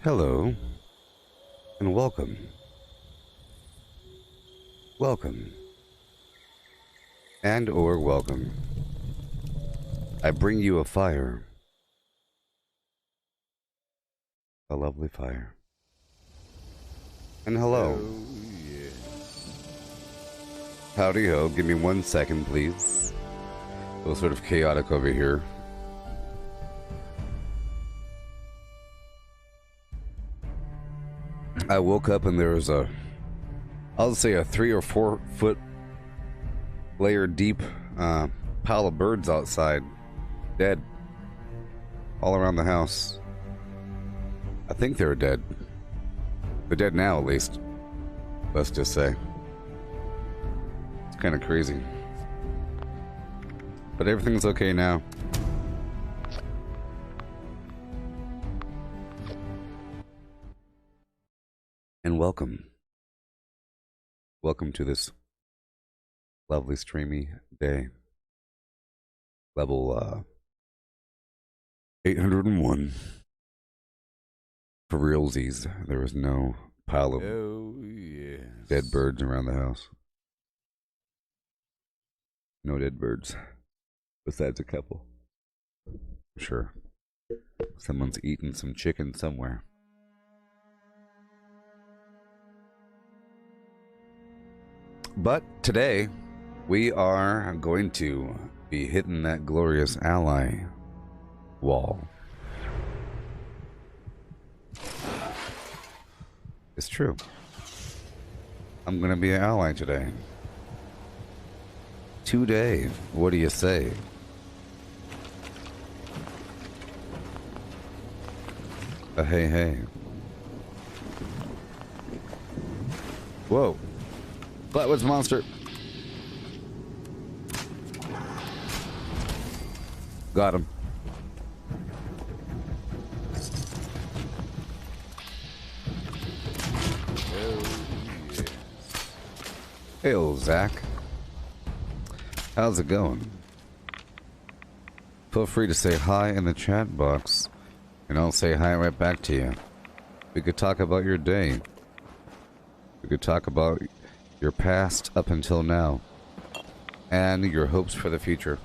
Hello, and welcome. Welcome. And or welcome. I bring you a fire. A lovely fire. And hello. Oh, yeah. Howdy ho, give me 1 second, please. A little sort of chaotic over here. I woke up and there was I'll say a 3 or 4 foot layer deep pile of birds outside, dead, all around the house. I think they're dead. They're dead now, at least. Let's just say. It's kind of crazy. But everything's okay now. And welcome. Welcome to this lovely streamy day. Level 801. For realsies, there was no pile of dead birds around the house. No dead birds. Besides a couple. Sure. Someone's eating some chicken somewhere. But today, we are going to be hitting that glorious ally wall. It's true. I'm going to be an ally today. Today, what do you say? Hey, hey. Whoa. Flatwoods monster. Got him. Hey, old Zach. How's it going? Feel free to say hi in the chat box, and I'll say hi right back to you. We could talk about your day. We could talk about your past up until now, and your hopes for the future.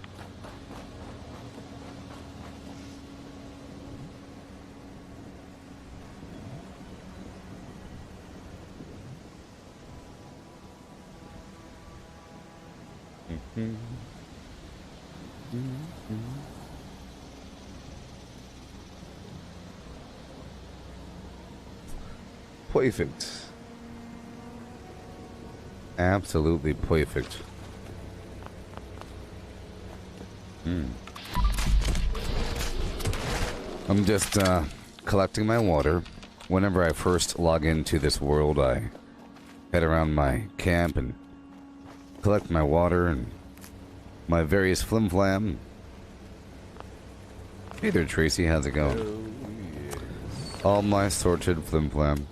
Perfect. Absolutely perfect. I'm just collecting my water. Whenever I first log into this world, I head around my camp and collect my water and my various flim-flam. Hey there, Tracy. How's it going? Oh, yes. All my sorted flim-flam.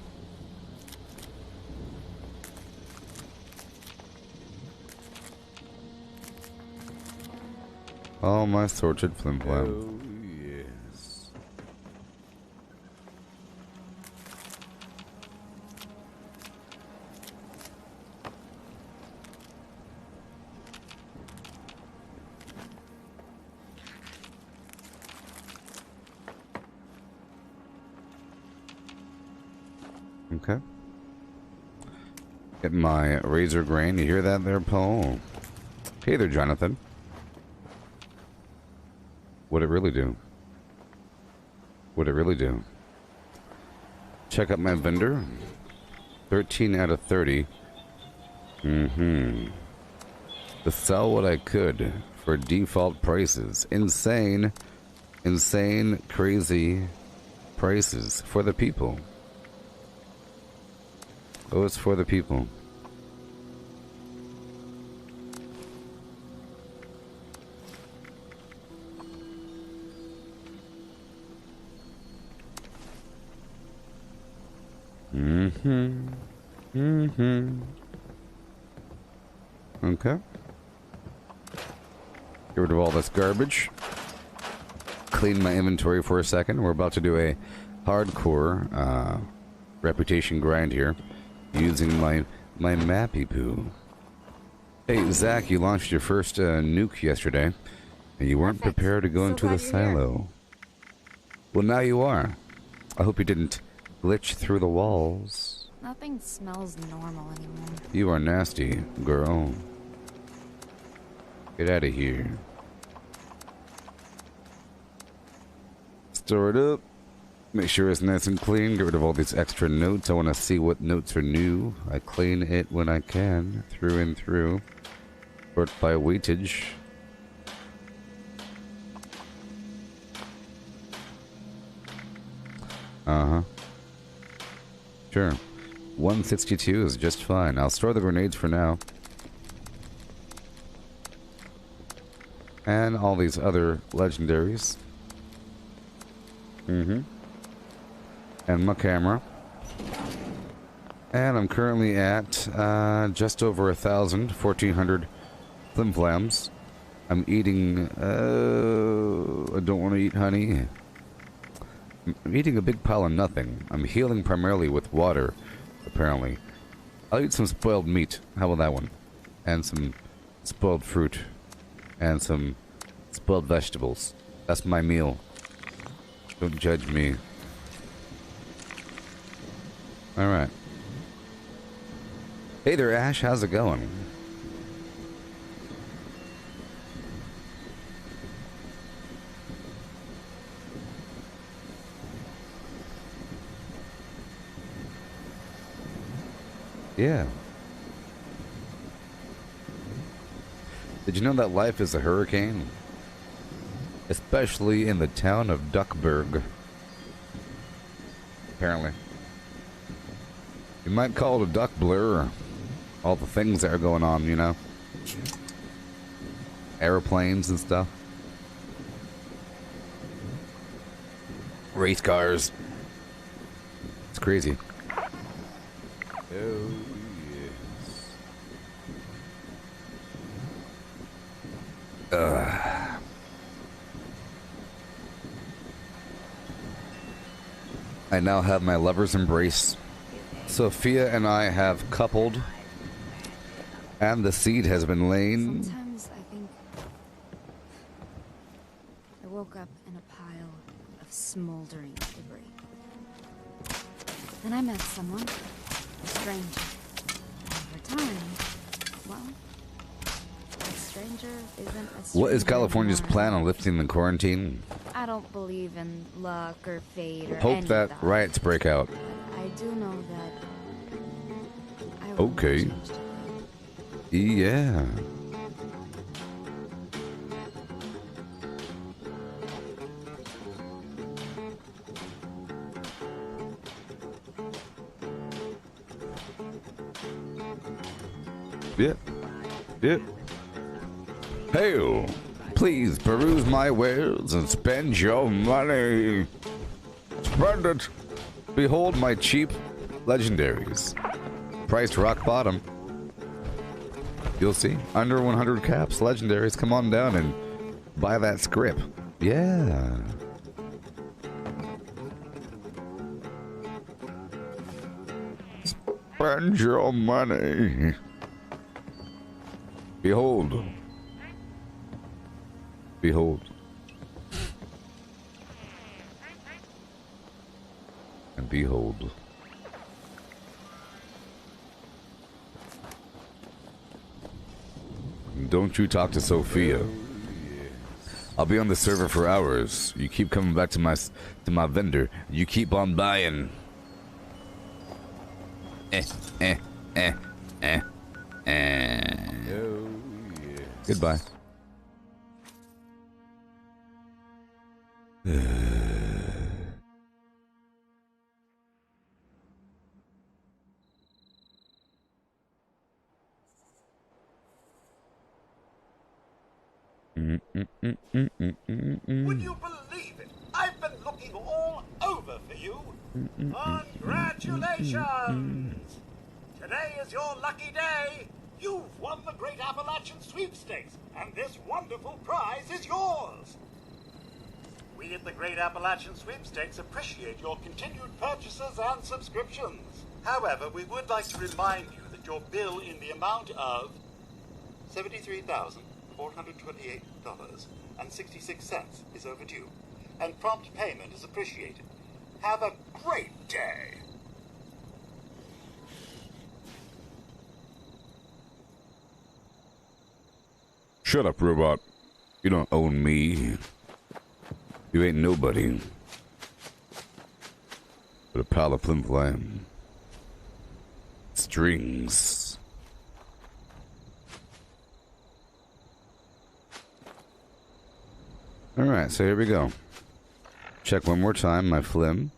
All my sorted flim-flam. Oh, yes. Okay. Get my razor grain. You hear that there, Paul? Hey there, Jonathan. What'd it really do? What'd it really do? Check out my vendor. 13 out of 30. To sell what I could for default prices. Insane, crazy prices for the people. Oh, it's for the people. Okay. Get rid of all this garbage. Clean my inventory for a second. We're about to do a hardcore reputation grind here, using my mappy poo. Hey Zach, you launched your first nuke yesterday, and you weren't prepared to go into the silo. Well, now you are. I hope you didn't glitch through the walls. Nothing smells normal anymore. You are nasty, girl. Get out of here. Store it up. Make sure it's nice and clean. Get rid of all these extra notes. I want to see what notes are new. I clean it when I can, through and through. Sort by weightage. Uh-huh. Sure. 162 is just fine. I'll store the grenades for now. And all these other legendaries. Mm-hmm. And my camera. And I'm currently at just over 1,400 flimflams. I'm eating, I don't want to eat honey. I'm eating a big pile of nothing. I'm healing primarily with water, apparently. I'll eat some spoiled meat. How about that one? And some spoiled fruit. And some spoiled vegetables. That's my meal. Don't judge me. Alright. Hey there, Ash. How's it going? Yeah. Did you know that life is a hurricane? Especially in the town of Duckburg. Apparently. You might call it a duck blur. All the things that are going on, you know? Airplanes and stuff. Race cars. It's crazy. Oh, yes. I now have my lover's embrace. Sophia and I have coupled, and the seed has been laid. Sometimes I think I woke up in a pile of smoldering debris. Then I met someone, a stranger. Over time, well, a stranger isn't a stranger. What is California's anymore. plan on lifting the quarantine? I don't believe in luck or fate or Hope any that of riots break out. I do know that I will Okay. change. Yeah. Yep. Yep. Hail! Please peruse my wares and spend your money. Spend it. Behold my cheap legendaries. Priced rock bottom. You'll see. Under 100 caps, legendaries. Come on down and buy that script. Yeah. Spend your money. Behold. Behold. And behold. Don't you talk to Sophia. I'll be on the server for hours. You keep coming back to my vendor. You keep on buying. Oh, yes. Goodbye. Would you believe it? I've been looking all over for you. Congratulations! Today is your lucky day. You've won the Great Appalachian Sweepstakes, and this wonderful prize is yours. We at the Great Appalachian Sweepstakes appreciate your continued purchases and subscriptions. However, we would like to remind you that your bill in the amount of $73,428.66 is overdue, and prompt payment is appreciated. Have a great day. Shut up, robot. You don't own me. You ain't nobody. But a pile of flim-flam. Strings. Alright, so here we go. Check one more time. My flim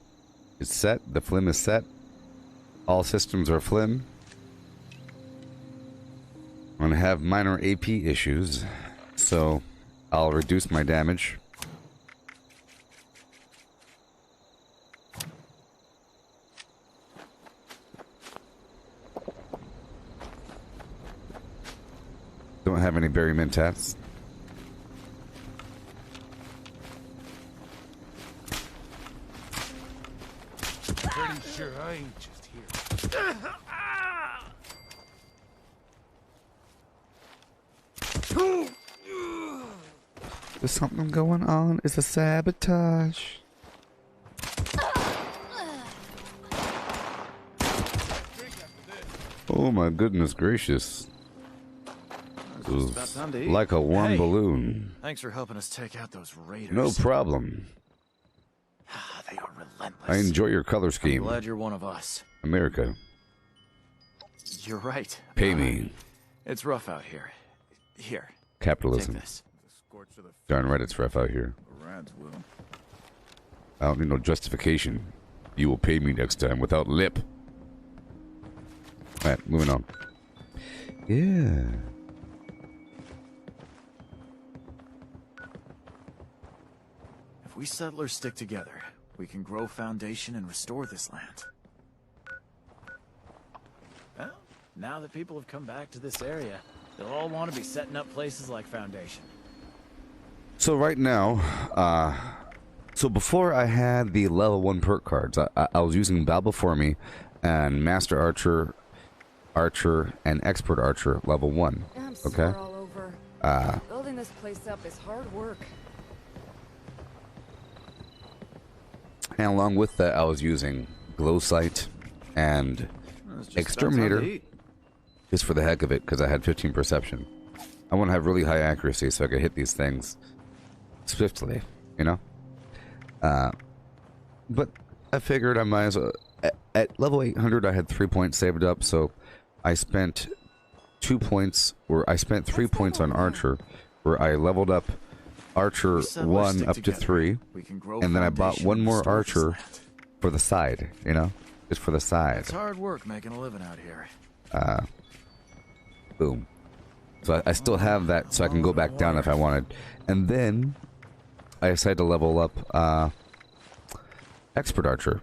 is set. The flim is set. All systems are flim. I'm gonna have minor AP issues, so I'll reduce my damage. Don't have any berry mentats. Pretty sure I ain't just here. There's something going on. It's a sabotage. Oh my goodness gracious. It was like a warm balloon. Thanks for helping us take out those raiders. No problem. They are relentless. I enjoy your color scheme. I'm glad you're one of us. America. You're right. Pay me. It's rough out here. Here. Capitalism. Take this. Darn right it's rough out here. Rats will. I don't need no justification. You will pay me next time without lip. Alright, moving on. Yeah. If we settlers stick together, we can grow Foundation and restore this land. Well, now that people have come back to this area, they'll all want to be setting up places like Foundation. So right now, so before I had the level 1 perk cards, I was using Bow Before Me and Master Archer, and Expert Archer level 1. I'm Okay? sore all over. Building this place up is hard work. And along with that, I was using Glow Sight and Exterminator just for the heck of it, because I had 15 perception. I want to have really high accuracy so I could hit these things swiftly, you know? But I figured I might as well... At level 800, I had 3 points saved up, so I spent 2 points, or I spent 3 points on Archer, where I leveled up Archer 1 up to 3, and then I bought one more Archer for the side, you know? Just for the side. It's hard work making a living out here. Boom. So I still have that, so I can go back down if I wanted. And then I decided to level up Expert Archer,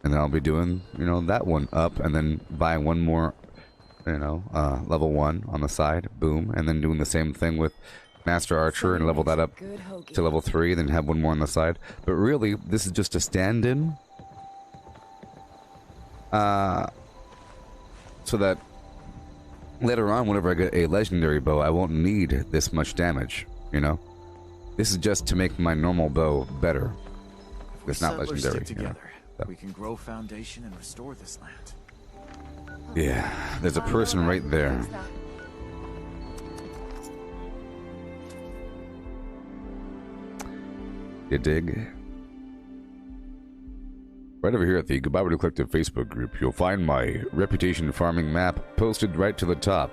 and then I'll be doing, you know, that one up, and then buying one more, you know, level 1 on the side. Boom. And then doing the same thing with Master Archer and level that up to level 3, then have one more on the side. But really, this is just a stand-in. So that later on, whenever I get a legendary bow, I won't need this much damage, you know? This is just to make my normal bow better. It's not legendary. Stick together, So. we can grow Foundation and restore this land. Yeah, there's a person right there. You dig? Right over here at the Gooboberti Collective Facebook group, you'll find my reputation farming map posted right to the top.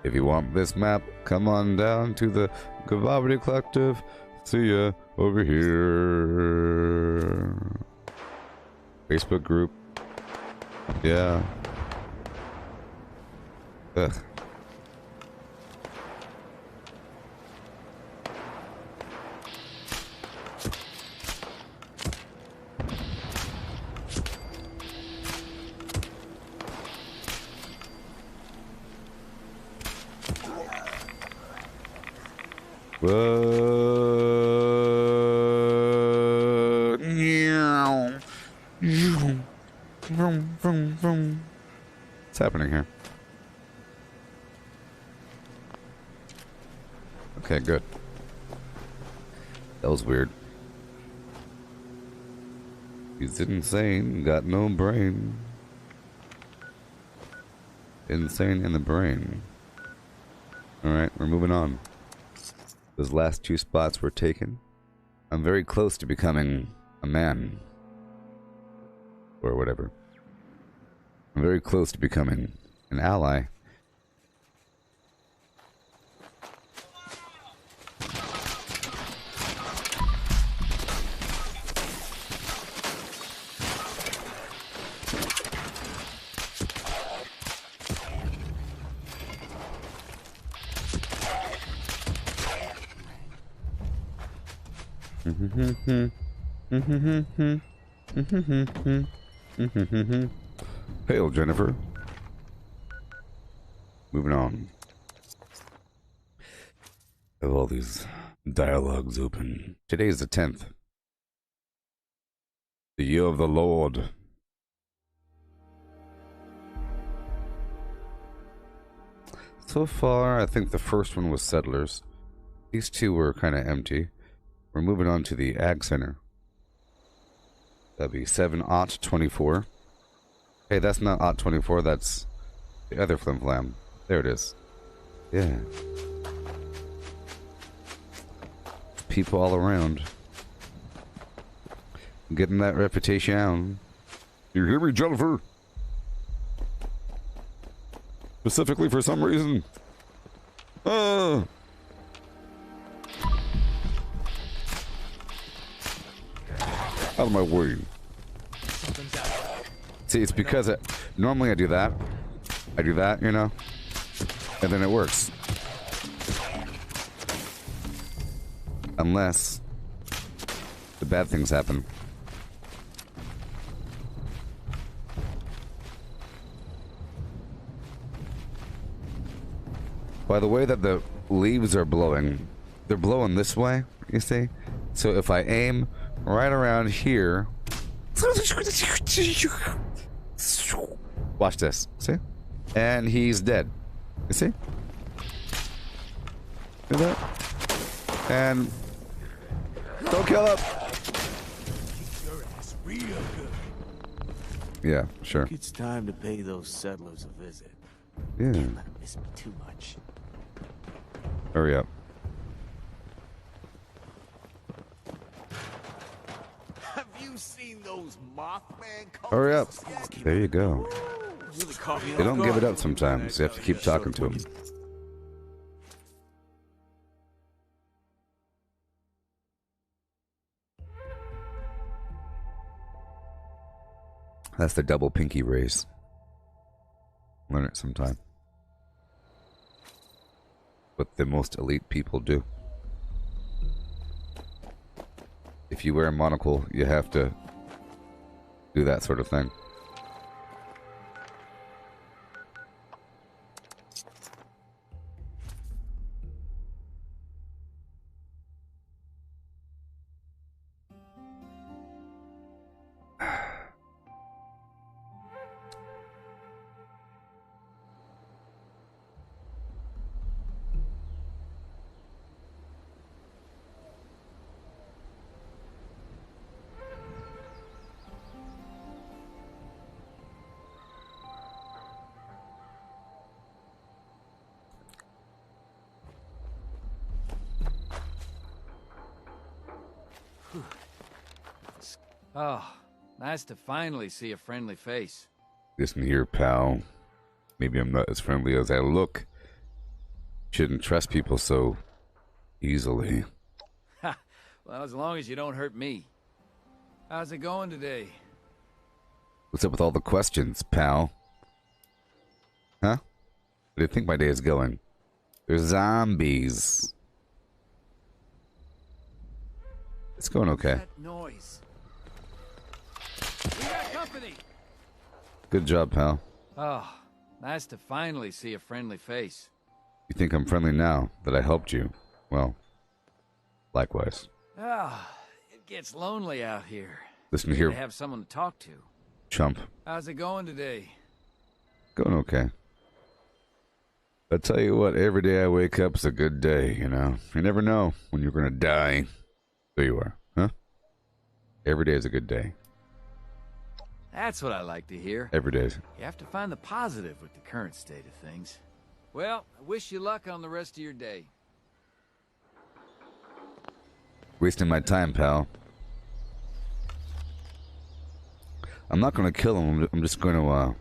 If you want this map, come on down to the Gooboberti Collective. See ya over here. Facebook group. Yeah. Ugh. What's happening here? Okay, good. That was weird. He's insane, got no brain. Insane in the brain. Alright, we're moving on. Those last 2 spots were taken. I'm very close to becoming a man. Or whatever. I'm very close to becoming an ally. Hail, Jennifer. Moving on. I have all these dialogues open. Today is the 10th. The year of the Lord. So far, I think the first one was Settlers. These 2 were kind of empty. We're moving on to the Ag Center. That'd be 7-24. Hey, that's not 24, that's the other Flim Flam. There it is. Yeah. People all around. Getting that reputation. You hear me, Jennifer? Specifically for some reason. Out of my way. See, it's because normally I do that. You know? And then it works. Unless the bad things happen. By the way that the leaves are blowing, they're blowing this way, you see? So if I aim right around here... Watch this, see? And he's dead. You see? See that? And... Don't kill him! Your ass real good. Yeah, sure. It's time to pay those settlers a visit. Yeah. Can't let them miss me too much. Hurry up. Have you seen those Mothman cultists? Hurry up. yet? There you go. Really caught me They off don't give it guard. up sometimes. You have to keep talking to them. That's the double pinky raise. Learn it sometime. What the most elite people do. If you wear a monocle, you have to do that sort of thing. Oh, nice to finally see a friendly face. Listen here, pal. Maybe I'm not as friendly as I look. Shouldn't trust people so easily. Ha! Well, as long as you don't hurt me. How's it going today? What's up with all the questions, pal? Huh? What do you think my day is going? There's zombies. It's going okay. That noise. We got company! Good job, pal. Oh, nice to finally see a friendly face. You think I'm friendly now that I helped you? Well, likewise. Ah, it gets lonely out here. Listen Need here, to have someone to talk to. chump. How's it going today? Going okay. I tell you what, every day I wake up is a good day, you know? You never know when you're gonna die. There you are, huh? Every day is a good day. That's what I like to hear. Every day. You have to find the positive with the current state of things. Well, I wish you luck on the rest of your day. Wasting my time, pal. I'm not gonna kill him, I'm just gonna,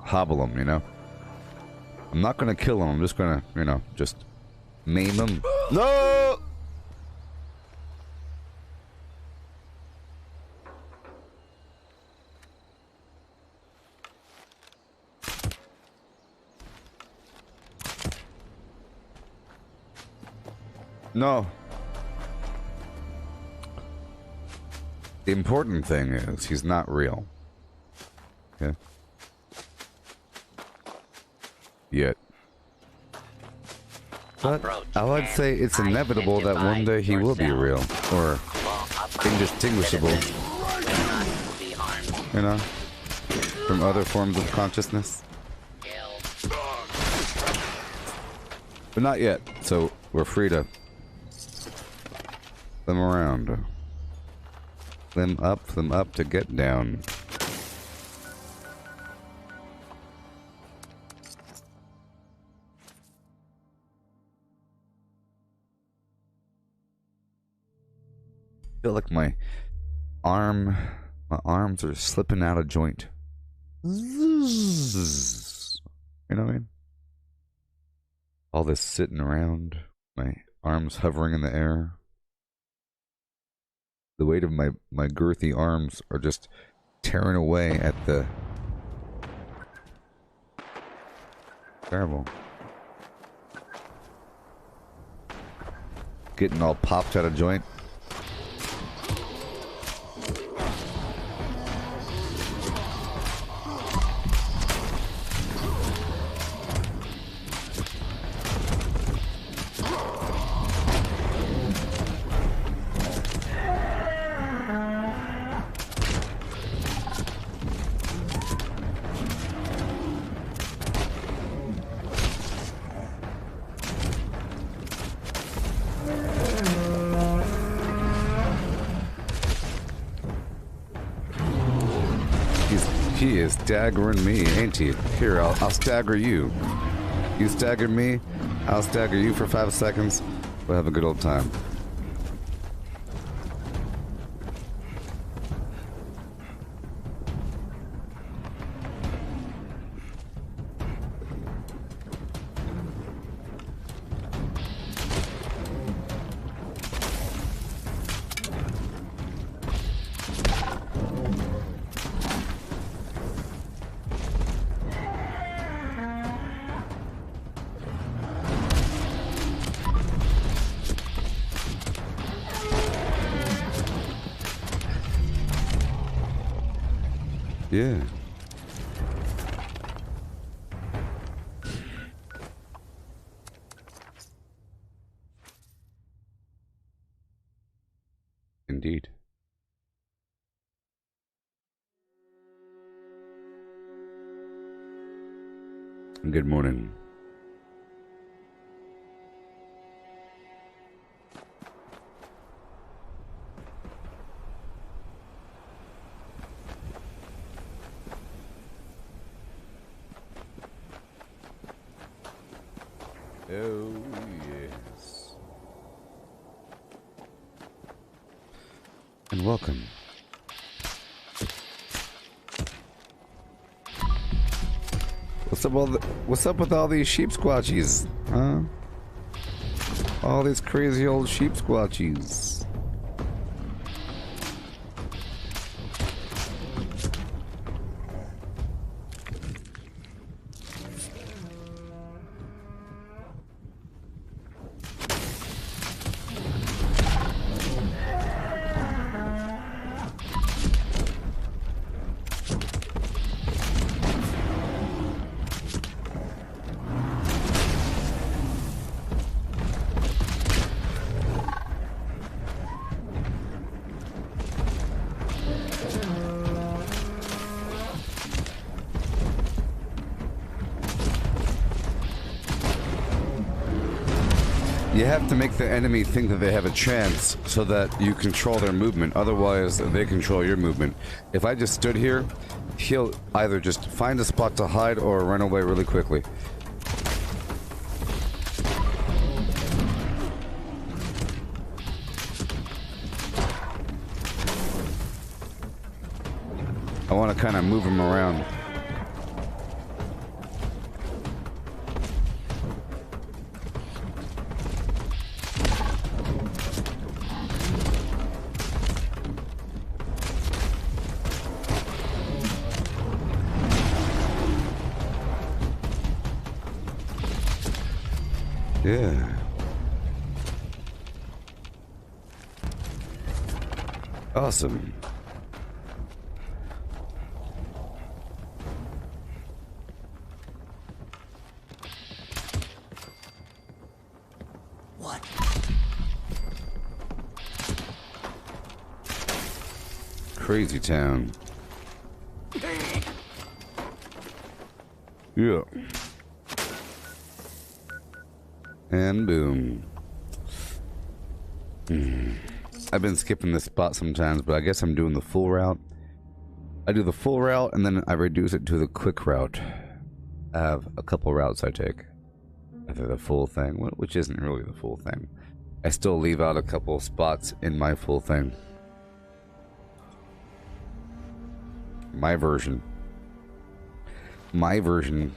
hobble him, you know? I'm not gonna kill him, I'm just gonna, you know, just maim him. No! No. The important thing is he's not real. Okay? Yet. But I would say it's inevitable that one day he will be real. Or indistinguishable. You know? From other forms of consciousness. But not yet, so we're free to them around. Them up to get down. I feel like my arms are slipping out of joint. You know what I mean? All this sitting around, my arms hovering in the air. The weight of my girthy arms are just tearing away at the... Terrible. Getting all popped out of joint. He is staggering me, ain't he? Here, I'll stagger you. You stagger me, I'll stagger you for 5 seconds. We'll have a good old time. Yeah. Indeed. Good morning. Oh, yes. And welcome. What's up with all these sheep squatchies, huh? All these crazy old sheep squatchies. You have to make the enemy think that they have a chance so that you control their movement. Otherwise, they control your movement. If I just stood here, he'll either just find a spot to hide or run away really quickly. I want to kind of move him around. Yeah. Awesome. What? Crazy town. Yeah. And boom. I've been skipping this spot sometimes, but I guess I'm doing the full route. I do the full route and then I reduce it to the quick route. I have a couple routes I take. Either the full thing, which isn't really the full thing. I still leave out a couple spots in my full thing. My version. My version.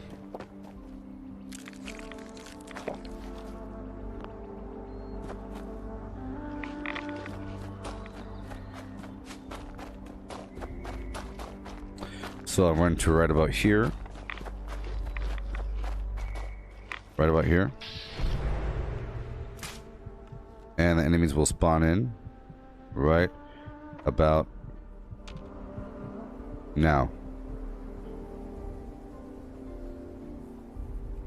So I'll run to right about here. Right about here. And the enemies will spawn in right about now.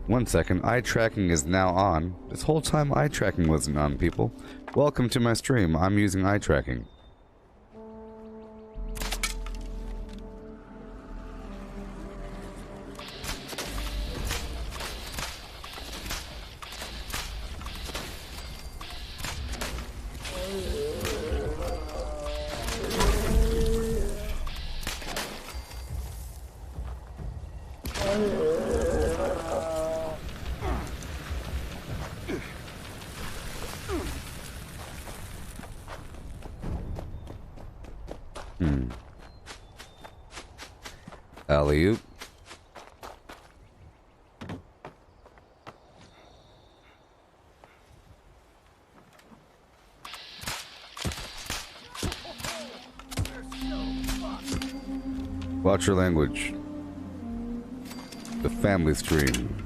1 second, eye tracking is now on. This whole time eye tracking wasn't on, people. Welcome to my stream. I'm using eye tracking. Alley-oop. Watch your language. The family stream.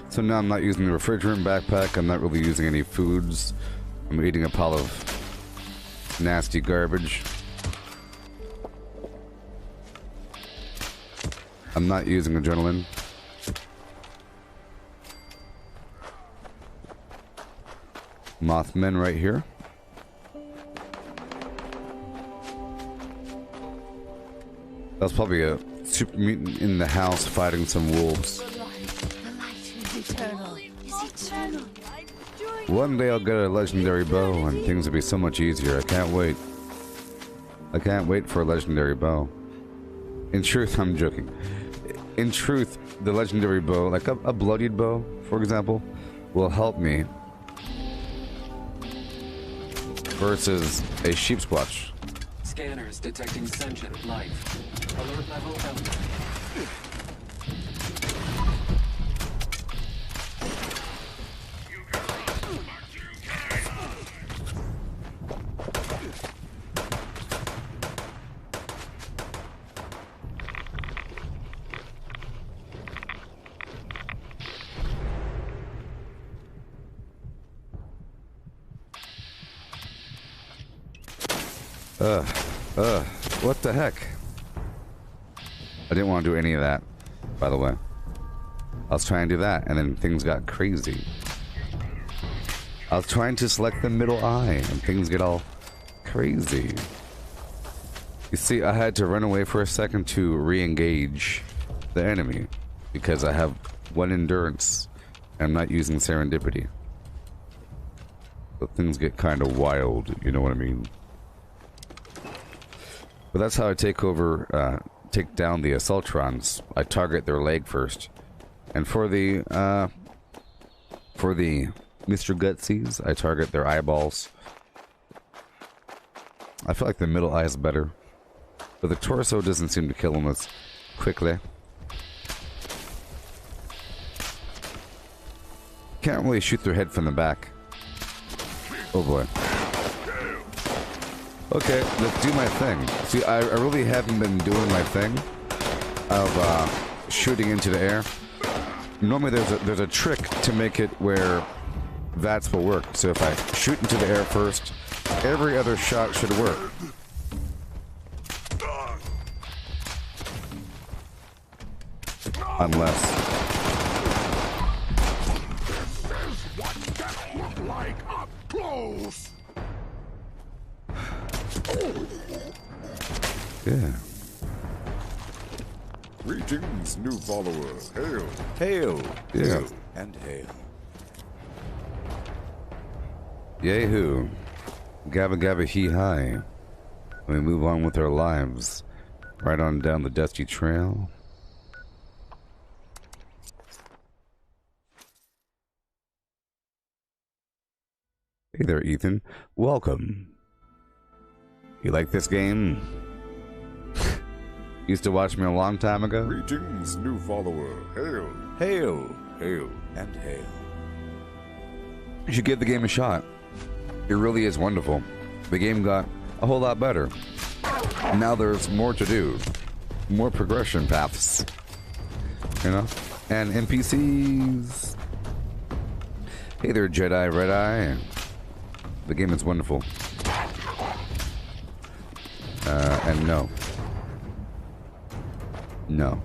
So now I'm not using the refrigerant backpack, I'm not really using any foods. I'm eating a pile of nasty garbage. I'm not using adrenaline. Mothmen right here. That's probably a super mutant in the house fighting some wolves. One day I'll get a legendary bow and things will be so much easier. I can't wait. I can't wait for a legendary bow. In truth, I'm joking. In truth, the legendary bow, like a bloodied bow, for example, will help me versus a sheep's watch. Scanners detecting sentient life. Alert level elevated. What the heck? I didn't want to do any of that, by the way. I was trying to do that, and then things got crazy. I was trying to select the middle eye, and things get all crazy. You see, I had to run away for a second to re-engage the enemy because I have 1 endurance and I'm not using serendipity. So things get kind of wild, you know what I mean? But that's how I take down the Assaultrons. I target their leg first. And for the Mr. Gutsies, I target their eyeballs. I feel like the middle eye is better. But the torso doesn't seem to kill them as quickly. Can't really shoot their head from the back. Oh boy. Okay, let's do my thing. See, I really haven't been doing my thing of shooting into the air. Normally there's a trick to make it where VATS will work. So if I shoot into the air first, every other shot should work. Unless... Yeah. Greetings, new followers. Hail. Hail. Yeah. Hail. And hail. Yahoo. Gabba gabba hee hi. We move on with our lives. Right on down the dusty trail. Hey there, Ethan. Welcome. You like this game? Used to watch me a long time ago? Greetings, new follower. Hail. Hail. Hail. And hail. You should give the game a shot. It really is wonderful. The game got a whole lot better. Now there's more to do. More progression paths. You know? And NPCs. Hey there, Jedi Red Eye. The game is wonderful. And no. No.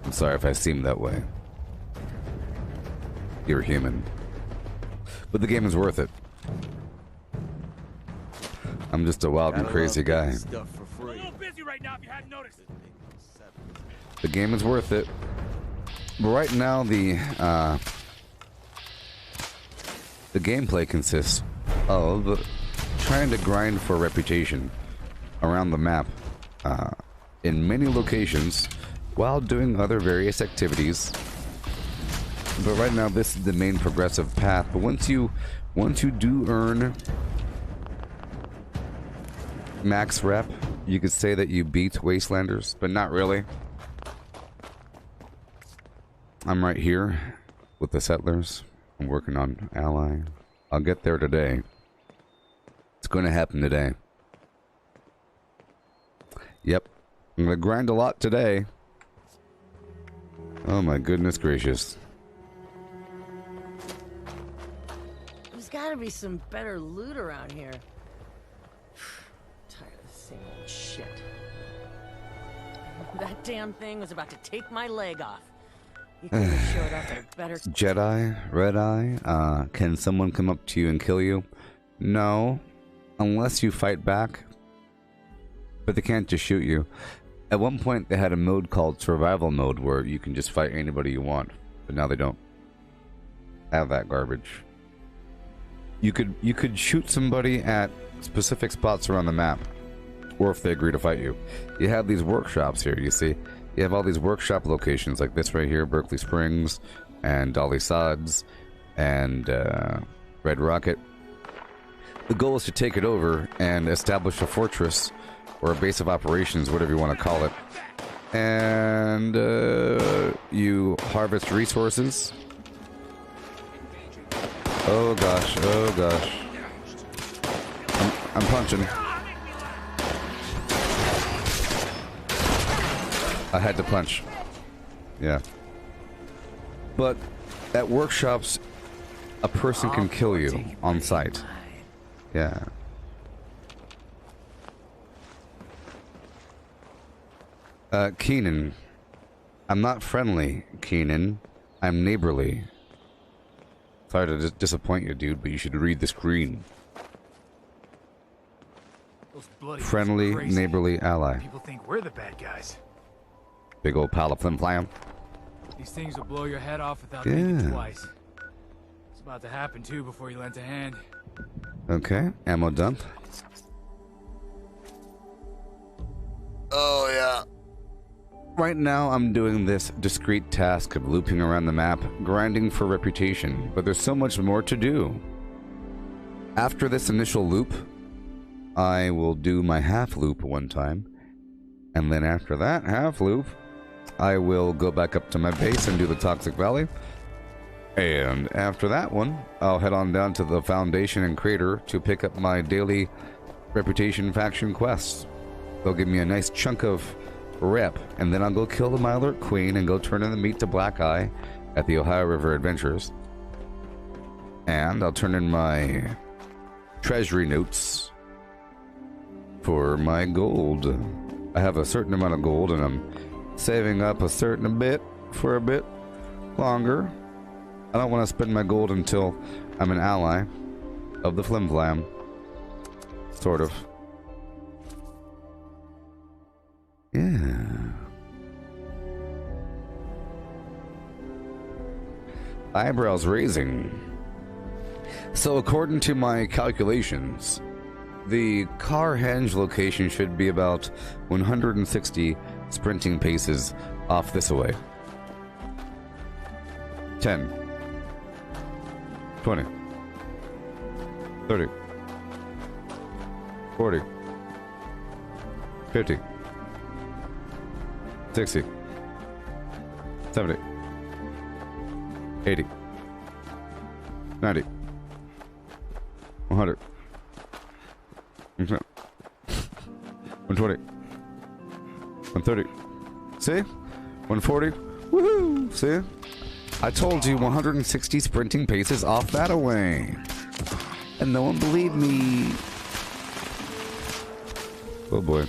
I'm sorry if I seem that way. You're human. But the game is worth it. I'm just a wild and crazy guy. Stuff for free. A little busy right now if you hadn't noticed. The game is worth it. But right now the gameplay consists of trying to grind for reputation around the map in many locations while doing other various activities. But right now this is the main progressive path. But once you do earn max rep, you could say that you beat Wastelanders, but not really. I'm right here with the settlers. I'm working on ally. I'll get there today. It's going to happen today. Yep. I'm going to grind a lot today. Oh my goodness gracious. There's gotta be some better loot around here. Tired of the same old shit. That damn thing was about to take my leg off. You could have showed up at a better... Jedi, Red Eye, can someone come up to you and kill you? No. Unless you fight back. But they can't just shoot you. At one point they had a mode called survival mode where you can just fight anybody you want. But now they don't have that garbage. You could shoot somebody at specific spots around the map. Or if they agree to fight you. You have these workshops here, you see. You have all these workshop locations like this right here, Berkeley Springs, and Dolly Sods, and Red Rocket. The goal is to take it over and establish a fortress, or a base of operations, whatever you want to call it. And you harvest resources. Oh gosh, oh gosh. I'm punching. I had to punch. Yeah. But at workshops, a person can kill you on site. Yeah. Keenan. I'm not friendly, Keenan. I'm neighborly. Sorry to disappoint you, dude, but you should read the screen. Those bloody friendly, are crazy. neighborly ally. People think we're the bad guys. Big old pile of flim flam. These things will blow your head off without Yeah. thinking twice. It's about to happen too before you lent a hand. Okay, ammo dump. Oh, yeah. Right now, I'm doing this discrete task of looping around the map, grinding for reputation, but there's so much more to do. After this initial loop, I will do my half loop one time, and then after that half loop, I will go back up to my base and do the Toxic Valley. And after that one, I'll head on down to the Foundation and Crater to pick up my daily Reputation faction quests. They'll give me a nice chunk of rep, and then I'll go kill the Mylurt Queen and go turn in the meat to Black Eye at the Ohio River Adventures. And I'll turn in my treasury notes for my gold. I have a certain amount of gold, and I'm saving up a certain bit for a bit longer. I don't want to spend my gold until I'm an ally of the Flim Flam. Sort of. Yeah. Eyebrows raising. So according to my calculations, the car henge location should be about 160 sprinting paces off this way. 10, 20, 30, 40, 50, 60, 70, 80, 90, 100, 120, 130. See? 140. Woohoo! See? I told you 160 sprinting paces off that away. And no one believed me. Oh boy.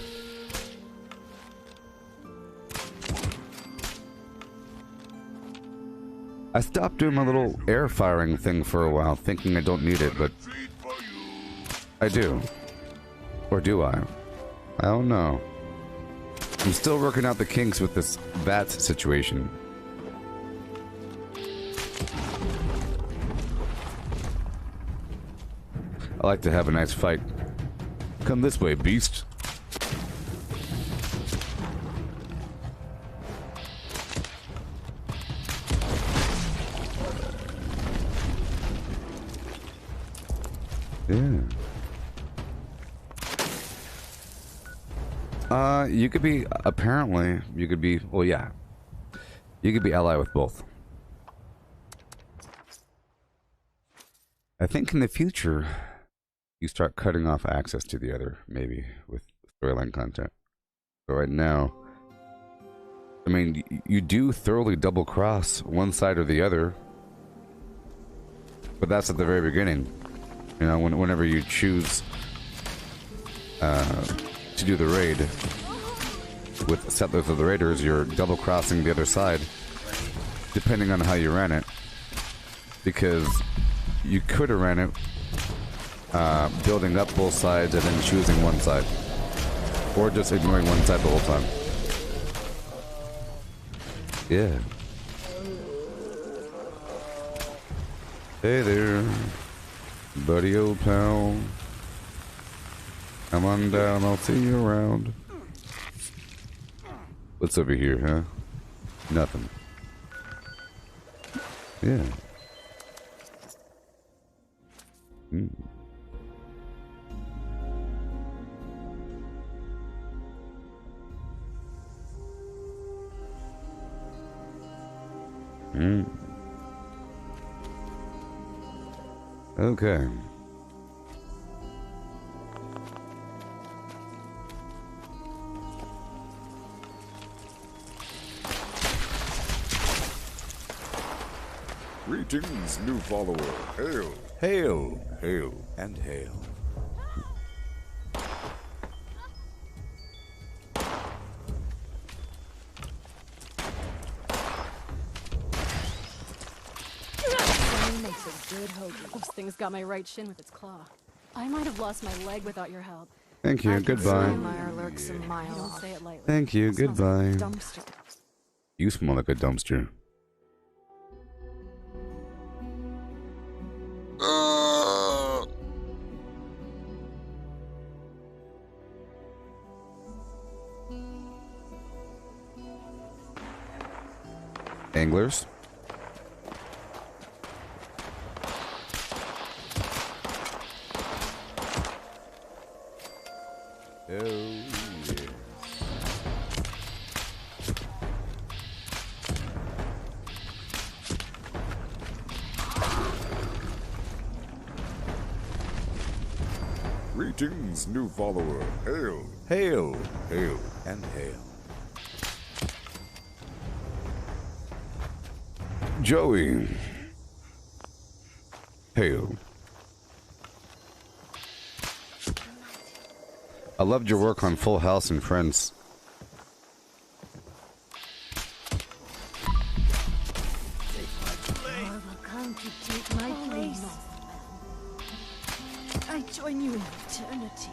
I stopped doing my little air firing thing for a while, thinking I don't need it, but I do. Or do I? I don't know. I'm still working out the kinks with this bat situation. I like to have a nice fight. Come this way, beast. Yeah. You could be, apparently, you could be, well, yeah. You could be ally with both. I think in the future, you start cutting off access to the other, maybe, with storyline content. So right now, I mean, you do thoroughly double-cross one side or the other, but that's at the very beginning. You know, whenever you choose to do the raid with Settlers of the Raiders, you're double-crossing the other side, depending on how you ran it. Because you could have ran it building up both sides and then choosing one side. Or just ignoring one side the whole time. Yeah. Hey there, buddy old pal. Come on down, I'll see you around. What's over here, huh? Nothing. Yeah. Hmm. Hmm. Okay. Greetings, new follower. Hail. Hail, hail, and hail. Makes a good hoagie. Those things got my right shin with its claw. I might have lost my leg without your help, Thank you. Goodbye. Lurks a mile off. Say it lightly. Thank you. Smells like a Goodbye. dumpster. You smell like a dumpster. Anglers. Oh, yeah. Greetings, new follower. Hail. Hail. Hail and hail. Joey. Hail. I loved your work on Full House and Friends. You're welcome to take my place. I join you in eternity.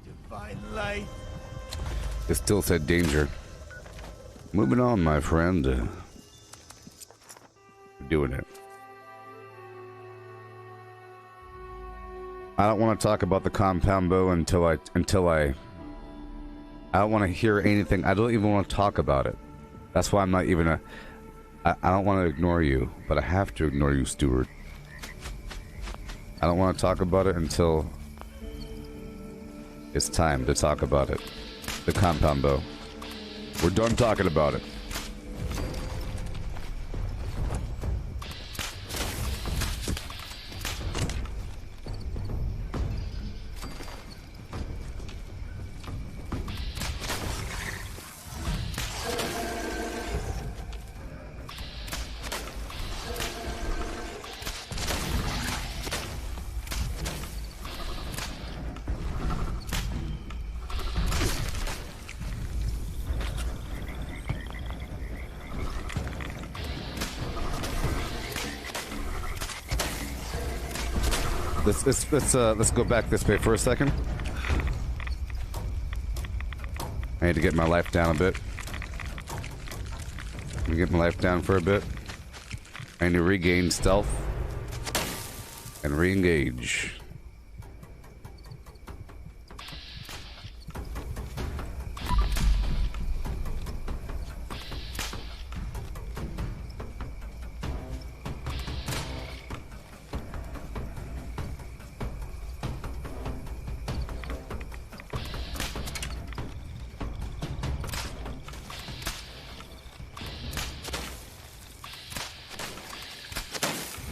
Divine light. It still said danger. Moving on, my friend. Doing it. I don't want to talk about the compound bow until I don't want to hear anything. I don't even want to talk about it. That's why I'm not even I don't want to ignore you, but I have to ignore you, Stuart. I don't want to talk about it until it's time to talk about it. The compound bow. We're done talking about it. Let's go back this way for a second. I need to get my life down a bit. Let me get my life down for a bit. I need to regain stealth and re-engage.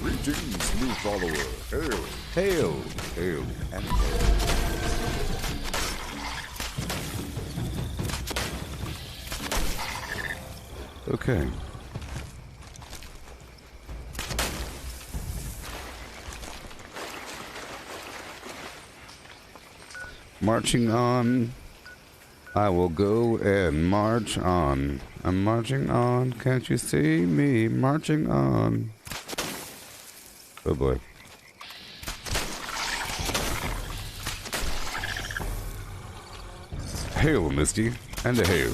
Greetings, new follower. Hail. Hail. Hail and hail. Okay. Marching on. I will go and march on. I'm marching on. Can't you see me marching on? Oh boy. Hail, Misty, and a hail.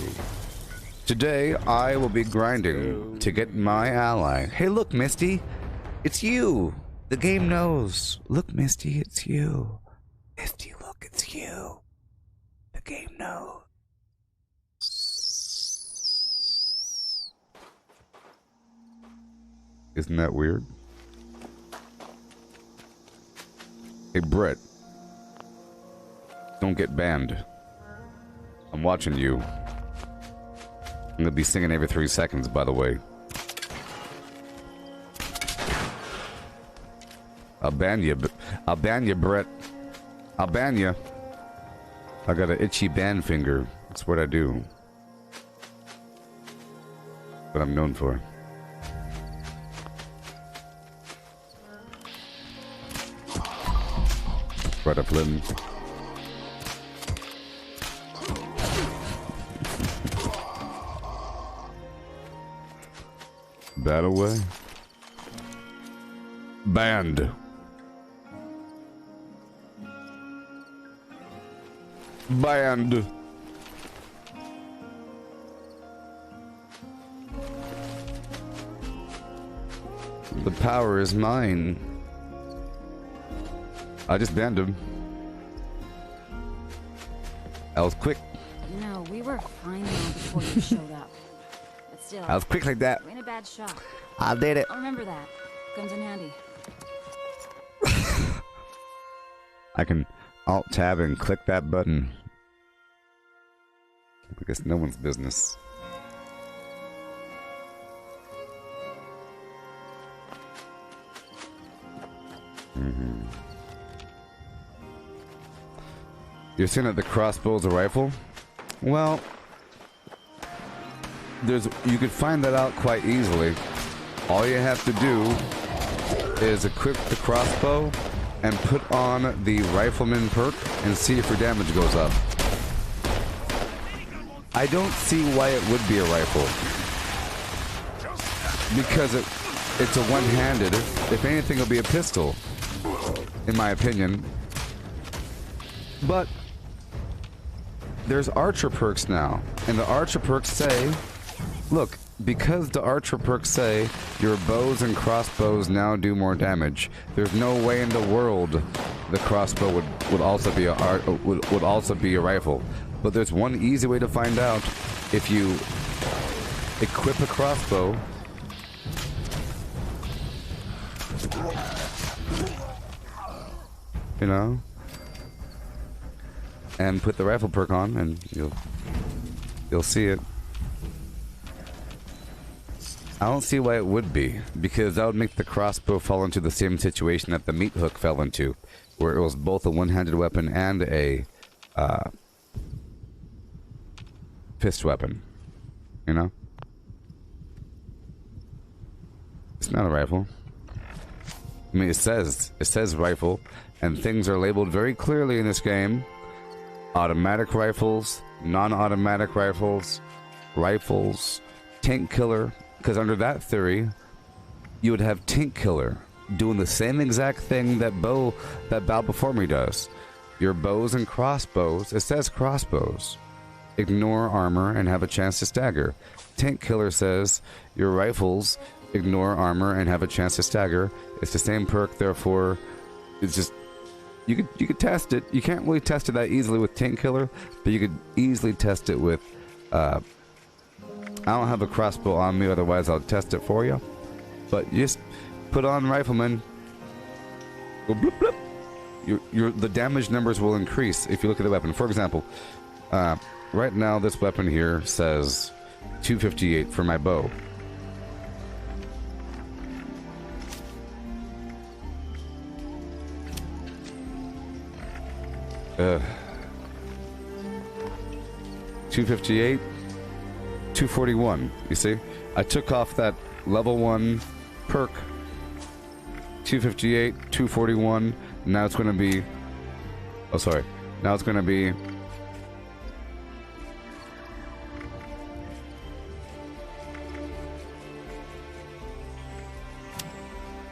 Today, I will be grinding to get my ally. Hey, look, Misty. It's you. The game knows. Look, Misty, it's you. Misty, look, it's you. The game knows. Isn't that weird? Hey, Brett. Don't get banned. I'm watching you. I'm gonna be singing every 3 seconds, by the way. I'll ban you, Brett. I'll ban you. I got an itchy ban finger. That's what I do. What I'm known for. Right up limb. That away. Banned. Banned. The power is mine. I just banned him. That was quick. You know, we were fine now before you showed up. But still, I was quick like that. we're in a bad shot. I did it. I'll remember that. Comes in handy. I can Alt-Tab and click that button. I guess no one's business. You're saying that the crossbow is a rifle? Well, you could find that out quite easily. All you have to do is equip the crossbow and put on the rifleman perk and see if your damage goes up. I don't see why it would be a rifle. Because it's a one-handed. If anything, it'll be a pistol, in my opinion. But there's archer perks now, and the archer perks say, look, because the archer perks say your bows and crossbows now do more damage, there's no way in the world the crossbow would also be a rifle. But there's one easy way to find out. If you equip a crossbow, you know, and put the rifle perk on, and you'll see it. I don't see why it would be, because that would make the crossbow fall into the same situation that the meat hook fell into, where it was both a one-handed weapon and a fist weapon. You know? It's not a rifle. I mean, it says rifle, and things are labeled very clearly in this game. Automatic rifles, non-automatic rifles, tank killer. Because under that theory, you would have tank killer doing the same exact thing that bow before me does. Your bows and crossbows, it says crossbows, ignore armor and have a chance to stagger. Tank killer says your rifles ignore armor and have a chance to stagger. It's the same perk, therefore it's just you could test it. You can't really test it that easily with tank killer, but you could easily test it with I don't have a crossbow on me, otherwise I'll test it for you. But just put on rifleman. Go bloop bloop. The damage numbers will increase if you look at the weapon. For example, right now this weapon here says 258 for my bow. Uh, 258. 241, you see? I took off that level 1 perk. 258, 241. Now it's going to be... Oh, sorry. Now it's going to be...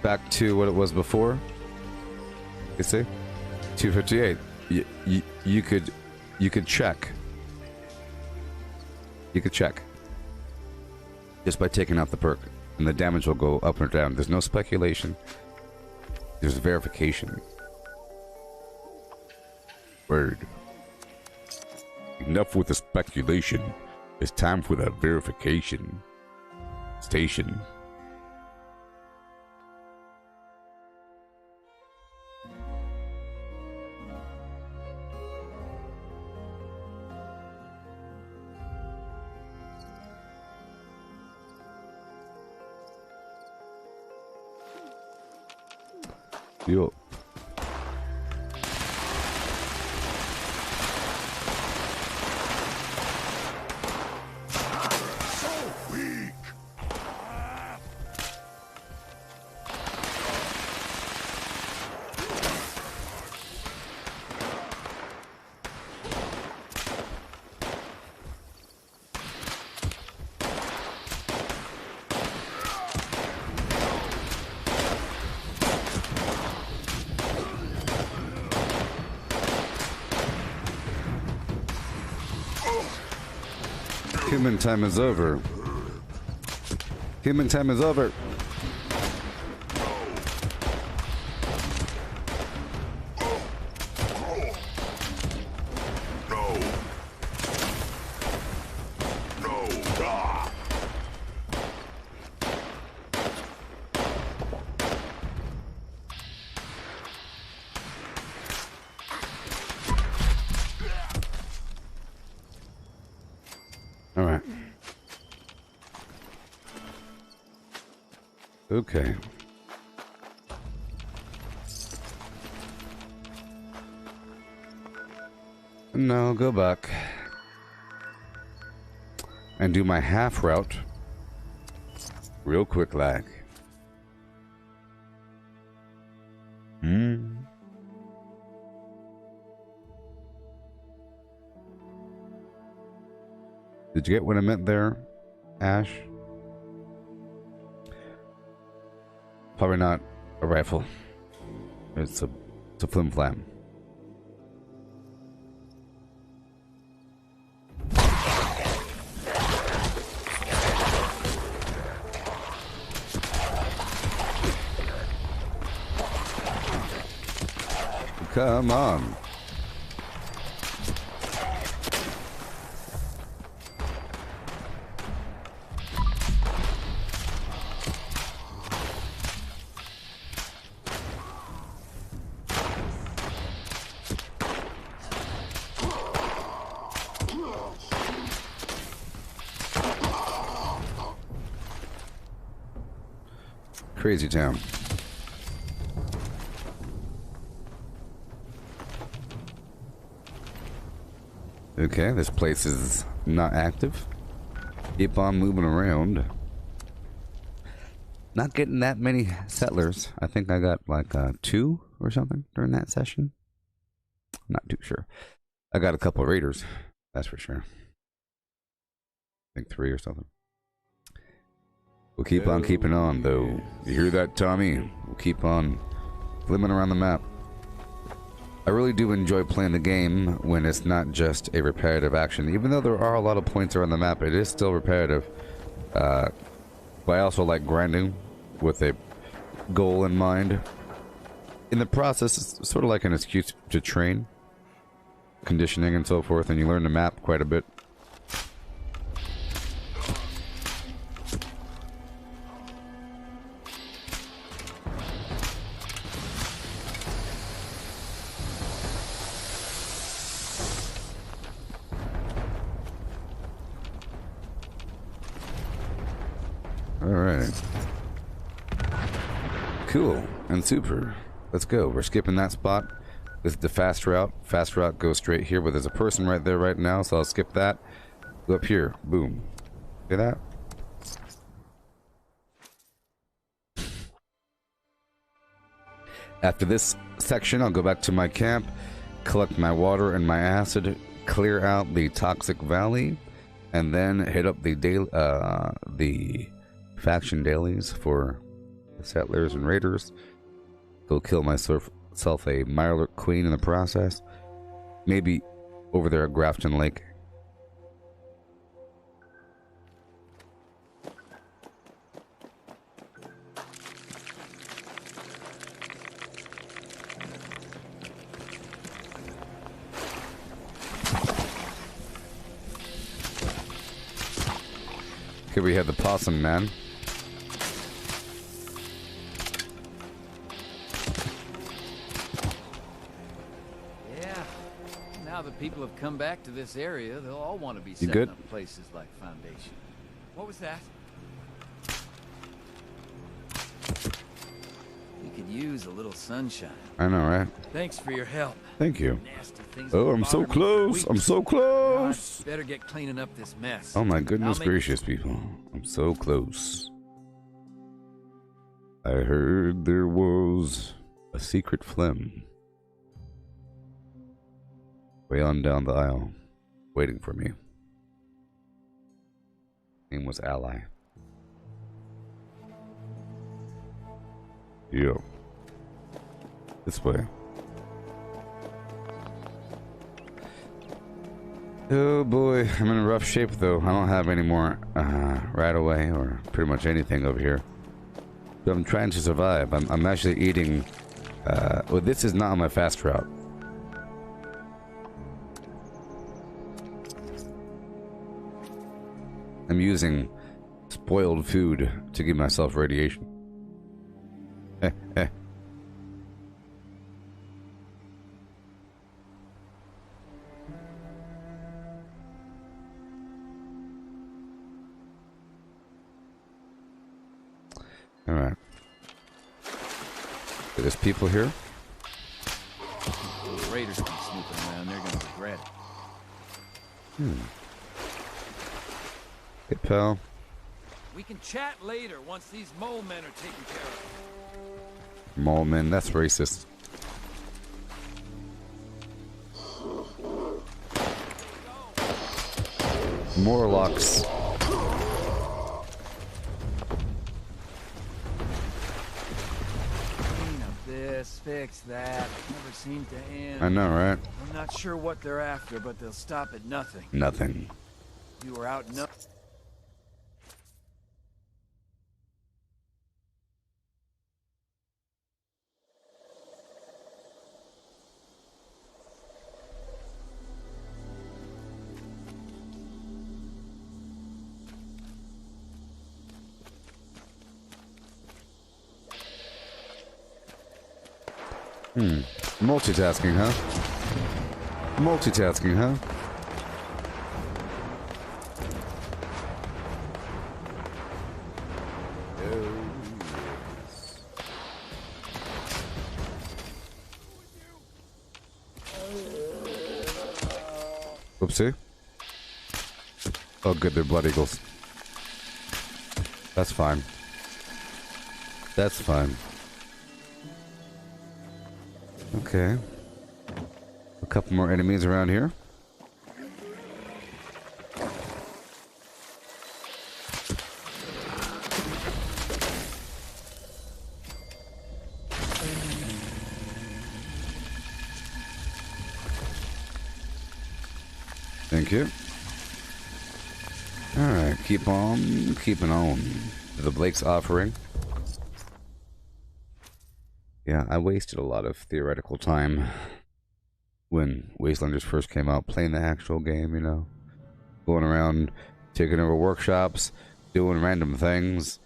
back to what it was before. You see? 258. You could check. You could check. Just by taking out the perk, and the damage will go up or down. There's no speculation. There's verification. Word. Enough with the speculation. It's time for that verification. Station. Yo. Human time is over. Human time is over. Okay. Now I'll go back and do my half route real quick like. Did you get what I meant there, Ash? Probably not a rifle. It's a flim flam. Come on. Crazy town. Okay, this place is not active. Keep on moving around. Not getting that many settlers. I think I got like 2 or something during that session. Not too sure. I got a couple of raiders, that's for sure. I think 3 or something. We'll keep on keeping on, though. You hear that, Tommy? We'll keep on flimming around the map. I really do enjoy playing the game when it's not just a repetitive action. Even though there are a lot of points around the map, it is still repetitive. But I also like grinding with a goal in mind. In the process, it's sort of like an excuse to train, conditioning and so forth, and you learn the map quite a bit. Cool and super. Let's go. We're skipping that spot. This is the fast route. Fast route goes straight here, but there's a person right there right now, so I'll skip that. Go up here. Boom. See that? After this section, I'll go back to my camp, collect my water and my acid, clear out the toxic valley, and then hit up the faction dailies for the settlers and raiders. Go kill myself a Mirelurk queen in the process. Maybe over there at Grafton Lake. Here we have the possum man. Now that people have come back to this area, they'll all want to be setting up places like Foundation. What was that? We could use a little sunshine. I know, right? Thanks for your help. Thank you. Oh, I'm so close. I'm so close. Better get cleaning up this mess. Oh my goodness gracious, people. I'm so close. I heard there was a secret phlegm way on down the aisle, waiting for me. Name was Ally. Yo. This way. Oh boy, I'm in a rough shape though. I don't have any more right away or pretty much anything over here. So I'm trying to survive. I'm actually eating. Well, this is not on my fast route. I'm using spoiled food to give myself radiation. Alright. There's people here. The raiders keep snooping around, they're gonna regret it. Hey, pal. We can chat later once these mole men are taken care of. Mole men, that's racist. Morlocks. This, fix that. Never seem to end. I know, right? I'm not sure what they're after, but they'll stop at nothing. Nothing. You were out no. Multitasking, huh? Multitasking, huh? Oopsie. Oh good, they're blood eagles. That's fine. That's fine. Okay. A couple more enemies around here. Thank you. Alright, keep on keeping on. The Blake's offering. Yeah, I wasted a lot of theoretical time when Wastelanders first came out, playing the actual game, you know. Going around, taking over workshops, doing random things,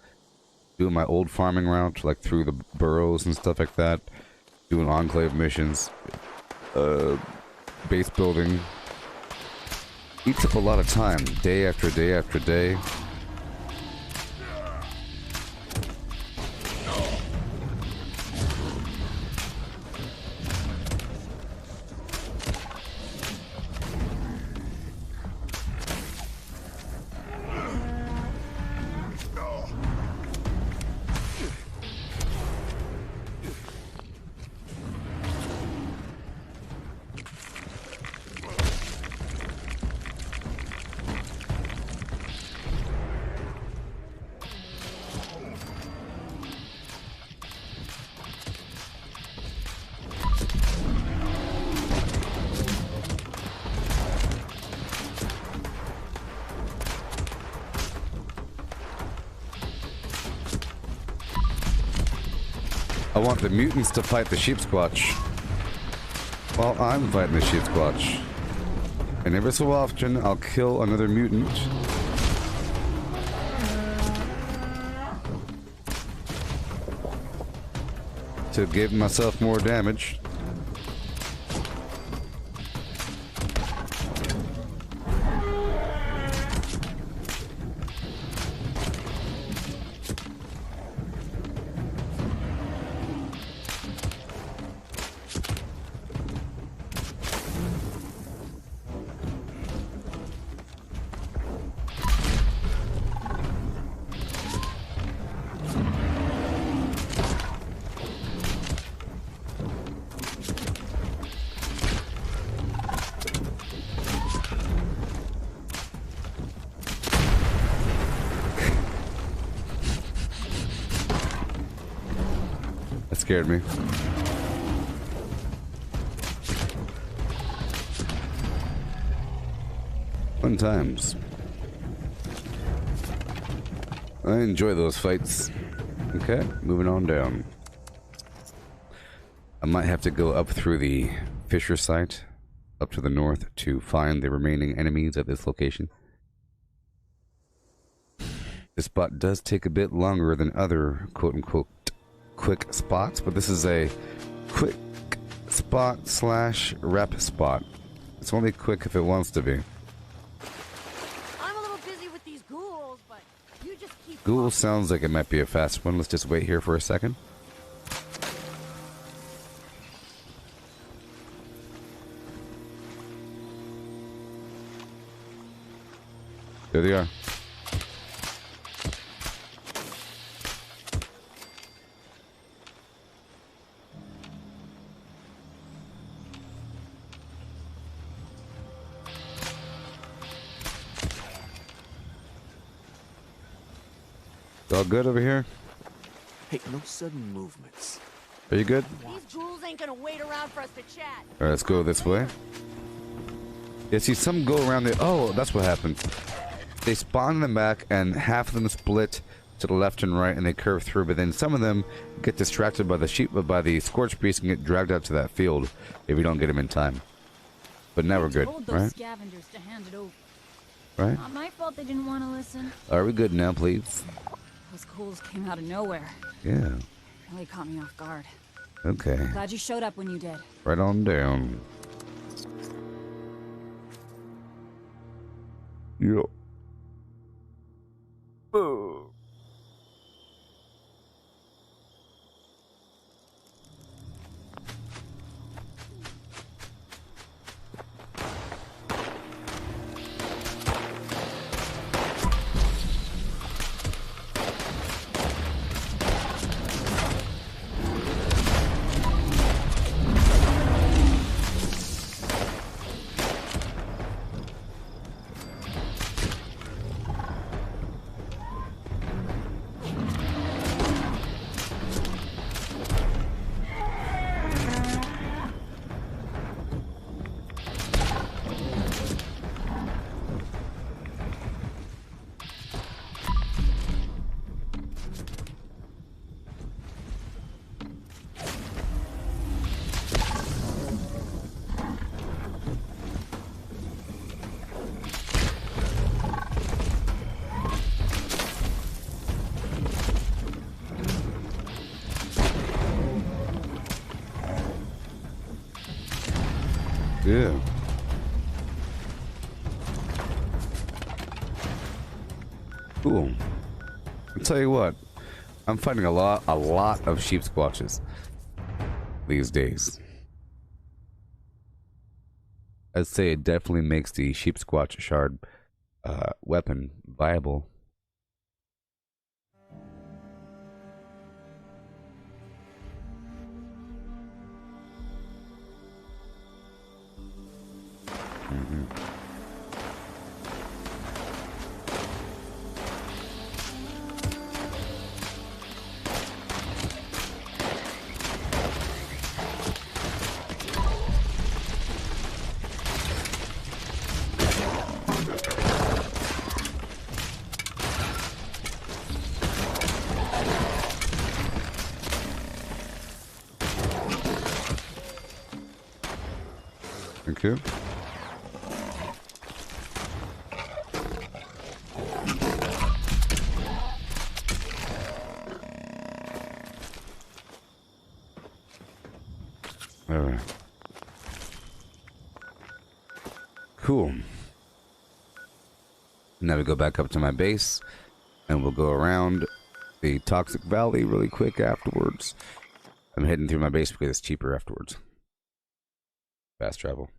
doing my old farming route, like through the burrows and stuff like that, doing enclave missions, base building. Eats up a lot of time, day after day after day. I want the mutants to fight the sheep squatch while I'm fighting the sheep squatch. And every so often, I'll kill another mutant. To give myself more damage. Scared me. Fun times. I enjoy those fights. Okay, moving on down. I might have to go up through the Fisher site, up to the north, to find the remaining enemies at this location. This spot does take a bit longer than other quote-unquote quick spots, but this is a quick spot slash rep spot. It's only quick if it wants to be. I'm a little busy with these ghouls, but you just keep Ghoul sounds like it might be a fast one. Let's just wait here for a second. There they are. All good over here? Hey, no sudden movements. Are you good? These ghouls ain't gonna wait around for us to chat. Alright, let's go this way. Yeah, see, some go around the... Oh, that's what happened. They spawn in the back, and half of them split to the left and right, and they curve through, but then some of them get distracted by the by the Scorch Beast and get dragged out to that field if we don't get them in time. But now we're good, Told those right? scavengers to hand it over. Right? Not my fault they didn't want to listen. Are we good now, please? Those ghouls came out of nowhere. Yeah. Really caught me off guard. Okay. Glad you showed up when you did. Right on down. Yep. Oh. Yeah. Cool. I'll tell you what, I'm finding a lot of sheep squatches these days. I'd say it definitely makes the sheep squatch shard weapon viable. Thank you. All right. Cool. Now we go back up to my base, and we'll go around the Toxic Valley really quick afterwards. I'm heading through my base because it's cheaper afterwards. Fast travel.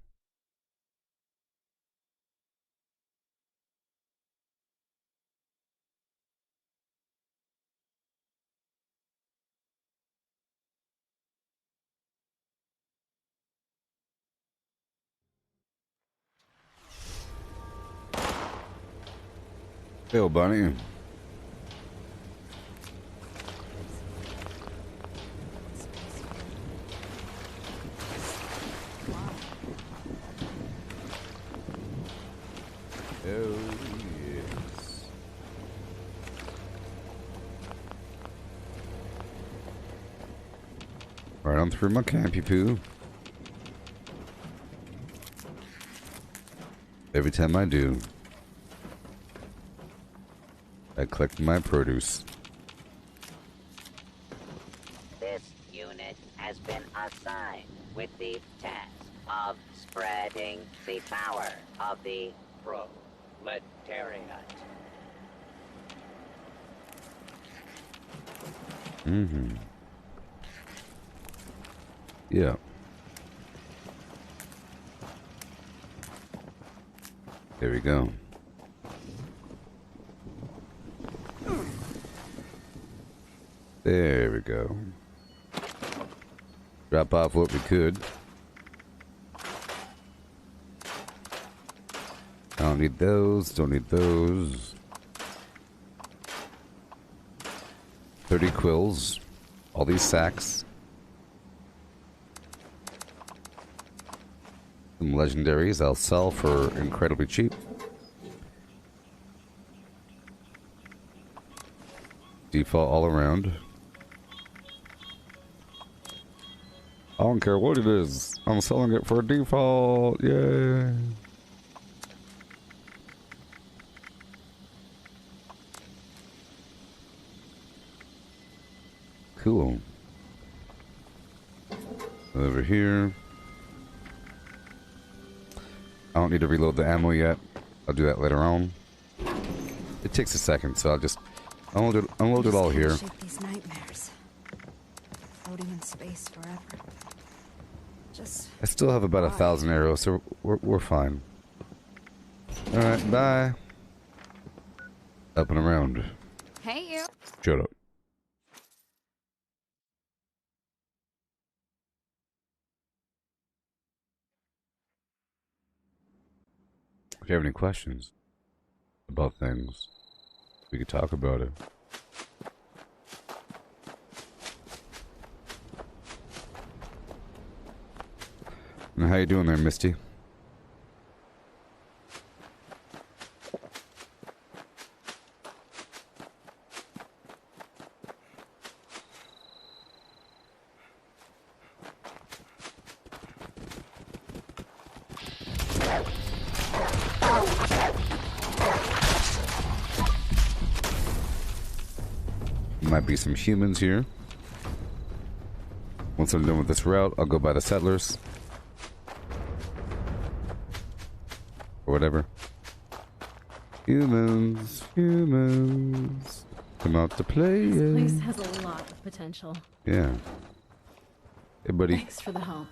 Hey, old bunny. Yeah. Right on through my campy poo. Every time I do, I collect my produce. This unit has been assigned with the task of spreading the power of the proletariat. Mm-hmm. Yeah. There we go. There we go. Drop off what we could. I don't need those, don't need those. 30 quills. All these sacks. Some legendaries I'll sell for incredibly cheap. Default all around. I don't care what it is. I'm selling it for a default. Yay. Cool. Over here. I don't need to reload the ammo yet. I'll do that later on. It takes a second, so I'll just unload it all here. Shake these nightmares. Floating in space forever. I still have about 1,000 arrows, so we're fine. All right, bye. Up and around. Hey, you. Shut up. If you have any questions about things, we could talk about it. And how you doing there, Misty? Might be some humans here. Once I'm done with this route, I'll go by the settlers. Or whatever. Humans, humans, come out to play. This place has a lot of potential. Yeah. Hey, buddy. Thanks for the help.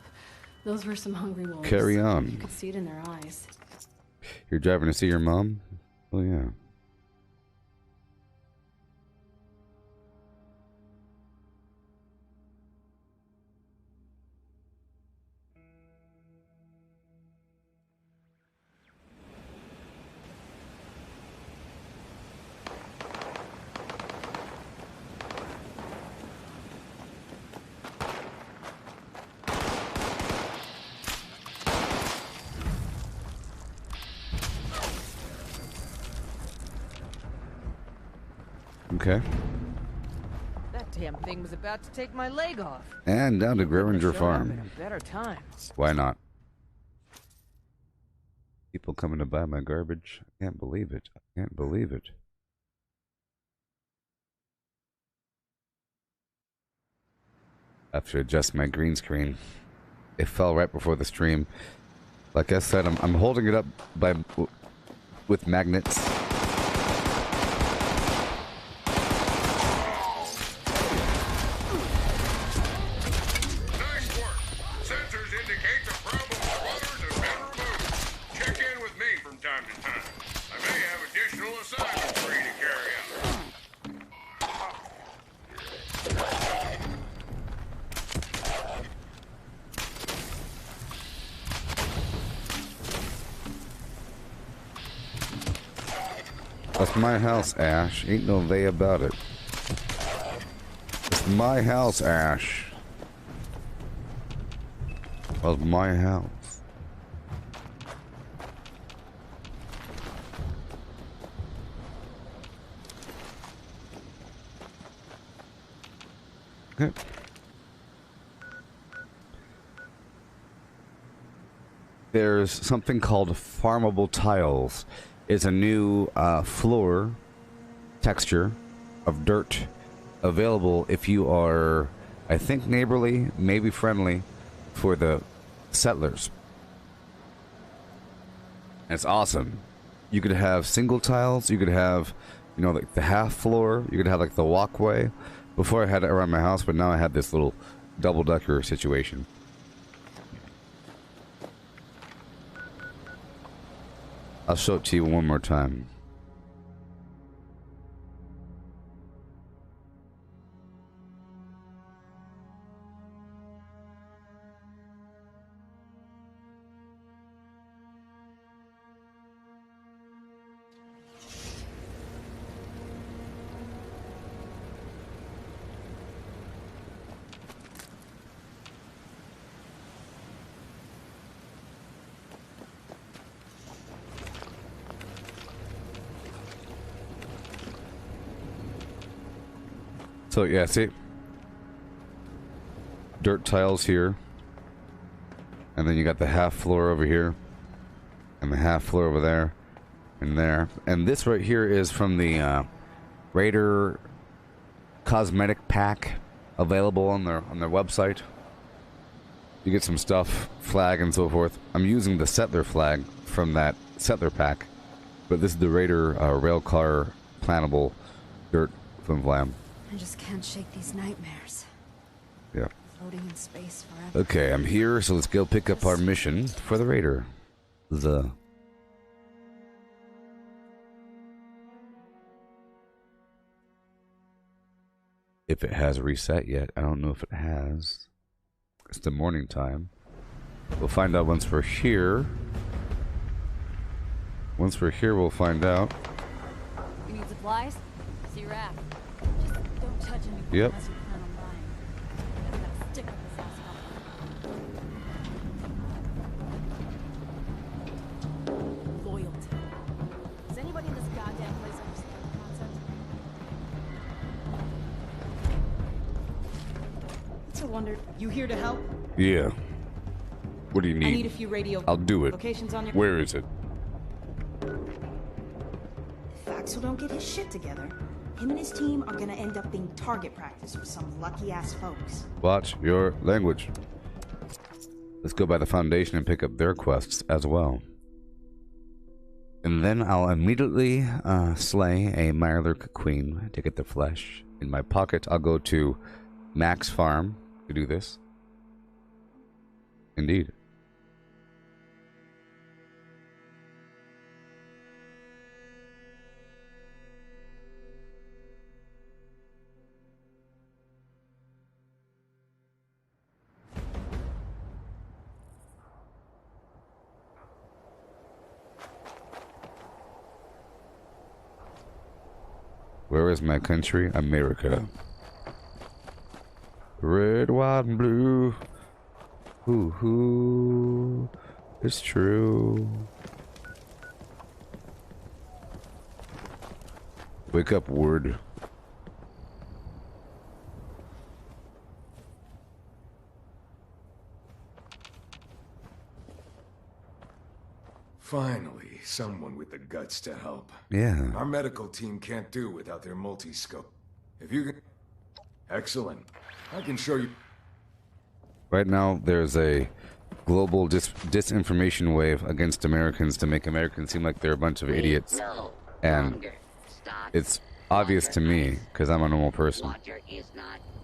Those were some hungry wolves. Carry on. You could see it in their eyes. You're driving to see your mom? Oh, yeah. Okay. That damn thing was about to take my leg off. And down to Greringer Farm. In a better time. Why not? People coming to buy my garbage. I can't believe it. I can't believe it. I have to adjust my green screen. It fell right before the stream. Like I said, I'm holding it up with magnets. That's my house, Ash. Ain't no they about it. It's my house, Ash. That's my house. Okay. there's something called farmable tiles. It's a new floor texture of dirt available if you are, I think, neighborly, maybe friendly for the settlers. And it's awesome. You could have single tiles, you could have, you know, like the half floor, you could have like the walkway. Before I had it around my house, but now I have this little double-decker situation. I'll show it to you one more time. So yeah, see, dirt tiles here, and then you got the half floor over here, and the half floor over there, and there. And this right here is from the Raider cosmetic pack available on their website. You get some stuff, flag and so forth. I'm using the settler flag from that settler pack, but this is the Raider railcar plantable dirt flim flam. I just can't shake these nightmares. Yeah. Floating in space forever. Okay, I'm here, so let's go pick up our mission for the Raider. If it has reset yet, I don't know if it has. It's the morning time. We'll find out once we're here. Once we're here, we'll find out. You need supplies? See raft. Just don't touch anything Yep. unless you plan on buying. That's gotta stick with this asshole. Loyalty. Does anybody in this goddamn place understand the concept? It's a wonder. You here to help? Yeah. What do you need? I need a few radio. I'll do it. Locations on your. Where is it? If Axel don't get his shit together, him and his team are gonna end up being target practice for some lucky ass folks. Watch your language. Let's go by the Foundation and pick up their quests as well. And then I'll immediately slay a Mirelurk Queen to get the flesh. In my pocket, I'll go to Max Farm to do this. Indeed. Where is my country? America. Red, white, and blue. Hoo, it's true. Wake up, word. Finally, someone with the guts to help. Yeah. Our medical team can't do without their multi-scope. If you can... Excellent. I can show you... Right now, there's a global disinformation wave against Americans to make Americans seem like they're a bunch of idiots. And it's obvious to me, because I'm a normal person.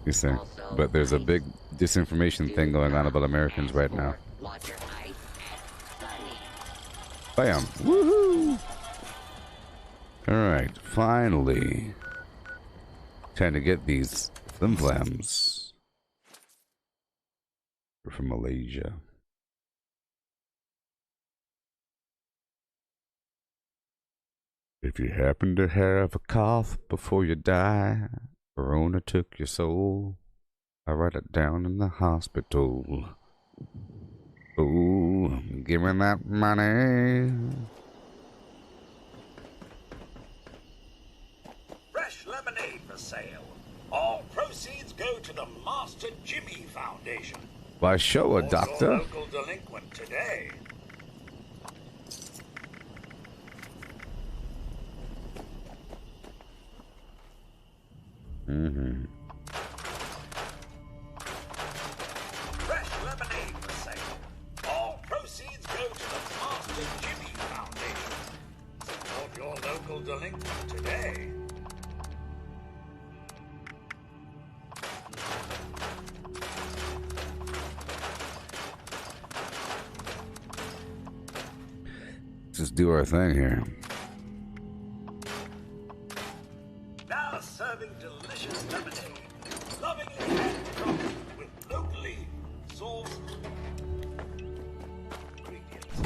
You see. But there's a big disinformation thing going on about Americans right now. Bam! Woohoo! Alright, finally. Trying to get these flim-flams. We're from Malaysia. If you happen to have a cough before you die, Corona took your soul, I write it down in the hospital. Oh, give me that money. Fresh lemonade for sale. All proceeds go to the Master Jimmy Foundation. Why, show a Also doctor. local delinquent today. Mm-hmm. Fresh lemonade for sale. All proceeds go to the Master Jimmy Foundation. Support your local delinquent today. Just do our thing here. Now serving delicious lemonade. Lovingly handcrafted with locally sourced ingredients.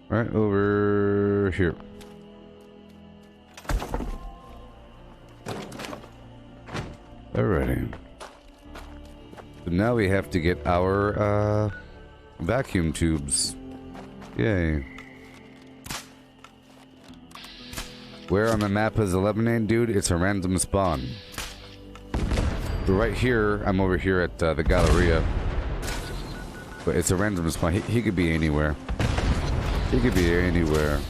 Right over here. Alrighty. So now we have to get our vacuum tubes. Yay. Where on the map is the lemonade, dude? It's a random spawn. But right here, I'm over here at the Galleria. But it's a random spawn. He could be anywhere. He could be anywhere.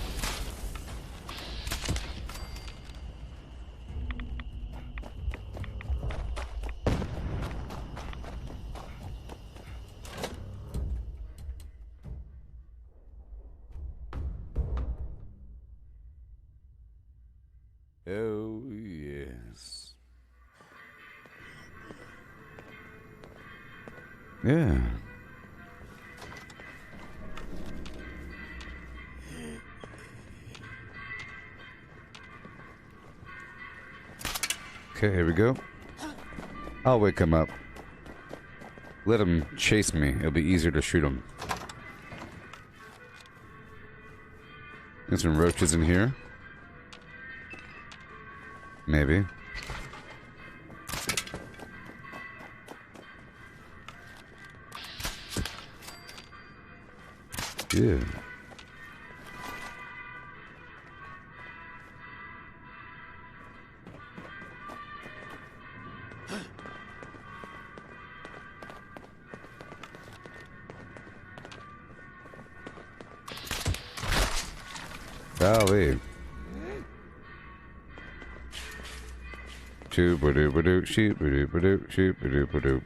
Oh, yes. Yeah. Okay, here we go. I'll wake him up. Let him chase me. It'll be easier to shoot him. There's some roaches in here. Maybe. Yeah. Golly. Shoot-ba-doo-ba-doo, shoot-ba-doo-ba-doo, shoot-ba-doo-ba-doo.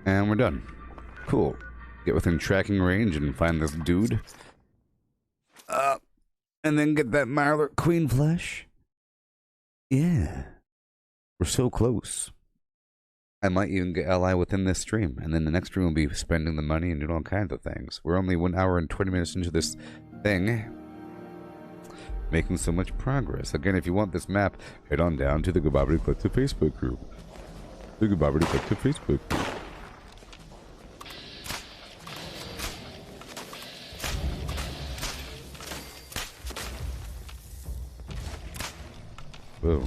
And we're done. Cool. Get within tracking range and find this dude. And then get that Marler Queen flesh. Yeah. We're so close. I might even get ally within this stream. And then the next stream will be spending the money and doing all kinds of things. We're only 1 hour and 20 minutes into this thing. Making so much progress. Again, if you want this map, head on down to the Gooboberti Collective Facebook group. The Gooboberti Collective Facebook group. Whoa.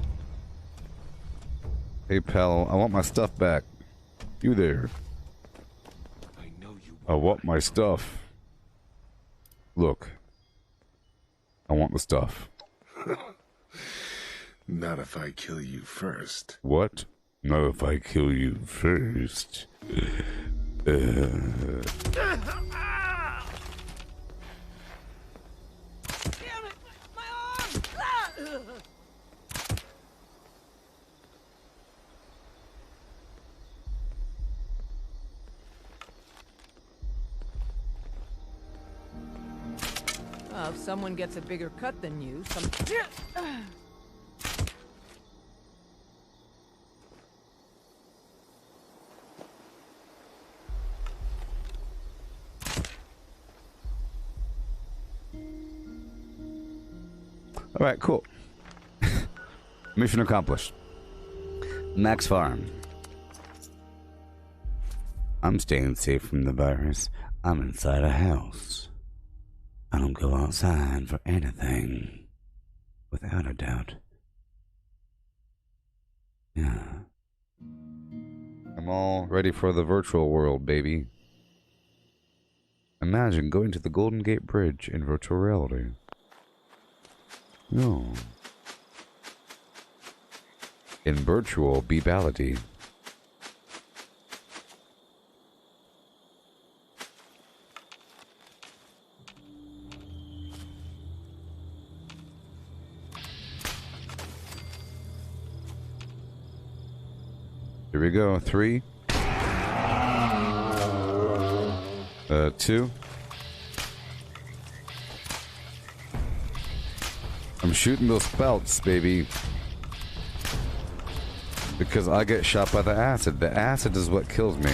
Hey pal, I want my stuff back. You there? I want my stuff. Look. I want the stuff. Not if I kill you first. What? Not if I kill you first. If someone gets a bigger cut than you, Alright, cool. Mission accomplished. Max Farm. I'm staying safe from the virus. I'm inside a house. I don't go outside for anything. Without a doubt. Yeah. I'm all ready for the virtual world, baby. Imagine going to the Golden Gate Bridge in virtual reality. No. In virtual beebality. Here we go. 3. 2. I'm shooting those spouts, baby. Because I get shot by the acid. The acid is what kills me.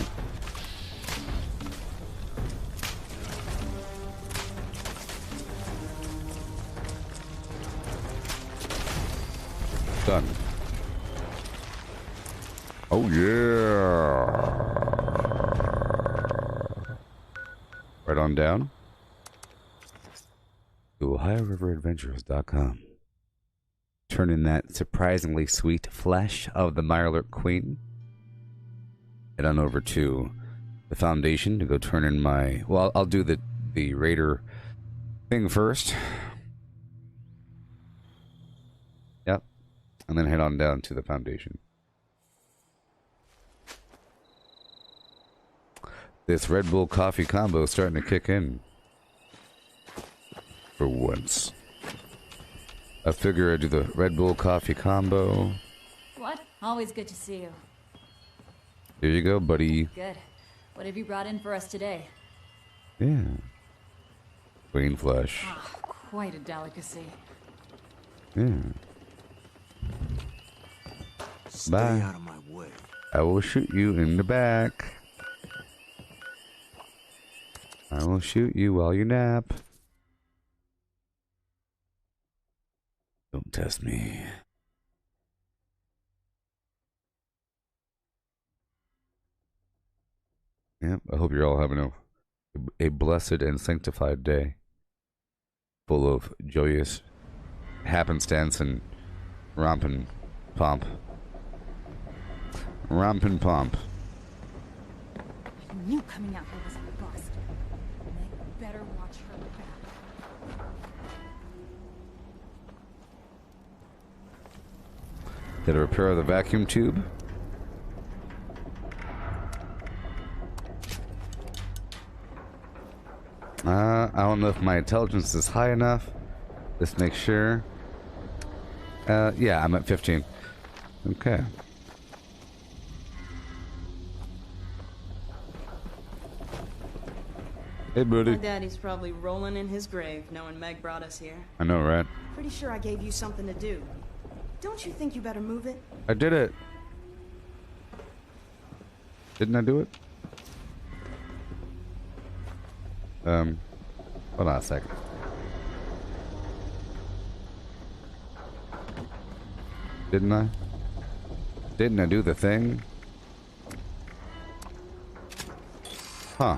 Done. Oh yeah. Right on down to OhioRiverAdventures.com. Turn in that surprisingly sweet flesh of the Mirelurk Queen. Head on over to the Foundation to go turn in my... Well, I'll do the Raider thing first. Yep. And then head on down to the Foundation. This Red Bull coffee combo is starting to kick in. For once. I figure I'd do the Red Bull coffee combo. What? Always good to see you. Here you go, buddy. Good. What have you brought in for us today? Yeah. Queen flesh. Oh, quite a delicacy. Yeah. Stay Bye. out of my way. I will shoot you in the back. I will shoot you while you nap. Don't test me. Yep, I hope you're all having a blessed and sanctified day. Full of joyous happenstance and romp and pomp. Romp and pomp. I knew coming out here was a bust. Meg better watch her back. Did I repair the vacuum tube? I don't know if my intelligence is high enough. Let's make sure. Yeah, I'm at 15. Okay. Hey, buddy. My daddy's probably rolling in his grave knowing Meg brought us here. I know, right? Pretty sure I gave you something to do. Don't you think you better move it? I did it. Didn't I do it? Hold on a second. Didn't I? Didn't I do the thing? Huh.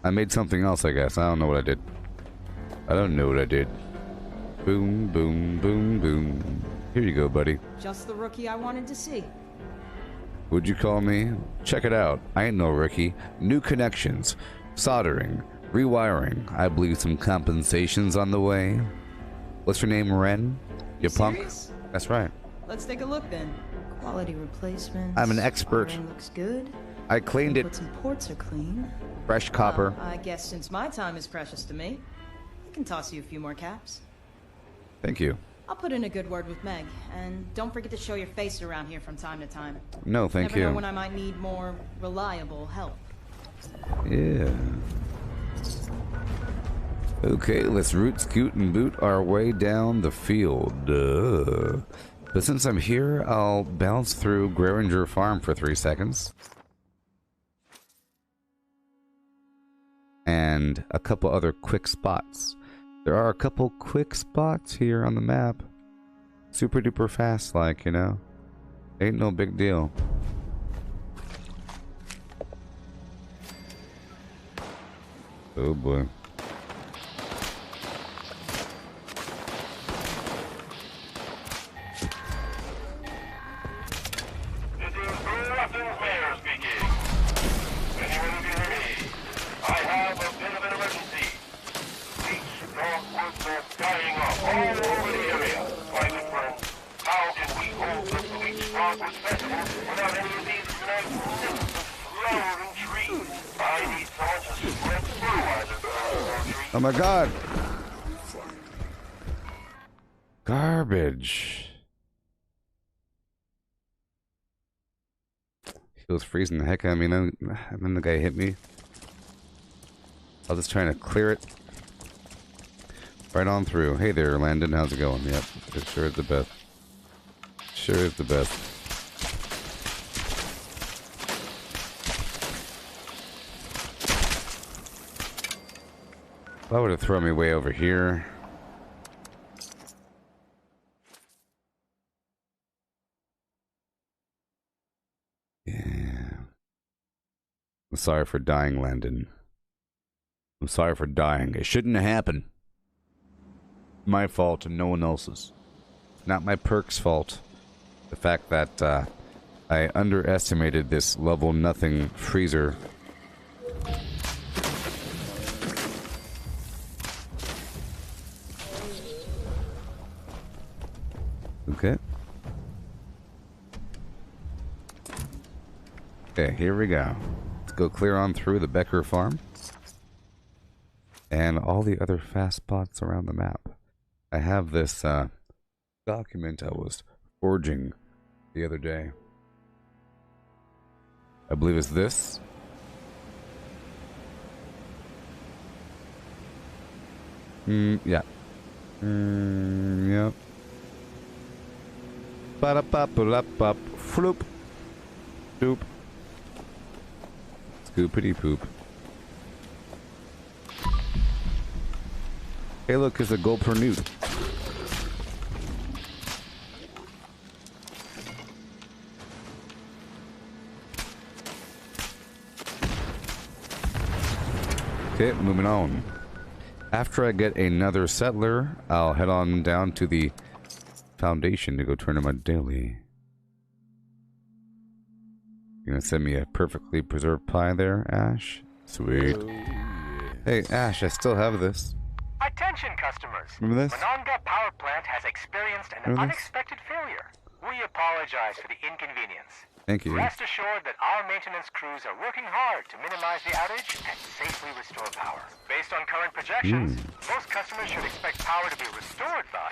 I made something else, I guess. I don't know what I did. I don't know what I did. Boom, boom, boom, boom. Here you go, buddy. Just the rookie I wanted to see. Would you call me? Check it out. I ain't no rookie. New connections. Soldering. Rewiring. I believe some compensations on the way. What's your name, Ren? You punk? Serious? That's right. Let's take a look then. Quality replacements. I'm an expert. Wiring looks good. I cleaned it. Inputs and ports are clean. Fresh copper. I guess since my time is precious to me, I can toss you a few more caps. Thank you. I'll put in a good word with Meg, and don't forget to show your face around here from time to time. No, thank Never you. know when I might need more reliable help. Yeah. Okay, let's root, scoot, and boot our way down the field. But since I'm here, I'll bounce through Greringer Farm for 3 seconds. And a couple other quick spots. There are a couple quick spots here on the map. Super duper fast, like, you know. Ain't no big deal. Oh boy. Oh my god! Garbage. He was freezing the heck out of me, and then the guy hit me. I was just trying to clear it. Right on through. Hey there, Landon. How's it going? Yep, it sure is the best. Sure is the best. That would have thrown me way over here. Yeah. I'm sorry for dying, Landon. I'm sorry for dying. It shouldn't have happened. My fault and no one else's. Not my perk's fault. The fact that I underestimated this level nothing freezer. Okay. Okay, here we go. Let's go clear on through the Becker farm. And all the other fast spots around the map. I have this document I was forging the other day. I believe it's this. Yeah. Yep. Ba-da-ba-ba-da-ba, floop. Doop. Scoopity poop. Hey, look, it's a gold per newt. Okay, moving on. After I get another settler, I'll head on down to the Foundation to go turn in my daily. You're gonna send me a perfectly preserved pie there, Ash? Sweet. Hey, Ash, I still have this. Attention, customers. Remember this? Monongah Power Plant has experienced an unexpected failure. We apologize for the inconvenience. Thank you. Rest assured that our maintenance crews are working hard to minimize the outage and safely restore power. Based on current projections, most customers should expect power to be restored by...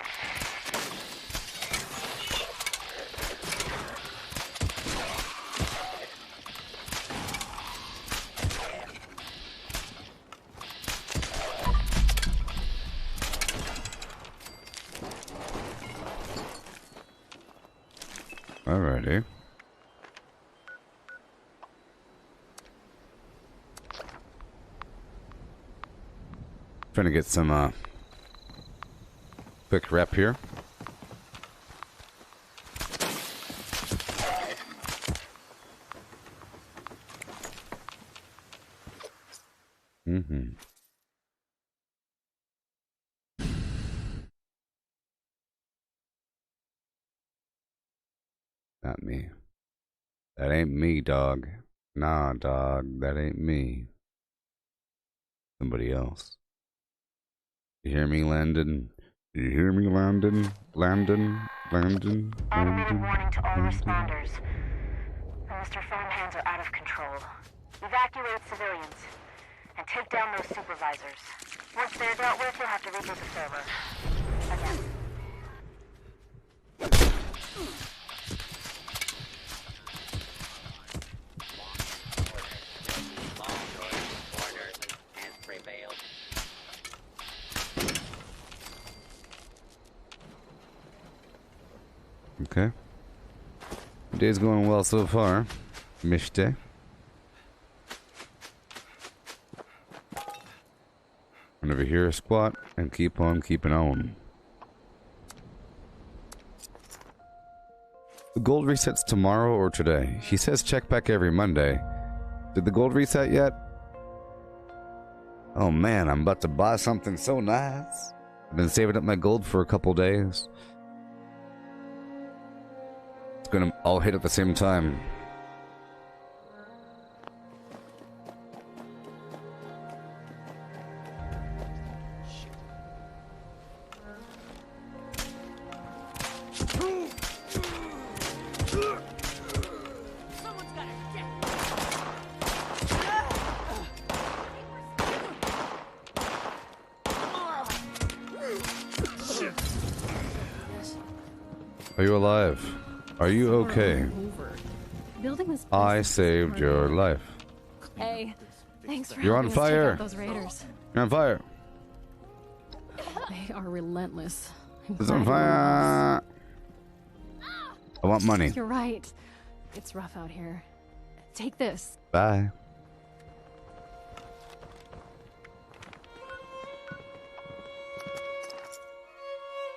Alrighty. Trying to get some quick rep here. Not me. That ain't me, dog. Nah, dog, that ain't me. Somebody else. You hear me, Landon? You hear me, Landon? Landon? Landon? Automated warning to all responders. The Mr. Phone Hands are out of control. Evacuate civilians. And take down those supervisors. Once they're dealt with, you'll have to reboot the server. Again. Okay. Day's going well so far. Mishte. over here, squat, and keep on keeping on. The gold resets tomorrow or today. He says check back every Monday. Did the gold reset yet? Oh man, I'm about to buy something so nice. I've been saving up my gold for a couple days. It's gonna all hit at the same time. Are you alive? Are you okay? Building this I saved your life. Hey, thanks for You're on helping us take fire. out those raiders. You're on fire. They are relentless. It's on fire. I want money. You're right. It's rough out here. Take this. Bye.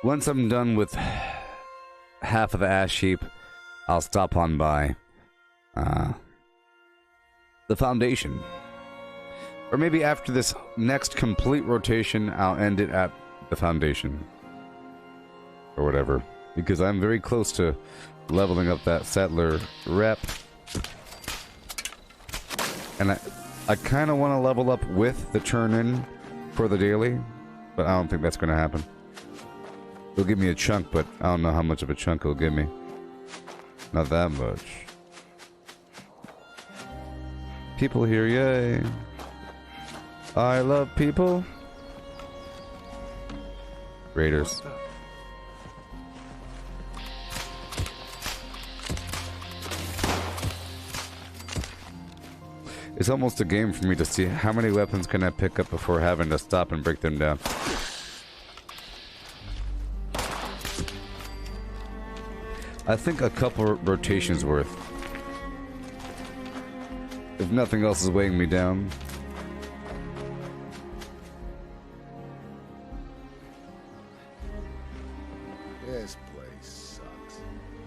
Once I'm done with half of the ash heap, I'll stop on by the foundation. Or maybe after this next complete rotation, I'll end it at the foundation. Or whatever. Because I'm very close to leveling up that settler rep. And I kind of want to level up with the turn-in for the daily. But I don't think that's going to happen. It'll give me a chunk, but I don't know how much of a chunk it'll give me. Not that much. People here, yay. I love people. Raiders. It's almost a game for me to see how many weapons can I pick up before having to stop and break them down. I think a couple rotations worth. If nothing else is weighing me down. This place sucks.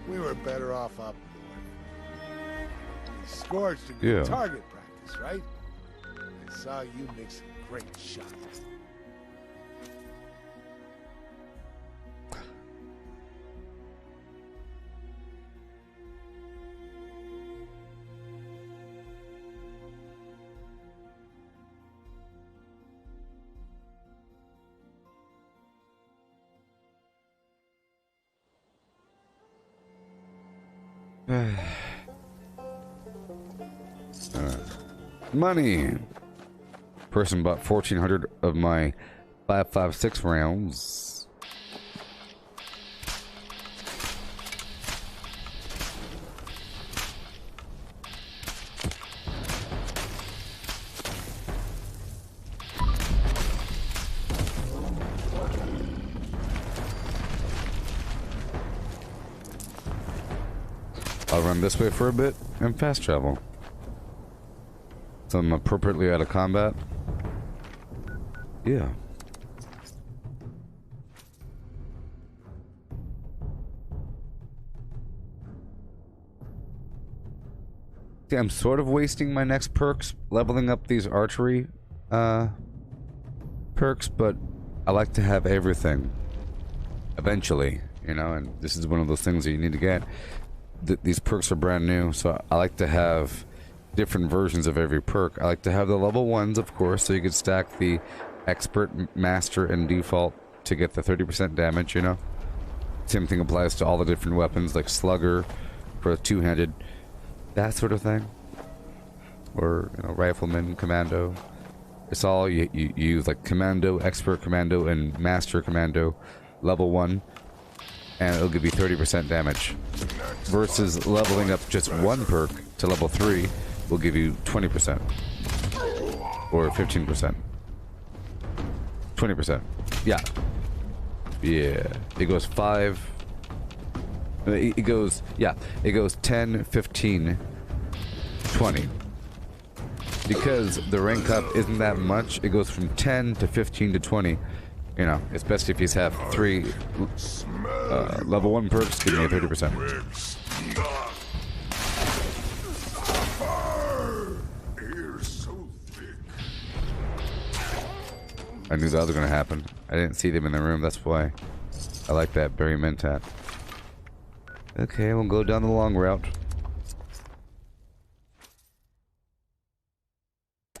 We were better off up north. We scorched a good target practice, right? I saw you make some great shots. Money. Person bought 1,400 of my 5.56 rounds. I'll run this way for a bit and fast travel. So I'm appropriately out of combat. Yeah. See, I'm sort of wasting my next perks, leveling up these archery perks, but I like to have everything. Eventually, you know, and this is one of those things that you need to get. These perks are brand new, so I like to have different versions of every perk. I like to have the level 1s, of course, so you could stack the expert, master, and default to get the 30% damage, you know? Same thing applies to all the different weapons, like slugger for a two-handed, that sort of thing. Or, you know, rifleman, commando. It's all you use, like commando, expert commando, and master commando, level 1, and it'll give you 30% damage. Versus leveling up just one perk to level 3 will give you 20%. Or 15%. 20%. Yeah. Yeah. It goes 5. It goes, yeah. It goes 10, 15, 20. because the rank up isn't that much. It goes from 10 to 15 to 20. You know, especially if you have 3 level 1 perks, give me a 30%. I knew that was going to happen. I didn't see them in the room, that's why. I like that Barry Mentat. Okay, we'll go down the long route.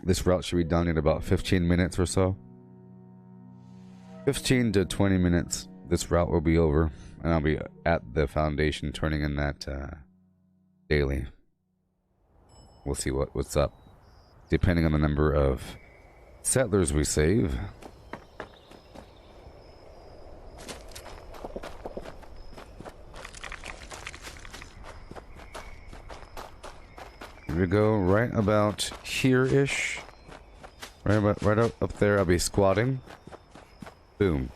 This route should be done in about 15 minutes or so. 15 to 20 minutes, this route will be over, and I'll be at the Foundation turning in that daily. We'll see what's up, depending on the number of settlers we save. Here we go, right about here-ish. Right up there, I'll be squatting. Boom.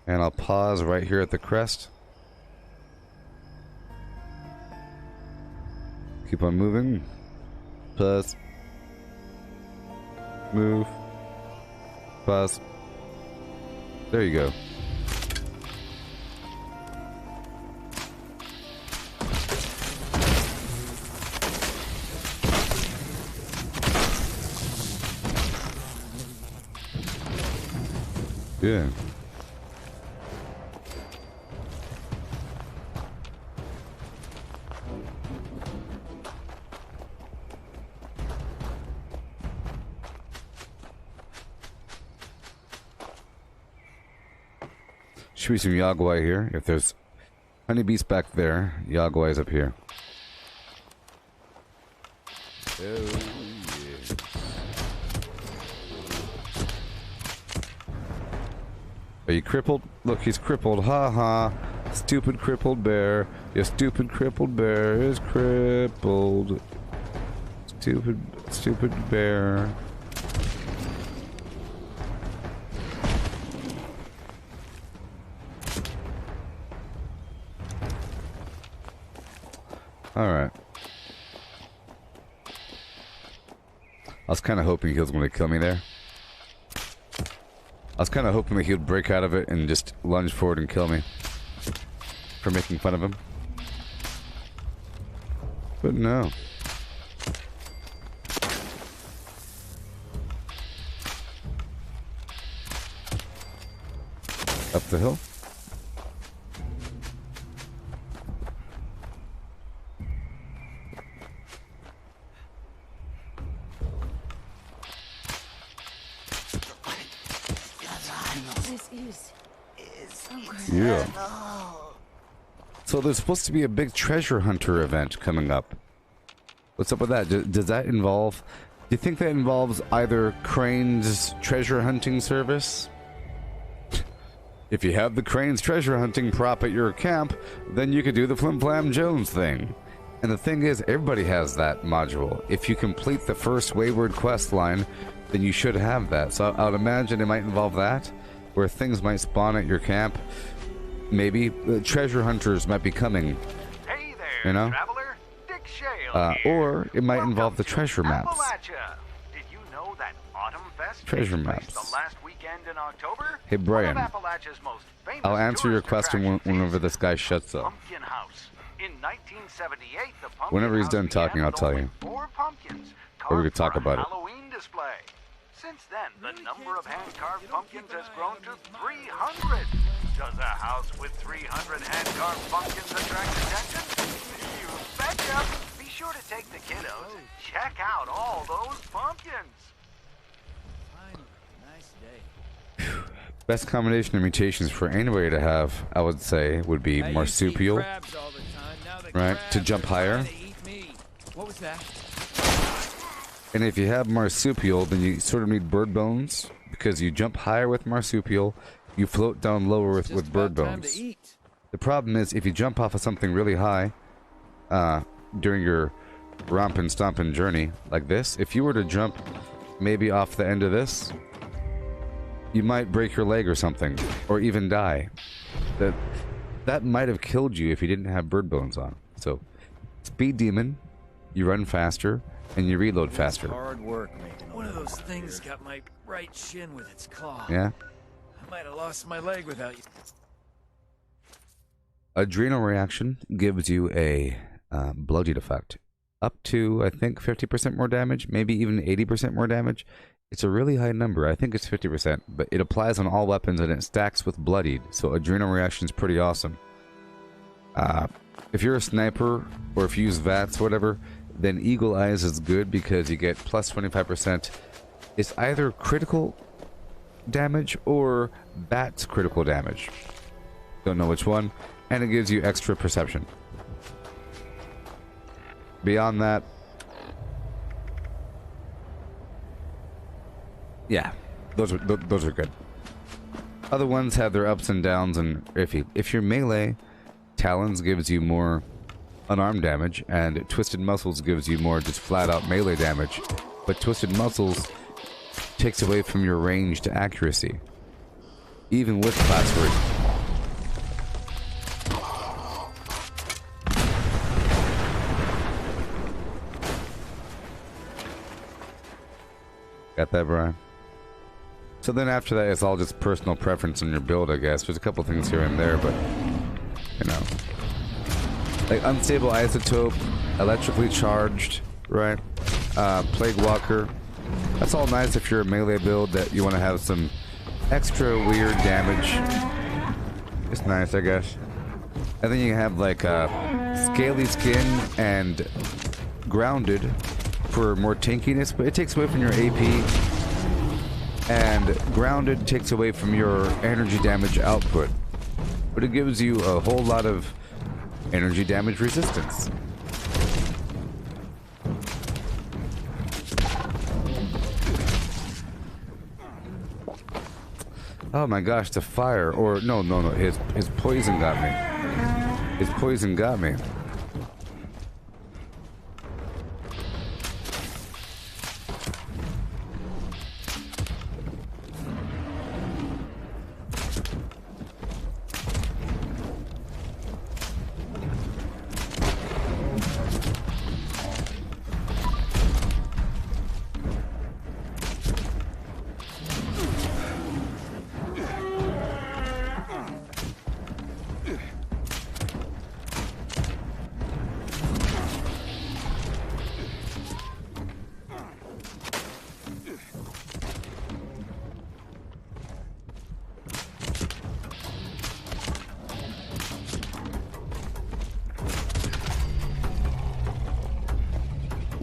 And I'll pause right here at the crest. Keep on moving. Pause. Move. Pause. There you go. Yeah. Should be some Yaguai here. If there's honeybees back there, Yaguai's up here. Oh, yeah. Are you crippled? Look, he's crippled. Ha ha. Stupid crippled bear. Your stupid crippled bear is crippled. Stupid bear. Alright. I was kind of hoping he was going to kill me there. I was kind of hoping that he would break out of it and just lunge forward and kill me for making fun of him. But no. Up the hill. Yeah. So there's supposed to be a big treasure hunter event coming up. What's up with that? Does that involve... Do you think that involves either Crane's treasure hunting service? If you have the Crane's treasure hunting prop at your camp, then you could do the Flim Flam Jones thing. And the thing is, everybody has that module. If you complete the first Wayward quest line, then you should have that. So I would imagine it might involve that, where things might spawn at your camp. Maybe treasure hunters might be coming. Hey there, you know? traveler. Dick Shale or it might involve the treasure maps. Appalachia. Did you know that Autumn Fest Treasure takes place maps. the last weekend in October? Hey Brian, One of Appalachia's most famous I'll answer your tourist question whenever this guy shuts up. Pumpkin House. In 1978, the Pumpkin Whenever he's House done talking, began I'll tell with you. 4 pumpkins Or we could carved talk for a about it. Halloween display. Since then, the number of hand-carved pumpkins has grown to 300. Does a house with 300 hand-carved pumpkins attract attention? You betcha! Be sure to take the kiddos and check out all those pumpkins. Nice day. Best combination of mutations for anybody to have, I would say, would be marsupial, right? To jump higher. What was that? And if you have marsupial, then you sort of need bird bones, because you jump higher with marsupial, you float down lower with bird bones. The problem is, if you jump off of something really high during your rompin' stompin' journey like this, if you were to jump maybe off the end of this, you might break your leg or something, or even die. That might have killed you if you didn't have bird bones on. So, Speed Demon, you run faster, and you reload faster. Hard work making one of those things got my right shin with its claw. Yeah. I might have lost my leg without you. Adrenal reaction gives you a bloodied effect. Up to, I think, 50% more damage, maybe even 80% more damage. It's a really high number. I think it's 50%, but it applies on all weapons and it stacks with bloodied. So adrenal reaction is pretty awesome. If you're a sniper or if you use VATS, whatever, then Eagle Eyes is good because you get plus 25%. It's either critical damage or VATS critical damage. Don't know which one. And it gives you extra perception. Beyond that, yeah, those are good. Other ones have their ups and downs and iffy. If you're melee, Talons gives you more unarmed damage, and Twisted Muscles gives you more just flat out melee damage. But Twisted Muscles takes away from your ranged accuracy, even with class 3. Got that, Brian? So then after that, it's all just personal preference on your build, I guess. There's a couple things here and there, but, you know. Like Unstable Isotope, Electrically Charged, right? Plague Walker. That's all nice if you're a melee build that you want to have some extra weird damage. It's nice, I guess. And then you have like Scaly Skin and Grounded for more tankiness, but it takes away from your AP, and Grounded takes away from your energy damage output, but it gives you a whole lot of energy damage resistance. Oh my gosh, the fire, or no, his poison got me. His poison got me.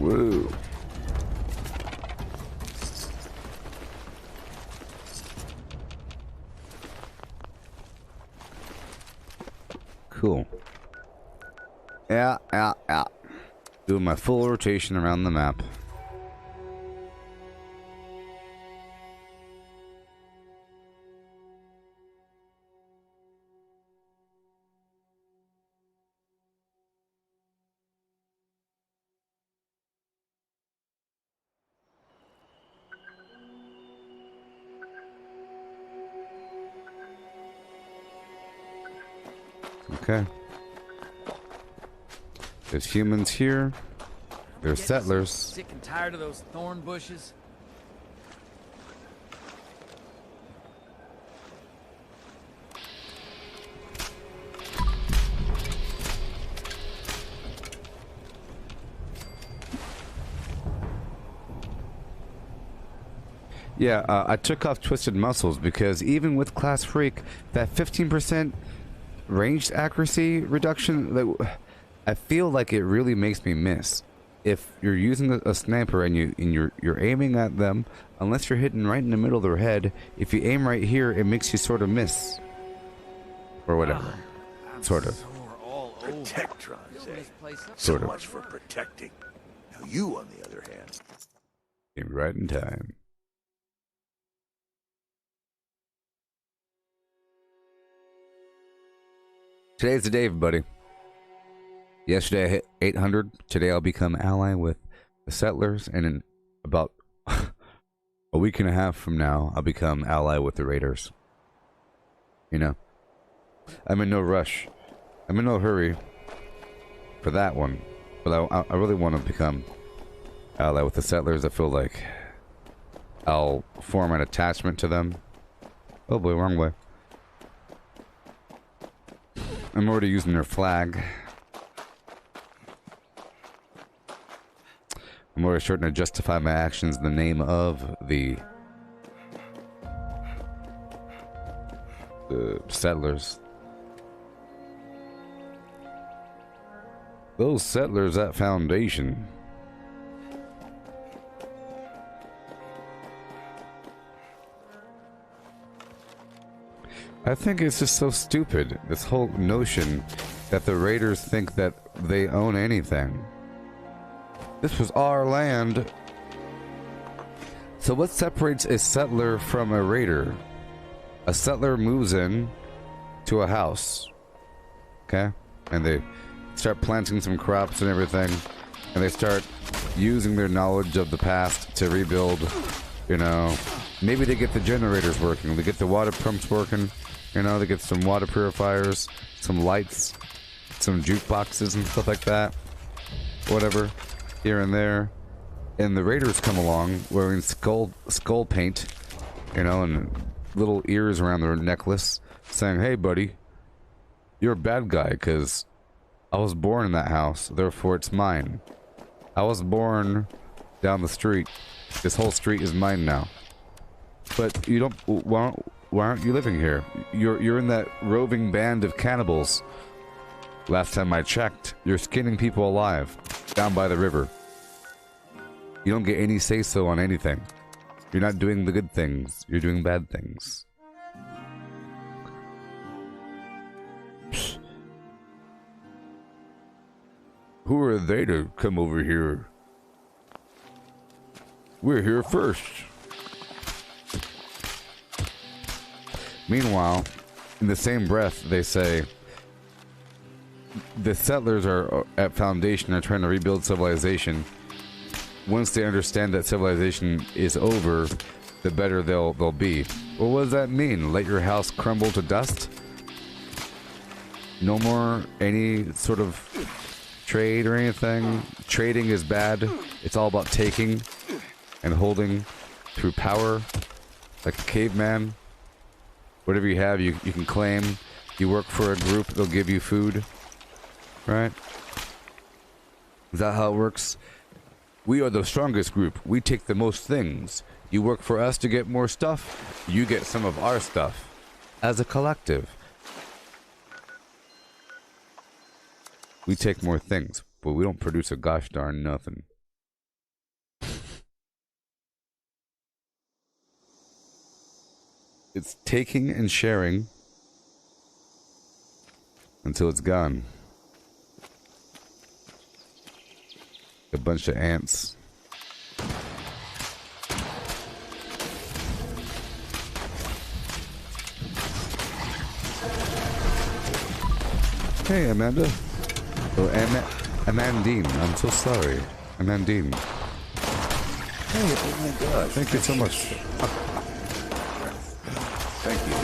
Whoa. Cool. Yeah. Doing my full rotation around the map. Okay. There's humans here. There's settlers. Sick and tired of those thorn bushes. Yeah, I took off Twisted Muscles because even with Class Freak, that 15% ranged accuracy reduction, I feel like it really makes me miss. If you're using a sniper and you're aiming at them, unless you're hitting right in the middle of their head, if you aim right here, it makes you sort of miss. Or whatever. Sort of. Protectrons, eh? Sort So of. much for protecting. Now you, on the other hand. Came right in time. Today's the day, everybody. Yesterday I hit 800. Today I'll become ally with the settlers, and in about a week and a half from now, I'll become ally with the raiders. You know, I'm in no rush. I'm in no hurry for that one. But I really want to become ally with the settlers. I feel like I'll form an attachment to them. Oh boy, wrong way. I'm already using their flag. I'm already starting to justify my actions in the name of the settlers. Those settlers at Foundation. I think it's just so stupid, this whole notion that the raiders think that they own anything. This was our land. So what separates a settler from a raider? A settler moves in to a house, okay? And they start planting some crops and everything, and they start using their knowledge of the past to rebuild, you know. Maybe they get the generators working, they get the water pumps working, you know, they get some water purifiers, some lights, some jukeboxes and stuff like that. Whatever, here and there. And the raiders come along wearing skull paint, you know, and little ears around their necklace, saying, hey buddy, you're a bad guy because I was born in that house, therefore it's mine. I was born down the street. This whole street is mine now. But you don't, why aren't you living here? You're in that roving band of cannibals. Last time I checked, you're skinning people alive down by the river. You don't get any say-so on anything. You're not doing the good things. You're doing bad things. Who are they to come over here? We're here first. Meanwhile, in the same breath, they say the settlers are at Foundation are trying to rebuild civilization. Once they understand that civilization is over, the better they'll be. Well, what does that mean? Let your house crumble to dust? No more any sort of trade or anything? Trading is bad. It's all about taking and holding through power, like a caveman. Whatever you have, you can claim. You work for a group, they'll give you food. Right? Is that how it works? We are the strongest group. We take the most things. You work for us to get more stuff, you get some of our stuff. As a collective. We take more things, but we don't produce a gosh darn nothing. It's taking and sharing until it's gone. A bunch of ants. Hey, Amanda. Oh, Amandine. I'm so sorry. Amandine. Hey, oh my god. Thank you so much. Thank you.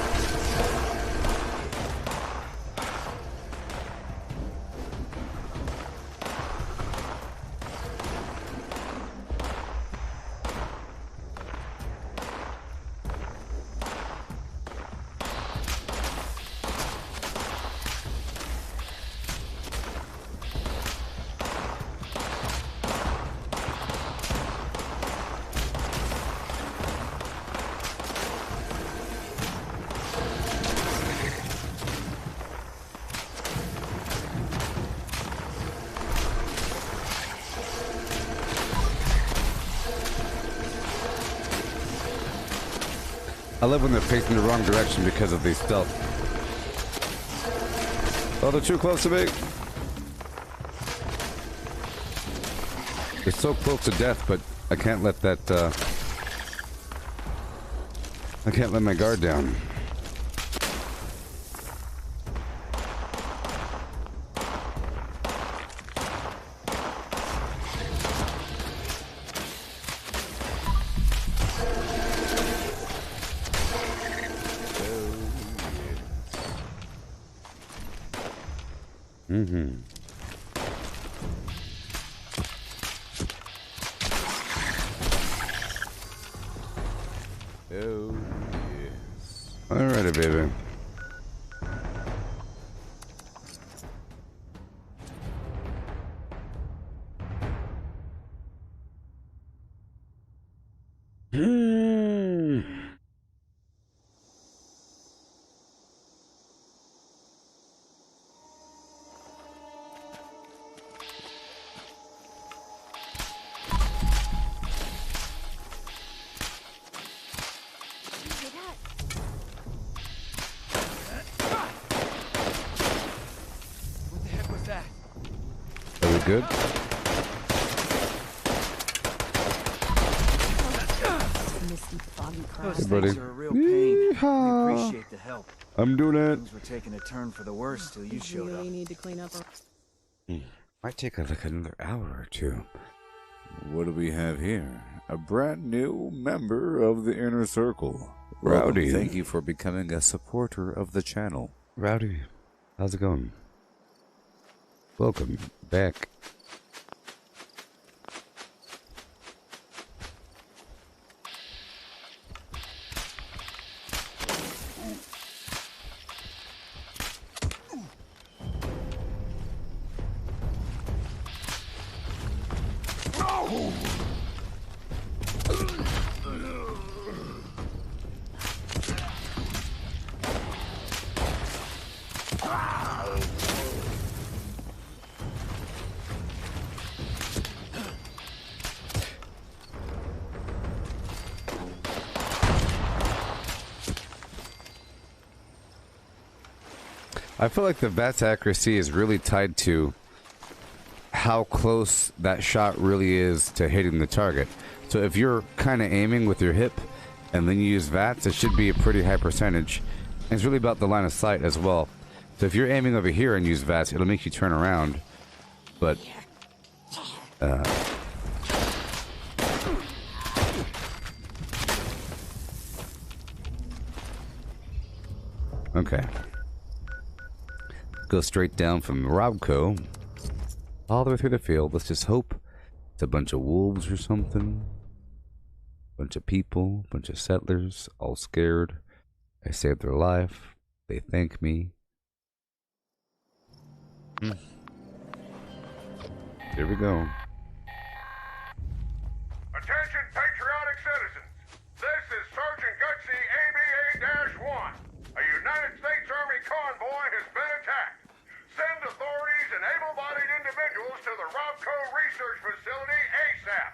I love when they're facing the wrong direction because of these stealth. Oh, they're too close to me. They're so close to death, but I can't let that, I can't let my guard down. Alrighty, baby. Good. Those buddy. things are a real pain. We appreciate the help. I'm doing it. Things were taking a turn for the worse till you showed up. Need to clean up. Might take like another hour or two. What do we have here? A brand new member of the Inner Circle. Rowdy. Welcome. Thank you for becoming a supporter of the channel. Rowdy, how's it going? Welcome back. I feel like the VATS accuracy is really tied to how close that shot really is to hitting the target. So if you're kind of aiming with your hip and then you use VATS, it should be a pretty high percentage. And it's really about the line of sight as well. So if you're aiming over here and use VATS, it'll make you turn around. But okay. Go straight down from Robco all the way through the field. Let's just hope it's a bunch of wolves or something. Bunch of people, bunch of settlers, all scared. I saved their life. They thank me. Here we go. Attention patriotic citizens. This is Sergeant Gutsy ABA-1. A United States Army convoy has been attacked. Send authorities and able-bodied individuals to the Robco Research Facility ASAP.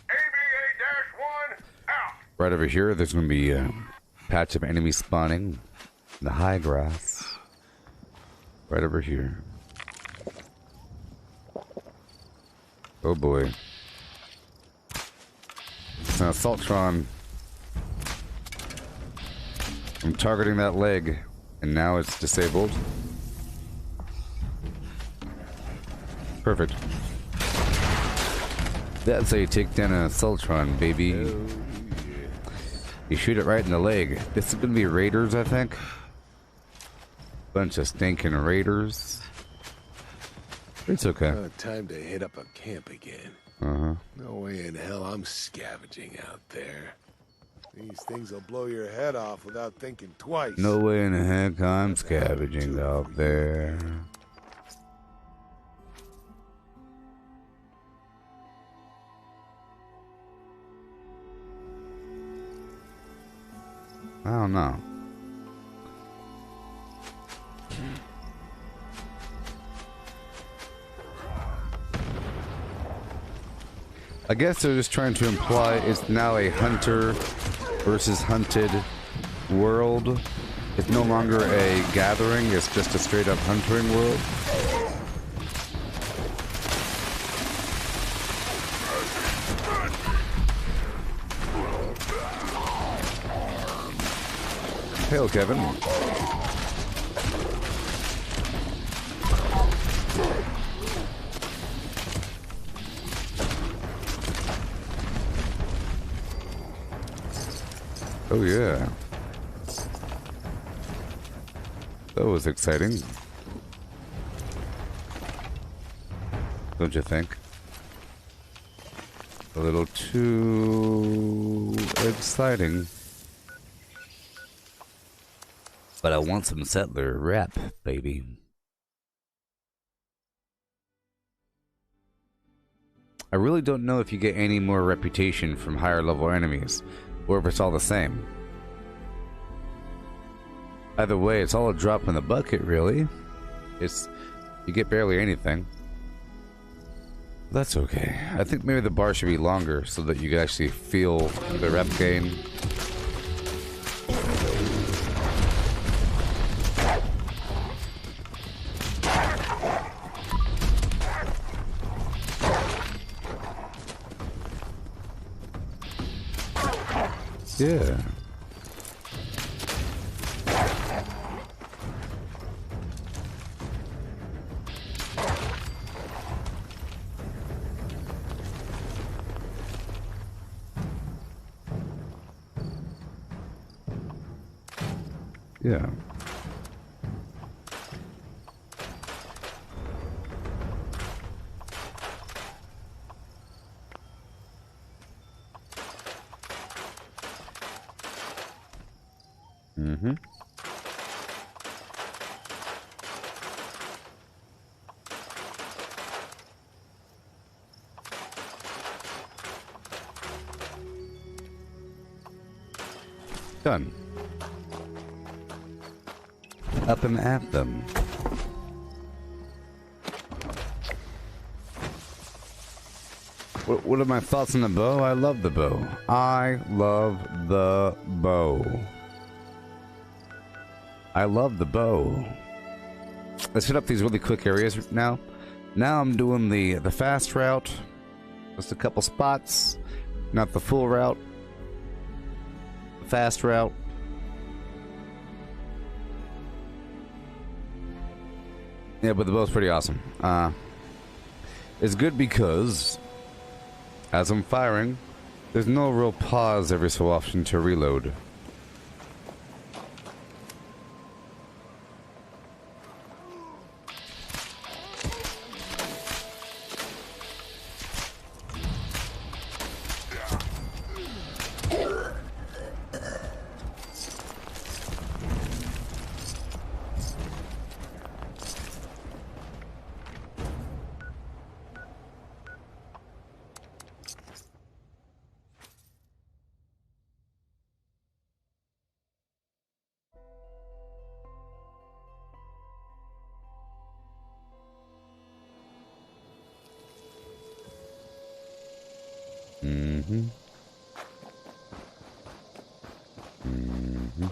ABA-1 out. Right over here, there's going to be a patch of enemies spawning in the high grass. Right over here. Oh boy. It's an Assaultron. I'm targeting that leg, and now it's disabled. Perfect. That's how you take down an Assaultron, baby. Oh, yeah. You shoot it right in the leg. This is gonna be raiders, I think. Bunch of stinking raiders. It's okay. Time to hit up a camp again. No way in hell I'm scavenging out there. These things will blow your head off without thinking twice. No way in the heck I'm scavenging out there. I don't know. I guess they're just trying to imply it's now a hunter versus hunted world. It's no longer a gathering, it's just a straight up hunting world. Hail, Kevin. Oh yeah. That was exciting. Don't you think? A little too exciting. But I want some settler rep, baby. I really don't know if you get any more reputation from higher level enemies, or if it's all the same. Either way, it's all a drop in the bucket, really. You get barely anything. That's okay. I think maybe the bar should be longer so that you can actually feel the rep gain. Yeah. Yeah. Mm-hmm. Done. Up and at them. What are my thoughts on the bow? I love the bow. I love the bow. I love the bow. Let's hit up these really quick areas now. Now I'm doing the fast route. Just a couple spots. Not the full route. The fast route. Yeah, but the bow's pretty awesome. It's good because as I'm firing, there's no real pause every so often to reload. Mm-hmm. Mm-hmm.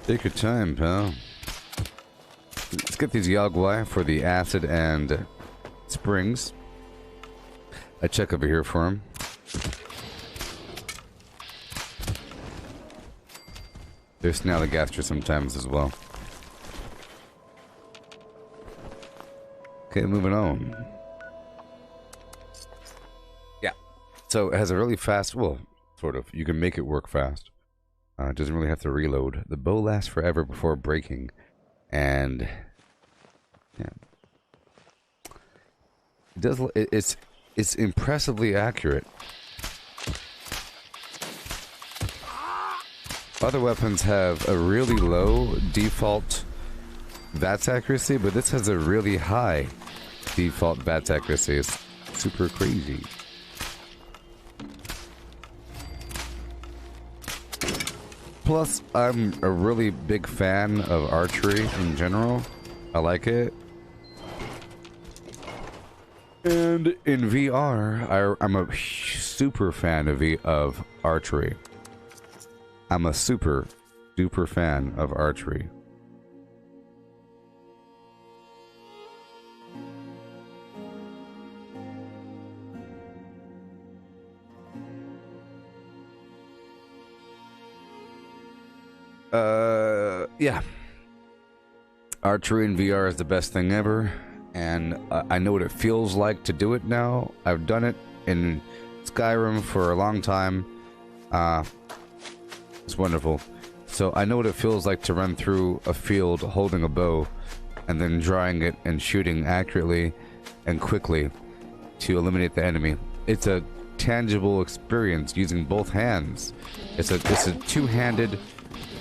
Take your time, pal. Let's get these Yagwai for the acid and springs. I check over here for them. There's Snallygaster sometimes as well. Okay, moving on. Yeah. So it has a really fast, well, sort of. You can make it work fast. It doesn't really have to reload. The bow lasts forever before breaking. And yeah, it does. It's impressively accurate. Other weapons have a really low default VATS accuracy, but this has a really high default VATS accuracy. It's super crazy. Plus, I'm a really big fan of archery in general. I like it. And in VR, I'm a super fan of archery. I'm a super duper fan of archery. Yeah. Archery in VR is the best thing ever, and I know what it feels like to do it now. I've done it in Skyrim for a long time. It's wonderful. So I know what it feels like to run through a field holding a bow and then drawing it and shooting accurately and quickly to eliminate the enemy. It's a tangible experience using both hands. It's a two-handed,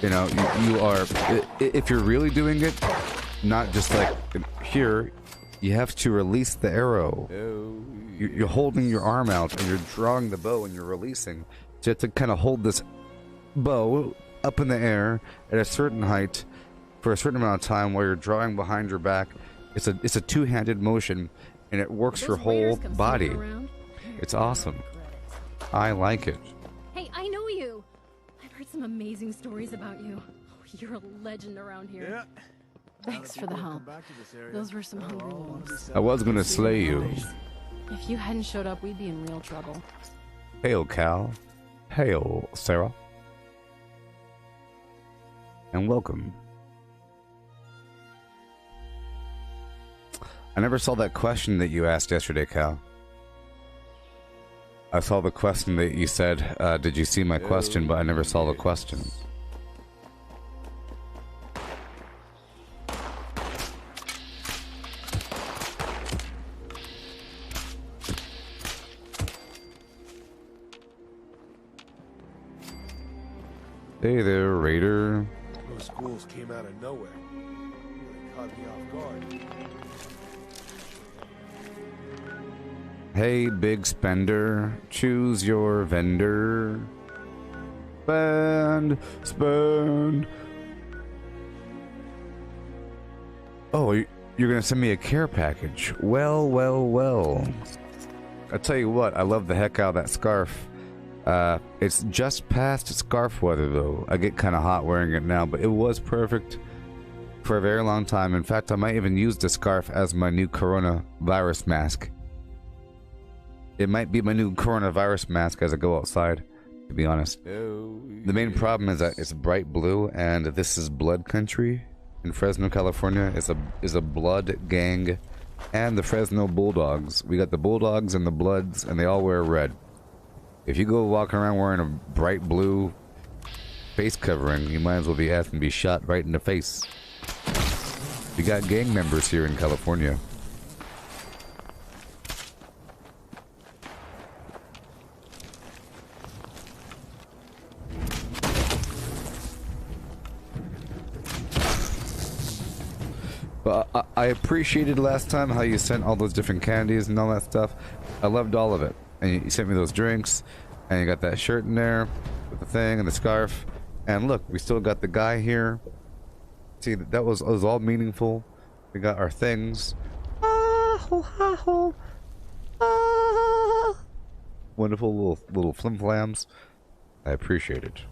you know, you are, if you're really doing it, not just like here, you have to release the arrow. You're holding your arm out and you're drawing the bow and you're releasing. So you have to kind of hold this bow up in the air at a certain height for a certain amount of time while you're drawing behind your back. It's a two-handed motion and it works your whole body. It's awesome. I like it. Hey, I know you. I've heard some amazing stories about you. Oh, you're a legend around here. Yeah. Thanks for the help. Those were some hungry wolves. I was gonna slay you. If you hadn't showed up, we'd be in real trouble. Hail, Cal. Hail, Sarah. And welcome. I never saw that question that you asked yesterday, Cal. I saw the question that you said, did you see my question? But I never saw the question. Hey there, Raider. Those schools came out of nowhere. They caught me off guard. Hey, big spender, choose your vendor. Spend. Oh, you're gonna send me a care package. Well. I tell you what, I love the heck out of that scarf. It's just past scarf weather though. I get kind of hot wearing it now, but it was perfect for a very long time. In fact, I might even use the scarf as my new coronavirus mask. It might be my new coronavirus mask as I go outside, to be honest. The main problem is that it's bright blue, and this is blood country in Fresno, California. It's a blood gang, and the Fresno Bulldogs. We got the Bulldogs and the Bloods, and they all wear red. If you go walking around wearing a bright blue face covering, you might as well be asked and be shot right in the face. We got gang members here in California. But I appreciated last time how you sent all those different candies and all that stuff. I loved all of it. And you sent me those drinks, and you got that shirt in there with the thing and the scarf. And look, we still got the guy here. See, that was all meaningful. We got our things. Wonderful little flim-flams. I appreciate it.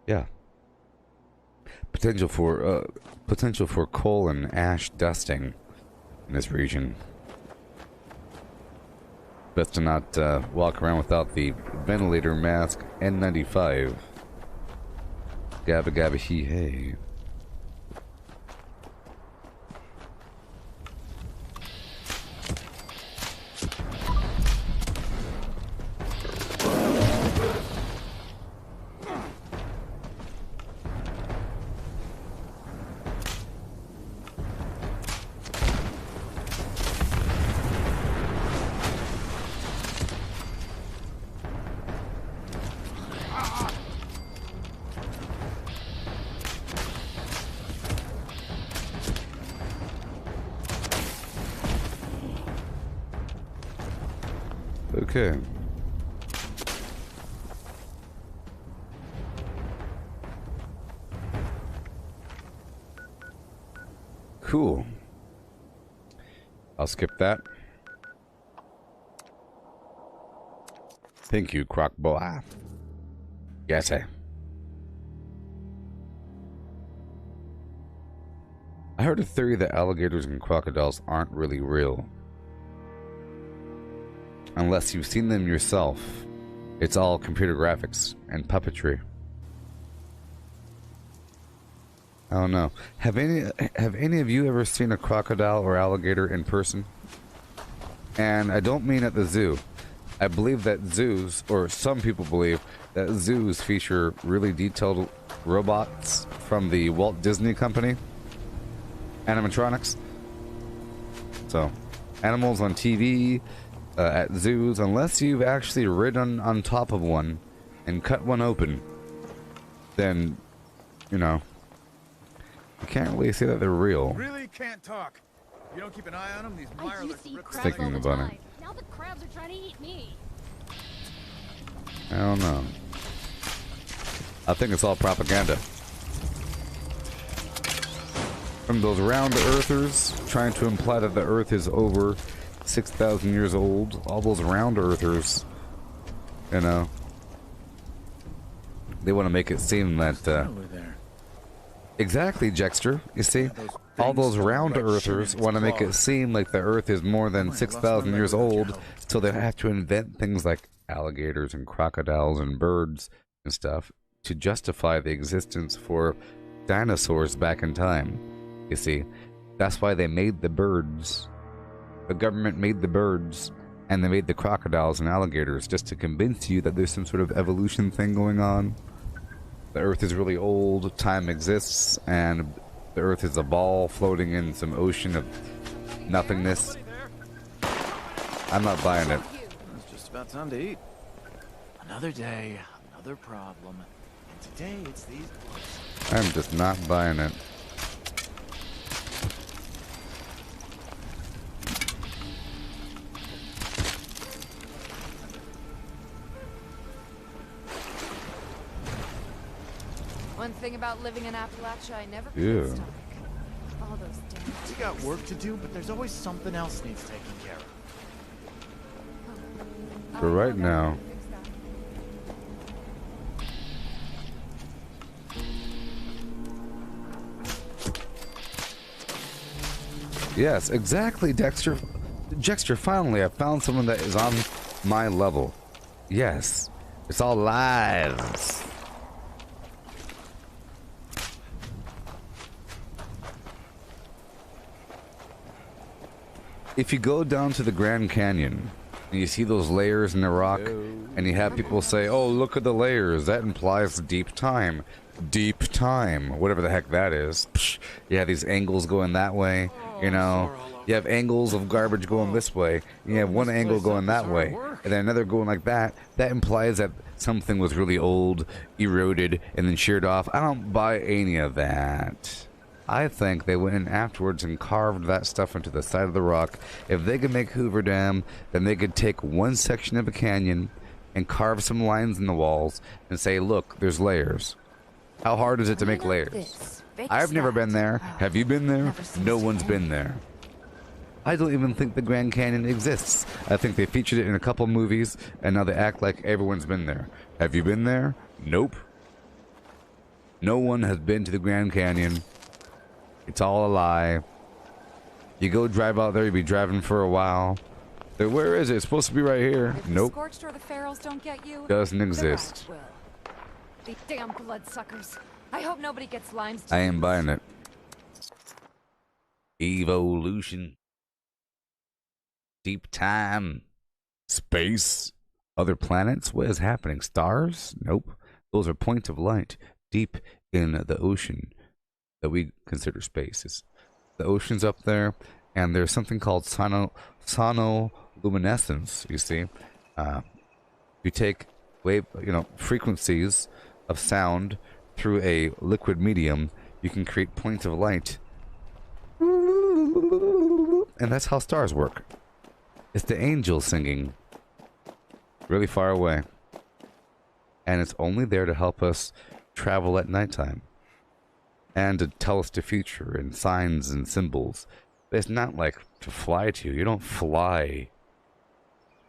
Yeah. Potential for coal and ash dusting in this region. Best to not walk around without the ventilator mask N95. Gabba gabba hee hey. Okay. Cool. I'll skip that. Thank you, Croc Boy. Yes, sir. I heard a theory that alligators and crocodiles aren't really real. unless you've seen them yourself. It's all computer graphics and puppetry. I don't know. Have any of you ever seen a crocodile or alligator in person? And I don't mean at the zoo. I believe that zoos, or some people believe that zoos feature really detailed robots from the Walt Disney Company animatronics. So, animals on TV, at zoos, unless you've actually ridden on top of one and cut one open, then, you know, you can't really say that they're real. Really can't talk. You don't keep an eye on them, these mireless Thinking about it. Now the crabs are trying to eat me. I don't know. I think it's all propaganda. From those round earthers trying to imply that the earth is over 6,000 years old. All those round earthers, you know, they want to make it seem that exactly, Jexter, you see, all those round earthers want to make it seem like the earth is more than 6,000 years old, so they have to invent things like alligators and crocodiles and birds and stuff to justify the existence for dinosaurs back in time. You see, that's why they made the birds. The government made the birds, and they made the crocodiles and alligators just to convince you that there's some sort of evolution thing going on. The earth is really old, time exists, and the earth is a ball floating in some ocean of nothingness. I'm not buying it. It's just about time to eat. Another day, another problem. And today it's these boys. I'm just not buying it. One thing about living in Appalachia, I never Yeah. could stop. All those damn. We got work to do, but there's always something else needs taking care of. For right now. Yes, exactly, Dexter. Dexter, finally, I found someone that is on my level. Yes, it's all lies. If you go down to the Grand Canyon and you see those layers in the rock, and you have people say, "Oh, look at the layers. That implies deep time." Deep time, whatever the heck that is. Psh, you have these angles going that way, you know. You have angles of garbage going this way. You have one angle going that way, and then another going like that. That implies that something was really old, eroded, and then sheared off. I don't buy any of that. I think they went in afterwards and carved that stuff into the side of the rock. If they could make Hoover Dam, then they could take one section of a canyon and carve some lines in the walls and say, look, there's layers. How hard is it to make layers? I've never been there. Have you been there? No one's been there. I don't even think the Grand Canyon exists. I think they featured it in a couple movies, and now they act like everyone's been there. Have you been there? Nope. No one has been to the Grand Canyon. It's all a lie. You go drive out there, you'll be driving for a while. Where is it? It's supposed to be right here. Nope. Scorched or the ferals don't get you. Doesn't exist. The damn bloodsuckers. I hope nobody gets Lyme's disease. I ain't buying it. Evolution. Deep time. Space. Other planets? What is happening? Stars? Nope. Those are points of light deep in the ocean that we consider space. It's the ocean's up there, and there's something called sonoluminescence, you see. You take wave, frequencies of sound through a liquid medium, you can create points of light. And that's how stars work. It's the angels singing really far away. And it's only there to help us travel at nighttime. And to tell us the future and signs and symbols. But it's not like to fly to. You don't fly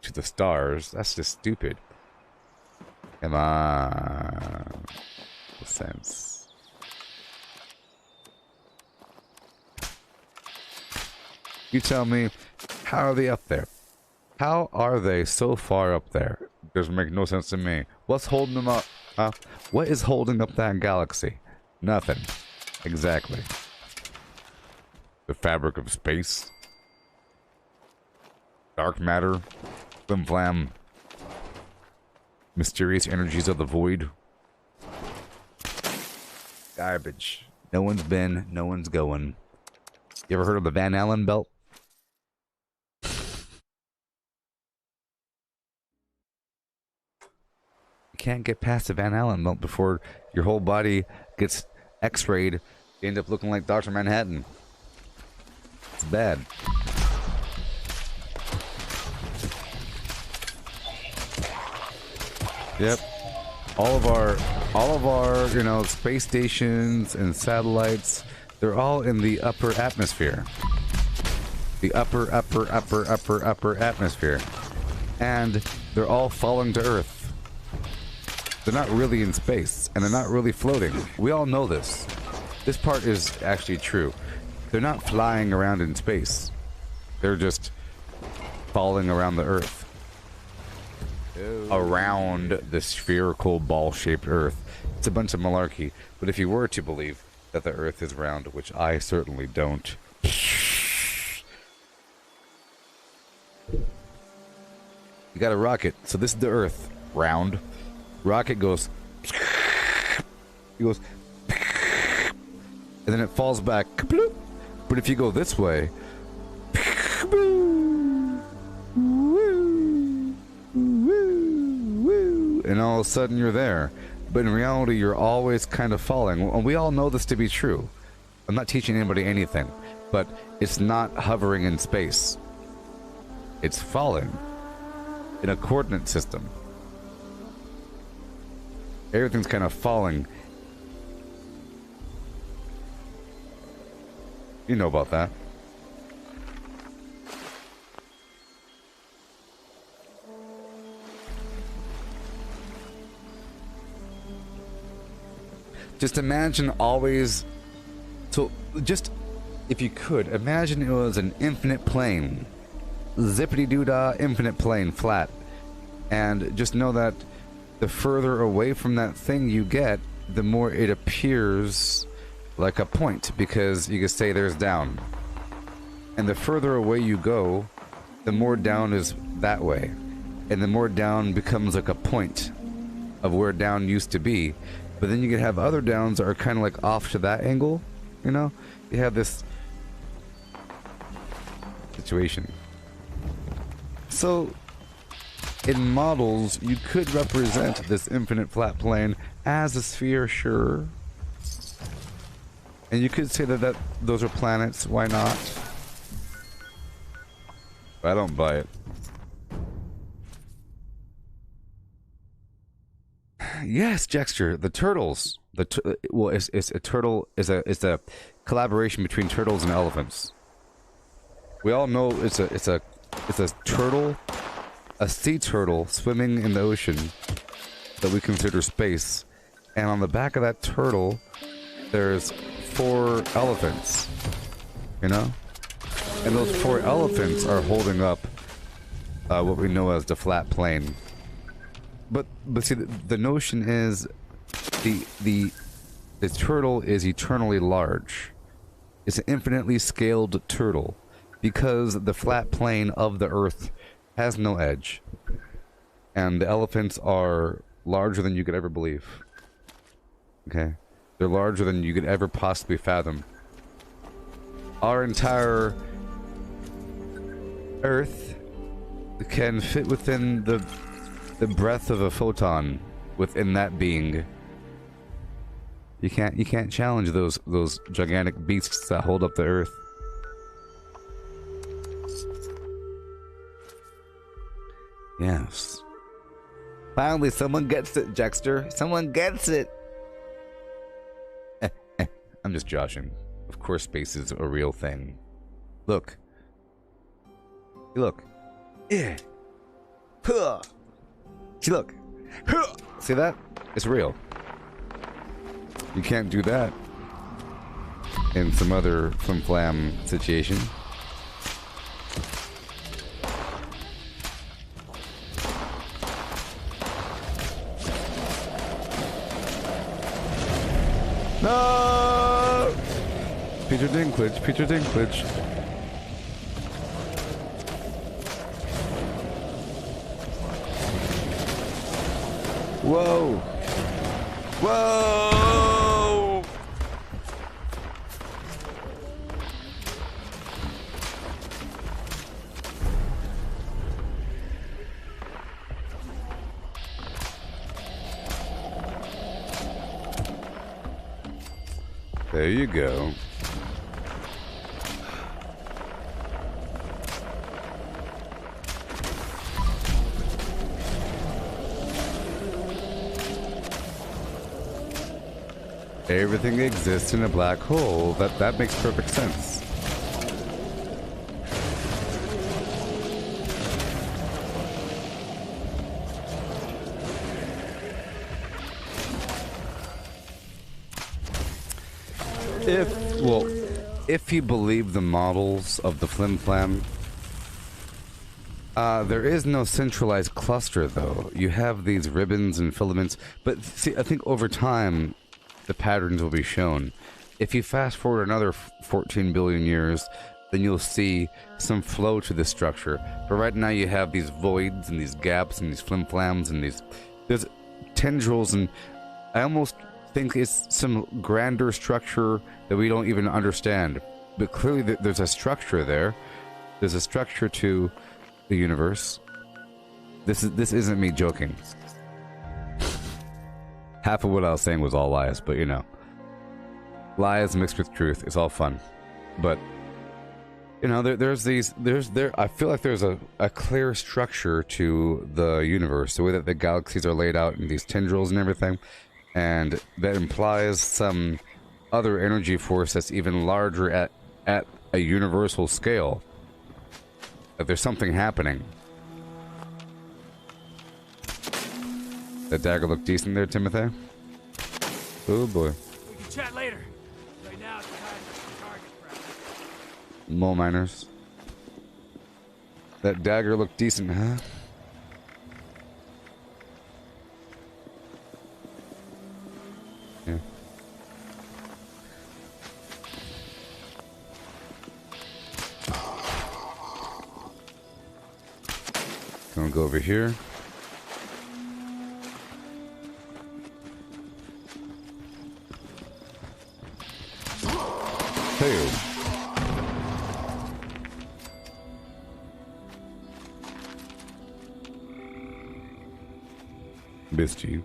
to the stars. That's just stupid. Come on. No sense. You tell me, how are they up there? How are they so far up there? Doesn't make no sense to me. What's holding them up? What is holding up that galaxy? Nothing. Exactly. The fabric of space. Dark matter. Flim flam. Mysterious energies of the void. Garbage. No one's been, no one's going. You ever heard of the Van Allen belt? You can't get past the Van Allen belt before your whole body gets x-rayed. You end up looking like Dr. Manhattan. It's bad. Yep. All of our, you know, space stations and satellites, they're all in the upper atmosphere. The upper atmosphere. And they're all falling to Earth. They're not really in space, and they're not really floating. We all know this. This part is actually true. They're not flying around in space. They're just falling around the Earth. Around the spherical ball-shaped Earth. It's a bunch of malarkey. But if you were to believe that the Earth is round, which I certainly don't. You got a rocket. So this is the Earth. Round. Rocket goes. It goes. And then it falls back. But if you go this way. And all of a sudden you're there. But in reality, you're always kind of falling. And we all know this to be true. I'm not teaching anybody anything. But it's not hovering in space. It's falling in a coordinate system. Everything's kind of falling. You know about that. Just imagine always... So, just... If you could, imagine it was an infinite plane. Zippity-doo-dah, infinite plane, flat. And just know that the further away from that thing you get, the more it appears like a point, because you can say there's down. And the further away you go, the more down is that way. And the more down becomes like a point of where down used to be. But then you can have other downs that are kind of like off to that angle, you know? You have this situation. So, in models, you could represent this infinite flat plane as a sphere, sure. And you could say that those are planets, why not? But I don't buy it. Yes, Jexter, the turtles. Well, it's a turtle. It's a collaboration between turtles and elephants. We all know it's a turtle, a sea turtle swimming in the ocean that we consider space, and on the back of that turtle, there's 4 elephants. You know, and those 4 elephants are holding up what we know as the flat plane. But see, the notion is the turtle is eternally large. It's an infinitely scaled turtle because the flat plane of the Earth has no edge, and the elephants are larger than you could ever believe. Okay, they're larger than you could ever possibly fathom. Our entire Earth can fit within the breadth of a photon within that being. You can't challenge those gigantic beasts that hold up the Earth. Yes. Finally, someone gets it, Jexter. Someone gets it. I'm just joshing. Of course, space is a real thing. Look. Look. Yeah. Huh. See, look. See that? It's real. You can't do that in some other flim-flam situation. Peter Dinklage, Peter Dinklage. Whoa! Whoa! There you go. Everything exists in a black hole. That makes perfect sense. If you believe the models of the Flim Flam, there is no centralized cluster, though. You have these ribbons and filaments, but see, I think over time, the patterns will be shown. If you fast forward another 14 billion years, then you'll see some flow to the structure. But right now you have these voids and these gaps and these flim-flams and there's tendrils, and I almost think it's some grander structure that we don't even understand. But clearly there's a structure there. There's a structure to the universe. This isn't me joking. Half of what I was saying was all lies, but you know, lies mixed with truth is all fun. But you know, I feel like there's a clear structure to the universe, the way that the galaxies are laid out in these tendrils and everything, and that implies some other energy force that's even larger at a universal scale. That there's something happening. That dagger looked decent there, Timothy? Oh boy. We can chat later. Right now it's time for target practice. Mole miners. That dagger looked decent, huh? Yeah. Gonna go over here. Hey. Missed you.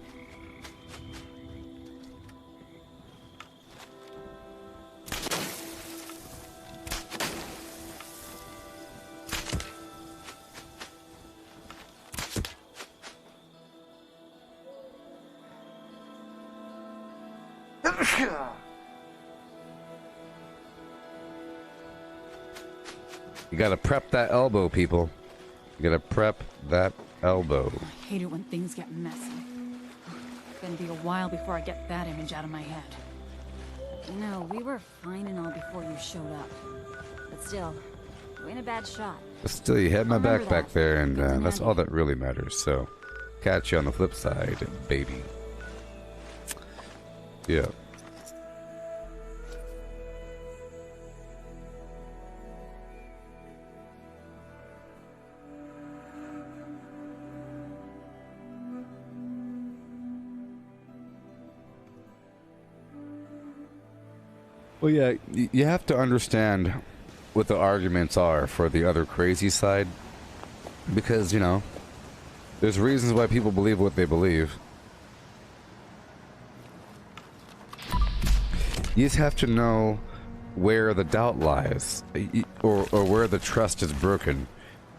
You gotta prep that elbow, people. You gotta prep that elbow. I hate it when things get messy. It's gonna be a while before I get that image out of my head. You know, we were fine and all before you showed up. But still, we're in a bad shot. But still, you had my back there, and that's all that really matters. So, catch you on the flip side, baby. Yeah. Well, yeah, you have to understand what the arguments are for the other crazy side. Because, you know, there's reasons why people believe what they believe. You just have to know where the doubt lies, or where the trust is broken.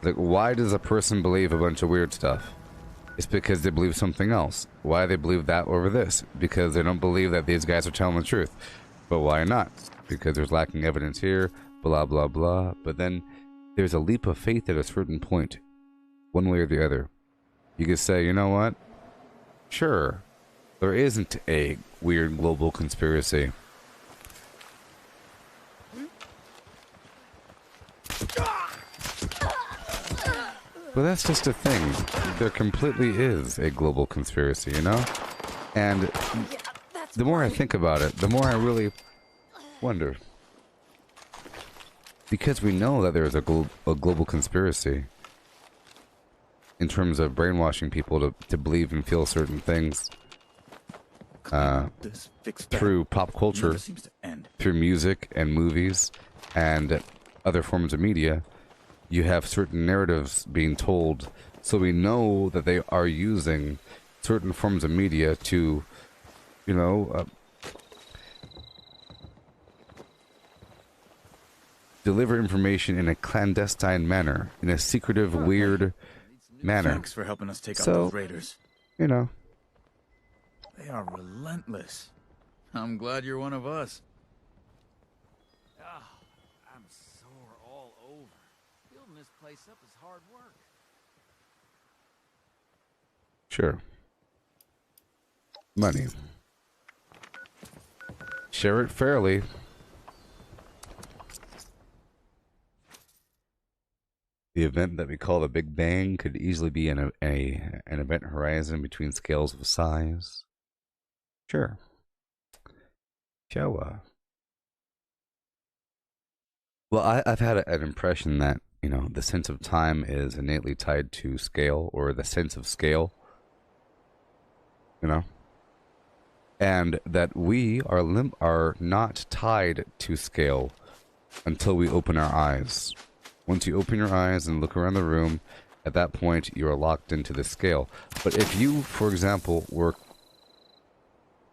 Like, why does a person believe a bunch of weird stuff? It's because they believe something else. Why they believe that over this? Because they don't believe that these guys are telling the truth. But why not? Because there's lacking evidence here, blah, blah, blah. But then there's a leap of faith at a certain point, one way or the other. You could say, you know what? Sure, there isn't a weird global conspiracy. But that's just a thing. There completely is a global conspiracy, you know? And the more I think about it, the more I really wonder. because we know that there's a global conspiracy in terms of brainwashing people to believe and feel certain things through pop culture, through music and movies and other forms of media. You have certain narratives being told, so we know that they are using certain forms of media to, you know, deliver information in a clandestine manner, in a secretive, weird manner. Thanks for helping us take out So, those raiders. you know. They are relentless. I'm glad you're one of us. Ah, I'm sore all over. Building this place up is hard work. Sure. Money. Share it fairly. The event that we call the Big Bang could easily be an event horizon between scales of size. Sure. Well, I've had an impression that, you know, the sense of time is innately tied to scale, or the sense of scale. You know? And that we are not tied to scale until we open our eyes. Once you open your eyes and look around the room, at that point you are locked into the scale. But if you, for example, were...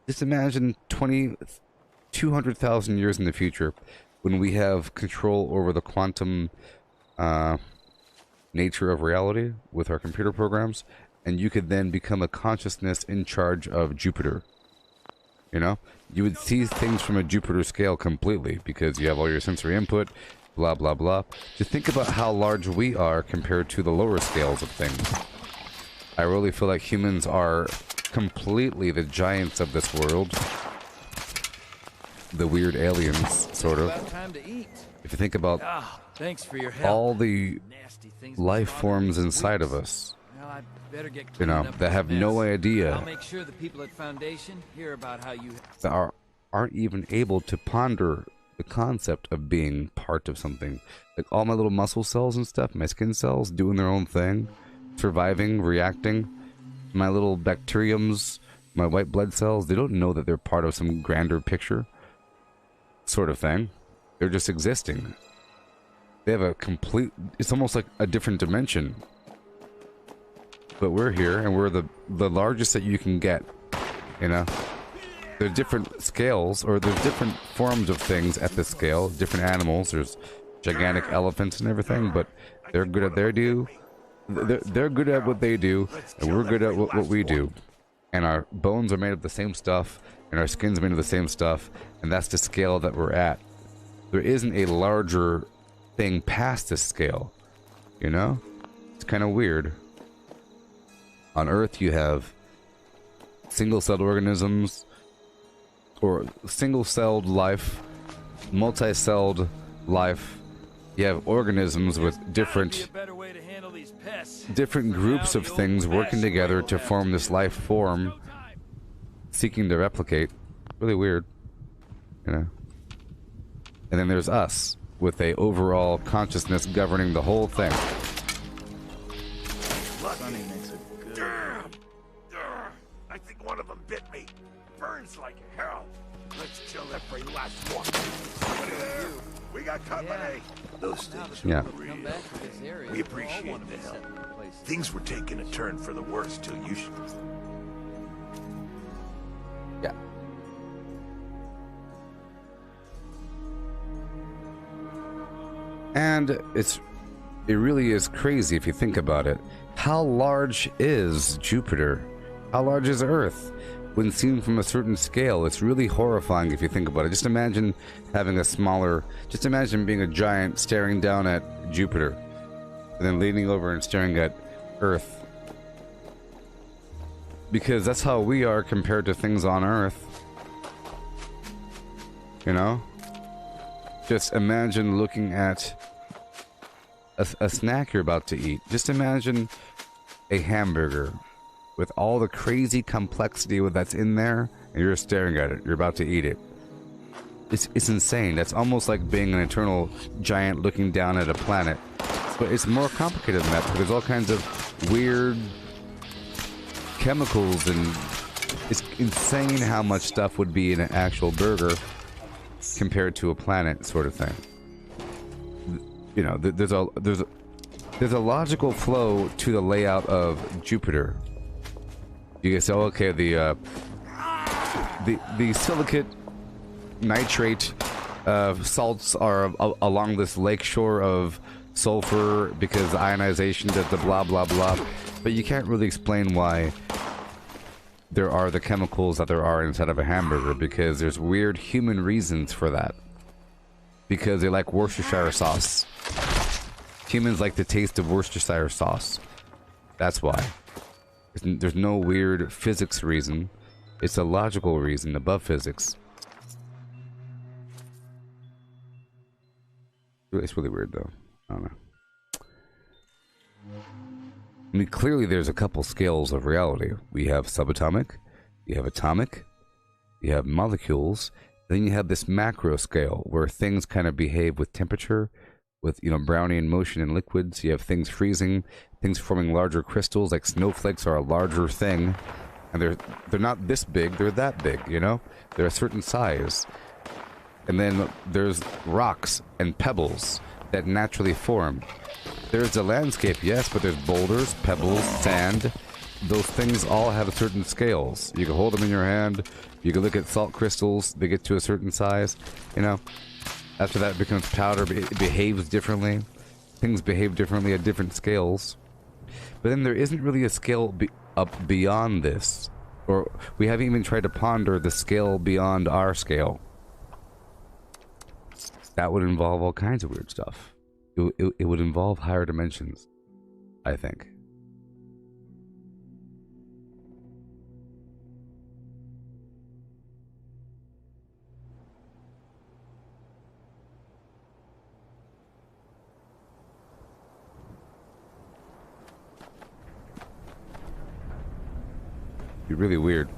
Just imagine 200,000 years in the future, when we have control over the quantum nature of reality with our computer programs, and you could then become a consciousness in charge of Jupiter. You know? You would see things from a Jupiter scale completely, because you have all your sensory input, blah, blah, blah. Just think about how large we are compared to the lower scales of things. I really feel like humans are completely the giants of this world. The weird aliens, sort of. If you think about thanks for your help. all the life forms inside of us, Well, I better get you know, that have no idea, I'll make sure the people at Foundation hear about how you that aren't even able to ponder the concept of being part of something. Like all my little muscle cells and stuff, my skin cells doing their own thing, surviving, reacting. My little bacteriums, my white blood cells, they don't know that they're part of some grander picture sort of thing. They're just existing. They have a complete... It's almost like a different dimension. But we're here, and we're the largest that you can get, you know? There's different scales, or there's different forms of things at this scale. Different animals. There's gigantic elephants and everything, but they're good at their do. They're good at what they do, and we're good at what we do. And our bones are made of the same stuff, and our skin's made of the same stuff, and that's the scale that we're at. There isn't a larger thing past this scale, you know? It's kind of weird. On Earth, you have single-celled organisms, or single-celled life, multi-celled life. You have organisms with different groups of things working together to form this life form, seeking to replicate. Really weird, you know. And then there's us, with a overall consciousness governing the whole thing. Damn! I think one of them bit me. Burns like hell. Let's kill every last one. What do? We got company. Those things Yeah. are real. We appreciate the help. Things were taking a turn for the worse till you... Yeah. And it really is crazy if you think about it. How large is Jupiter? How large is Earth? When seen from a certain scale, it's really horrifying if you think about it. Just imagine having a smaller... Just imagine being a giant staring down at Jupiter, and then leaning over and staring at Earth. Because that's how we are compared to things on Earth. You know? Just imagine looking at a snack you're about to eat. Just imagine a hamburger with all the crazy complexity that's in there, and you're staring at it. You're about to eat it. it's insane. That's almost like being an eternal giant looking down at a planet. But it's more complicated than that, because there's all kinds of weird chemicals, and it's insane how much stuff would be in an actual burger compared to a planet sort of thing. You know, there's a logical flow to the layout of Jupiter. You can say, oh, okay, the silicate nitrate salts are along this lakeshore of sulfur because ionization does the blah blah blah, but you can't really explain why there are the chemicals that there are inside of a hamburger, because there's weird human reasons for that. Because they like Worcestershire sauce. Humans like the taste of Worcestershire sauce. That's why. There's no weird physics reason. It's a logical reason above physics. It's really weird though. I don't know. I mean, clearly there's a couple scales of reality. We have subatomic, you have atomic, you have molecules, then you have this macro scale where things kind of behave with temperature, with, you know, Brownian motion in liquids. You have things freezing, things forming larger crystals, like snowflakes are a larger thing, and they're not this big, they're that big, you know? They're a certain size. And then there's rocks and pebbles that naturally form. There's the landscape, yes, but there's boulders, pebbles, sand. Those things all have certain scales. You can hold them in your hand. You can look at salt crystals. They get to a certain size, you know. After that it becomes powder. It behaves differently. Things behave differently at different scales. But then there isn't really a scale up beyond this. Or we haven't even tried to ponder the scale beyond our scale. That would involve all kinds of weird stuff. It would involve higher dimensions, I think. Be really weird.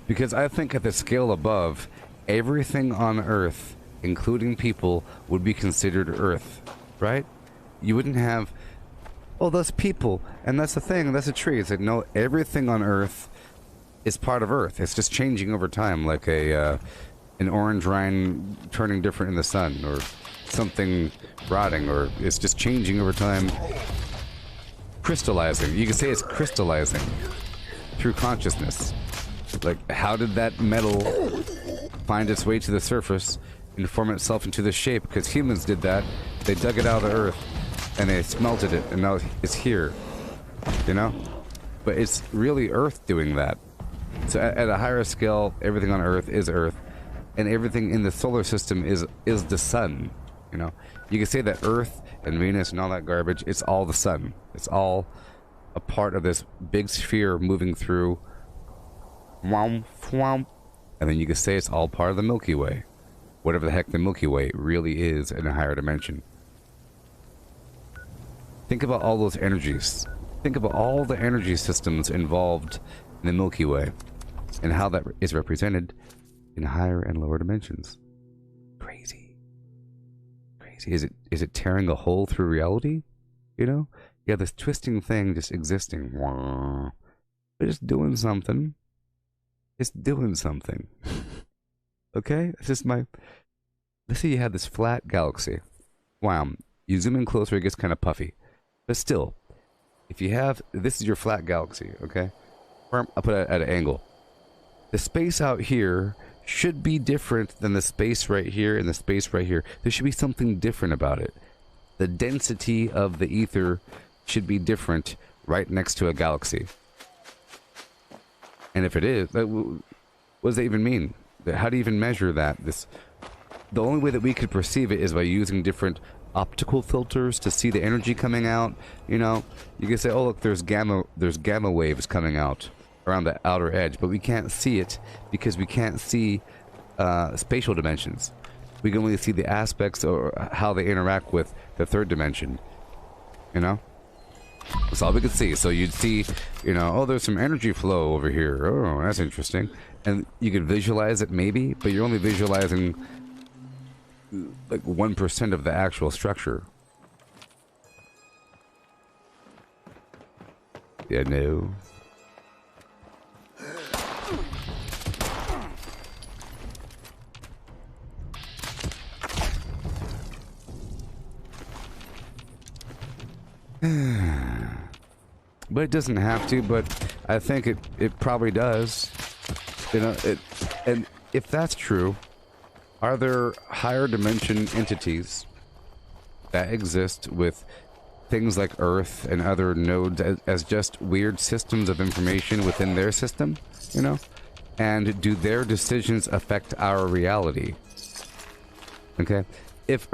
Because I think at the scale above, everything on Earth, including people, would be considered Earth, right? You wouldn't have, oh, that's people, and that's a thing, and that's a tree. It's like, no, everything on Earth is part of Earth. It's just changing over time, like an orange rind turning different in the sun, or something rotting, or it's just changing over time. Crystallizing. You can say it's crystallizing through consciousness. Like, how did that metal find its way to the surface and form itself into this shape? Because humans did that. They dug it out of the earth and they smelted it, and now it's here, you know? But it's really Earth doing that. So at a higher scale, everything on Earth is Earth, and everything in the solar system is the sun, you know? You can say that Earth and Venus and all that garbage, it's all the sun. It's all a part of this big sphere moving through, and then you can say it's all part of the Milky Way. Whatever the heck the Milky Way really is in a higher dimension. Think about all those energies. Think about all the energy systems involved in the Milky Way and how that is represented in higher and lower dimensions. Crazy. Crazy. Is it tearing a hole through reality? You know? You have this twisting thing just existing. But it's doing something. It's doing something. Okay? It's just my... Let's say you have this flat galaxy. Wow. You zoom in closer, it gets kind of puffy. But still, if you have... This is your flat galaxy, okay? I'll put it at an angle. The space out here should be different than the space right here and the space right here. There should be something different about it. The density of the ether should be different right next to a galaxy. And if it is, what does that even mean? How do you even measure that? The only way that we could perceive it is by using different optical filters to see the energy coming out. You know, you can say, oh look, there's gamma waves coming out around the outer edge, but we can't see it because we can't see spatial dimensions. We can only see the aspects or how they interact with the third dimension. You know? That's all we could see. So you'd see, you know, oh, there's some energy flow over here. Oh, that's interesting. and you could visualize it maybe, but you're only visualizing like 1% of the actual structure. Yeah, no. But it doesn't have to, but I think it probably does. You know, and if that's true, are there higher dimension entities that exist with things like Earth and other nodes as just weird systems of information within their system, you know? And do their decisions affect our reality? Okay? If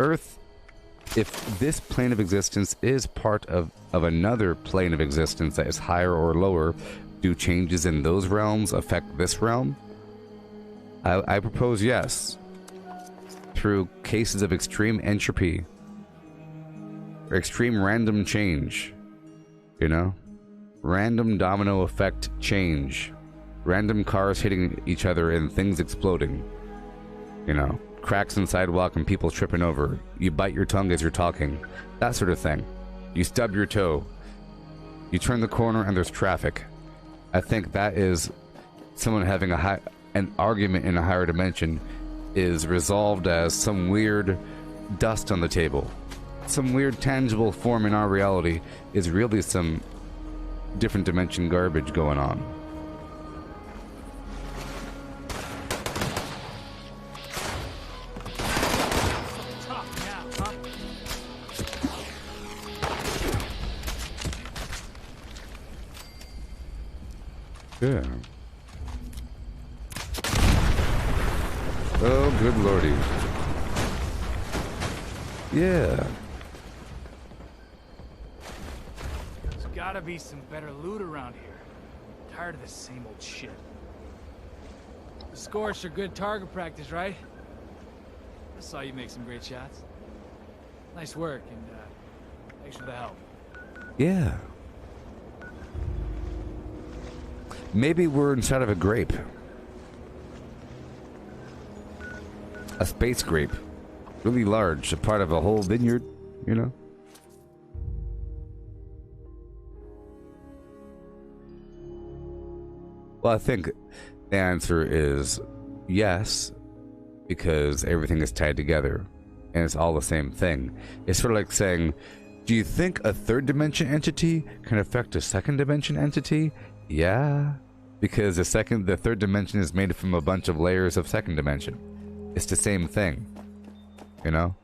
this plane of existence is part of another plane of existence that is higher or lower, do changes in those realms affect this realm? I propose yes. Through cases of extreme entropy. Or extreme random change. You know? Random domino effect change. Random cars hitting each other and things exploding. You know? Cracks in sidewalk and people tripping over. You bite your tongue as you're talking. That sort of thing. You stub your toe. You turn the corner and there's traffic. I think that is someone having an argument in a higher dimension is resolved as some weird dust on the table. Some weird tangible form in our reality is really some different dimension garbage going on. Yeah. Oh, good lordy. Yeah. There's gotta be some better loot around here. I'm tired of this same old shit. The scorched are good target practice, right? I saw you make some great shots. Nice work, and thanks for the help. Yeah. Maybe we're inside of a grape. A space grape. Really large, a part of a whole vineyard, you know? Well, I think the answer is yes, because everything is tied together, and it's all the same thing. It's sort of like saying, do you think a third dimension entity can affect a second dimension entity? Yeah, because the third dimension is made from a bunch of layers of second dimension. It's the same thing, you know?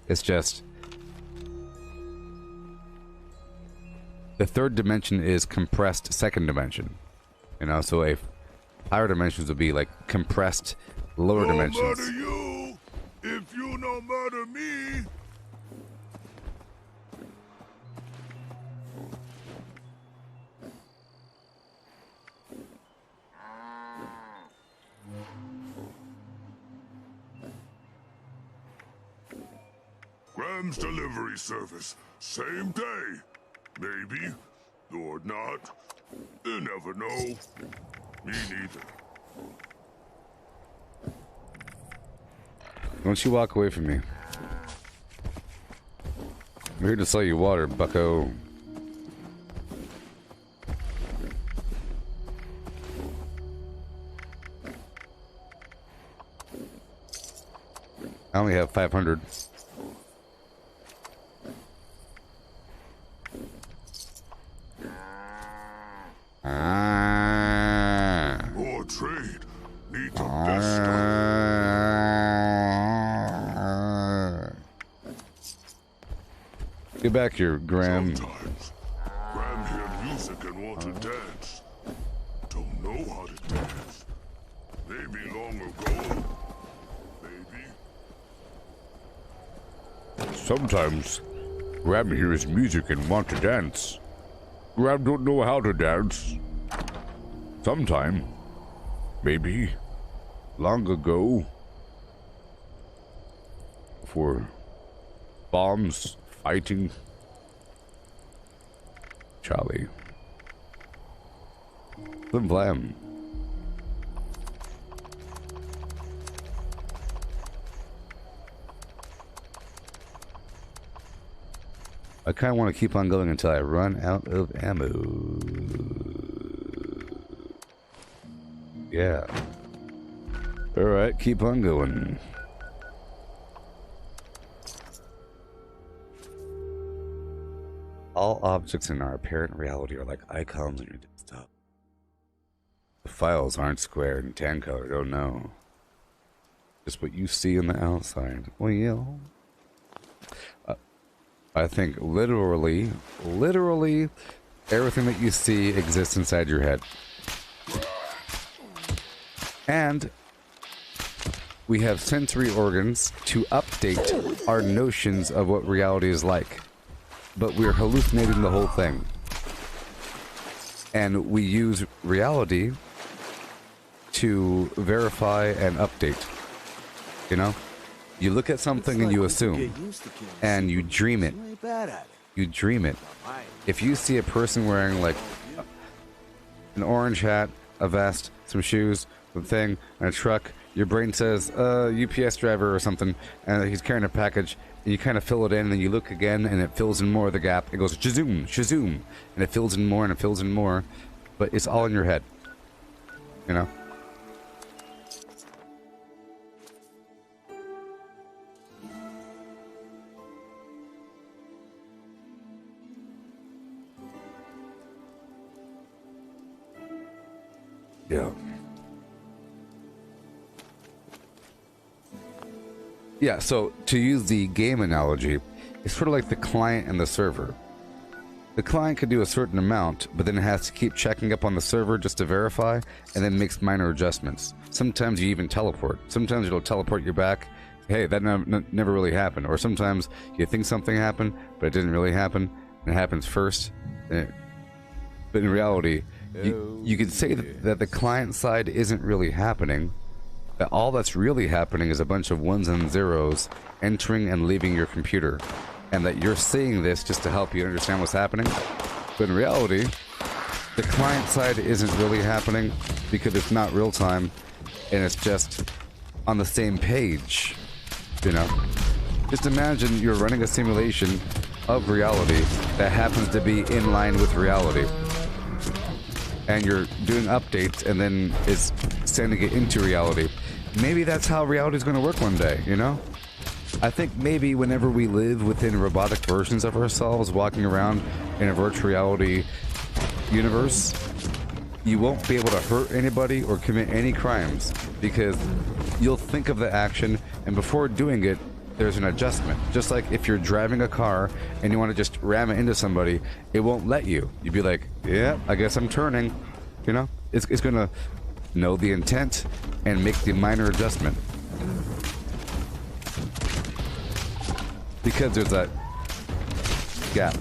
It's just the third dimension is compressed second dimension, you know? So a higher dimensions would be like compressed lower dimensions. Murder you if you no murder me. Graham's delivery service. Same day. Maybe. Or not. You never know. Me neither. Don't you walk away from me. I'm here to sell you water, bucko. I only have 500. More trade. Need to Get back here, Graham. Sometimes Graham hear music and want to dance. Don't know how to dance. Maybe long ago. Maybe. Sometimes Graham hears music and want to dance. Graham don't know how to dance. Sometime. Maybe. Long ago. For bombs, fighting. Charlie. Flim Flam. I kind of want to keep on going until I run out of ammo. Yeah. Alright, keep on going. All objects in our apparent reality are like icons on your desktop. The files aren't squared and tan colored, oh no. Just what you see on the outside. Well, I think literally, everything that you see exists inside your head. And we have sensory organs to update our notions of what reality is like. But we're hallucinating the whole thing. And we use reality to verify and update. You know? You look at something and you assume. And you dream it. You dream it. If you see a person wearing like an orange hat, a vest, some shoes, a thing, and a truck, your brain says, UPS driver or something, and he's carrying a package, and you kind of fill it in, and then you look again, and it fills in more of the gap. It goes, shazoom, shazoom, and it fills in more, and it fills in more, but it's all in your head. You know? Yeah. Yeah, so to use the game analogy, it's sort of like the client and the server. The client can do a certain amount, but then it has to keep checking up on the server just to verify, and then makes minor adjustments. Sometimes you even teleport. Sometimes it'll teleport you back. Hey, that never really happened. Or sometimes you think something happened, but it didn't really happen, and it happens first. But in reality, you could say that the client side isn't really happening, that all that's really happening is a bunch of ones and zeros entering and leaving your computer, and that you're seeing this just to help you understand what's happening. But in reality, the client side isn't really happening because it's not real time, and it's just on the same page, you know? Just imagine you're running a simulation of reality that happens to be in line with reality. And you're doing updates, and then it's sending it into reality. Maybe that's how reality is going to work one day, you know? I think maybe whenever we live within robotic versions of ourselves, walking around in a virtual reality universe, you won't be able to hurt anybody or commit any crimes, because you'll think of the action, and before doing it, there's an adjustment. Just like if you're driving a car and you want to just ram it into somebody, it won't let you. You'd be like, yeah, I guess I'm turning. You know? It's going to know the intent and make the minor adjustment. Because there's that gap.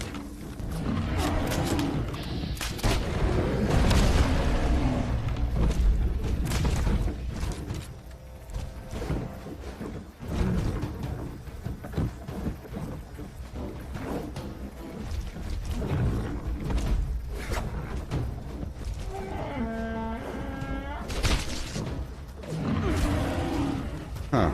Huh.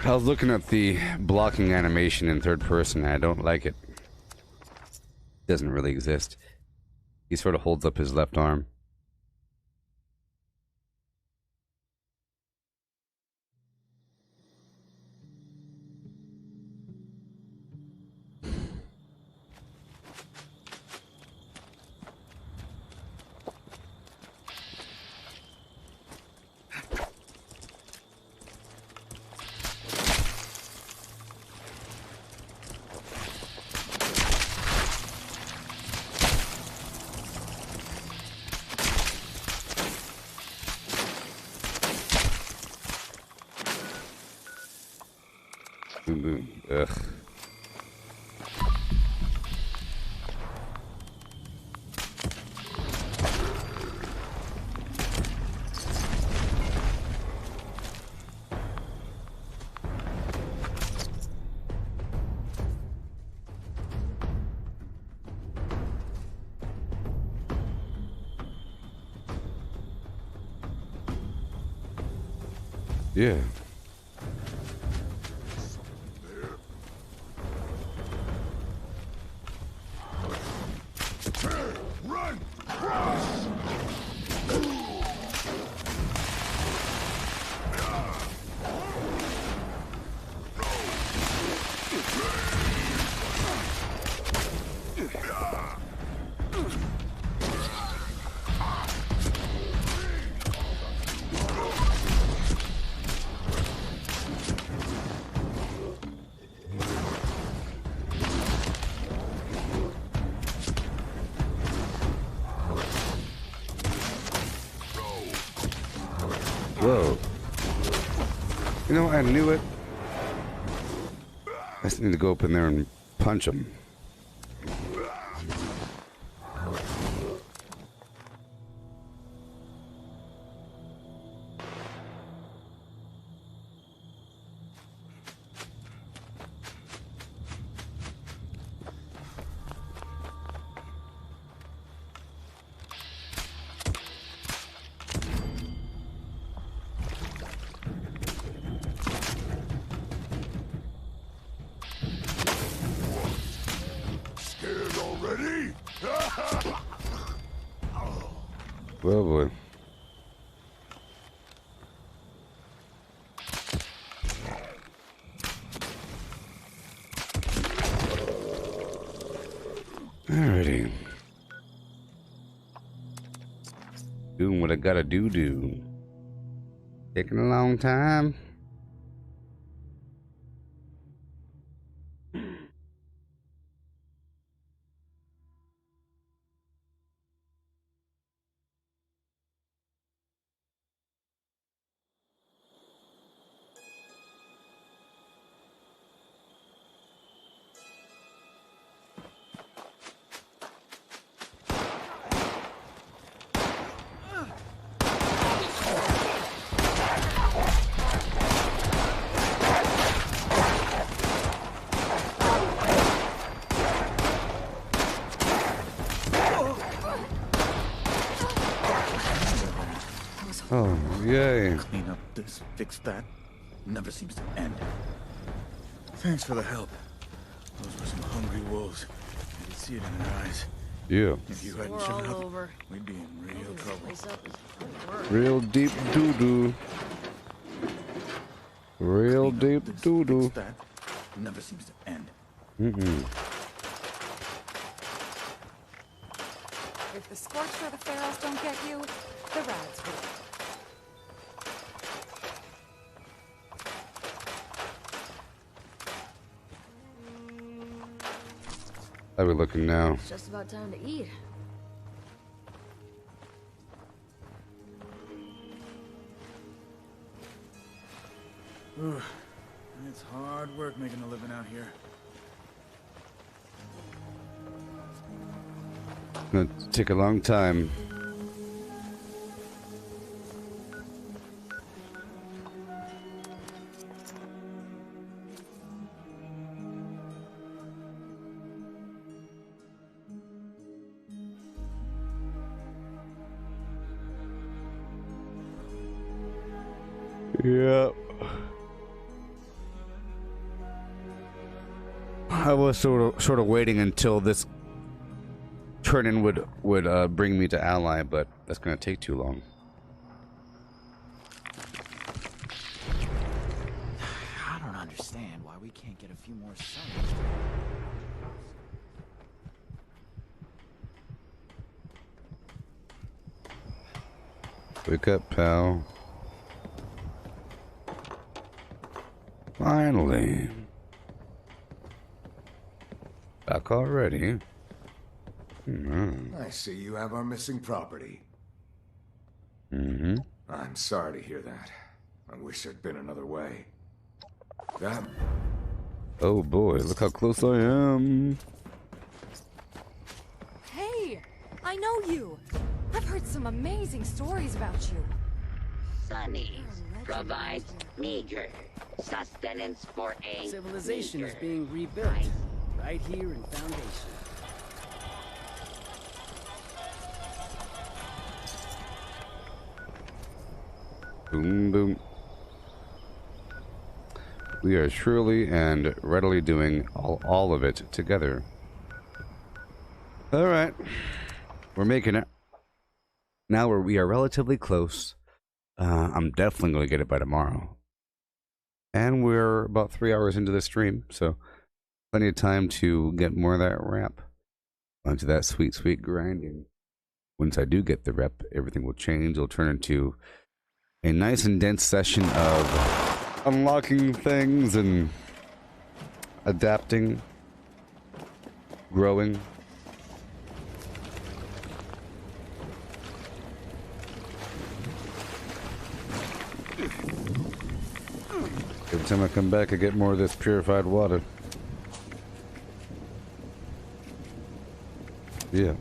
I was looking at the blocking animation in third person, and I don't like it. It doesn't really exist. He sort of holds up his left arm. Ugh. Yeah. Run! Whoa. You know, I knew it. I just need to go up in there and punch him. Oh boy. Alrighty. Doing what I gotta do. Taking a long time. Oh, yay. Clean up this, fix that. Never seems to end. Thanks for the help. Those were some hungry wolves. I could see it in their eyes. Yeah. If you hadn't shown up, we'd be in real trouble. Real deep doo-doo. Real deep doo-doo. That never seems to end. Mm-mm. If the Scorch or the Pharaohs don't get you, the Rads will. How are we looking now? It's just about time to eat. It's hard work making a living out here. It's gonna take a long time. Yep. I was sort of waiting until this turn-in would bring me to ally, but that's gonna take too long. I don't understand why we can't get a few more suns. Wake up, pal. Finally. Back already? I see you have our missing property. Mm-hmm. I'm sorry to hear that. I wish there'd been another way. That... Oh boy, look how close I am. Hey! I know you! I've heard some amazing stories about you. Sunnies provide meager sustenance for a civilization meager is being rebuilt right here in Foundation. Boom, boom. We are surely and readily doing all of it together. Alright. We're making it. Now we are relatively close. I'm definitely going to get it by tomorrow. And we're about 3 hours into the stream, so plenty of time to get more of that rep onto that sweet, sweet grinding. Once I do get the rep, everything will change. It'll turn into a nice and dense session of unlocking things and adapting, growing. Every time I come back, I get more of this purified water. Yeah.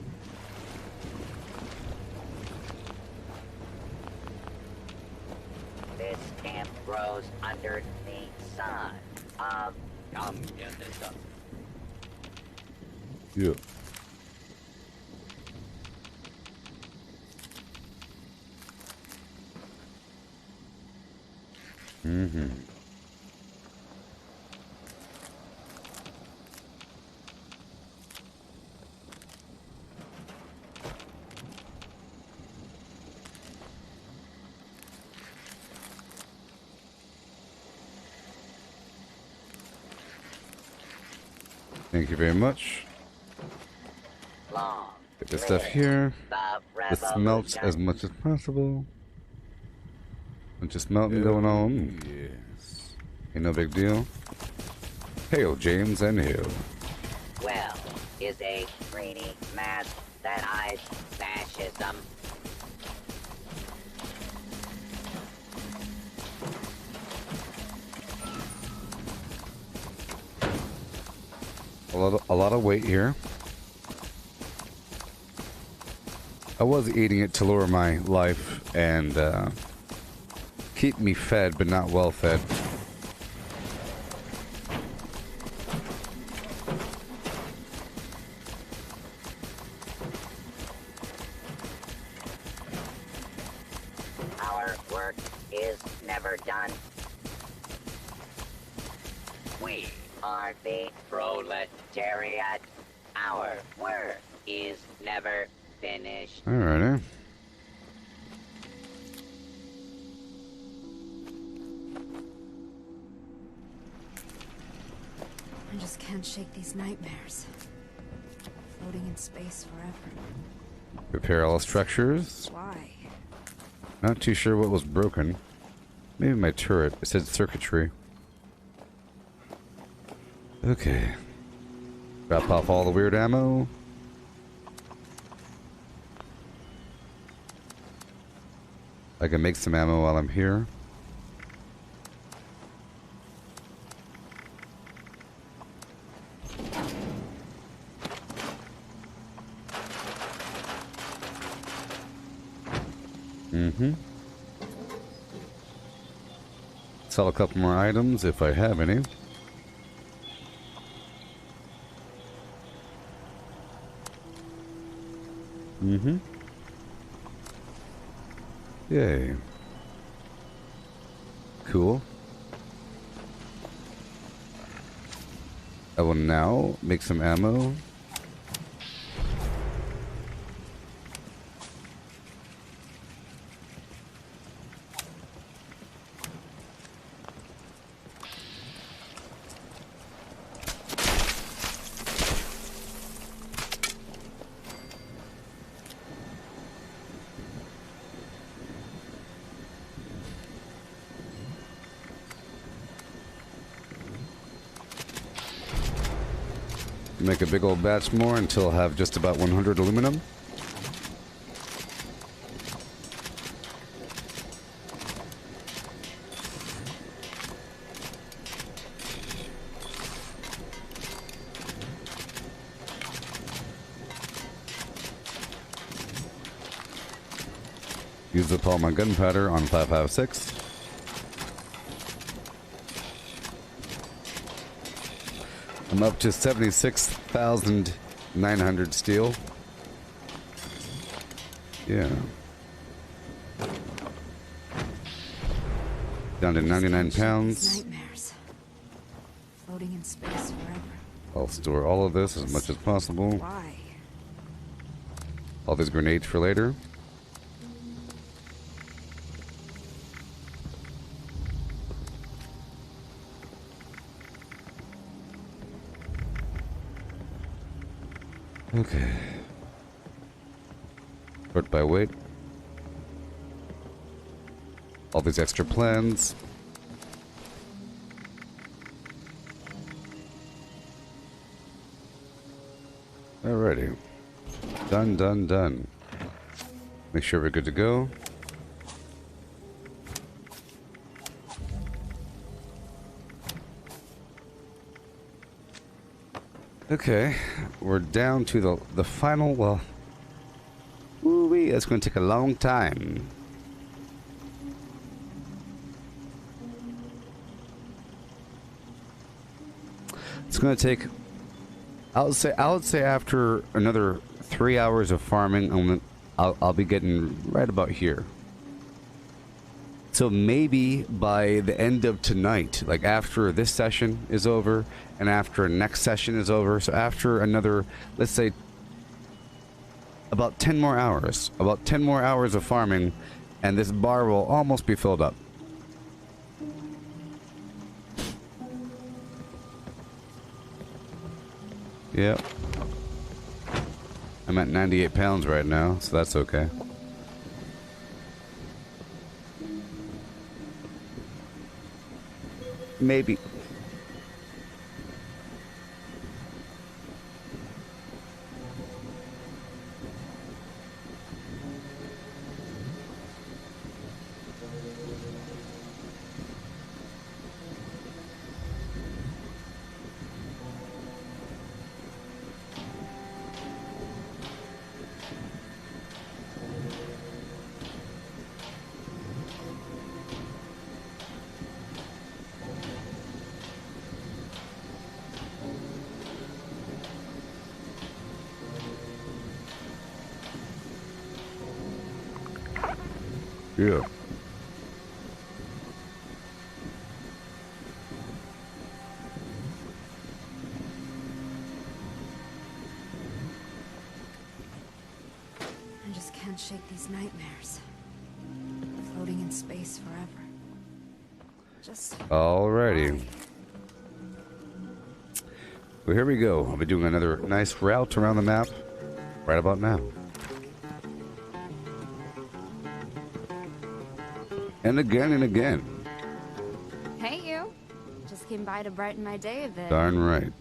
This camp grows under the sun of communism. Yeah. Mm-hmm. Thank you very much. Get this stuff here. This melts as much as possible. Bunch of smelting going on. Yes. Ain't no big deal. Hail, James, and hail. Well, is a greeny mass that hides fascism. A lot of weight here. I was eating it to lower my life and keep me fed, but not well fed. Our work is never done. We are the proletariat. Our work is never finished. Alrighty. I just can't shake these nightmares. Floating in space forever. Repair all structures. Why? Not too sure what was broken. Maybe my turret. It said circuitry. Okay. Drop off all the weird ammo. I can make some ammo while I'm here. Mm-hmm. Sell a couple more items if I have any. Mm-hmm. Yay. Cool. I will now make some ammo. Make a big old batch more until I have just about 100 aluminum. Use up all my gunpowder on 5.56. I'm up to 76,900 steel. Yeah. Down to 99 pounds. Nightmares. I'll store all of this as much as possible. Why? All these grenades for later. Okay. Sort by weight. All these extra plans. Alrighty. Done, done, done. Make sure we're good to go. Okay, we're down to the final, well, ooh-wee, that's going to take a long time. It's going to take, I would say after another 3 hours of farming, I'll be getting right about here. So maybe by the end of tonight, like after this session is over and after next session is over, so after another, let's say, about 10 more hours, of farming, and this bar will almost be filled up. Yep. I'm at 98 pounds right now, so that's okay. Maybe. Yeah. I just can't shake these nightmares. Floating in space forever. Just... Alrighty. Well, here we go. I'll be doing another nice route around the map right about now. And again and again. Hey, you. Just came by to brighten my day a bit. Darn right.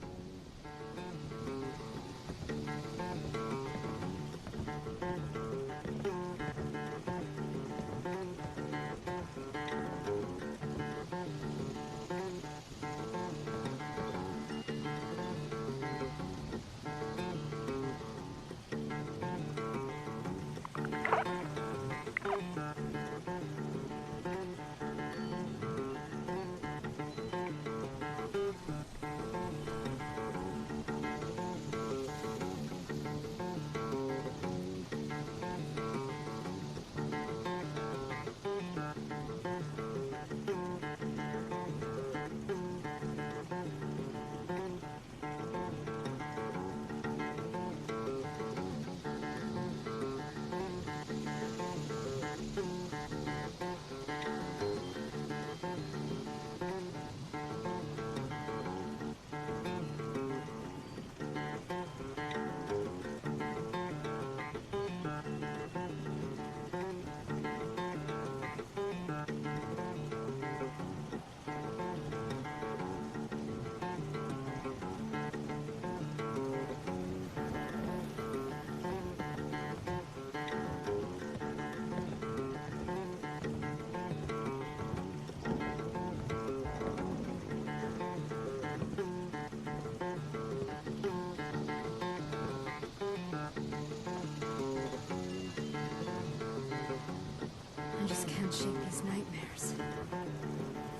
I just can't shake these nightmares.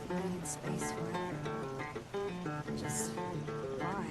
Floating in space forever. Just... why?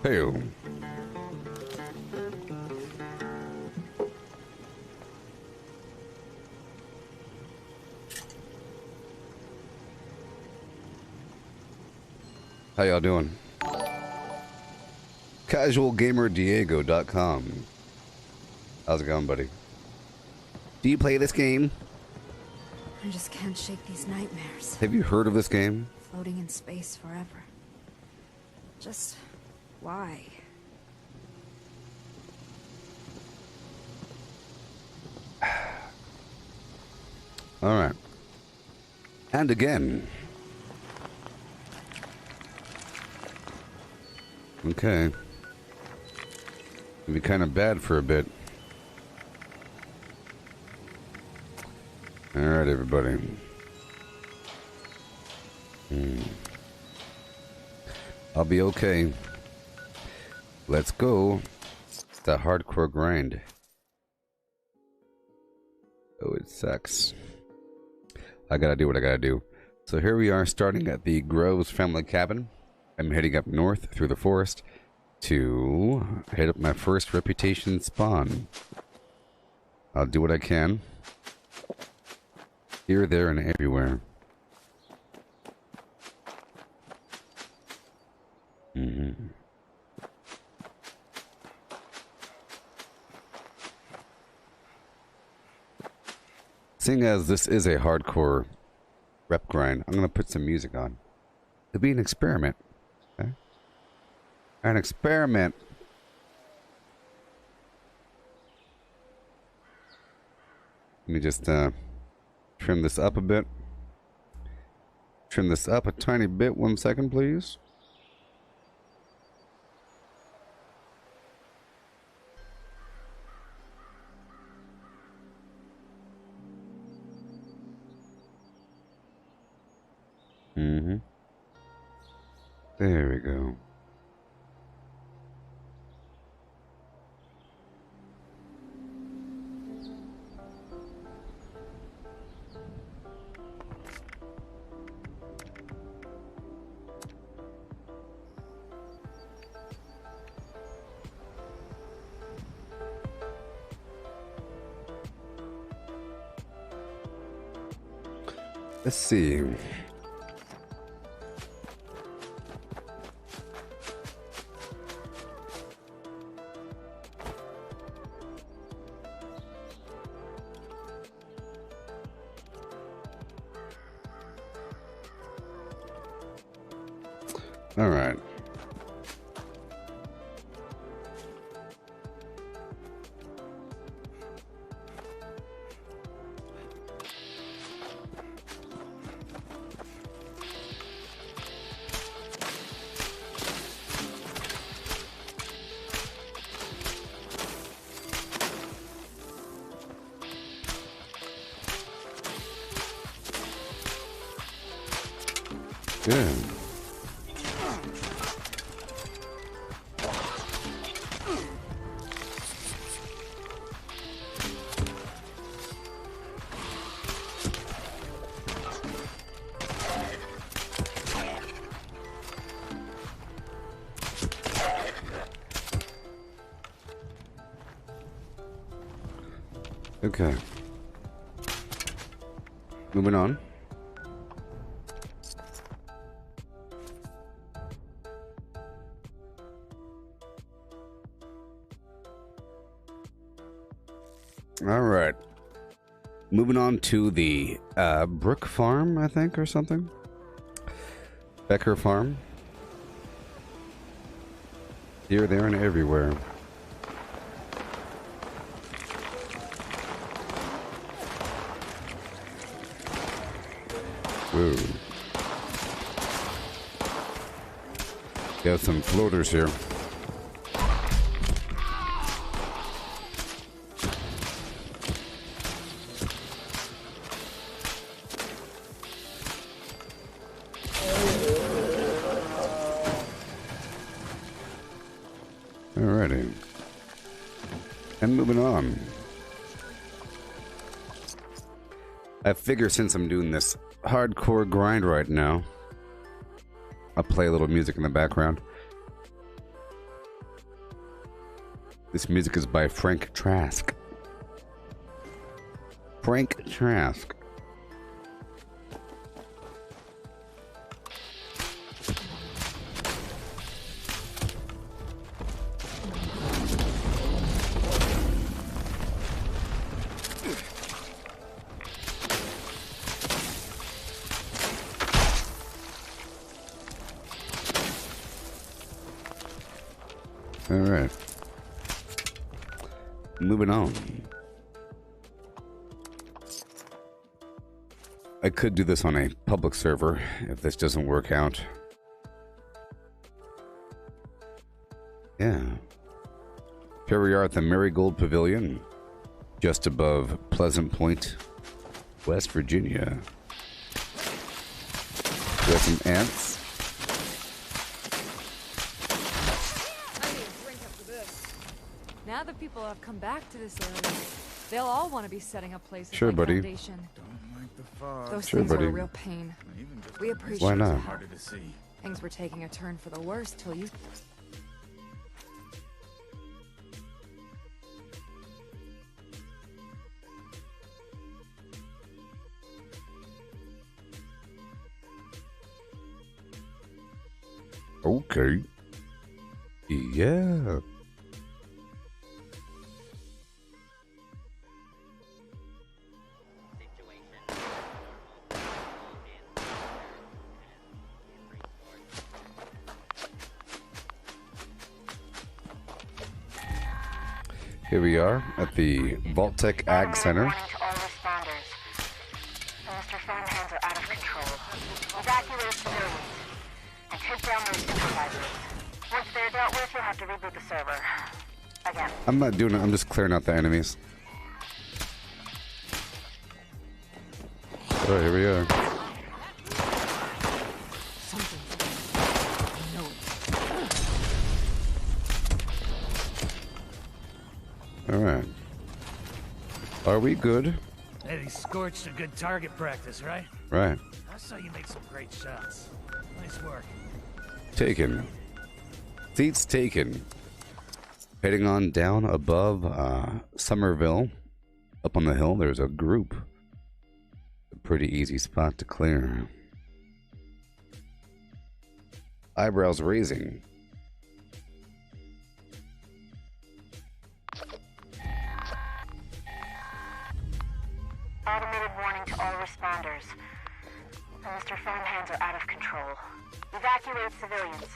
Hey-o. How y'all doing? CasualGamerDiego.com. How's it going, buddy? Do you play this game? I just can't shake these nightmares. Have you heard of this game? Floating in space forever. Just why? All right. And again. Okay. It'll be kind of bad for a bit. All right, everybody. I'll be okay. Let's go. It's that hardcore grind. Oh, it sucks. I gotta do what I gotta do. So here we are, starting at the Groves family cabin. I'm heading up north through the forest to hit up my first reputation spawn. I'll do what I can. Here, there, and everywhere. Seeing as this is a hardcore rep grind, I'm going to put some music on. It'll be an experiment. Okay? An experiment. Let me just trim this up a bit. Trim this up a tiny bit. 1 second, please. There we go. Let's see. All right. Good. Okay. Moving on. All right. Moving on to the Brook Farm, I think, or something. Becker Farm. Here, there, and everywhere. Whoa. Got some floaters here. Alrighty. And moving on. I figure since I'm doing this hardcore grind right now, I'll play a little music in the background. This music is by Frank Trask. Frank Trask. All right. Moving on. I could do this on a public server if this doesn't work out. Yeah. Here we are at the Marigold Pavilion, just above Pleasant Point, West Virginia. We have some ants. Now that people have come back to this area, they'll all want to be setting up places Sure, like buddy. Foundation. Don't like the fog. Those Sure, things buddy. are a real pain. We appreciate Why not? your Harder help. to see. Things were taking a turn for the worse till you... Okay. Yeah. Here we are at the Vault-Tec Ag Center. Warning to all responders. Mr. Foundhands are out of control. Evacuate civilians and take down those supervisors. Once they're dealt with, you'll have to reboot the server. Again. I'm not doing it, I'm just clearing out the enemies. Alright, here we are. Alright. Are we good? Hey, these scorched are good target practice, right? Right. I saw you make some great shots. Nice work. Taken. Seats taken. Heading on down above Somerville. Up on the hill, there's a group. A pretty easy spot to clear. Eyebrows raising. Automated warning to all responders. Mr. Foundhands are out of control. Evacuate civilians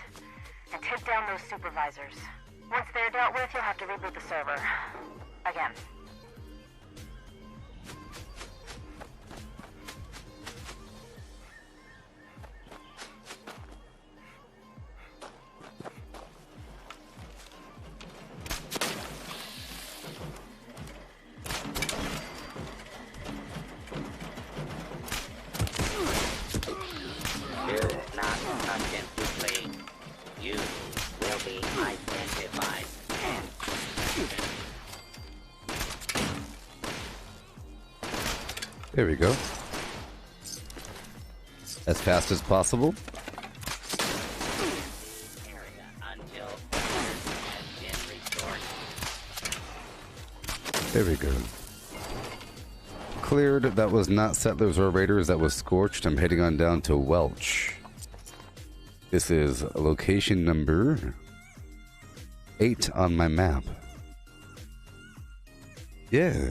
and take down those supervisors. Once they're dealt with, you'll have to reboot the server. Again. Do not attempt to flee. You will be identified. There we go. As fast as possible. There we go. Cleared. That was not Settlers or Raiders. That was Scorched. I'm heading on down to Welch. This is location number 8 on my map. Yeah.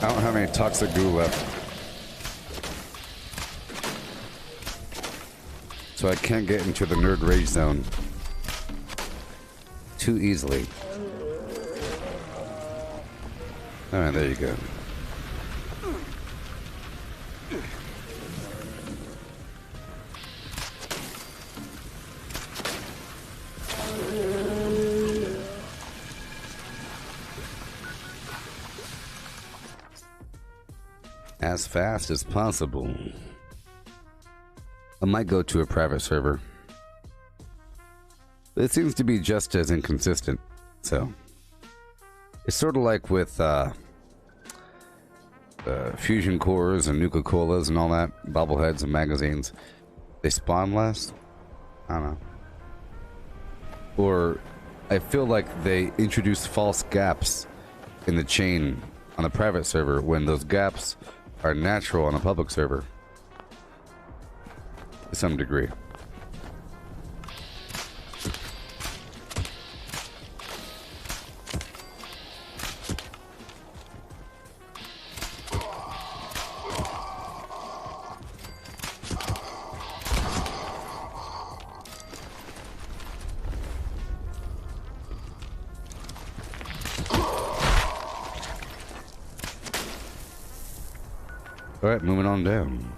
I don't have any toxic goo left. So I can't get into the nerd rage zone too easily. Alright, there you go. as fast as possible. I might go to a private server. It seems to be just as inconsistent, so it's sort of like with fusion cores and Nuka-Colas and all that, bobbleheads and magazines. They spawn less? I don't know. Or I feel like they introduce false gaps in the chain on a private server when those gaps are natural on a public server. To some degree. Alright, moving on down.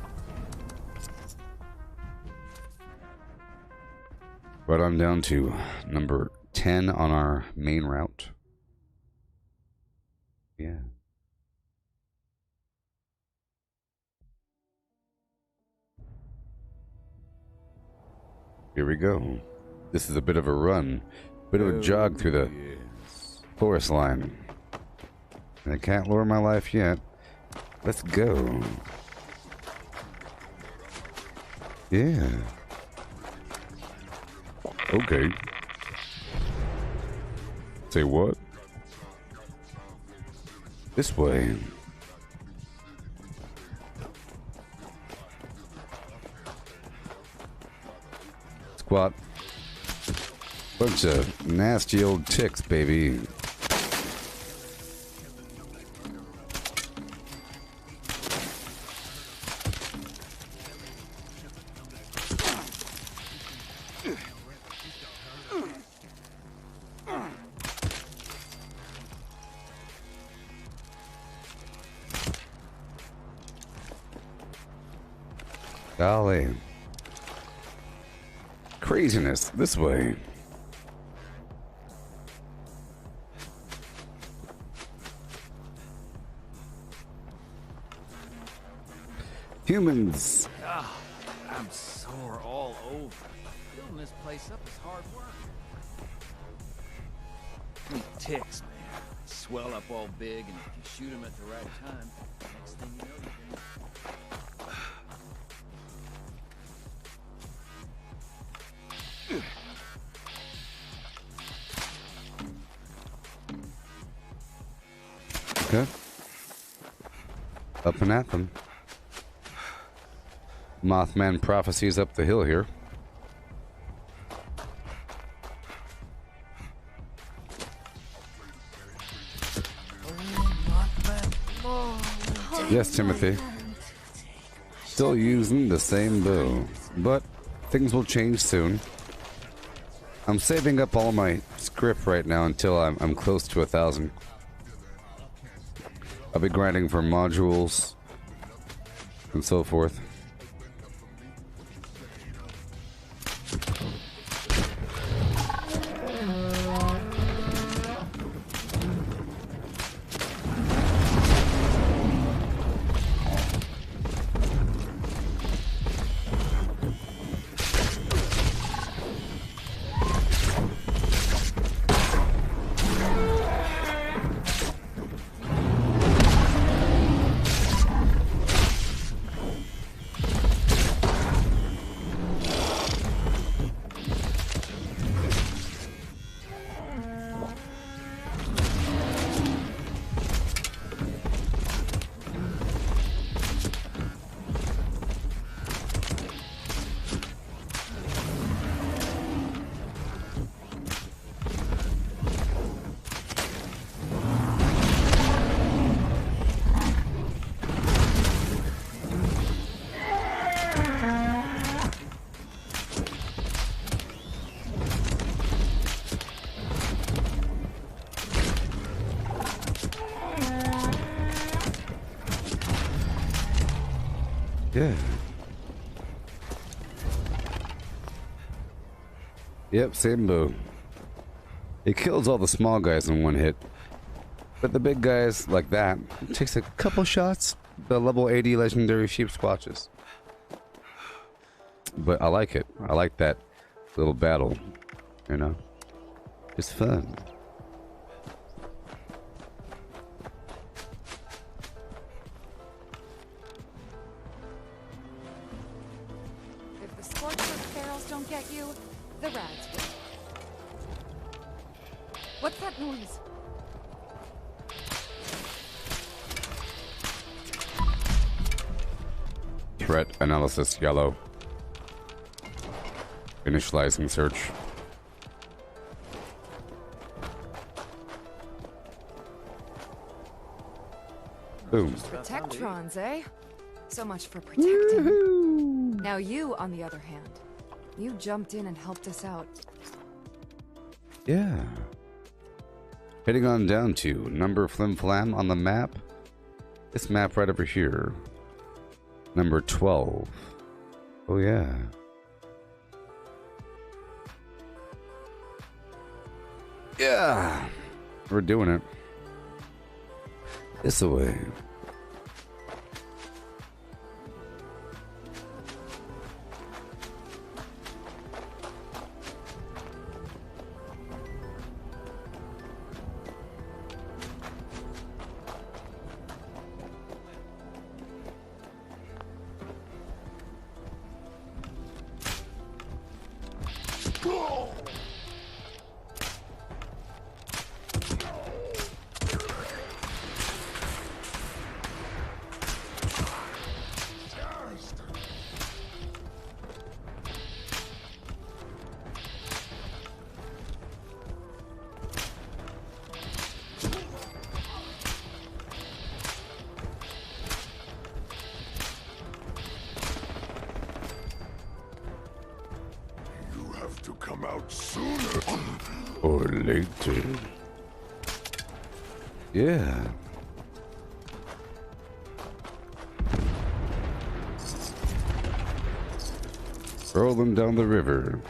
Right on down to number 10 on our main route. Yeah. Here we go. This is a bit of a run. Bit of a jog through the forest line. And I can't lower my life yet. Let's go. Yeah. Okay. Say what? This way. Squat. Bunch of nasty old ticks, baby. Golly. Craziness. This way. Humans. Oh, I'm sore all over. Building this place up is hard work. These ticks, man. They swell up all big, and if you shoot them at the right time, next thing you know, you're dead. Okay. Up and at them. Mothman prophecies up the hill here. Yes, Timothy. Still using the same bow, but things will change soon. I'm saving up all my script right now until I'm close to 1,000. I'll be grinding for modules and so forth. Yeah. Yep, same bow. It kills all the small guys in one hit. But the big guys, like that, it takes a couple shots, the level 80 legendary sheep squatches. But I like it. I like that little battle, you know? It's fun. If the scorched barrels don't get you, the rads will. What's that noise? Threat analysis yellow. Initializing search. Boom. Protectrons, eh? So much for protecting. Now you, on the other hand, you jumped in and helped us out. Yeah. Heading on down to number Flim Flam on the map. This map right over here. Number 12. Oh yeah. Yeah. We're doing it. This way. Or later. Yeah. Rolling down the river.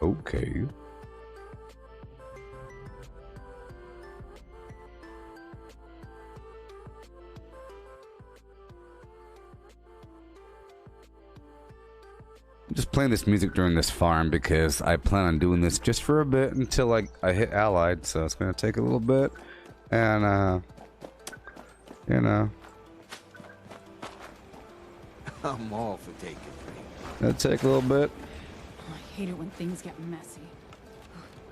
Okay. I'm just playing this music during this farm because I plan on doing this just for a bit until I hit Allied, so it's gonna take a little bit, and you know, I'm all for taking things. it'll take a little bit. I hate it when things get messy.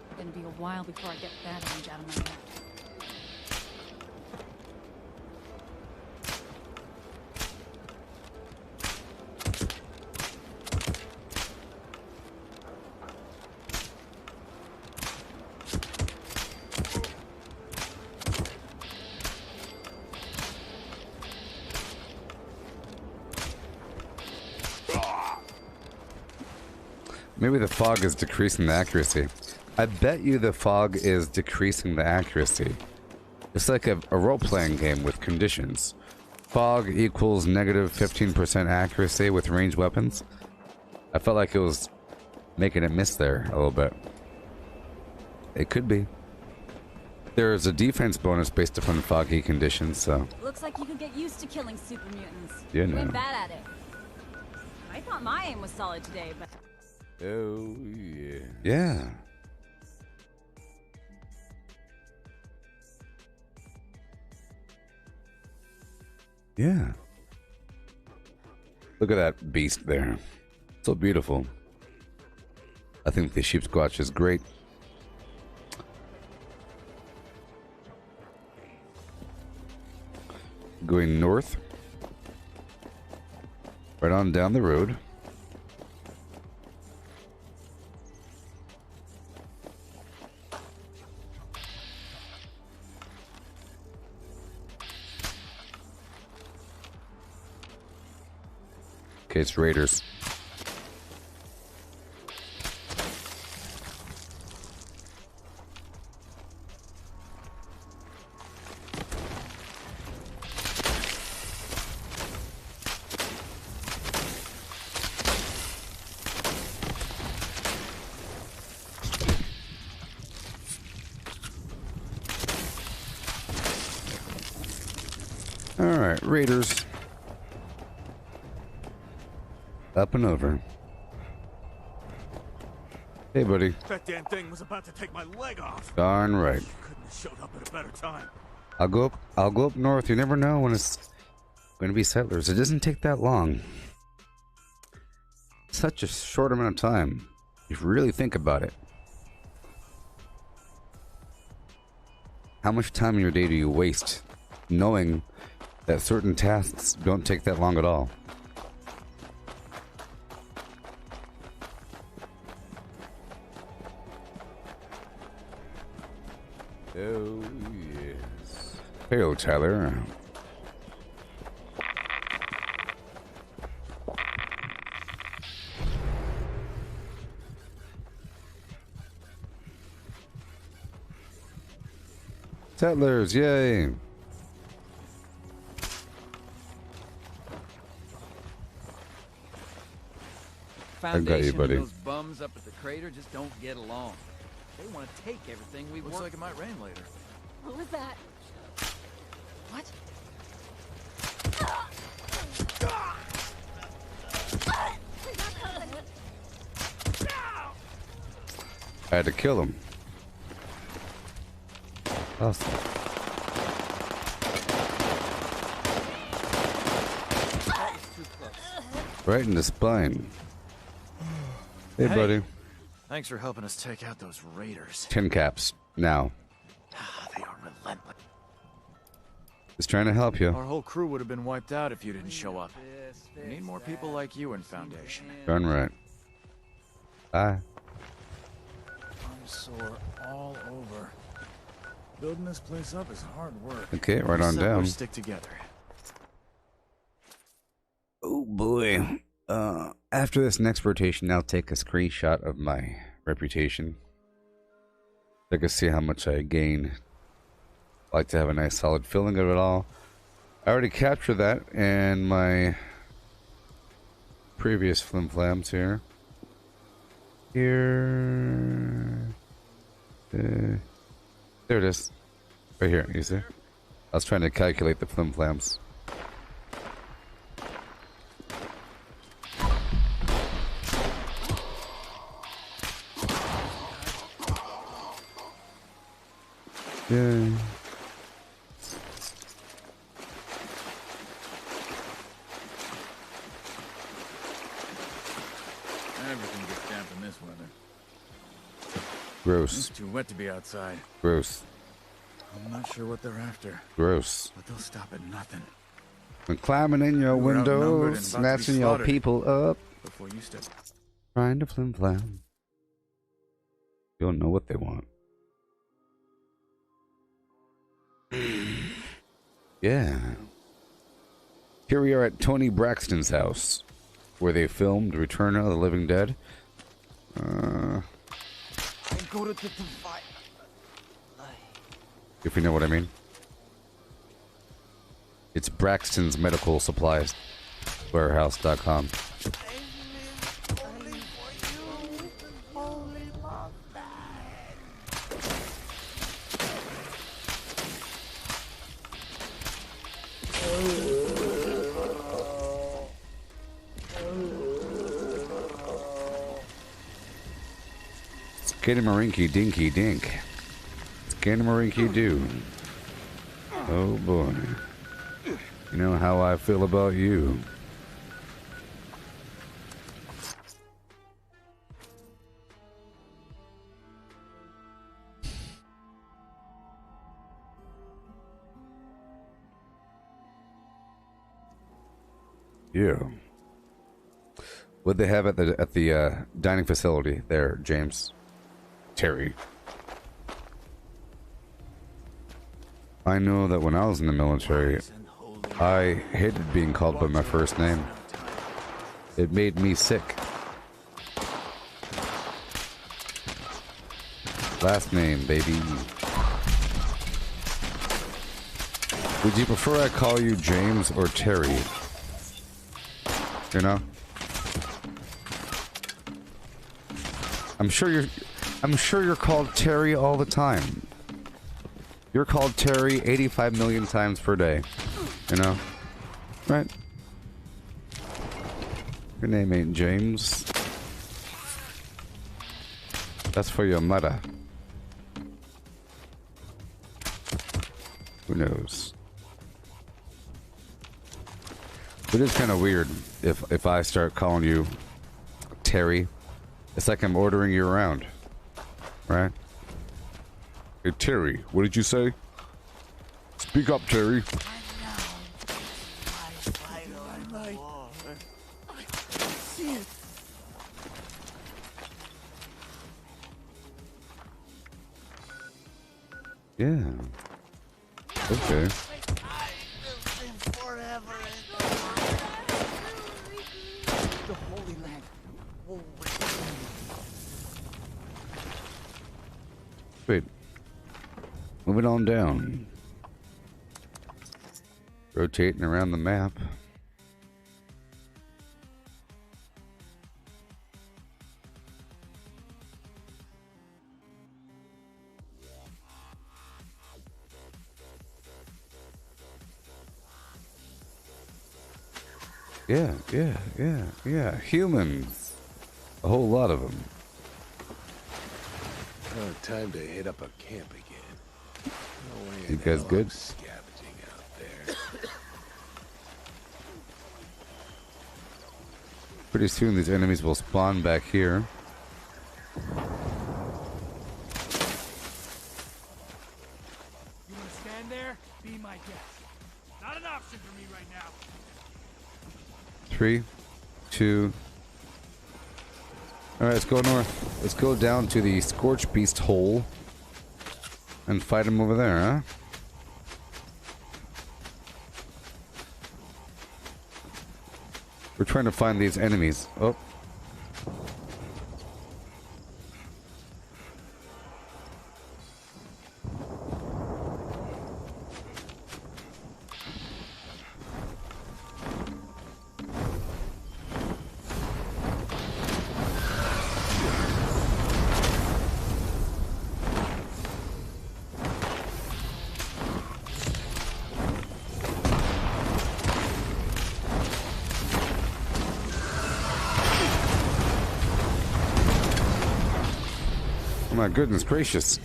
It's gonna be a while before I get that image out of my head. Maybe the fog is decreasing the accuracy. I bet you the fog is decreasing the accuracy. It's like a role-playing game with conditions. Fog equals negative 15% accuracy with ranged weapons. I felt like it was making it miss there a little bit. It could be. There's a defense bonus based upon foggy conditions, so... Looks like you could get used to killing super mutants. You You ain't know. bad at it. I thought my aim was solid today, but... Oh, yeah. Yeah. Yeah. Look at that beast there. So beautiful. I think the sheep squatch is great. Going north. Right on down the road. Okay, it's raiders. Alright, raiders. Up and over. Hey, buddy. That damn thing was about to take my leg off. Darn right. Couldn't have showed up at a better time. I'll go up north. You never know when it's going to be settlers. It doesn't take that long. Such a short amount of time. If you really think about it. How much time in your day do you waste knowing that certain tasks don't take that long at all? Oh, yes. Hello, Tyler. Settlers, yay! I got you, buddy. And those bums up at the crater just don't get along. They want to take everything we want. Looks like it might rain later. What was that? What? I had to kill him. Awesome. Right in the spine. Hey, buddy. Thanks for helping us take out those raiders. 10 caps. Now. They are relentless. Just trying to help you. Our whole crew would have been wiped out if you didn't show up. We need more people like you in Foundation. Darn right. Bye. I'm sore all over. Building this place up is hard work. Okay, right on down. Stick together. Oh boy. After this next rotation, I'll take a screenshot of my reputation. So I can see how much I gain. I like to have a nice solid feeling of it all. I already captured that in my previous flimflams here. There it is. Right here, you see? I was trying to calculate the flimflams. Yeah. Everything gets damp in this weather. Gross. It's too wet to be outside. Gross. I'm not sure what they're after. Gross. But they'll stop at nothing. And climbing in your We're outnumbered windows, and about to be snatching your slaughtered people up. Before you step. Trying to flim-flam. You don't know what they want. Yeah. Here we are at Tony Braxton's house, where they filmed Return of the Living Dead. If you know what I mean. It's Braxton's Medical Supplies Warehouse.com. Skidamarinky dinky dink. Skidamarinky doo. Oh boy. You know how I feel about you. Yeah. What'd they have at the dining facility there, James? Terry. I know that when I was in the military, I hated being called by my first name. It made me sick. Last name, baby. Would you prefer I call you James or Terry? You know? I'm sure you're called Terry all the time. You're called Terry 85 million times per day. You know? Right? Your name ain't James. That's for your mother. Who knows? It is kind of weird if I start calling you Terry. It's like I'm ordering you around. Right? Hey, Terry, what did you say? Speak up, Terry. Yeah. Okay. The Holy Land. Wait. Moving on down. Rotating around the map. Yeah. Humans. A whole lot of them. Oh, time to hit up a camp again. No way You guys good? Scavenging out there. Pretty soon these enemies will spawn back here. You want to stand there? Be my guest. Not an option for me right now. 3, 2. Alright, let's go north. Let's go down to the Scorch Beast hole and fight him over there, huh? We're trying to find these enemies. Oh. My goodness gracious.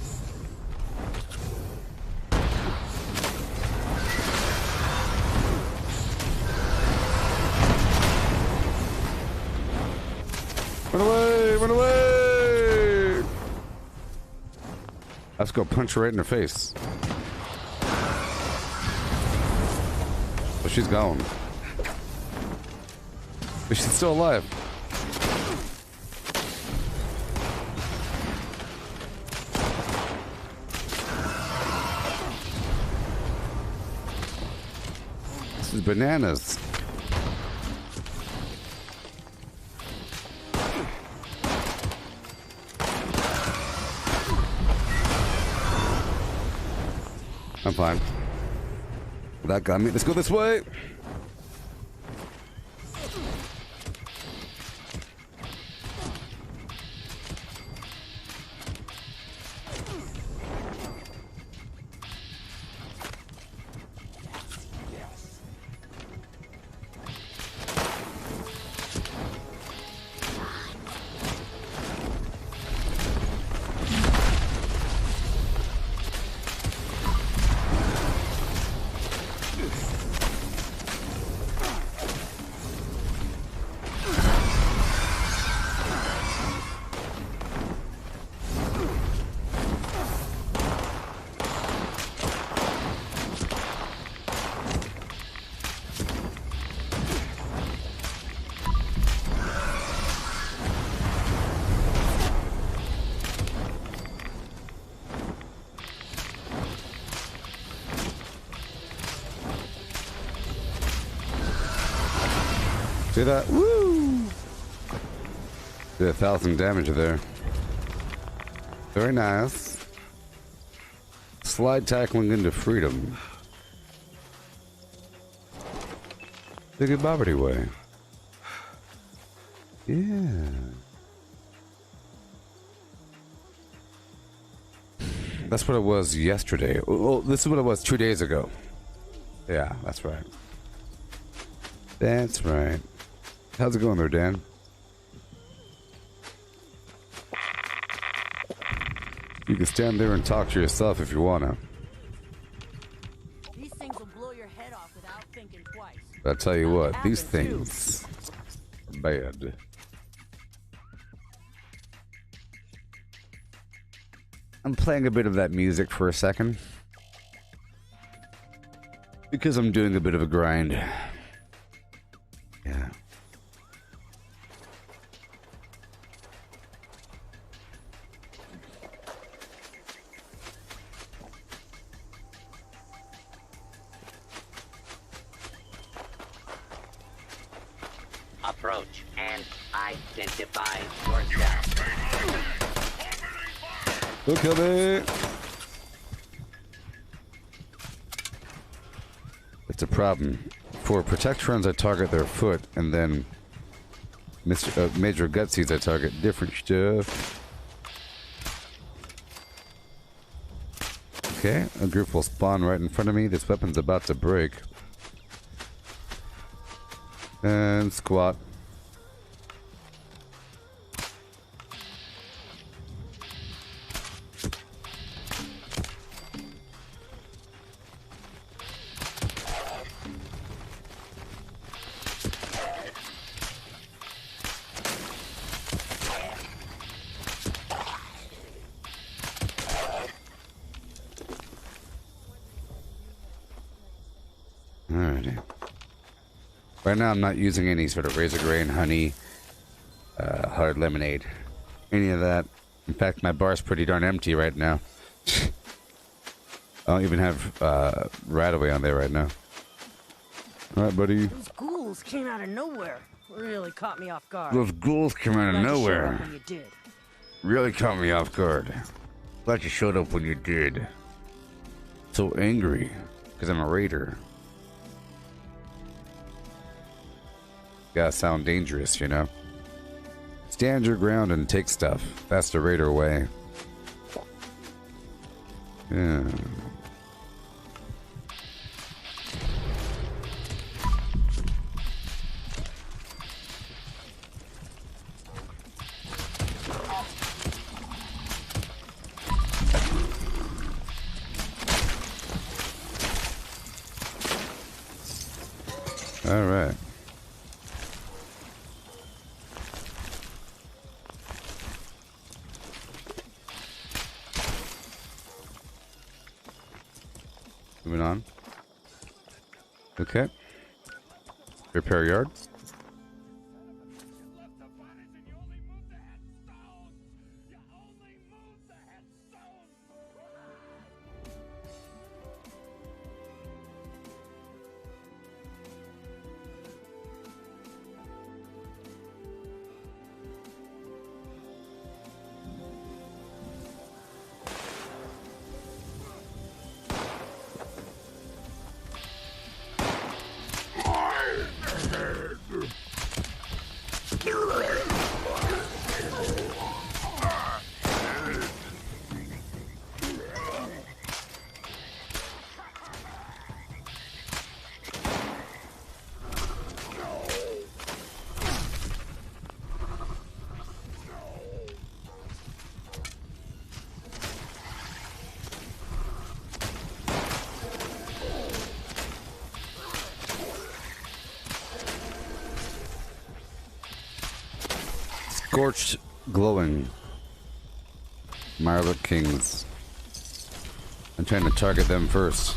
Run away! Run away! Let's go punch her right in the face. Oh, she's gone. But she's still alive. This is bananas. I'm fine. That got me. Let's go this way. See that? Woo! Did 1,000 damage there. Very nice. Slide tackling into freedom. The Gooboberti way. Yeah. That's what it was yesterday. Well, this is what it was 2 days ago. Yeah, that's right. That's right. How's it going there, Dan? You can stand there and talk to yourself if you wanna. These things will blow your head off without thinking twice. But I tell you what, these things are bad. I'm playing a bit of that music for a second. Because I'm doing a bit of a grind. Yeah. Approach and identify yourself. Look at it. It's a problem. For Protectrons, I target their foot, and then Major Gutsies, I target different stuff. Okay, a group will spawn right in front of me. This weapon's about to break. And squat. Alrighty. Right now I'm not using any sort of razor grain, honey, hard lemonade, any of that. In fact, my bar's pretty darn empty right now. I don't even have Radaway on there right now. Alright, buddy. Those ghouls came out of nowhere. Really caught me off guard. Those ghouls came out of Glad you showed nowhere. up when you did. Really caught me off guard. Glad you showed up when you did. So angry, because I'm a raider. Gotta sound dangerous, you know? Stand your ground and take stuff. That's the raider way. Yeah. All right. Moving on. Okay. Repair yard. Scorched, glowing. Marlet Kings. I'm trying to target them first.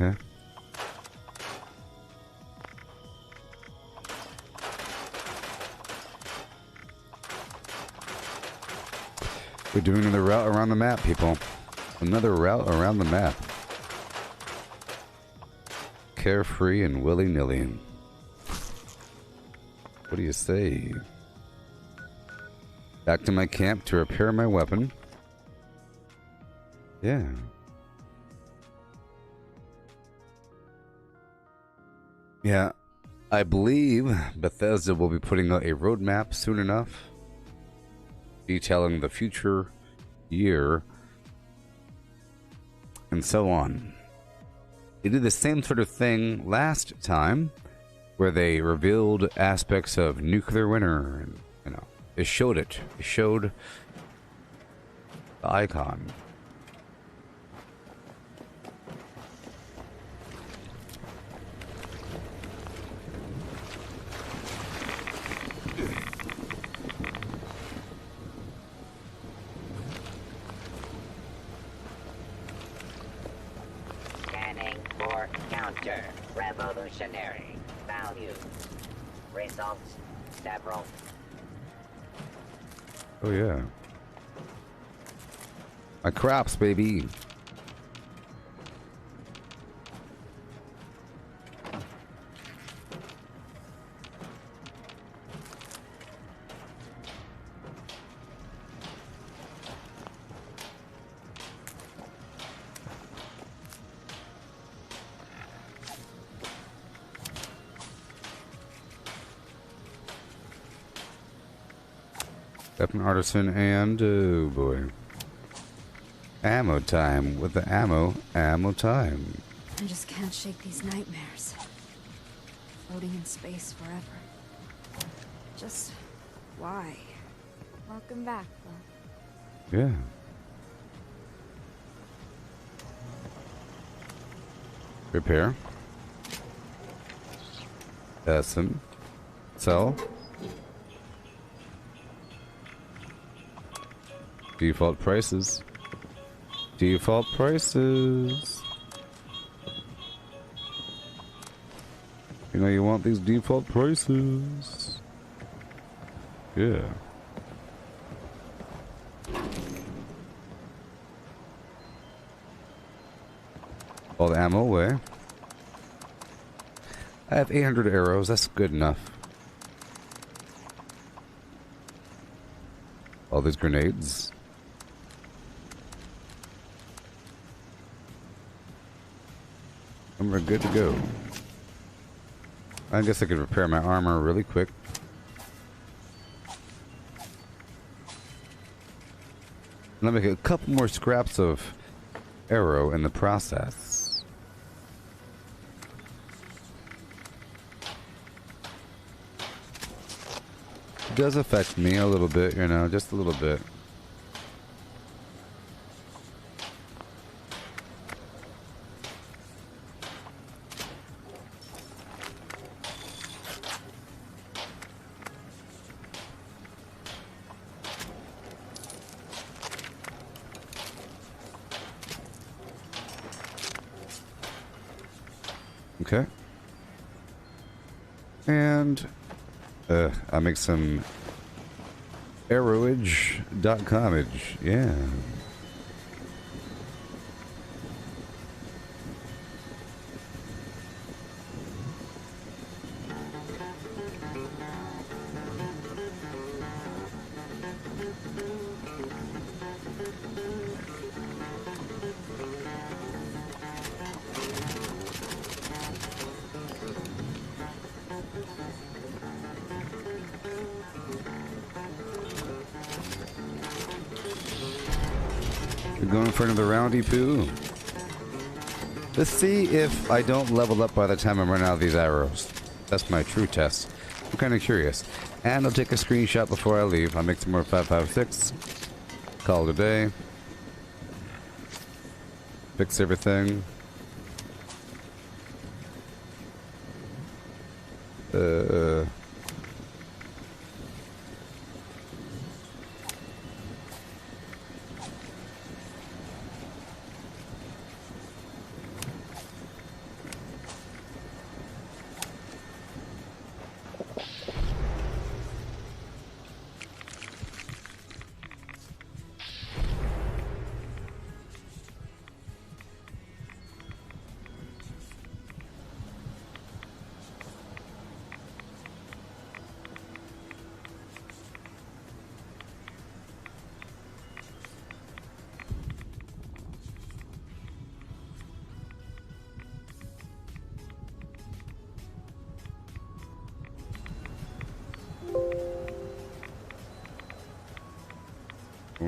Okay. We're doing another route around the map, people. Another route around the map. Carefree and willy-nilly. What do you say? Back to my camp to repair my weapon. Yeah. Yeah. I believe Bethesda will be putting out a roadmap soon enough, detailing the future year and so on. They did the same sort of thing last time, where they revealed aspects of nuclear winter, and you know, it showed it. It showed the icon. Revolutionary value. Results several. Oh yeah. My crops, baby. Weapon artisan and, oh boy. Ammo time. With the ammo time. I just can't shake these nightmares. Floating in space forever. Just why? Welcome back, though. Yeah. Repair. Essen. Sell. Default prices. Default prices. You know you want these default prices. Yeah. All the ammo away. I have 800 arrows. That's good enough. All these grenades. And we're good to go. I guess I could repair my armor really quick. And I'll make a couple more scraps of arrow in the process. It does affect me a little bit, you know, just a little bit. Okay. And I make some arrowage.comage. Yeah. Going for another roundy poo. Let's see if I don't level up by the time I'm running out of these arrows. That's my true test. I'm kind of curious. And I'll take a screenshot before I leave. I'll make some more 5.56. Call it a day. Fix everything.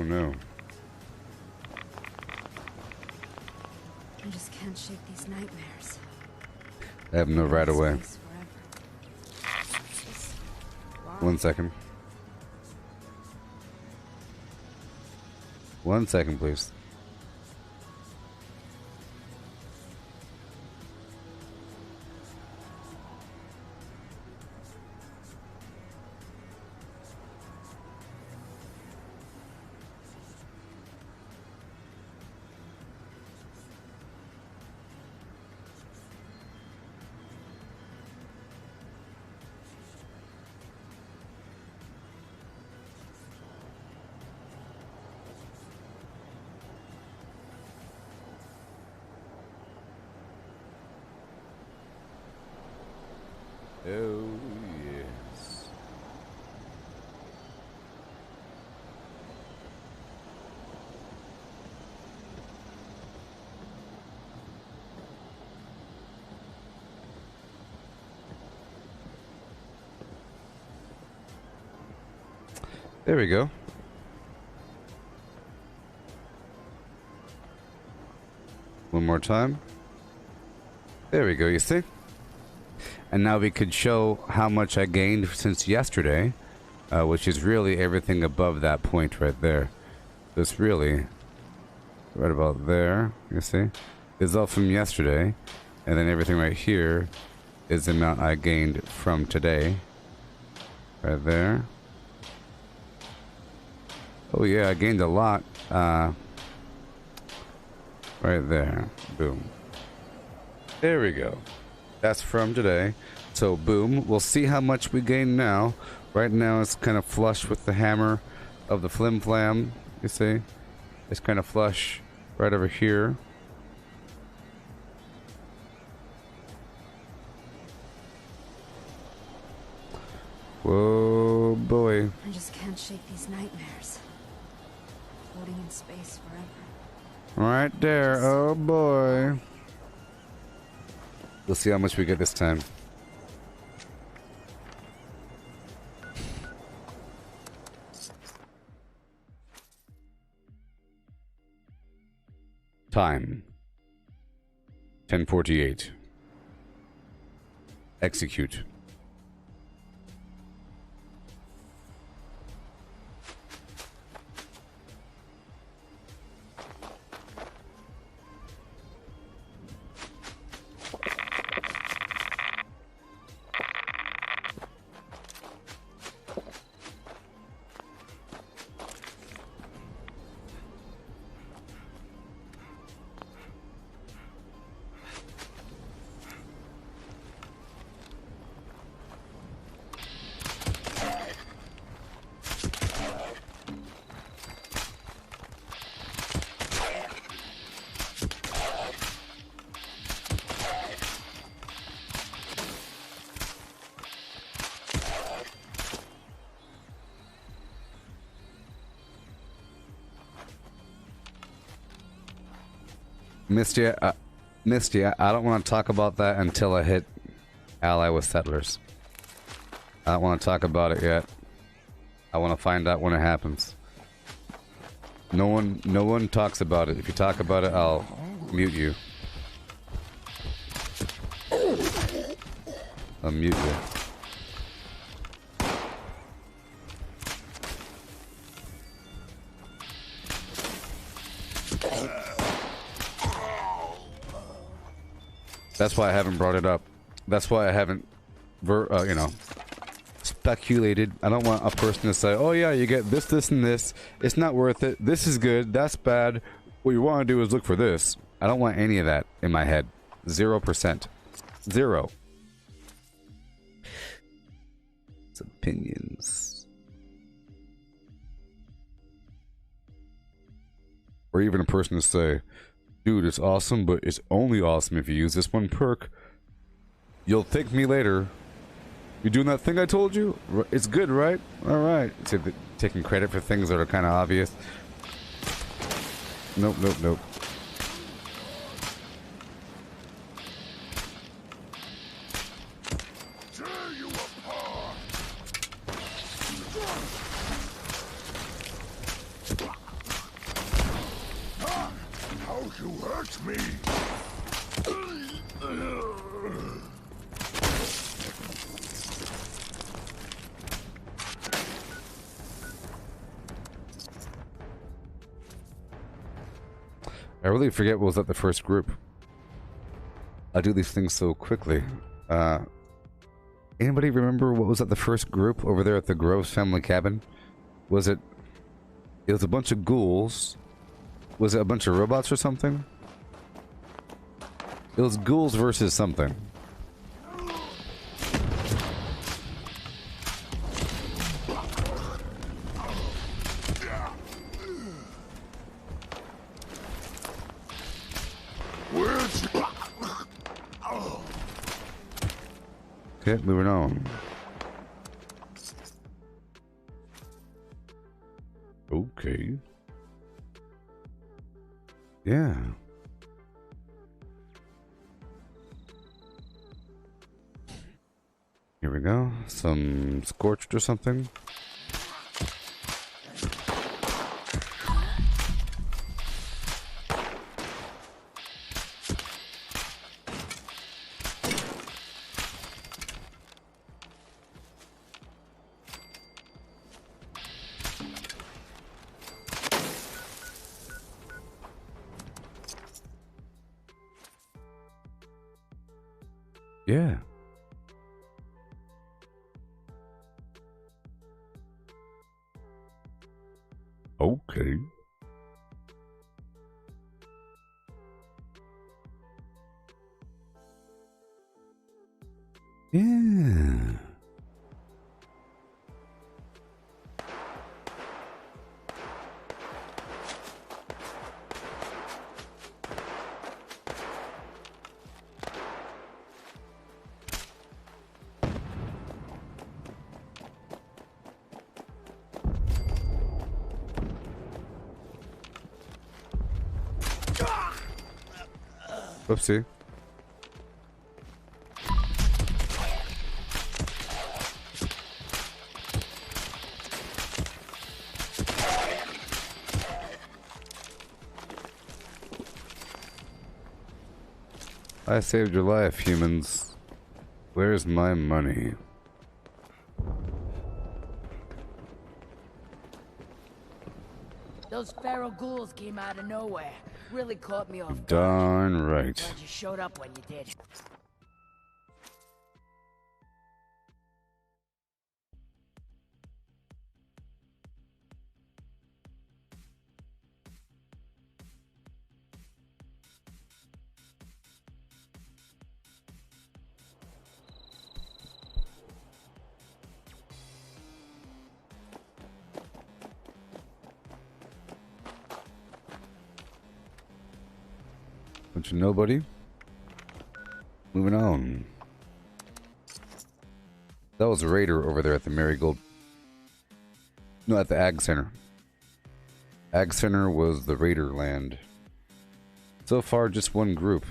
Oh no. I just can't shake these nightmares. I have no right away. Space forever. 1 second. 1 second, please. Oh, yes. There we go. One more time. There we go, you see? And now we could show how much I gained since yesterday, which is really everything above that point right there. It's really right about there, you see? Is all from yesterday, and then everything right here is the amount I gained from today. Right there. Oh yeah, I gained a lot. Right there. Boom. There we go. That's from today. So boom, we'll see how much we gain now. Right now it's kind of flush with the hammer of the flim flam, you see? It's kind of flush right over here. Whoa, boy. I just can't shake these nightmares. Floating in space forever. Right there, oh boy. We'll see how much we get this time. Time. 10:48. Execute. Misty, I don't want to talk about that until I hit ally with settlers. I don't want to talk about it yet. I want to find out when it happens. No one talks about it. If you talk about it, I'll mute you. I'll mute you. That's why I haven't brought it up. That's why I haven't, you know, speculated. I don't want a person to say, oh yeah, you get this, this, and this. It's not worth it. This is good. That's bad. What you want to do is look for this. I don't want any of that in my head. 0%. Zero. It's opinions. Or even a person to say, dude, it's awesome, but it's only awesome if you use this one perk. You'll thank me later. You doing that thing I told you? It's good, right? Alright. Taking credit for things that are kind of obvious. Nope, nope, nope. really forget what was at the first group. I do these things so quickly. Anybody remember what was at the first group over there at the Groves family cabin? Was it... It was a bunch of ghouls. Was it a bunch of robots or something? It was ghouls versus something. Okay, moving on. Okay. Yeah. Here we go. Some scorched or something. Yeah. Okay. Yeah. Oopsie. I saved your life, humans. Where's my money? Those feral ghouls came out of nowhere. Really caught me off guard. Darn right. Glad you showed up when you did. Bunch of nobody. Moving on. That was a raider over there at the Marigold. No, at the Ag Center. Ag Center was the raider land. So far, just one group.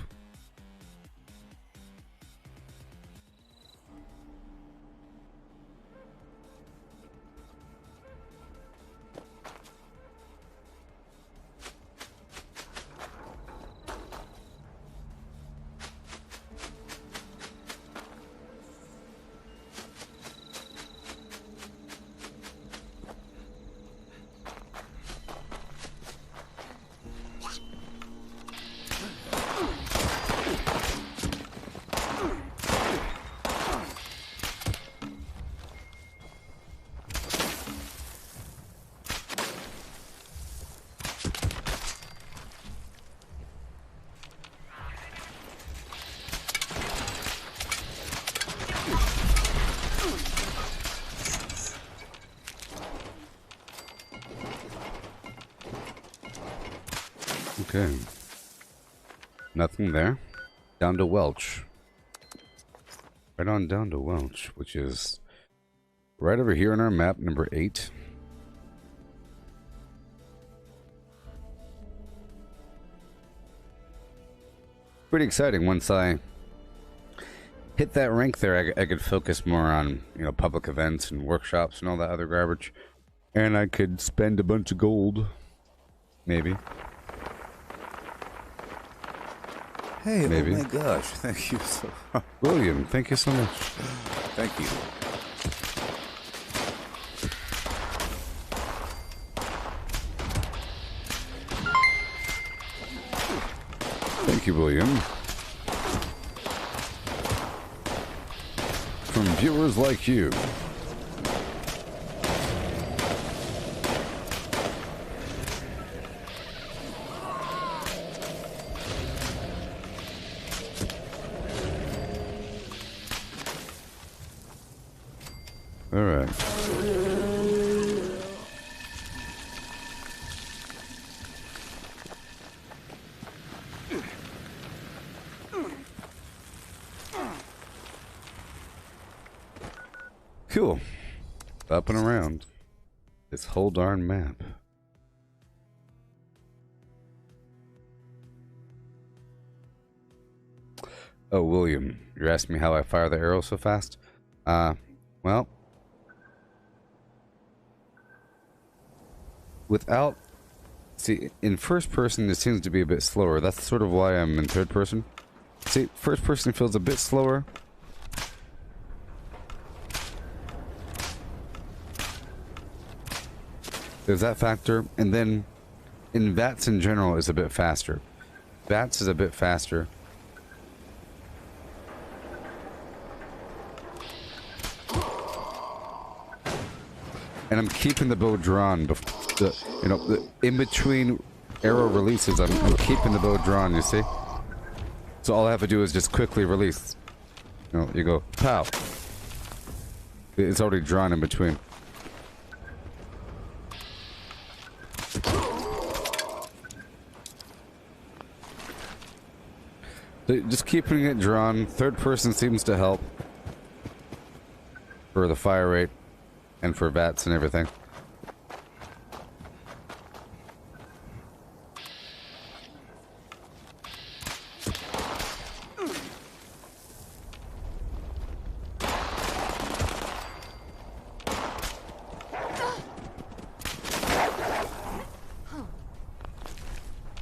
Okay. Nothing there. Down to Welch. Right on down to Welch, which is right over here on our map, number 8. Pretty exciting. Once I hit that rank there, I could focus more on, you know, public events and workshops and all that other garbage. And I could spend a bunch of gold. Maybe. Hey, Maybe. oh my gosh, thank you so much. William, thank you so much. Thank you. Thank you, William. From viewers like you. All right. Cool. Up and around this whole darn map. Oh, William, you're asking me how I fire the arrow so fast? Well, without... See, in first person, it seems to be a bit slower. That's sort of why I'm in third person. See, first person feels a bit slower. There's that factor, and then in VATS in general is a bit faster. VATS is a bit faster. And I'm keeping the bow drawn. In between arrow releases, I'm keeping the bow drawn, you see? So all I have to do is just quickly release. You go, pow. It's already drawn in between. Just keeping it drawn. Third person seems to help for the fire rate and for VATS and everything.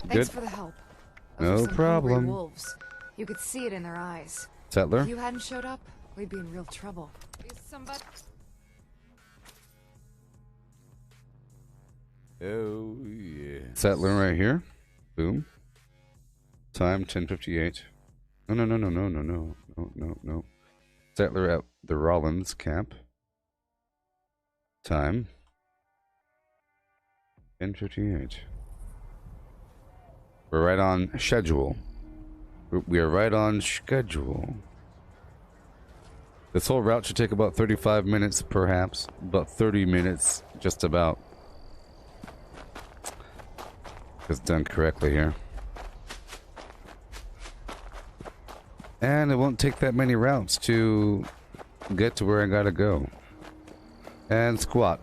Thanks for the help. No problem. Wolves. You could see it in their eyes. Settler? If you hadn't showed up, we'd be in real trouble. Somebody. Oh yeah. Settler right here. Boom. Time 10:58. No. Settler at the Rollins camp. Time 10:58. We're right on schedule. We are right on schedule. This whole route should take about 35 minutes, perhaps. About 30 minutes, just about. It's done correctly here. And it won't take that many routes to get to where I gotta go. And squat.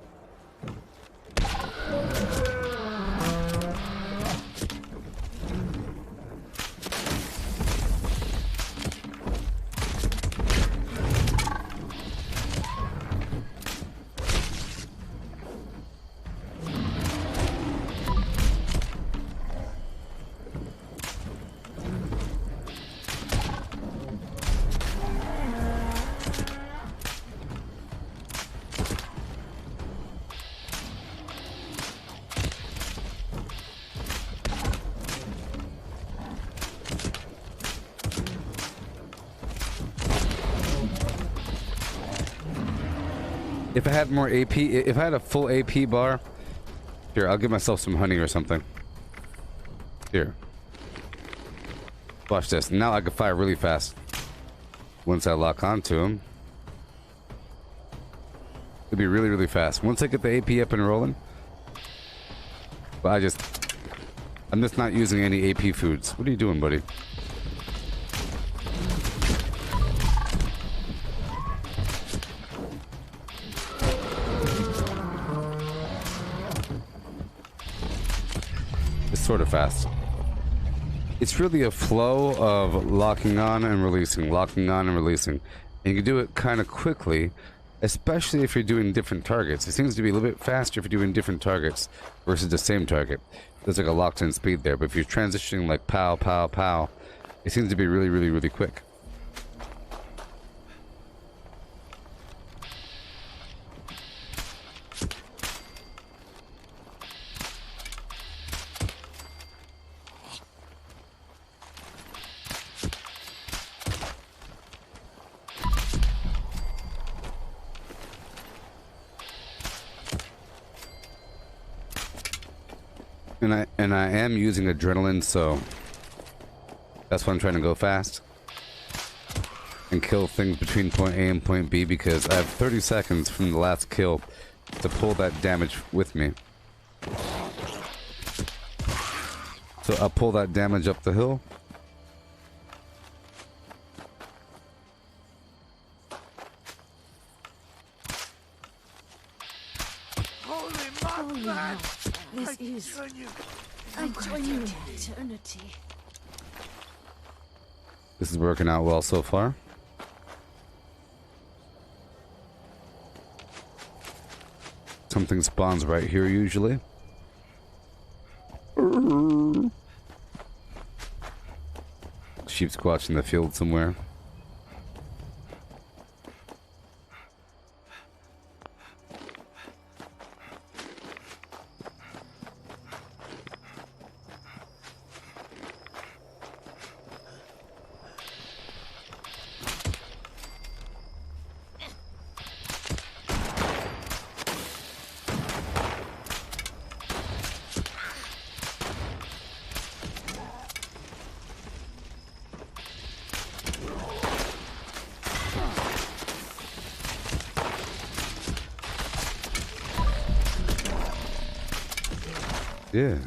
If I had more AP, if I had a full AP bar, here, I'll give myself some honey or something. Here. Watch this. Now I can fire really fast. Once I lock onto him. It'll be really, really fast. Once I get the AP up and rolling. But I'm just not using any AP foods. What are you doing, buddy? Sort of fast. It's really a flow of locking on and releasing, locking on and releasing. And you can do it kind of quickly, especially if you're doing different targets. It seems to be a little bit faster if you're doing different targets versus the same target. There's like a locked-in speed there, but if you're transitioning like pow, pow, pow, it seems to be really, really, really quick. And I am using adrenaline, so that's why I'm trying to go fast and kill things between point A and point B, because I have 30 seconds from the last kill to pull that damage with me. So I'll pull that damage up the hill. Holy man! This is... I join you in eternity. This is working out well so far. Something spawns right here usually. Sheep squatch in the field somewhere. Yeah.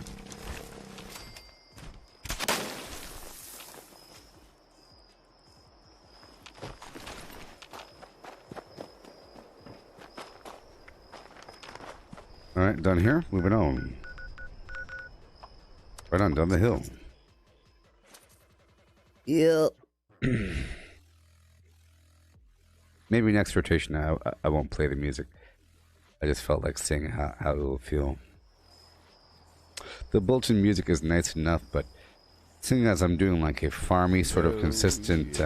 All right, done here. Moving on. Right on down the hill. Yep. Maybe next rotation I won't play the music. I just felt like seeing how it will feel. The built-in music is nice enough, but seeing as I'm doing like a farmy sort of consistent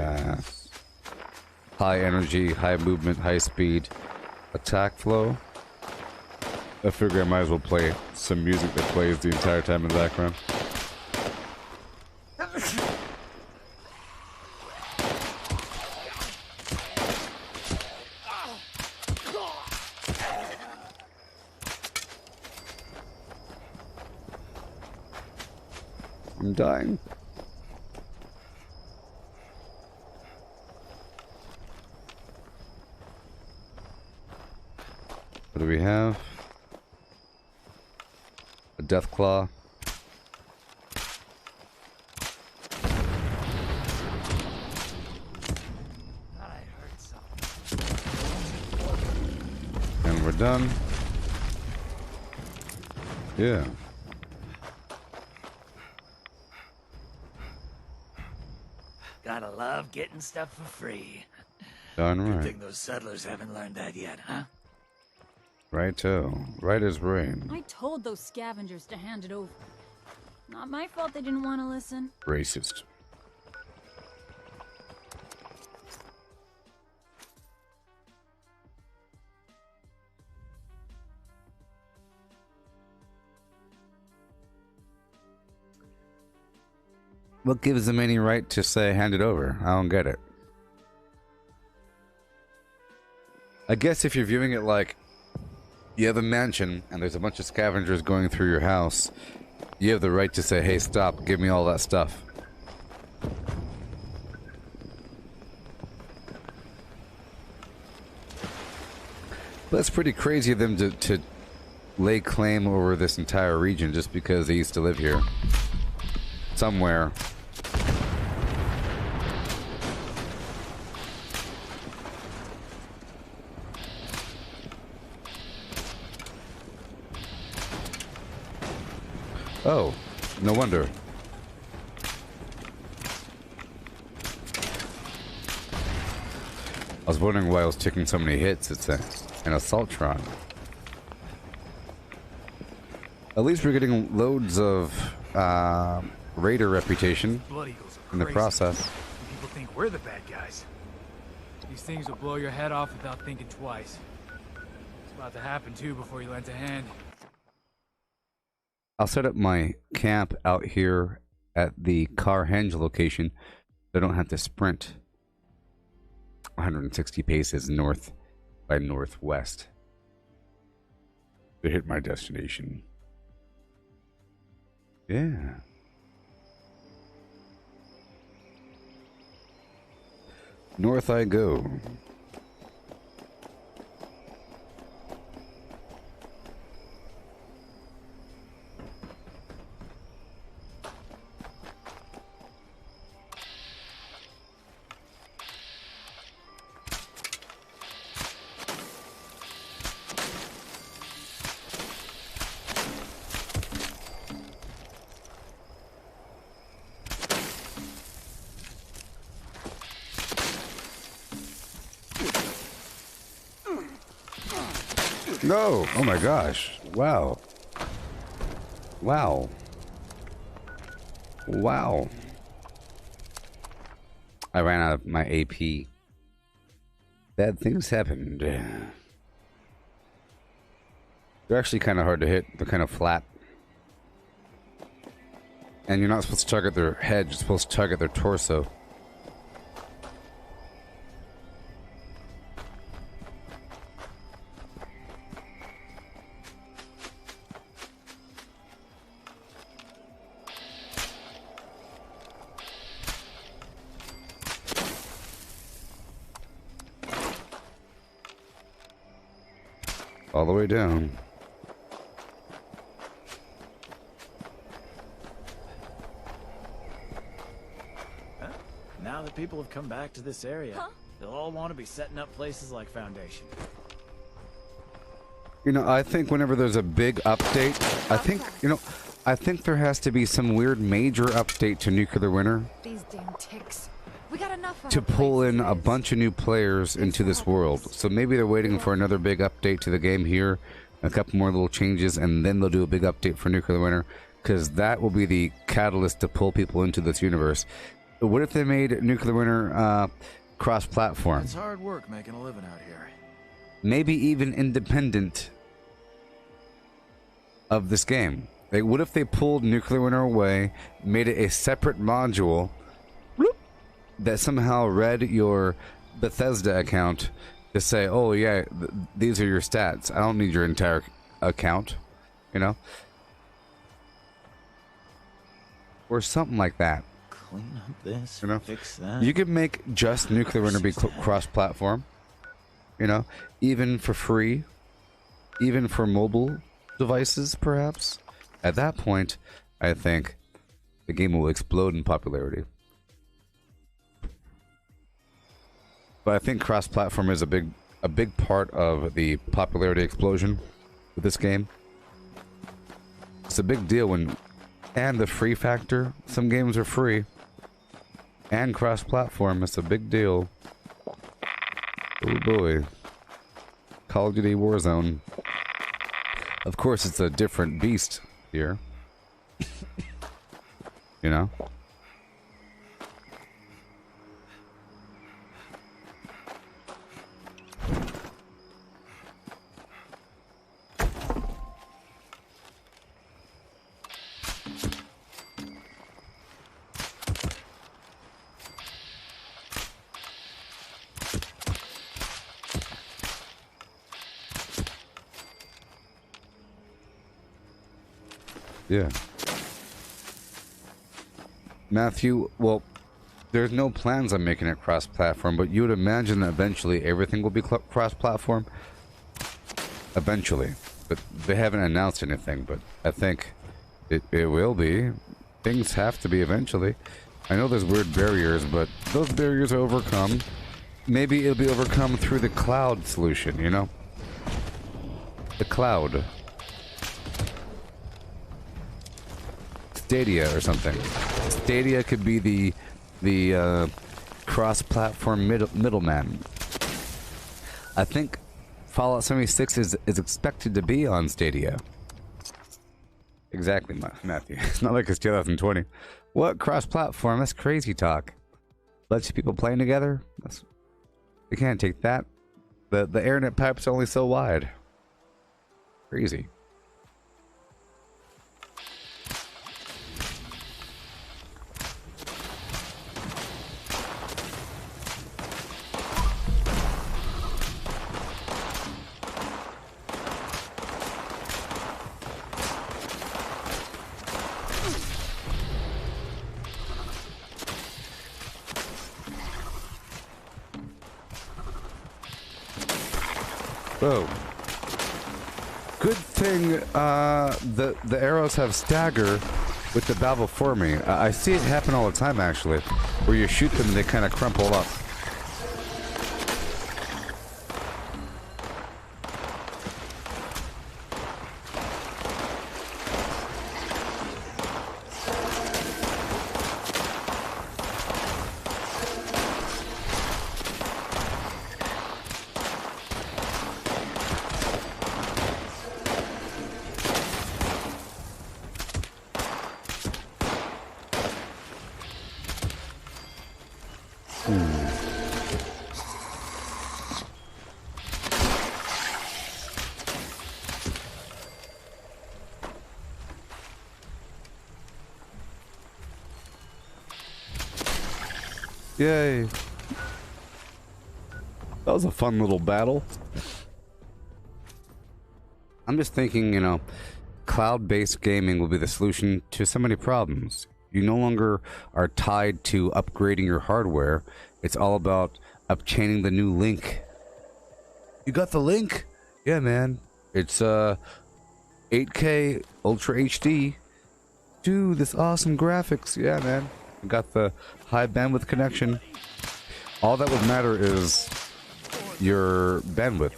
high energy, high movement, high speed attack flow, I figure I might as well play some music that plays the entire time in the background. I'm dying. What do we have? A death claw. And we're done. Yeah. Gotta love getting stuff for free. Darn Good right. thing those settlers haven't learned that yet, huh? Righto. Right as rain. I told those scavengers to hand it over. Not my fault they didn't want to listen. Racist. What gives them any right to say hand it over? I don't get it. I guess if you're viewing it like you have a mansion and there's a bunch of scavengers going through your house, you have the right to say, hey, stop, give me all that stuff. But it's pretty crazy of them to lay claim over this entire region just because they used to live here. Somewhere. Oh, no wonder. I was wondering why I was taking so many hits. It's an Assaultron. At least we're getting loads of raider reputation in the process. People think we're the bad guys. These things will blow your head off without thinking twice. It's about to happen too before you lend a hand. I'll set up my camp out here at the Carhenge location so I don't have to sprint 160 paces north by northwest to hit my destination. Yeah. North I go. No! Oh my gosh. Wow. Wow. Wow. I ran out of my AP. Bad things happened. They're actually kind of hard to hit. They're kind of flat. And you're not supposed to target their head, you're supposed to target their torso. All the way down. Now that people have come back to this area, they'll all want to be setting up places like Foundation. You know, I think whenever there's a big update, I think there has to be some weird major update to Nuclear Winter These damn ticks. We got enough to pull in a bunch of new players into this world. So maybe they're waiting for another big update to the game here, a couple more little changes, and then they'll do a big update for Nuclear Winter, because that will be the catalyst to pull people into this universe. What if they made Nuclear Winter cross-platform? It's hard work making a living out here. Maybe even independent of this game. Like, what if they pulled Nuclear Winter away, made it a separate module that somehow read your Bethesda account to say, oh yeah, these are your stats. I don't need your entire account, you know? Or something like that. Clean up this, you know? Fix that. You could make just Nuclear Winter be cross-platform, you know? Even for free. Even for mobile devices, perhaps. At that point, I think the game will explode in popularity. But I think cross-platform is a big part of the popularity explosion with this game. It's a big deal and the free factor. Some games are free. And cross-platform, it's a big deal. Oh boy. Call of Duty Warzone. Of course, it's a different beast here. You know? Yeah. Matthew, well, there's no plans on making it cross-platform, but you would imagine that eventually everything will be cross-platform. Eventually. But they haven't announced anything, but I think it will be. Things have to be eventually. I know there's weird barriers, but those barriers are overcome. Maybe it'll be overcome through the cloud solution, you know? The cloud. Stadia or something. Stadia could be the cross-platform middleman. I think Fallout 76 is expected to be on Stadia. Exactly, Matthew. It's not like it's 2020. What cross-platform? That's crazy talk. Lets people playing together? You can't take that. The internet pipe's only so wide. Crazy. Whoa. Good thing the arrows have stagger with the babble for me. I see it happen all the time, actually, where you shoot them and they kind of crumple up. Yay. That was a fun little battle. I'm just thinking, you know, cloud-based gaming will be the solution to so many problems. You no longer are tied to upgrading your hardware. It's all about upchaining the new link. You got the link? Yeah, man. It's 8K Ultra HD. Dude, this awesome graphics. Yeah, man. I got the high bandwidth connection. All that would matter is your bandwidth.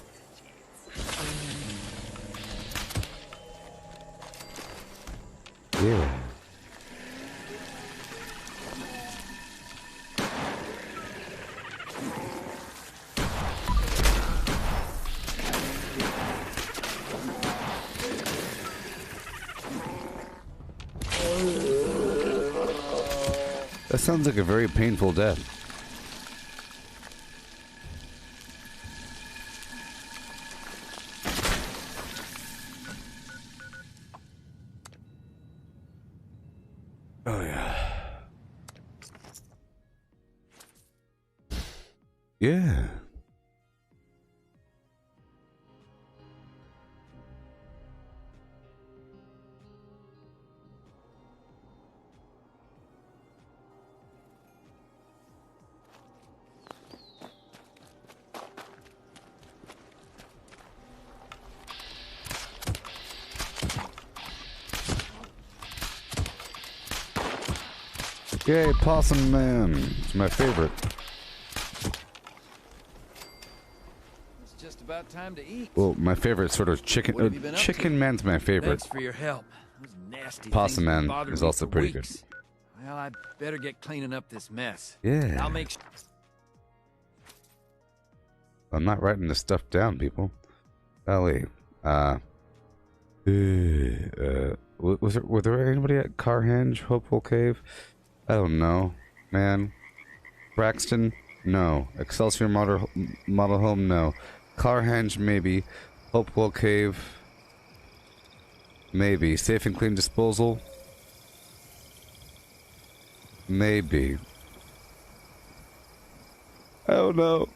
Yeah. That sounds like a very painful death. Oh, yeah. Yeah. Yay, Possum Man. It's my favorite. It's just about time to eat. Well, my favorite sort of chicken. Chicken Man's my favorite. Thanks for your help. Those nasty Possum things have Man bothered is me also for pretty weeks. Well, I better get cleaning up this mess. Yeah. I'll make sure. I'm not writing this stuff down, people. Golly. Were there anybody at Carhenge, Hopeful Cave? I don't know, man. Braxton? No. Excelsior Model Home? No. Carhenge? Maybe. Hopewell Cave? Maybe. Safe and Clean Disposal? Maybe. I don't know.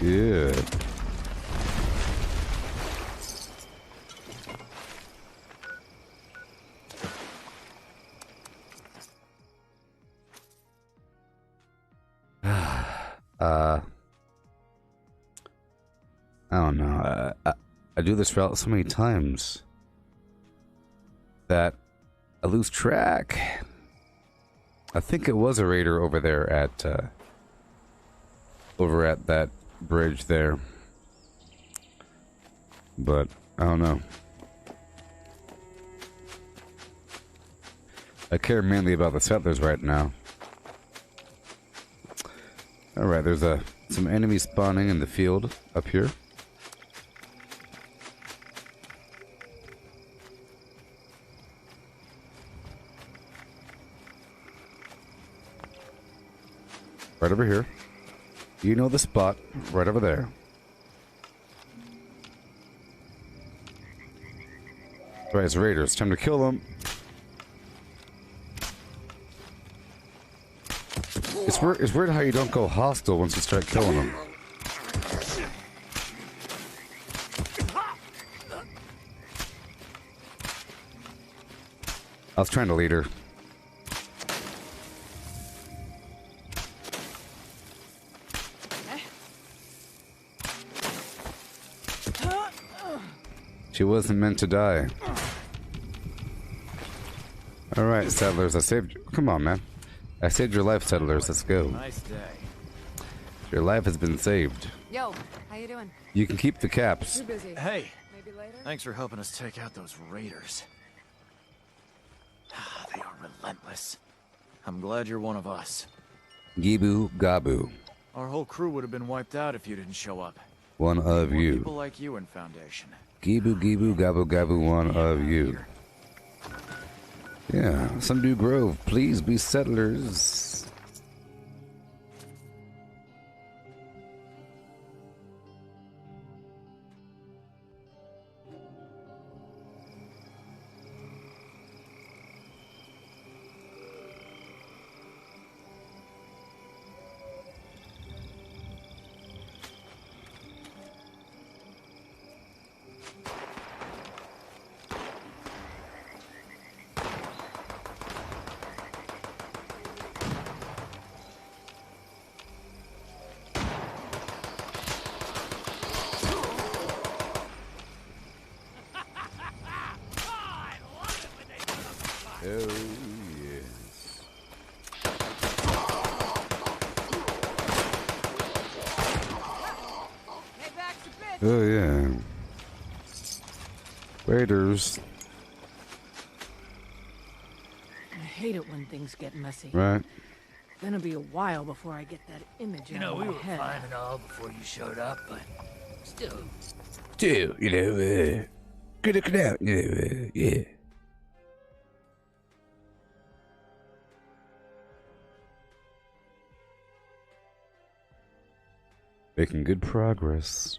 Yeah. I don't know. I do this route so many times that I lose track. I think it was a raider over there at that bridge there, but I don't know. I care mainly about the settlers right now. All right, there's some enemies spawning in the field up here. Right over here. You know the spot, right over there. Right, it's raiders. Time to kill them. It's weird how you don't go hostile once you start killing them. I was trying to lead her. She wasn't meant to die. Alright, settlers, I saved you. Come on, man. I saved your life, settlers. Let's go. Nice day. Your life has been saved. Yo, how you doing? You can keep the caps. Too busy. Hey. Maybe later? Thanks for helping us take out those raiders. They are relentless. I'm glad you're one of us. Gibu Gabu. Our whole crew would have been wiped out if you didn't show up. One of More you. people like you in Foundation. Gibu Gibu Gabu Gabu, one of you. Yeah, Sundew Grove, please be settlers. Oh yeah. Raiders. I hate it when things get messy. Right. Gonna be a while before I get that image out of my head. Fine and all before you showed up, but still. Still, good looking out, yeah. Making good progress.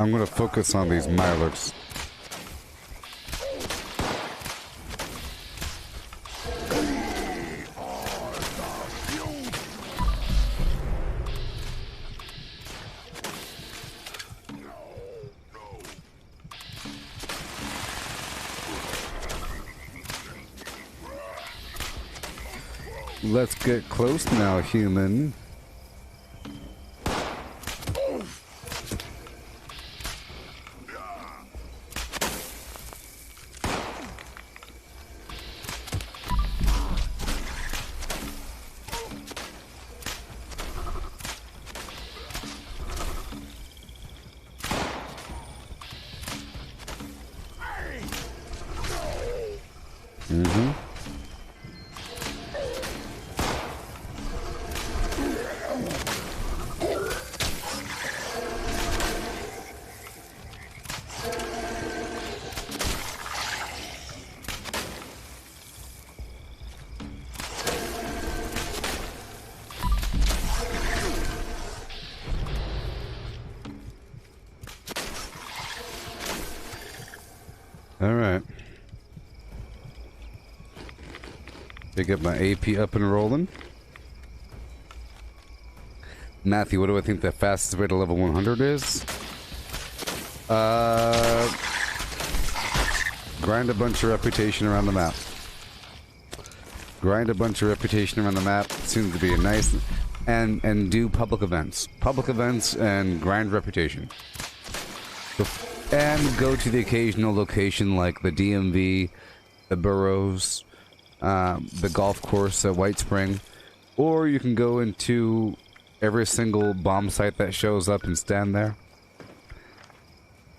I'm gonna focus on these Mirelurks. Let's get close now, human. Alright. They get my AP up and rolling. Matthew, what do I think the fastest way to level 100 is? Grind a bunch of reputation around the map. Grind a bunch of reputation around the map. Seems to be a nice... And do public events. Public events and grind reputation. And go to the occasional location like the DMV, the Burrows, the golf course at White Spring. Or you can go into every single bomb site that shows up and stand there.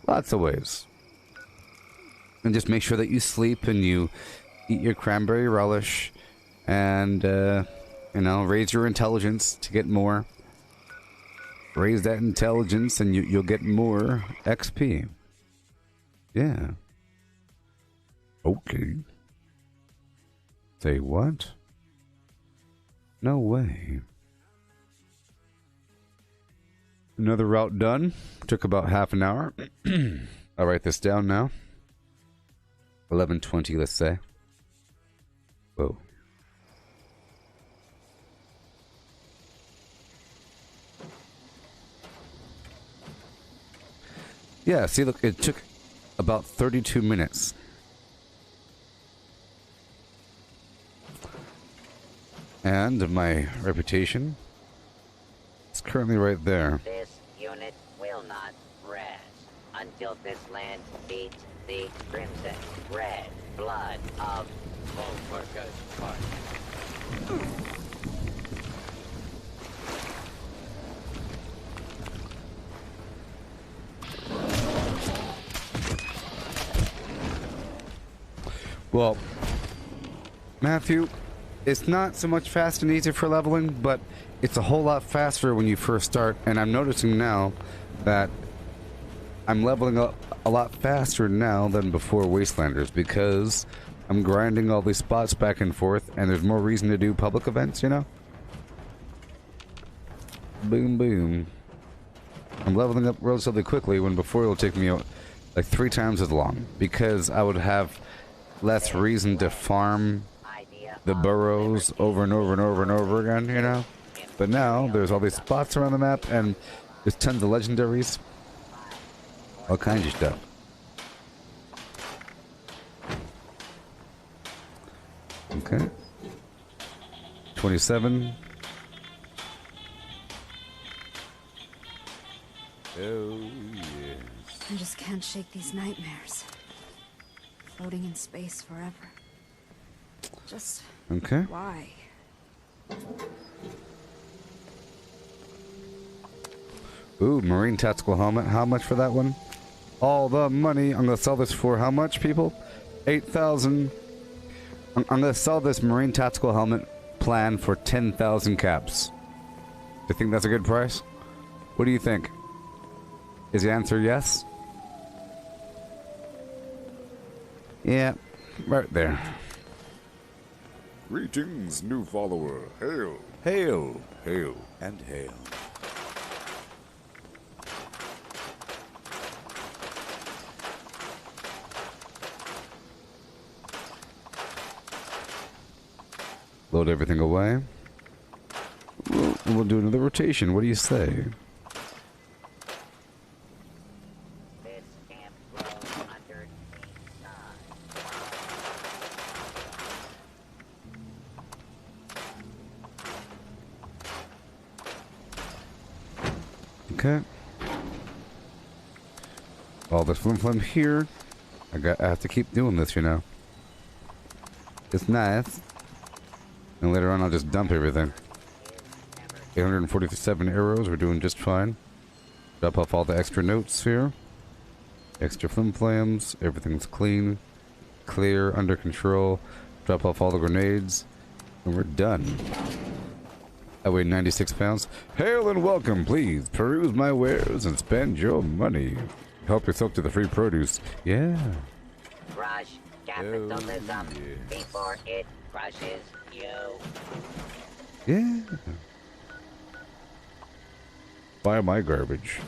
Lots of ways. And just make sure that you sleep and you eat your cranberry relish. And, you know, raise your intelligence to get more. Raise that intelligence and you'll get more XP. Yeah. Okay. Say what? No way. Another route done. Took about half an hour. I'll write this down now. 11:20, let's say. Whoa. Yeah, see, look, it took about 32 minutes. And my reputation is currently right there. This unit will not rest until this land beats the crimson red blood of Gooboberti. Well, Matthew, it's not so much fast and easy for leveling, but it's a whole lot faster when you first start, and I'm noticing now that I'm leveling up a lot faster now than before Wastelanders because I'm grinding all these spots back and forth, and there's more reason to do public events, you know? Boom, boom. I'm leveling up relatively quickly when before it will take me like 3 times as long because I would have less reason to farm the burrows over and over and over and over again, you know? But now, there's all these spots around the map, and there's tons of legendaries. All kinds of stuff. Okay. 27. Oh, yes. I just can't shake these nightmares. Floating in space forever. Just okay. Why? Ooh, Marine Tactical Helmet. How much for that one? All the money. I'm gonna sell this for how much, people? 8,000. I'm gonna sell this Marine Tactical Helmet plan for 10,000 caps. Do you think that's a good price? What do you think? Is the answer yes? Yeah, right there. Greetings, new follower. Hail. Hail. Hail. And hail. Load everything away. We'll do another rotation. What do you say? Okay. All this flim here. I have to keep doing this, you know. It's nice. And later on I'll just dump everything. 847 arrows, we're doing just fine. Drop off all the extra notes here. Extra flim-flams, everything's clean. Clear, under control. Drop off all the grenades. And we're done. I weigh 96 pounds. Hail and welcome, please. Peruse my wares and spend your money. Help yourself to the free produce. Yeah. Crush capitalism before it crushes you. Yeah. Buy my garbage.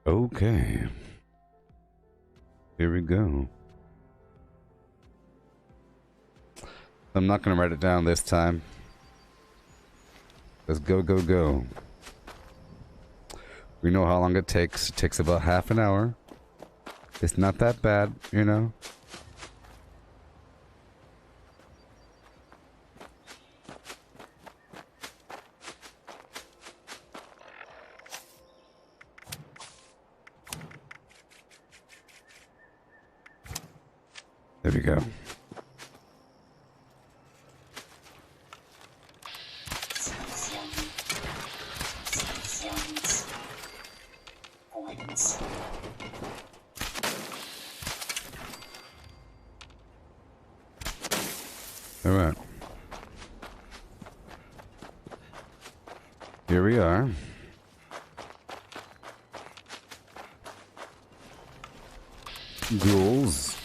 Okay. Here we go. I'm not going to write it down this time. Let's go, go, go. We know how long it takes. It takes about half an hour. It's not that bad, you know? There we go. All right. Here we are. Ghouls.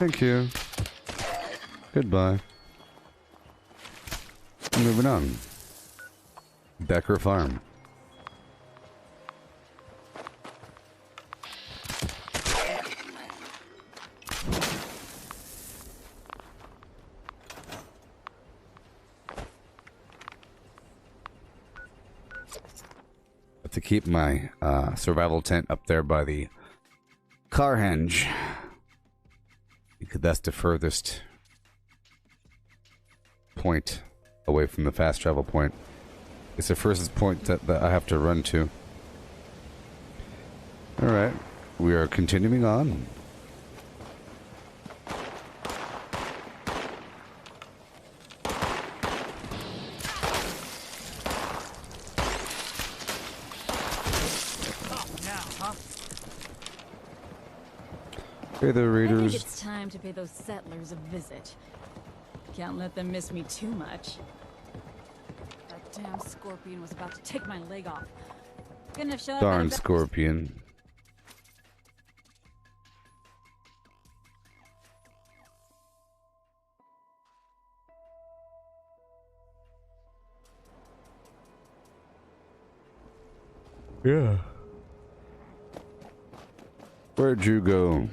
Thank you. Goodbye. Moving on. Becker Farm. Have to keep my survival tent up there by the car henge, because that's the furthest point away from the fast travel point. It's the furthest point that I have to run to. Alright, we are continuing on. Hey there, I think readers. it's time to pay those settlers a visit. Can't let them miss me too much. That damn scorpion was about to take my leg off. Couldn't have showed up. Darn scorpion. Yeah. Where'd you go?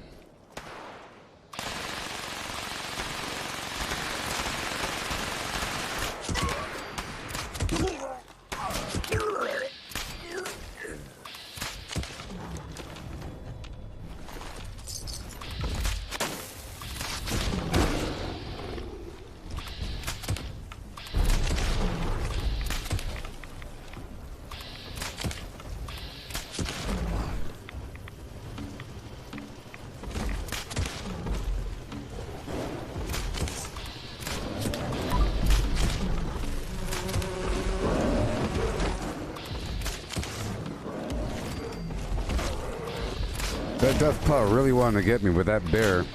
That Death Paw really wanted to get me with that bear.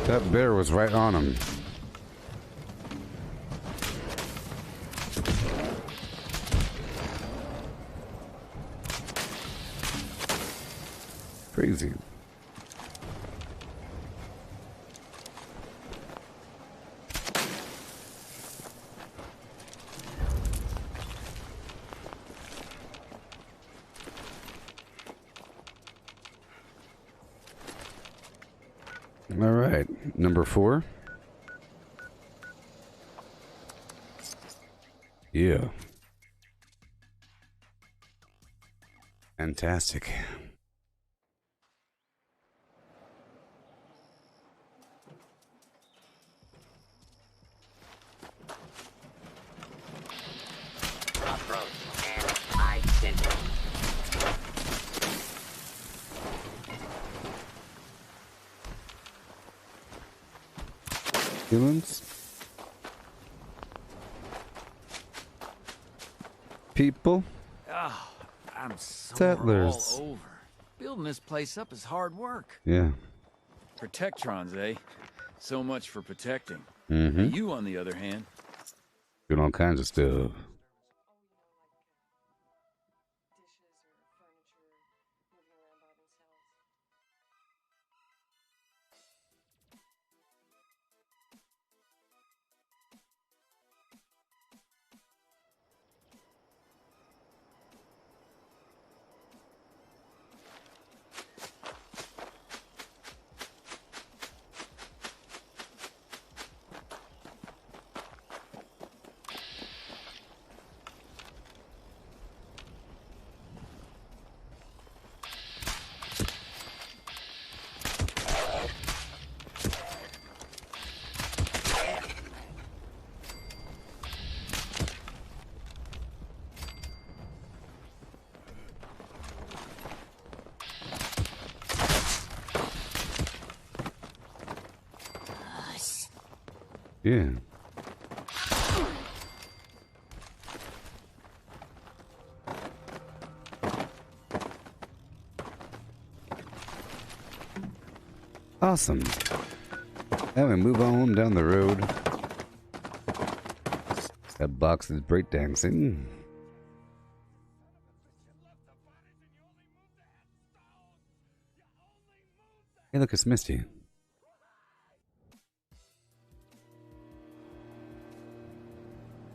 That bear was right on him. Crazy. All right, number 4. Yeah. Fantastic. Approach and identity. Humans? People? Oh, I'm sore Settlers. all over. Building this place up is hard work. Yeah. Protectrons, eh? So much for protecting. Mm-hmm. You, on the other hand, Doing all kinds of stuff. Yeah. Awesome. And we move on down the road. That box is breakdancing. Hey, look, it's Misty.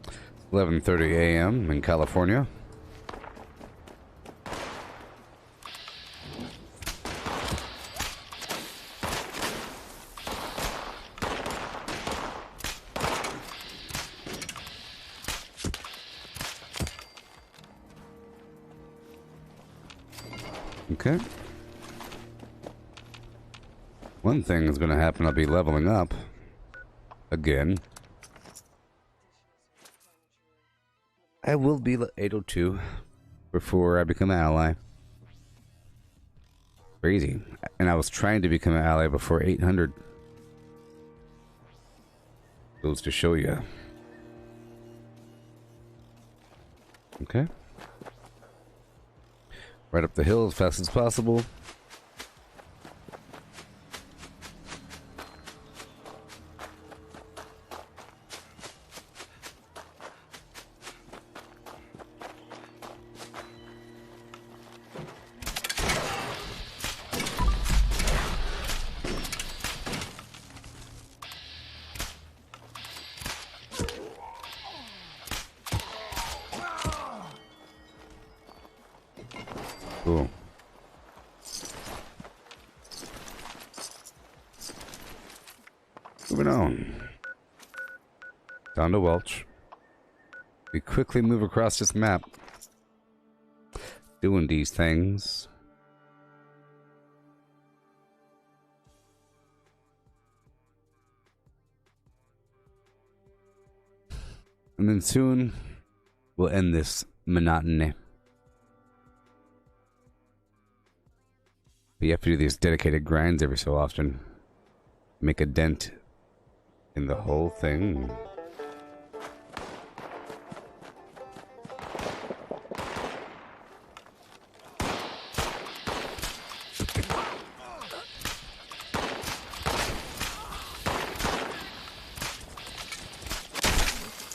It's 11:30 a.m. in California. Okay. One thing is going to happen. I'll be leveling up again. I will be 802 before I become an ally. Crazy. And I was trying to become an ally before 800. Goes to show you. Okay. Right up the hill as fast as possible. Cool. Moving on. Down to Welch. We quickly move across this map. Doing these things. And then soon we'll end this monotony. But you have to do these dedicated grinds every so often. Make a dent in the whole thing.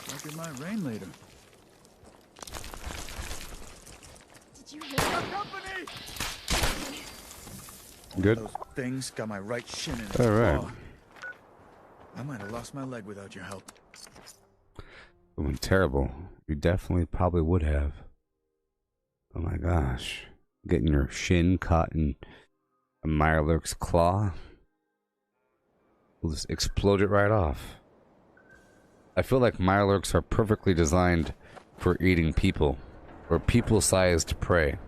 Look at my rain later. Did you hear company? Good. Those things got my right shin in its All right. claw. I might have lost my leg without your help. It went terrible. You definitely probably would have. Oh my gosh. Getting your shin caught in a Mirelurk's claw. We'll just explode it right off. I feel like Mirelurks are perfectly designed for eating people. Or people-sized prey.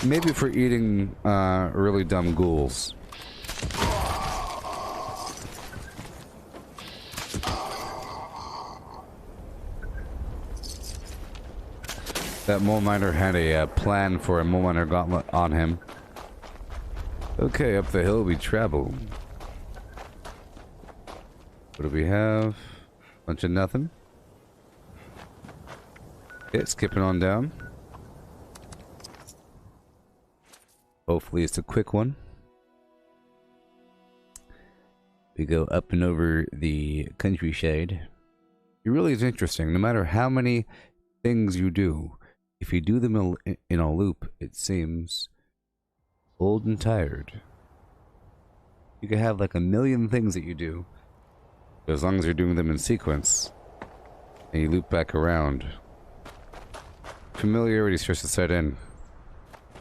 Maybe for eating really dumb ghouls. That mole miner had a plan for a mole miner gauntlet on him. Okay, up the hill we travel. What do we have? Bunch of nothing. Okay, skipping on down. Hopefully it's a quick one. We go up and over the countryside. It really is interesting. No matter how many things you do, if you do them in a loop, it seems old and tired. You can have like a million things that you do, but as long as you're doing them in sequence, and you loop back around, familiarity starts to set in.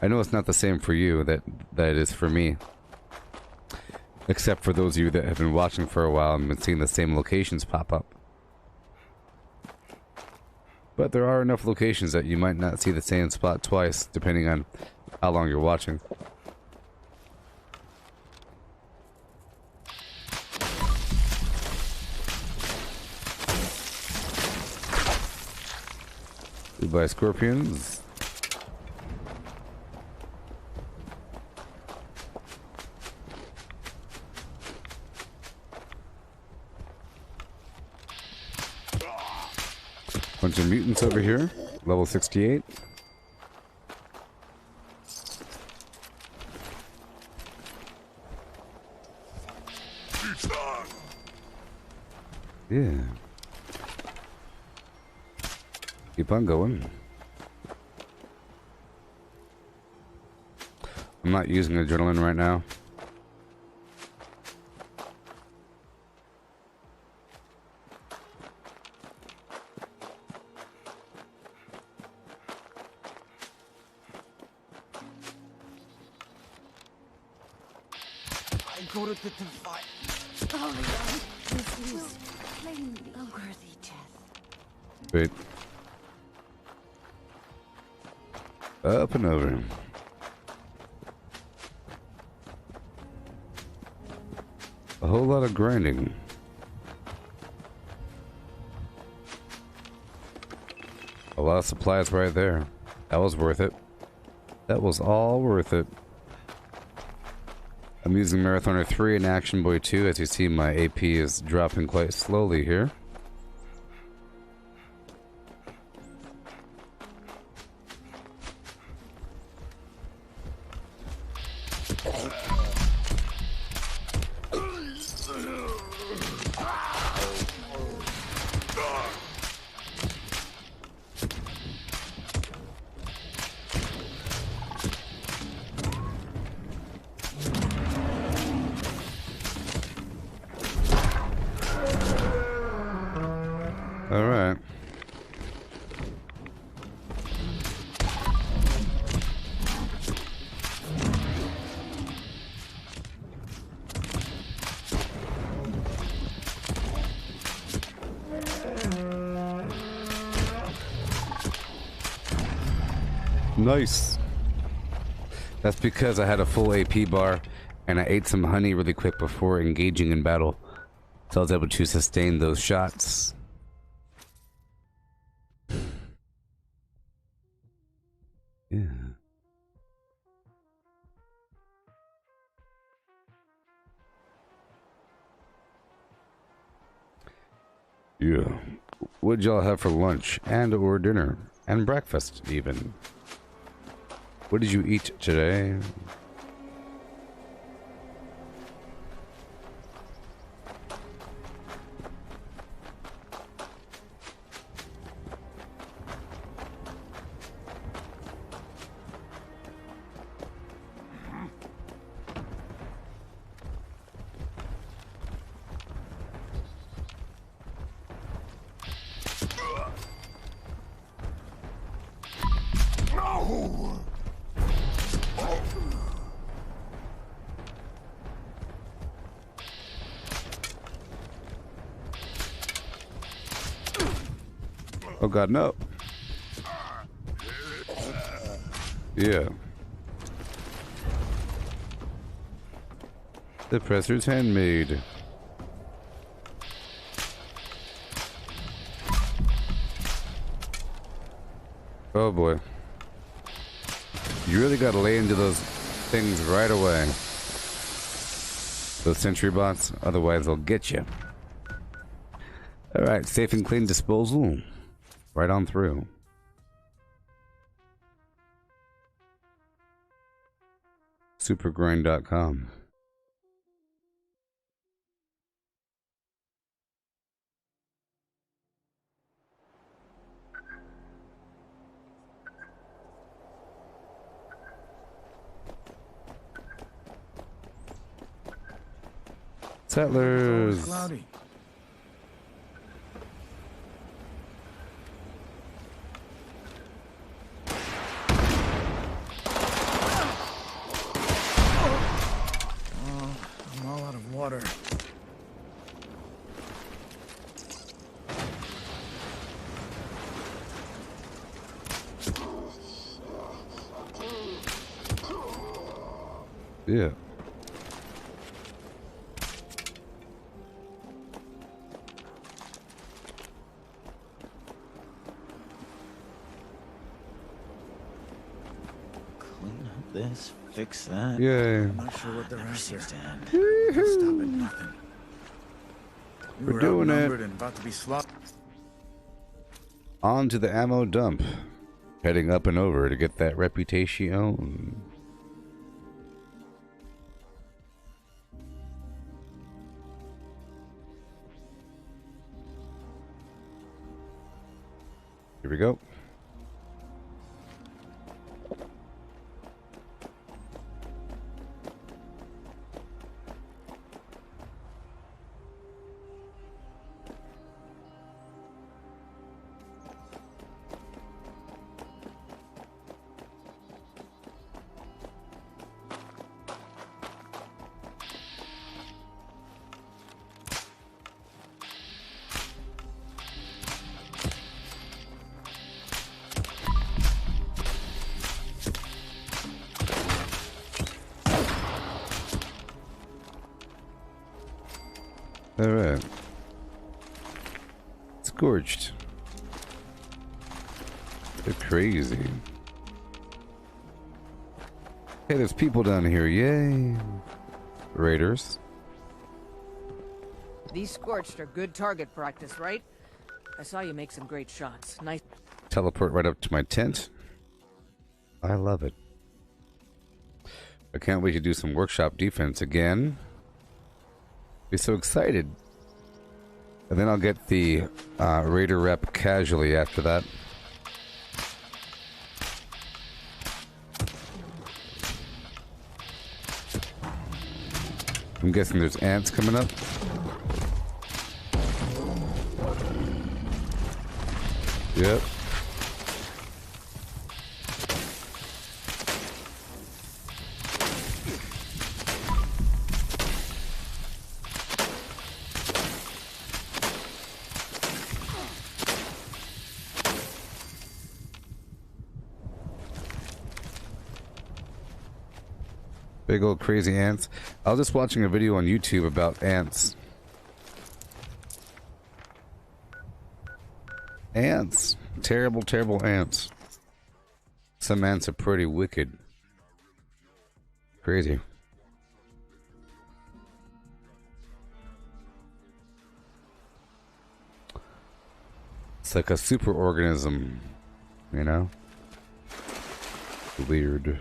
I know it's not the same for you that it is for me. Except for those of you that have been watching for a while and been seeing the same locations pop up. But there are enough locations that you might not see the same spot twice, depending on how long you're watching. Goodbye, scorpions. Bunch of mutants over here, level 68. Yeah. Keep on going. I'm not using adrenaline right now. I go to the fight. Oh, this is plainly a worthy death. Wait. Up and over. A whole lot of grinding. A lot of supplies right there. That was worth it. That was all worth it. I'm using Marathoner 3 and Action Boy 2. As you see, my AP is dropping quite slowly here. All right. Nice. That's because I had a full AP bar and I ate some honey really quick before engaging in battle. So I was able to sustain those shots. Yeah. Yeah. What'd y'all have for lunch and or dinner and breakfast even? What did you eat today? Oh god, no. Yeah. The presser's handmade. Oh boy. You really gotta lay into those things right away. Those sentry bots, otherwise they'll get you. Alright, safe and clean disposal. Right on through. Supergrind.com. Settlers. It's cloudy. I'm all out of water. Yeah. Clean up this, fix that. Yay. I'm not sure what they're after. Seems to end. Stop at nothing. We We're doing it. outnumbered and about to be slaughtered. On to the ammo dump. Heading up and over to get that reputation. Here we go. Alright. Scorched. They're crazy. Hey, there's people down here. Yay. Raiders. These Scorched are good target practice, right? I saw you make some great shots. Nice. Teleport right up to my tent. I love it. I can't wait to do some workshop defense again. Be so excited. And then I'll get the Raider rep casually after that. I'm guessing there's ants coming up. Yep. Big old crazy ants. I was just watching a video on YouTube about ants. Ants. Terrible, terrible ants. Some ants are pretty wicked. Crazy. It's like a super organism, you know? Weird.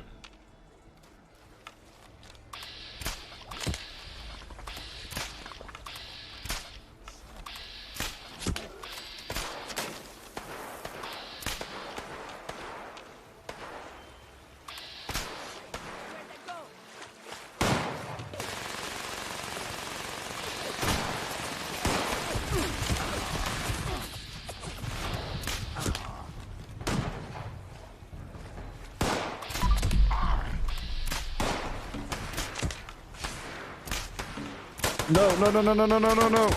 No.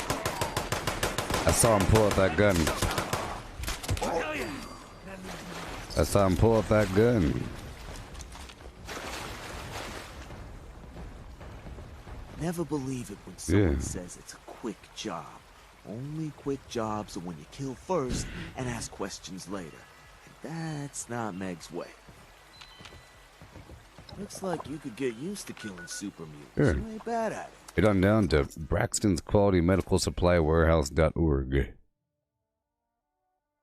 I saw him pull out that gun. I saw him pull out that gun. Never believe it when someone says it's a quick job. Only quick jobs are when you kill first and ask questions later. And that's not Meg's way. Looks like you could get used to killing super mutants. Sure. You ain't bad at it. Get on down to Braxton's Quality Medical Supply Warehouse.org.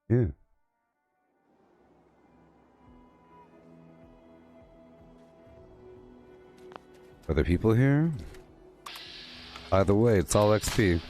Yeah. Are there people here? Either way, it's all XP.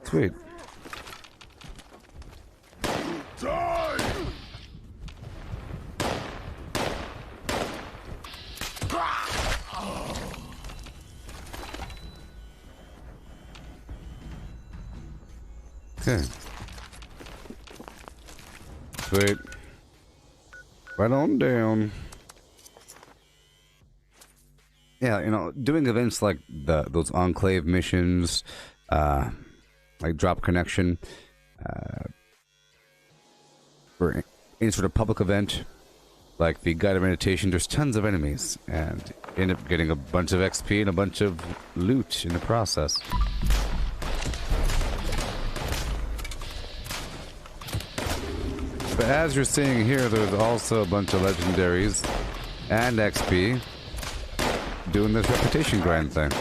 Sweet. Okay. Sweet. Right on down. Yeah, you know, doing events like those Enclave missions, like Drop Connection, or any sort of public event, like the Guided Meditation, there's tons of enemies, and you end up getting a bunch of XP and a bunch of loot in the process. But as you're seeing here, there's also a bunch of legendaries and XP doing this reputation grind thing.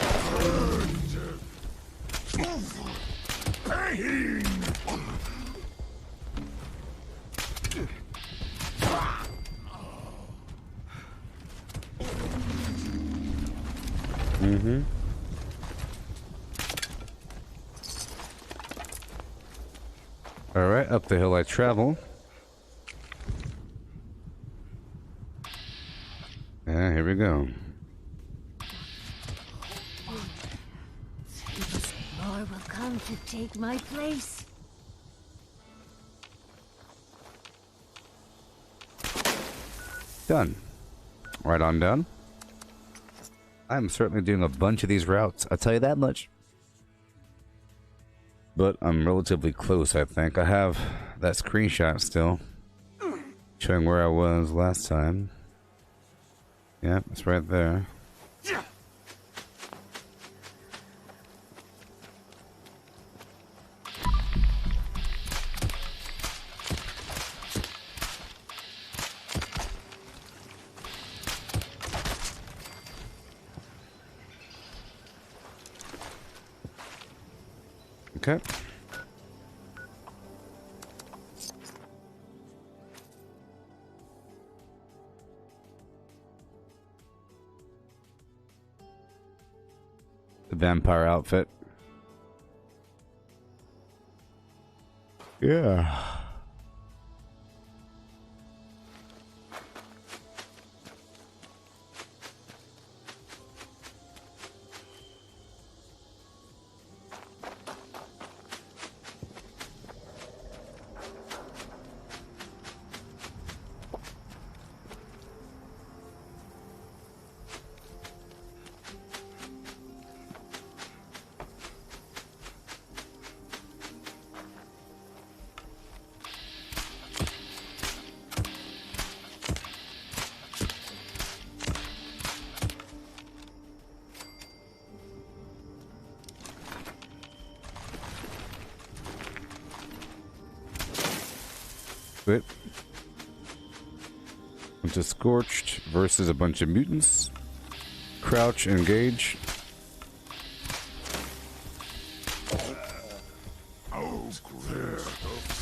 Mm-hmm. Alright, up the hill I travel. Yeah, here we go. More will come to take my place. Done. Right on done. I'm certainly doing a bunch of these routes, I'll tell you that much. But I'm relatively close, I think. I have that screenshot still, showing where I was last time. Yep, it's right there. Okay. The vampire outfit. Yeah. It. Bunch of scorched versus a bunch of mutants. Crouch, engage.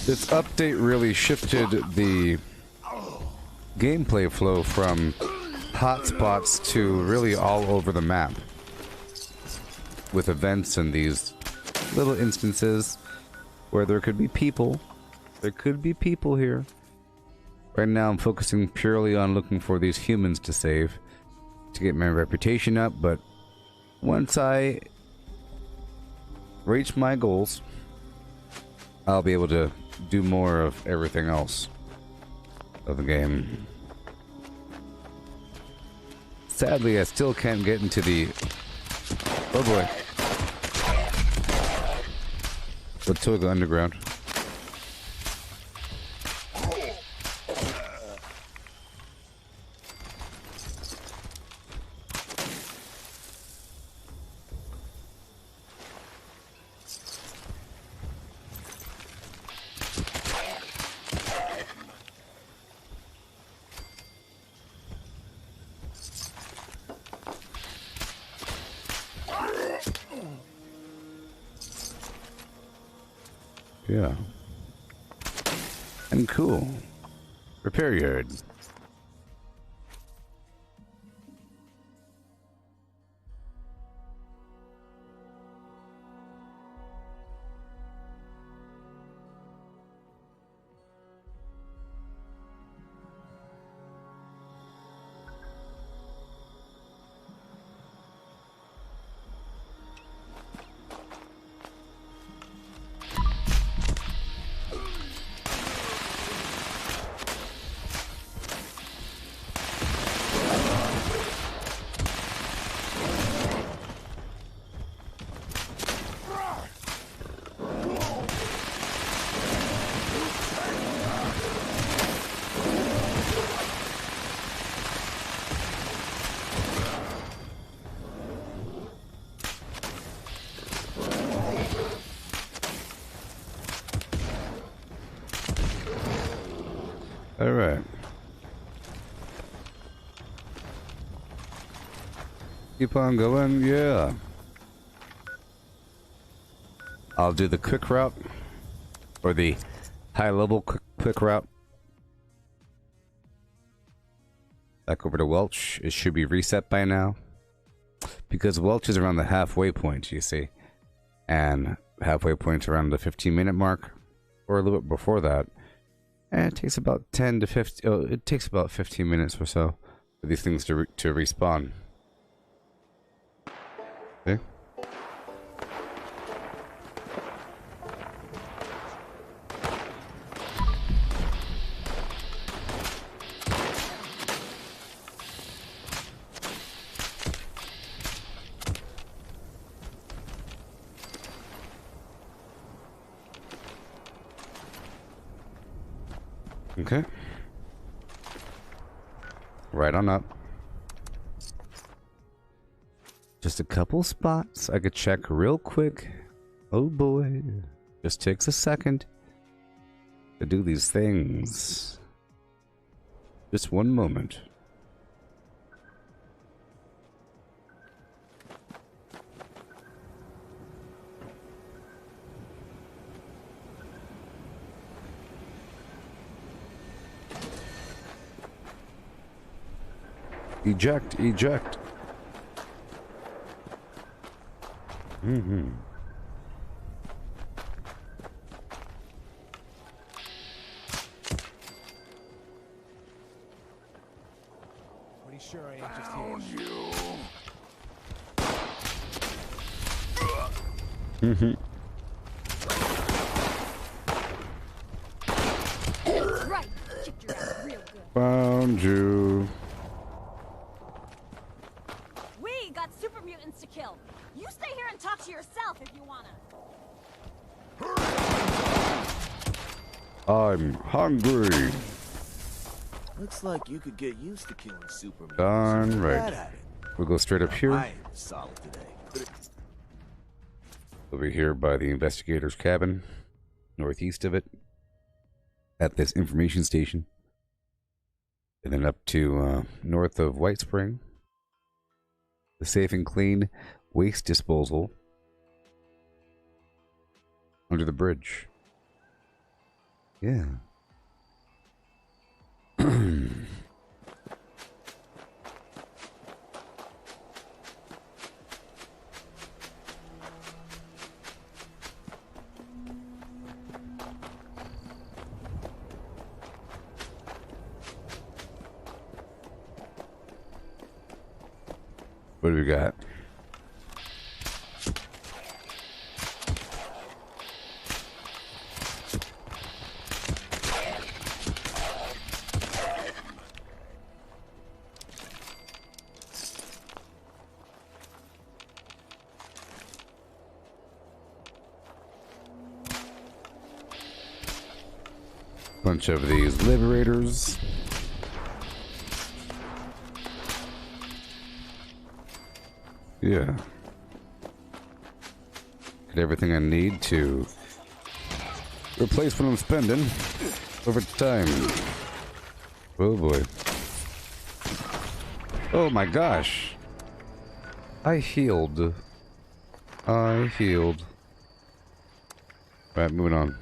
This update really shifted the gameplay flow from hotspots to really all over the map, with events and these little instances where there could be people. There could be people here. Right now I'm focusing purely on looking for these humans to save, to get my reputation up, but once I reach my goals, I'll be able to do more of everything else of the game. Sadly, I still can't get into the... Oh boy. Let's go underground. Yeah. And cool. Repair yard. All right. Keep on going, yeah. I'll do the quick route, or the high-level quick route. Back over to Welch. It should be reset by now. Because Welch is around the halfway point, you see. And halfway point's around the 15-minute mark, or a little bit before that. And it takes about 10 to 15, oh, it takes about 15 minutes or so for these things to respawn. Okay. Okay. Right on up. Just a couple spots I could check real quick. Oh boy. Just takes a second to do these things. Just one moment. Eject, eject. Mm-hmm. Pretty sure I ain't just here. Mm-hmm. Right, kicked your ass real good. Found you. We got super mutants to kill. You stay here and talk to yourself if you wanna. I'm hungry. Looks like you could get used to killing Superman. Darn right. We'll go straight up here. I ain't solid today. Over here by the investigator's cabin, northeast of it, at this information station. And then up to north of White Spring. The safe and clean waste disposal under the bridge. Yeah. What do we got? Bunch of these liberators. Yeah. Get everything I need to replace what I'm spending over time. Oh boy. Oh my gosh. I healed. I healed. Alright, moving on.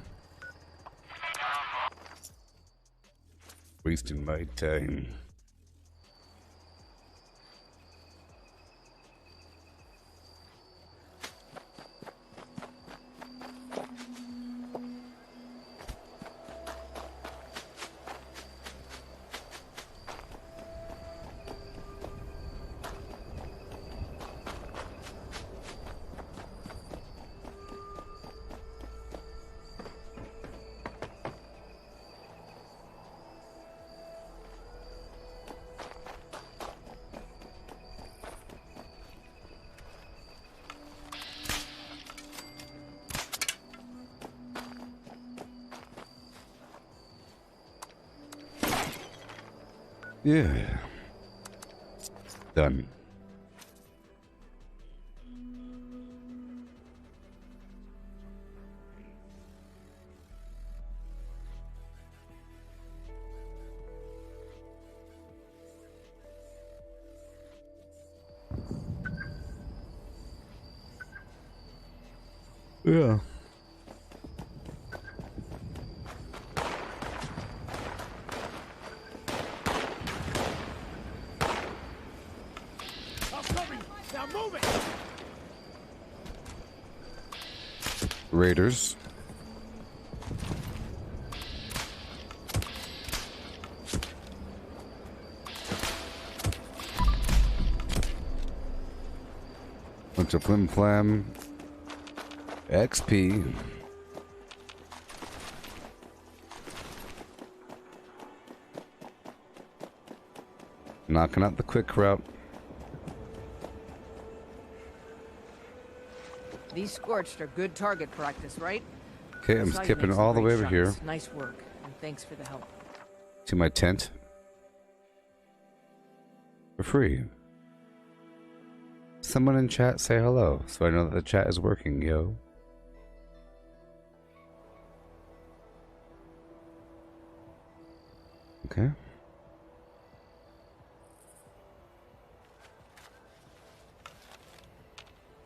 Wasting my time. Yeah. Done. Yeah. Now move it. Raiders. Bunch of flim flam. XP. Knocking out the quick route. These scorched are good target practice, right? Okay, I'm Saw you skipping make some all the way great over here shots. Nice work, and thanks for the help. to my tent. For free. Someone in chat say hello, so I know that the chat is working, yo. Okay.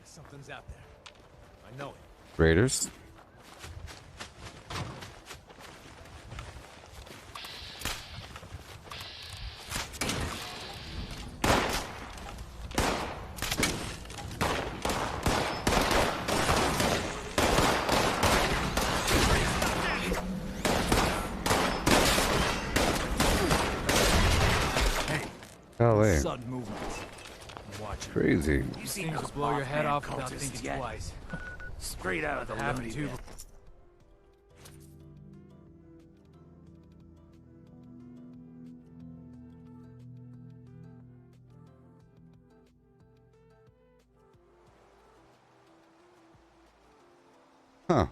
Something's out there. I know it. Raiders. Golly. Sudden movements. Watch it. Crazy. You seem to blow your head off without thinking twice. Straight out of the Happened to. Huh.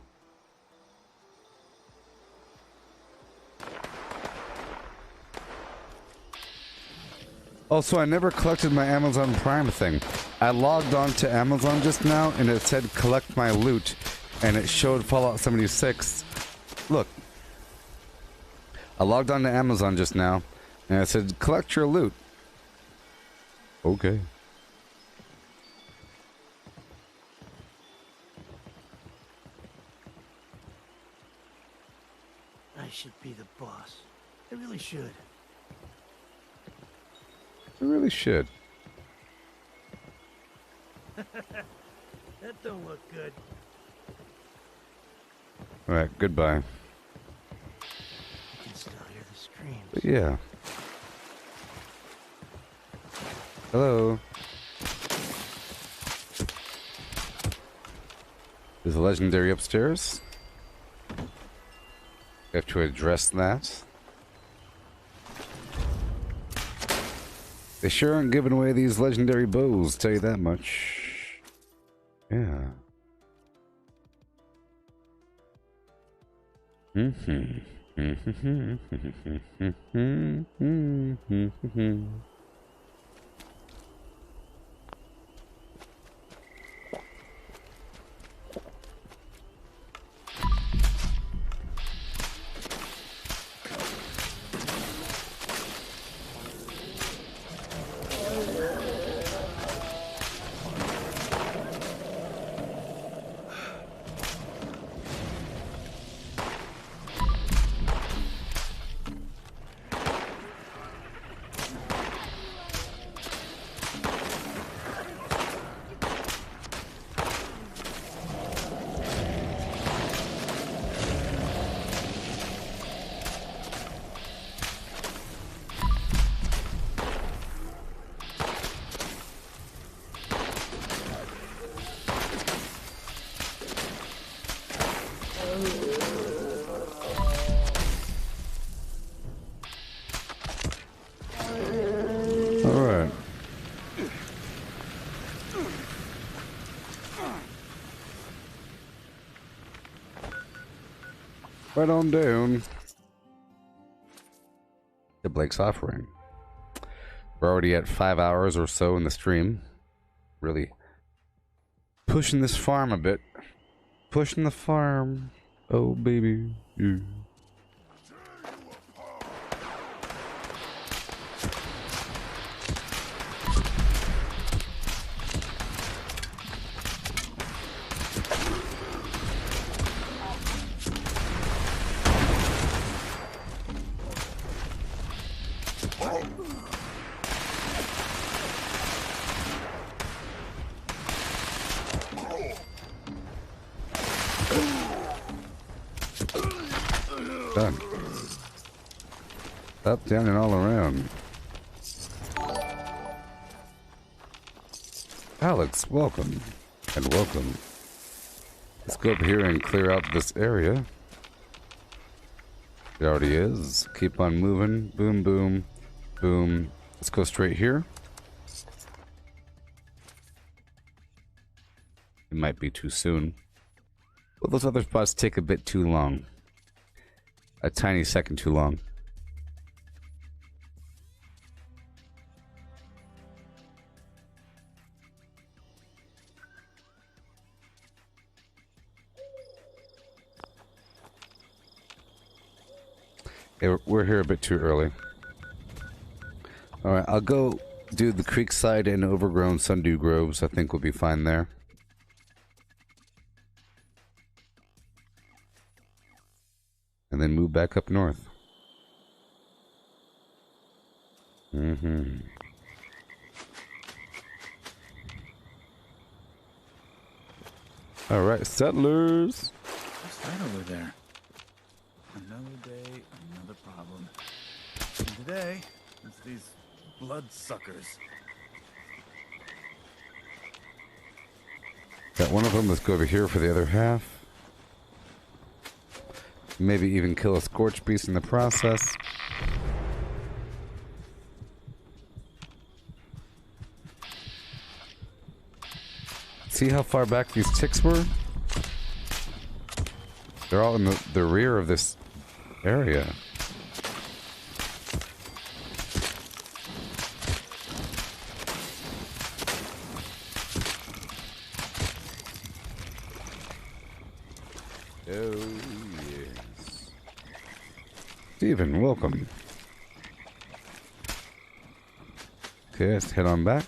Also, I never collected my Amazon Prime thing. I logged on to Amazon just now and it said collect my loot and it showed Fallout 76. Look. I logged on to Amazon just now and it said collect your loot. Okay. I should be the boss. I really should. I really should. That don't look good. Alright, goodbye. I can still hear the screams. But yeah. Hello. There's a legendary upstairs. We have to address that. They sure aren't giving away these legendary bows, tell you that much. Yeah. Alright. Right on down to Blake's offering. We're already at 5 hours or so in the stream. Really pushing this farm a bit. Pushing the farm. Oh, baby. Yeah. Done. Up, down, and all around. Alex, welcome. And welcome. Let's go up here and clear out this area. It already is. Keep on moving. Boom, boom, boom. Let's go straight here. It might be too soon. Well, those other spots take a bit too long. A tiny second too long. Yeah, we're here a bit too early. Alright, I'll go do the Creekside and Overgrown Sundew Groves. I think we'll be fine there. And then move back up north. Alright, settlers! What's that over there? Another day, another problem. And today, it's these bloodsuckers. Got one of them. Let's go over here for the other half. Maybe even kill a Scorch Beast in the process. See how far back these ticks were? They're all in the rear of this area. Oh, yes. Steven, welcome. Okay, let's head on back.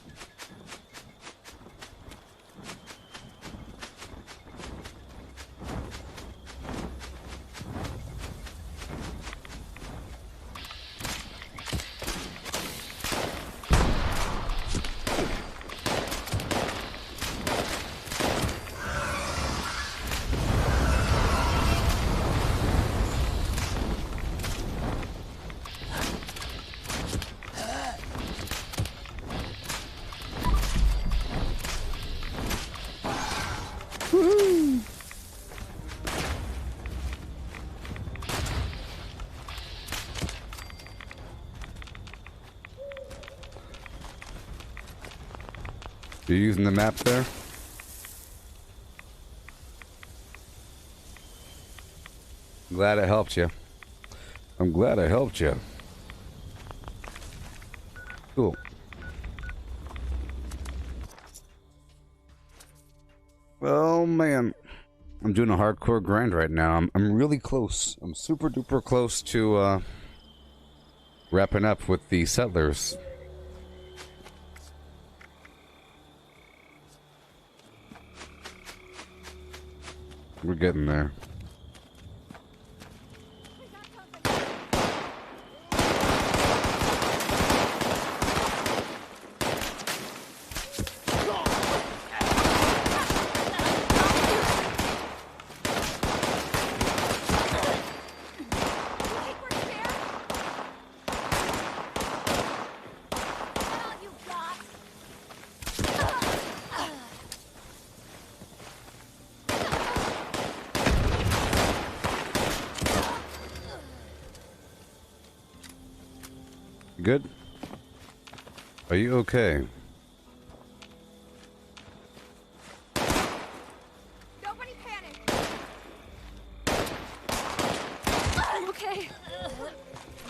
You using the map there? Glad I helped you. I'm glad I helped you. Cool. Oh man, I'm doing a hardcore grind right now. I'm really close. I'm super duper close to wrapping up with the settlers. We're getting there. Good? Are you okay? Nobody panic. I'm okay.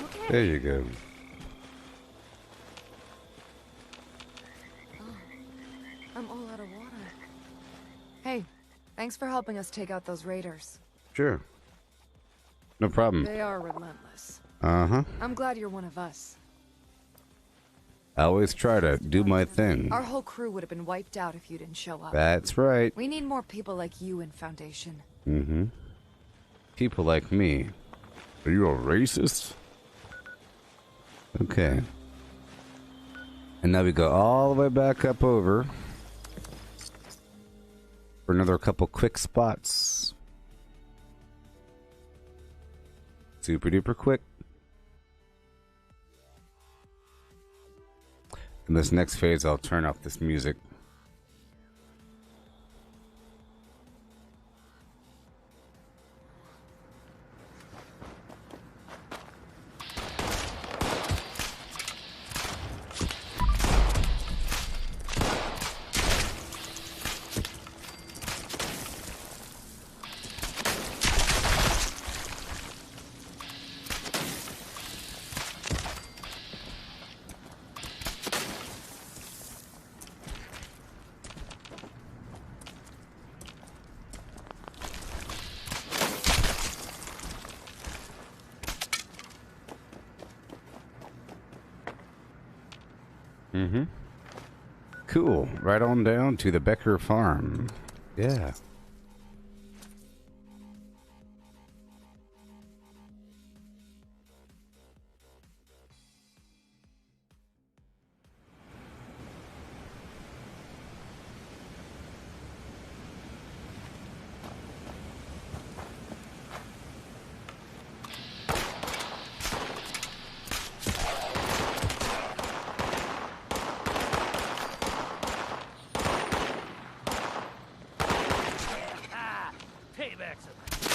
Okay. There you go. I'm all out of water. Hey, thanks for helping us take out those raiders. Sure. No problem. They are relentless. Uh-huh. I'm glad you're one of us. I always try to do my thing. Our whole crew would have been wiped out if you didn't show up. That's right. We need more people like you in Foundation. Mm-hmm. People like me. Are you a racist? Okay. And now we go all the way back up over for another couple quick spots. super duper quick. In this next phase, I'll turn off this music. Cool. Right on down to the Becker farm. Yeah.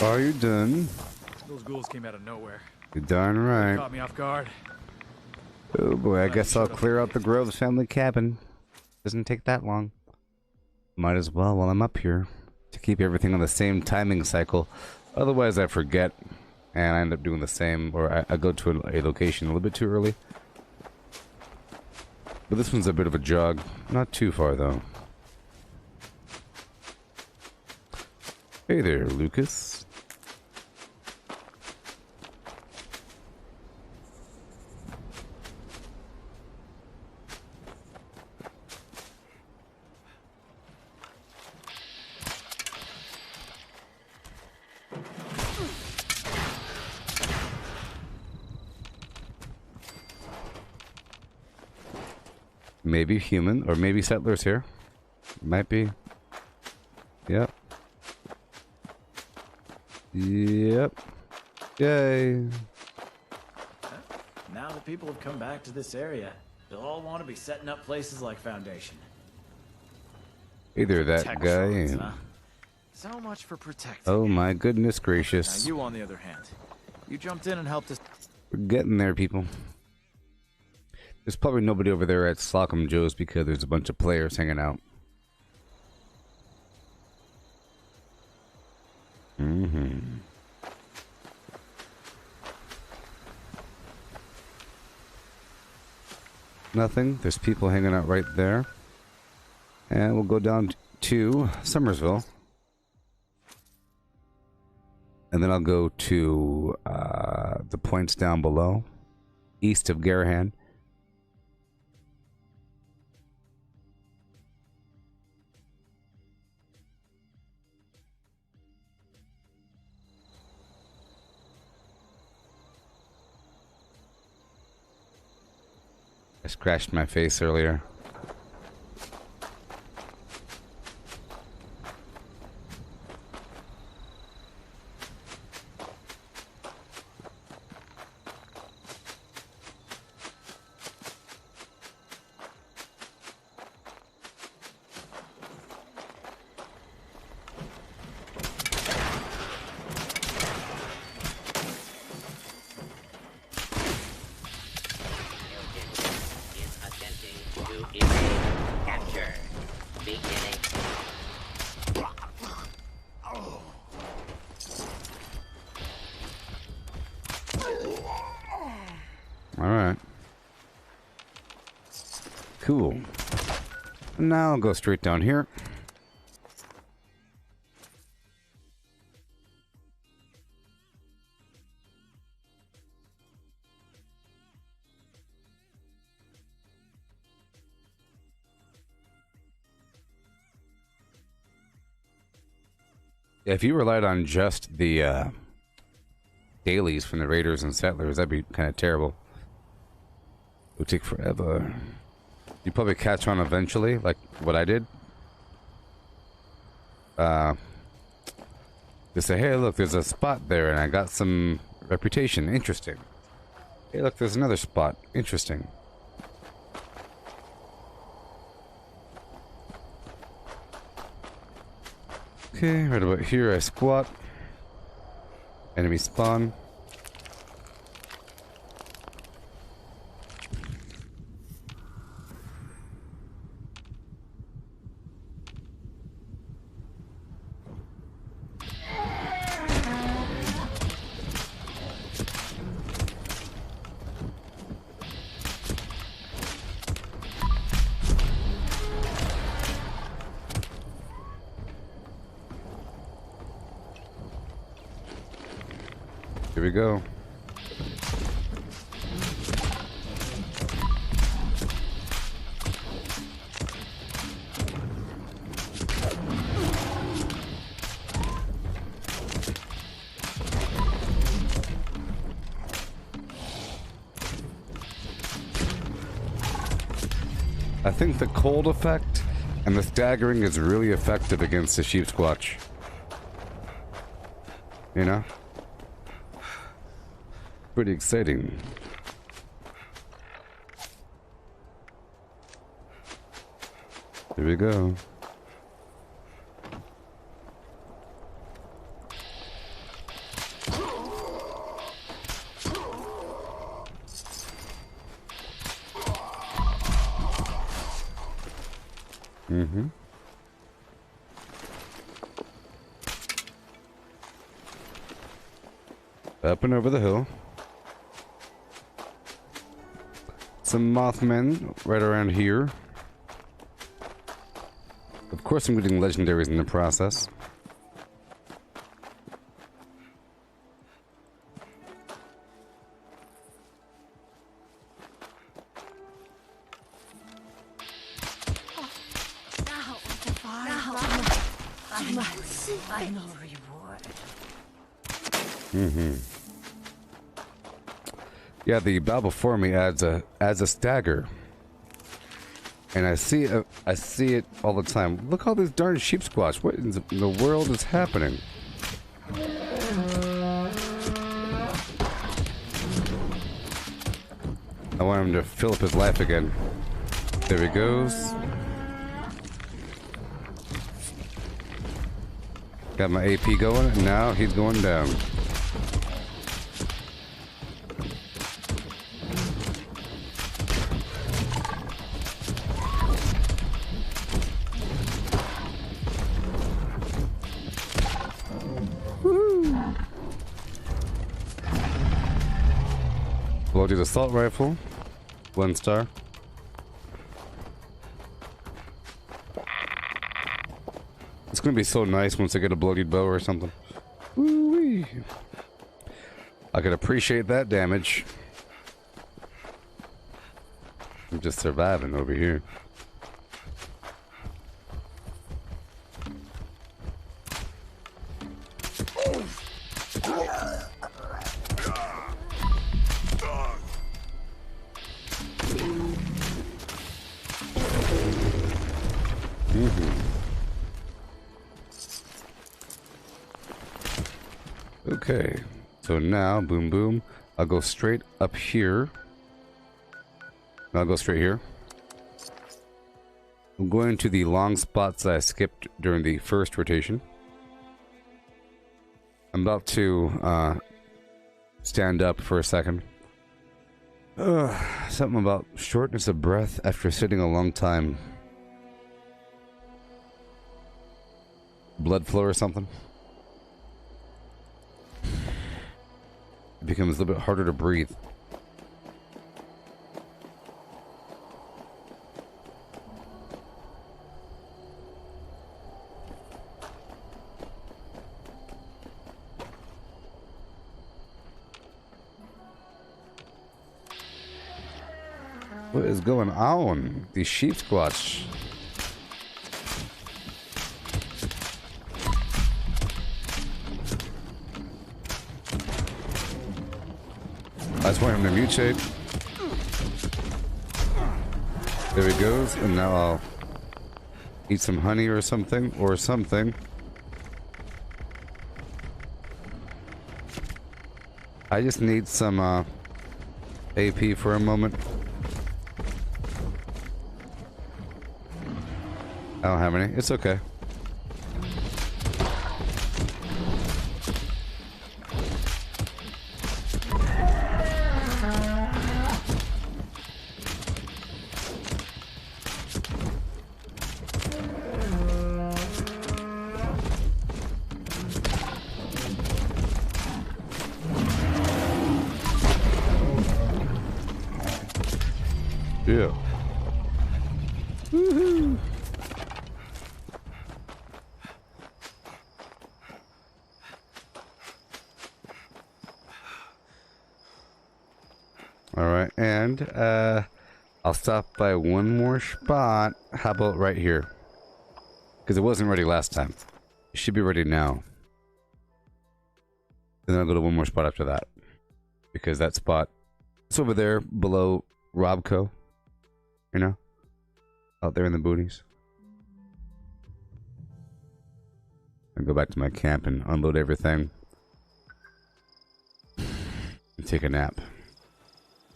Are you done? Those ghouls came out of nowhere. You're darn right. Caught me off guard. Oh boy, I guess I'll clear out the Groves family cabin. Doesn't take that long. Might as well while I'm up here to keep everything on the same timing cycle. Otherwise I forget and I end up doing the same, or I go to a location a little bit too early. But this one's a bit of a jog. Not too far though. Hey there, Lucas. Maybe human, or maybe settlers here. Might be. Yep. Yep. Yay. Now that people have come back to this area, they'll all want to be setting up places like Foundation. Either that Tech guy drones, and... huh? So much for protecting. Oh my goodness Now gracious. you, on the other hand, you jumped in and helped us. We're getting there, people. There's probably nobody over there at Slocum Joe's because there's a bunch of players hanging out. Nothing. There's people hanging out right there. And we'll go down to Summersville. And then I'll go to the points down below, east of Garahan. I scratched my face earlier. Alright. Cool. Now I'll go straight down here. If you relied on just the dailies from the Raiders and Settlers, that'd be kind of terrible. It would take forever. You'd probably catch on eventually, like what I did. Just say, hey, look, there's a spot there, and I got some Reputation, interesting. Hey, look, there's another spot. Interesting. Okay, right about here I squat. Enemy spawn. Here we go. I think the cold effect and the staggering is really effective against the sheep squatch. You know? Pretty exciting. Here we go. Mm-hmm. Up and over the hill. Some Mothmen right around here. Of course I'm getting legendaries in the process. Final reward. Mm-hmm. Yeah, the bow before me adds a stagger, and I see it all the time. Look all these darn sheep squatch. What in the world is happening? I want him to fill up his life again. There he goes. Got my AP going, and now he's going down. Loaded assault rifle, 1 star. It's gonna be so nice once I get a bloodied bow or something. Woo-wee. I can appreciate that damage. I'm just surviving over here. Okay, so now, boom boom, I'll go straight up here. I'll go straight here. I'm going to the long spots that I skipped during the first rotation. I'm about to stand up for a second. Something about shortness of breath after sitting a long time. Blood flow or something. It becomes a little bit harder to breathe. What is going on? These sheep squatch. I just want him to mutate. There he goes, and now I'll eat some honey or something, I just need some AP for a moment. I don't have any. It's okay. Yeah. Woohoo! Alright, and I'll stop by one more spot. How about right here? Because it wasn't ready last time. It should be ready now. And then I'll go to one more spot after that. Because that spot is over there below Robco. You know? Out there in the boonies. I'll go back to my camp and unload everything. And take a nap.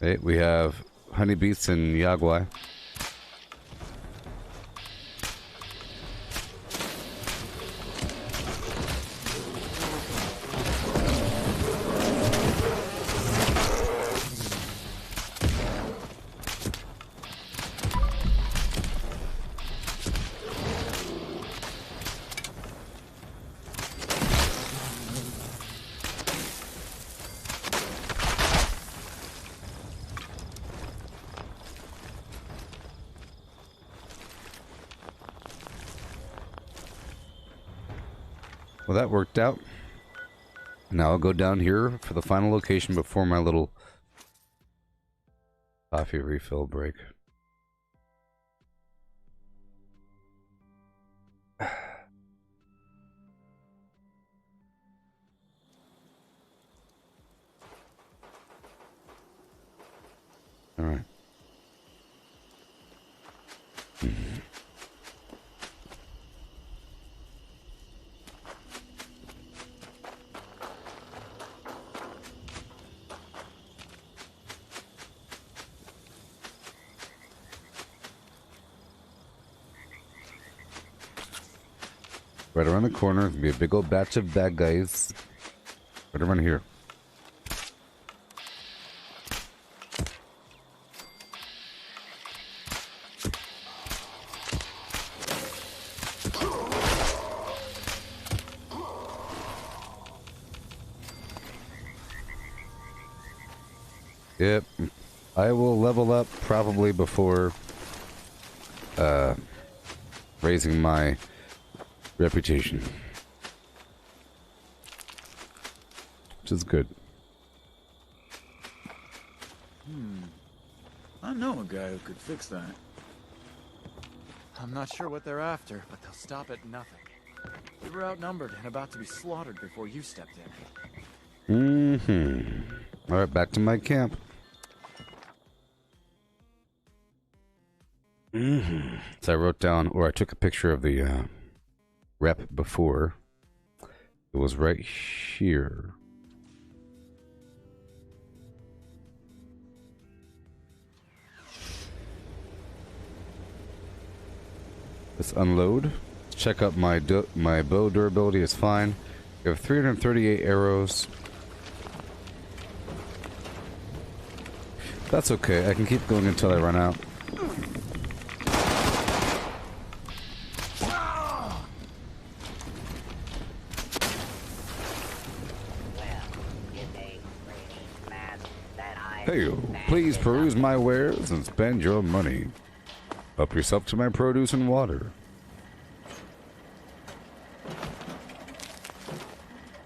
Okay, we have honeybees and yaguai. Well, that worked out. Now I'll go down here for the final location before my little coffee refill break. All right. Right around the corner, there's gonna be a big old batch of bad guys. Right around here. Yep, I will level up probably before raising my reputation, which is good. I know a guy who could fix that. I'm not sure what they're after, but they'll stop at nothing. We were outnumbered and about to be slaughtered before you stepped in. All right, back to my camp. So I wrote down, or I took a picture of the rep before. It was right here. Let's unload. Check up my bow durability is fine. We have 338 arrows. That's okay. I can keep going until I run out. Hey, please peruse my wares and spend your money. Help yourself to my produce and water.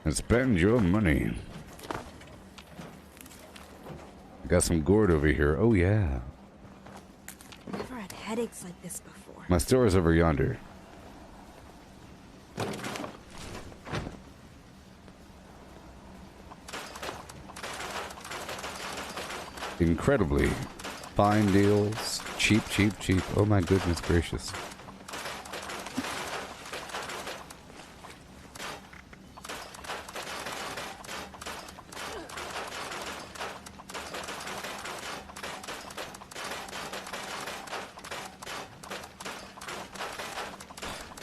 And spend your money. Got some gourd over here. Oh, yeah. Never had headaches like this before. My store is over yonder. Incredibly fine deals. Cheap, cheap, cheap. Oh my goodness gracious.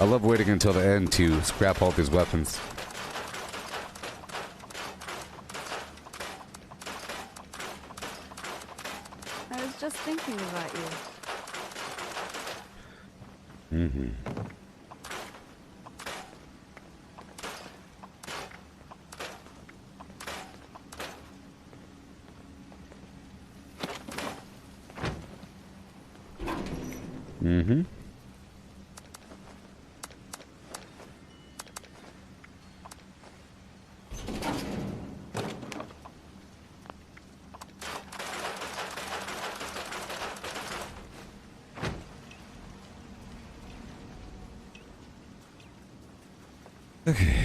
I love waiting until the end to scrap all these weapons. I was just thinking about you. Mm-hmm. Mm-hmm. Okay.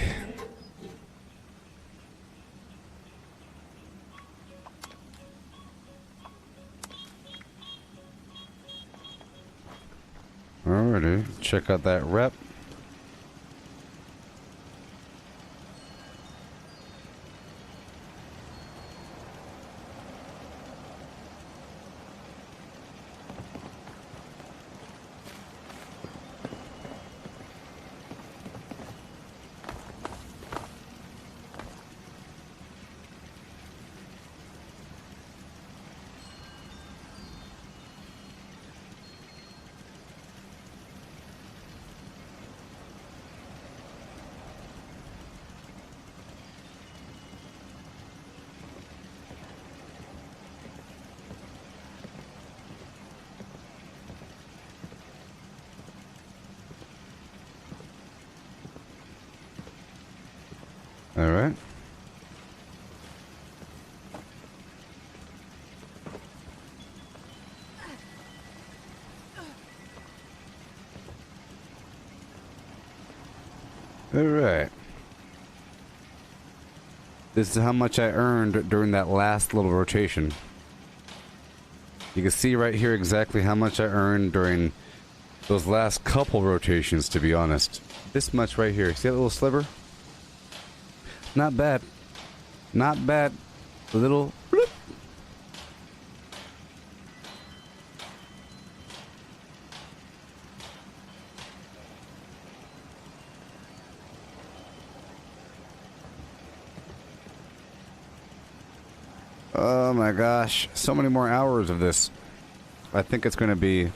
Alrighty, check out that rep. All right. All right. This is how much I earned during that last little rotation. You can see right here exactly how much I earned during those last couple rotations, to be honest. This much right here. See that little sliver? Not bad. Not bad. A little bloop. Oh my gosh. So many more hours of this. I think it's going to be...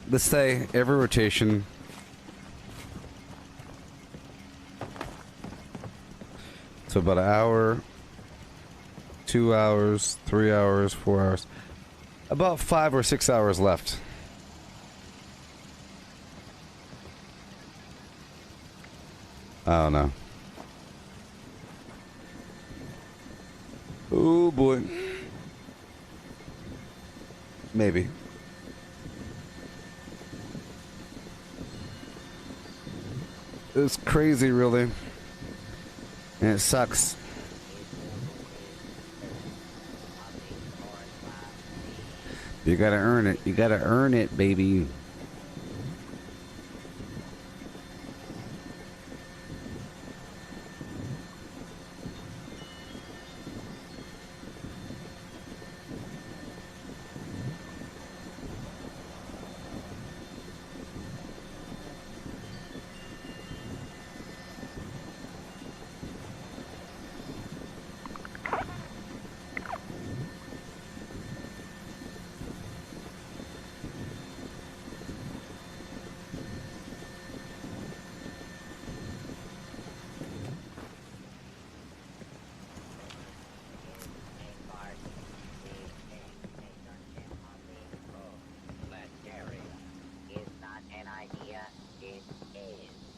Let's say every rotation. So about an hour, 2 hours, 3 hours, 4 hours. About 5 or 6 hours left. I don't know. Oh boy. Maybe. It's crazy, really. And it sucks. You gotta earn it. You gotta earn it, baby.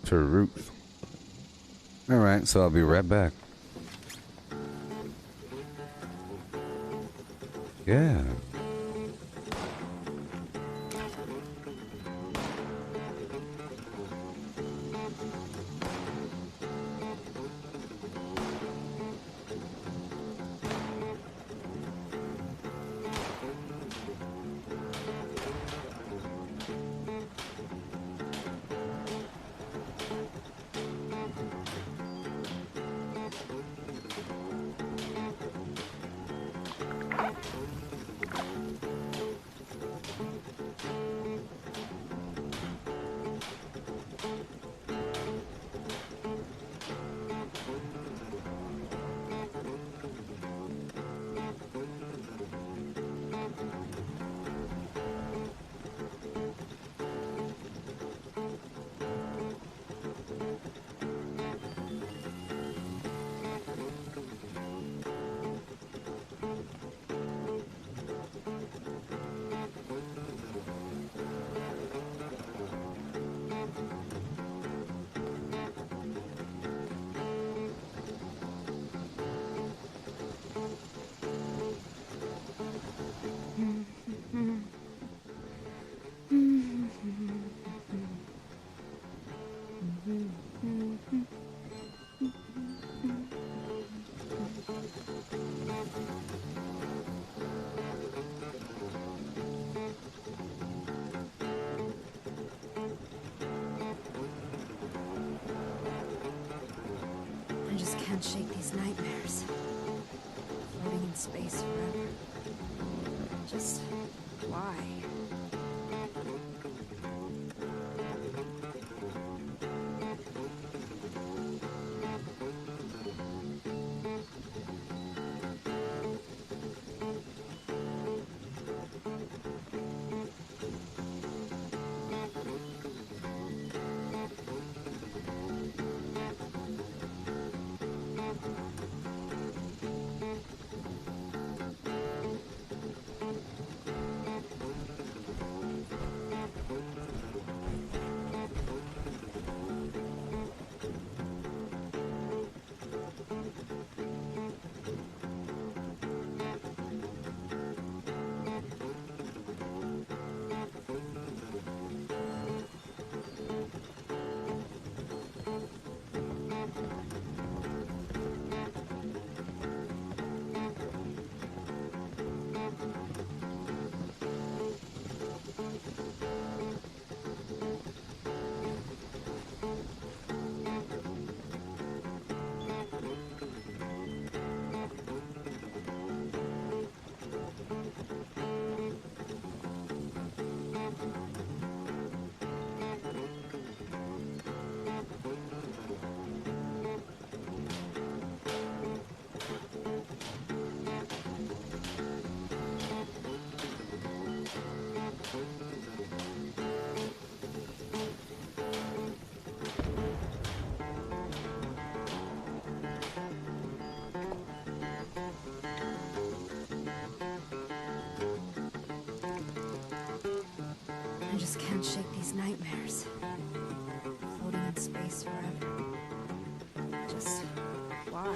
Truth. Alright, so I'll be right back. Yeah. just can't shake these nightmares. Floating in space forever. Just why? I just can't shake these nightmares. Floating in space forever. Just why?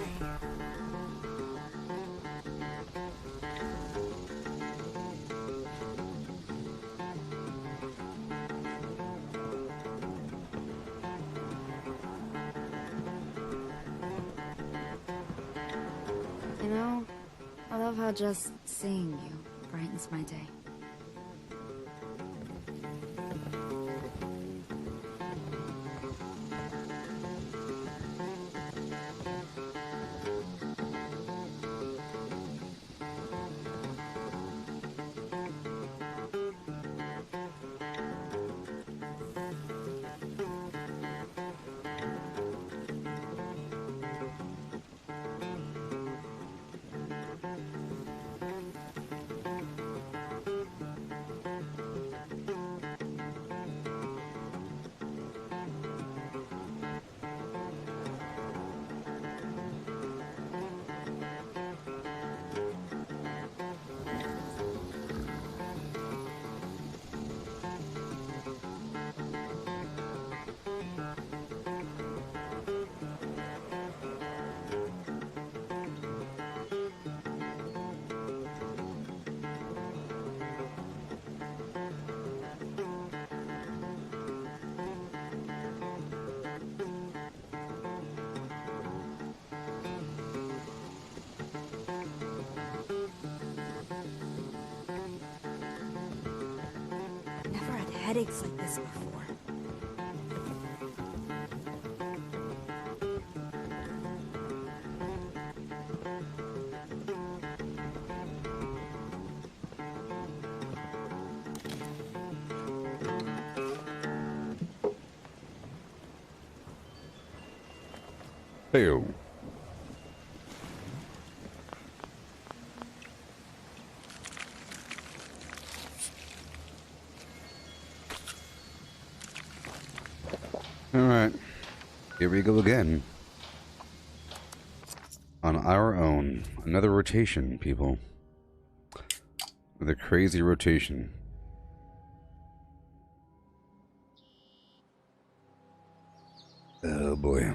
You know, I love how just seeing you brightens my day. Headaches like this before. Hey-o. Alright, here we go again. On our own. Another rotation, people. With a crazy rotation. Oh boy.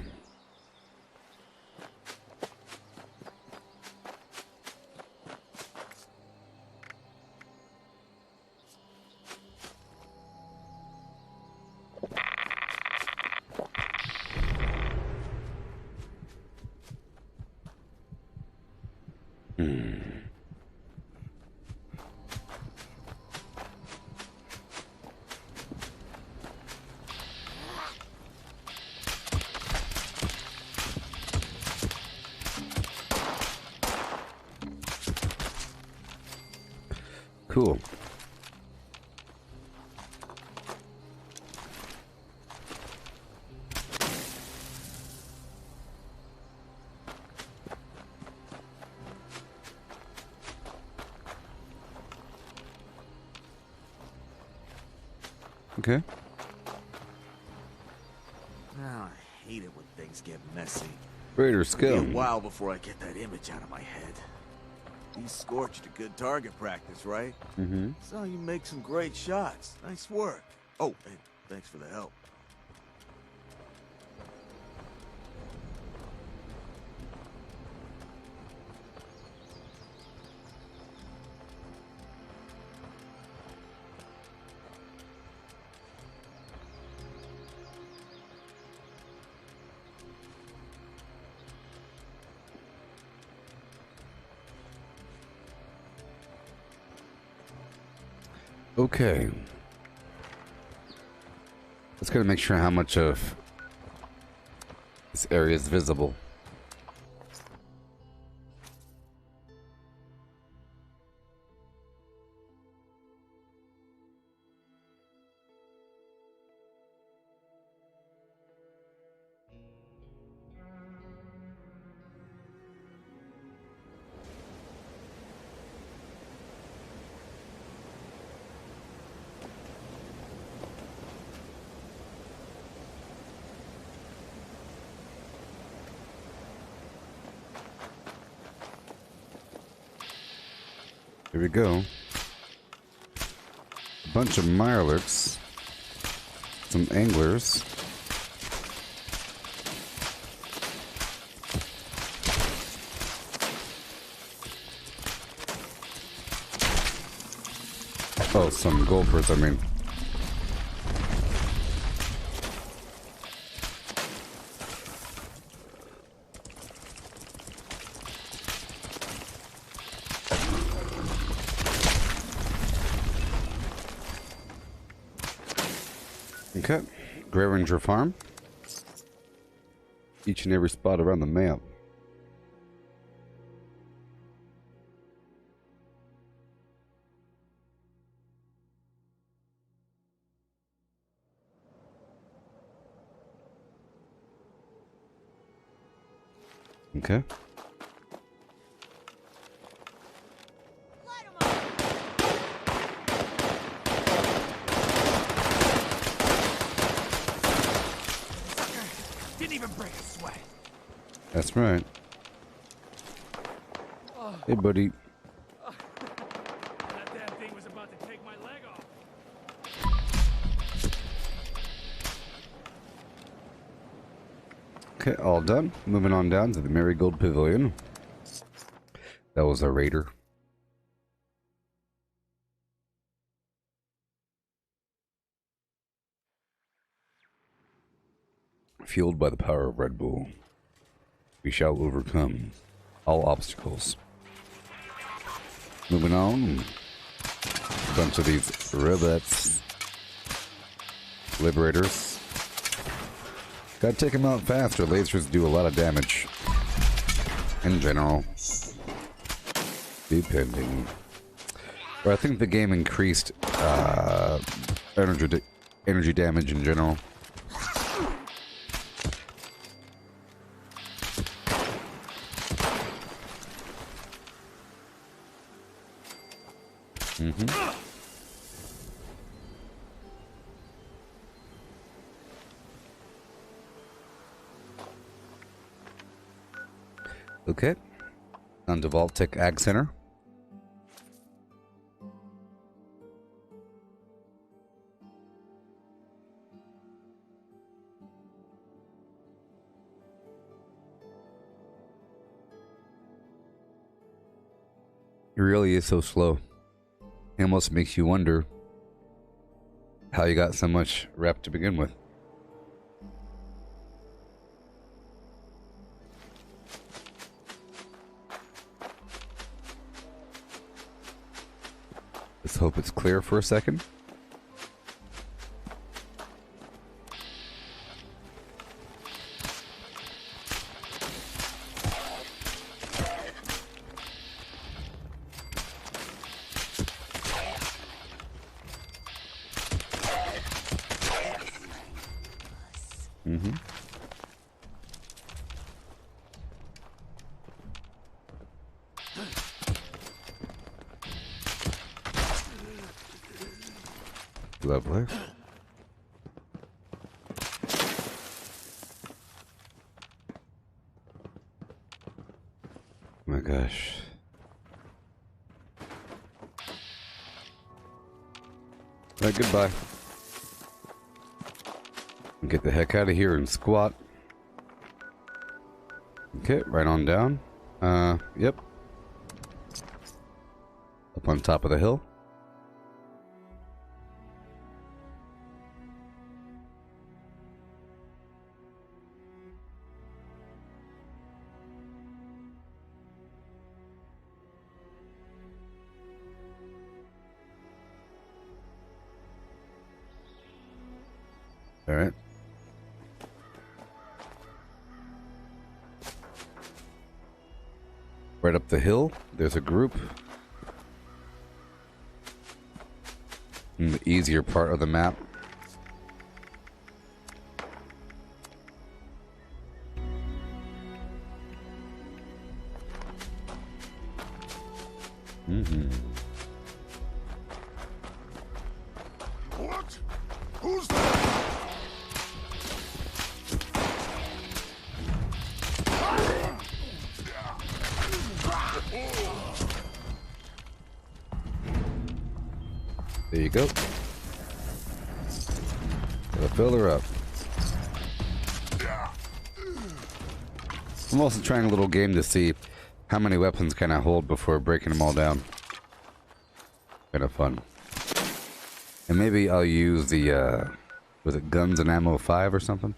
cool. Okay. Now I hate it when things get messy. Greater It'll be skill. a while before I get that image out of my head. These scorched a good target practice, right? Mm-hmm. So you make some great shots. Nice work. Oh, and thanks for the help. Okay. Let's gotta make sure how much of this area is visible. Here we go. A bunch of mirelurks. Some anglers. Oh, some gophers, I mean. Okay, Grey Ranger Farm. Each and every spot around the map. Okay. Didn't even break a sweat. That's right. Hey, buddy. That damn thing was about to take my leg off. Okay, all done. Moving on down to the Marigold Pavilion. That was a raider. Fueled by the power of Red Bull, we shall overcome all obstacles. Moving on. A bunch of these robots. Liberators. Gotta take them out faster. Lasers do a lot of damage. In general. Depending. But I think the game increased energy damage in general. Okay. On to Vault-Tec Ag Center. It really is so slow. It almost makes you wonder how you got so much rep to begin with. Let's hope it's clear for a second. Lovely. Oh my gosh. Alright, goodbye. Get the heck out of here and squat. Okay, right on down. Yep. Up on top of the hill. All right. Right up the hill, there's a group. In the easier part of the map. What? Who's that? There you go. Gotta fill her up. I'm also trying a little game to see how many weapons can I hold before breaking them all down. Kind of fun. And maybe I'll use the, was it Guns and Ammo 5 or something?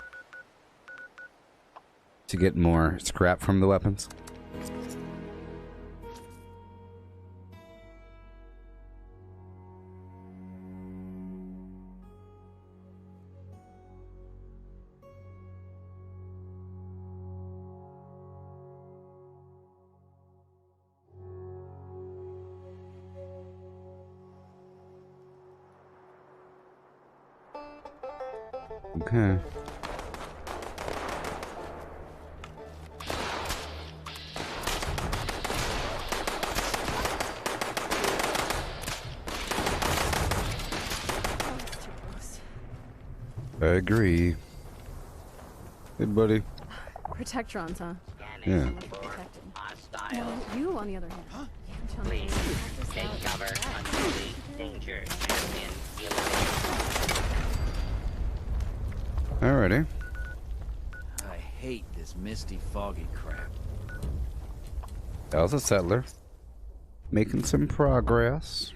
To get more scrap from the weapons. Okay. I agree. Hey, buddy. Protectrons, huh? Yeah. Protected. Well, you, on the other hand. Please take cover until the danger has been eliminated. Alrighty. I hate this misty, foggy crap. That was a settler. Making some progress.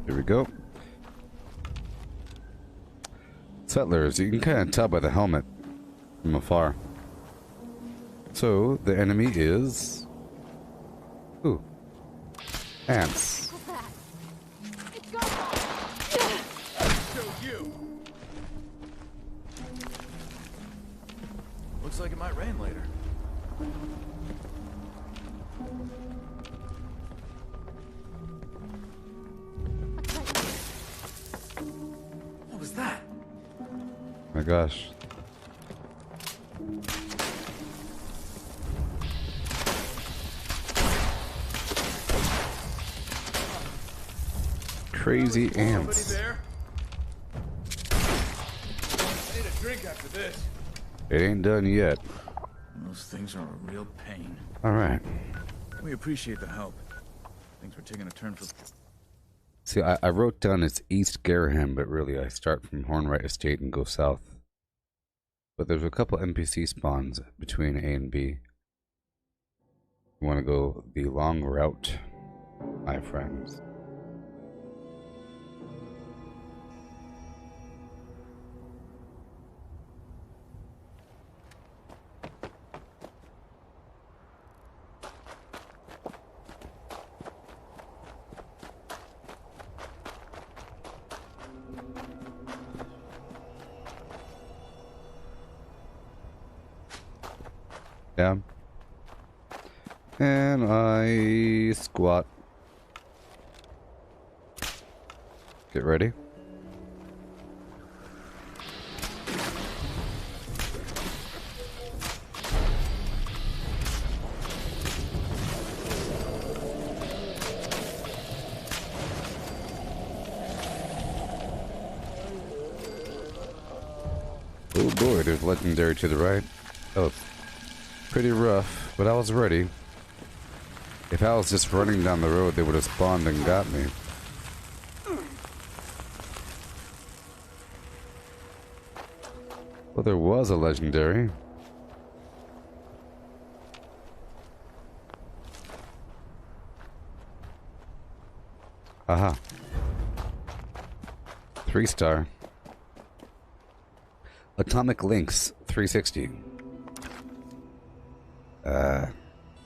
Here we go. Settlers, you can kind of tell by the helmet from afar. So, the enemy is... Ooh. Ants. Looks like it might rain later. What was that? My gosh. Crazy ants. There? I need a drink after this. It ain't done yet. Those things are a real pain. Alright. We appreciate the help. Things were taking a turn for... See, I wrote down it's East Garaham, but really I start from Hornwright Estate and go south. But there's a couple NPC spawns between A and B. You want to go the long route, my friends. Down. And I squat. Get ready. Oh boy, there's legendary to the right. Oh, pretty rough, but I was ready. If I was just running down the road, they would have spawned and got me. Well, there was a legendary. Aha. 3-star. Atomic Links 360.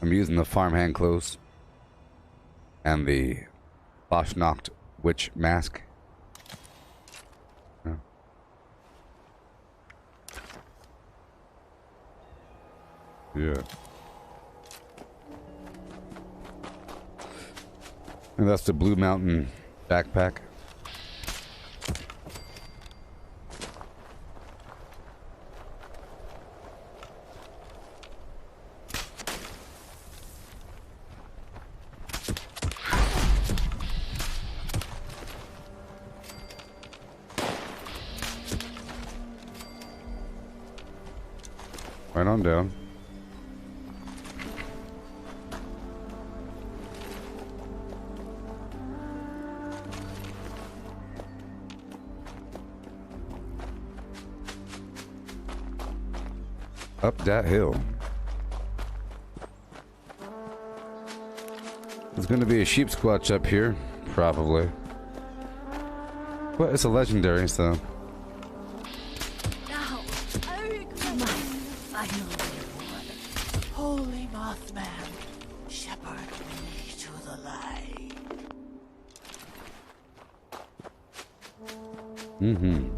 I'm using the farmhand clothes and the Boschnacht witch mask. Oh. Yeah. And that's the Blue Mountain backpack. Right on down. Up that hill. There's gonna be a sheep squatch up here, probably. But it's a legendary, so. Holy Mothman, shepherd me to the light. Mm-hmm.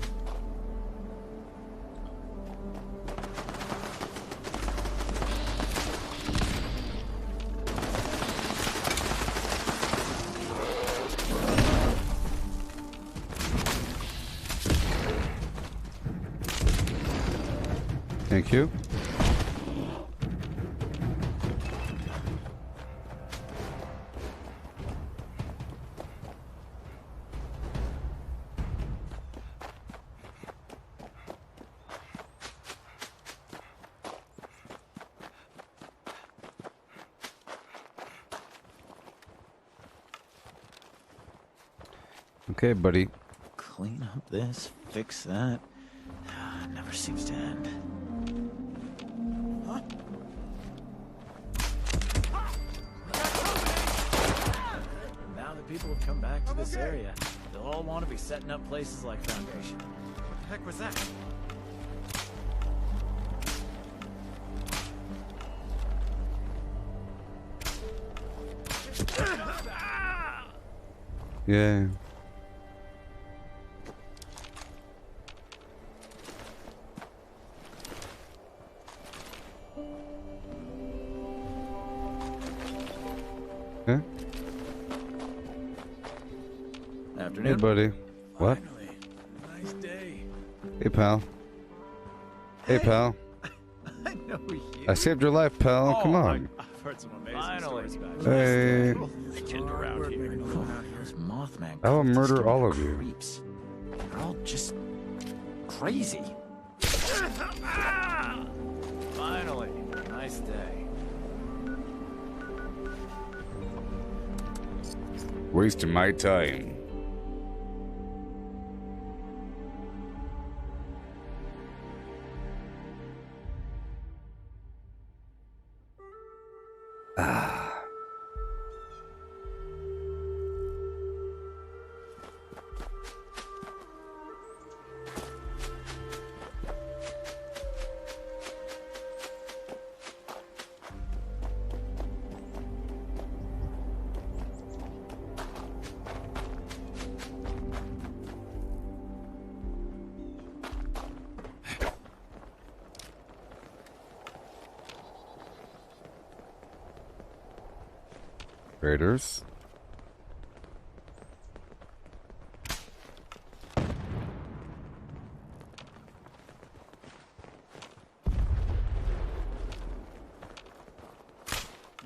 Thank you. Okay, buddy. Clean up this, fix that. It never seems to end. Huh? Now that people have come back to this area, they'll all want to be setting up places like Foundation. What the heck was that? Yeah. Huh? Afternoon. Hey, buddy. What? Nice day. Hey, pal. Hey, pal. I know you. I saved your life, pal. Come on. I've heard some amazing stories about you. Hey. Legend around here. Those Mothman. I will murder cultists all are of you. Creeps. They're all just crazy. Finally, nice day. Wasting my time. Raiders.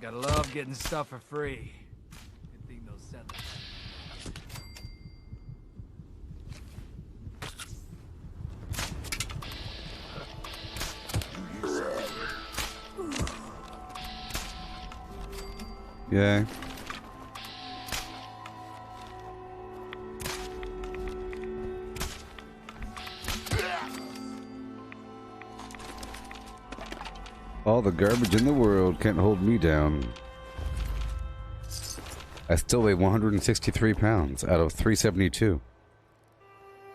Gotta love getting stuff for free. Good thing those settlers. Yeah. All the garbage in the world can't hold me down. I still weigh 163 pounds out of 372.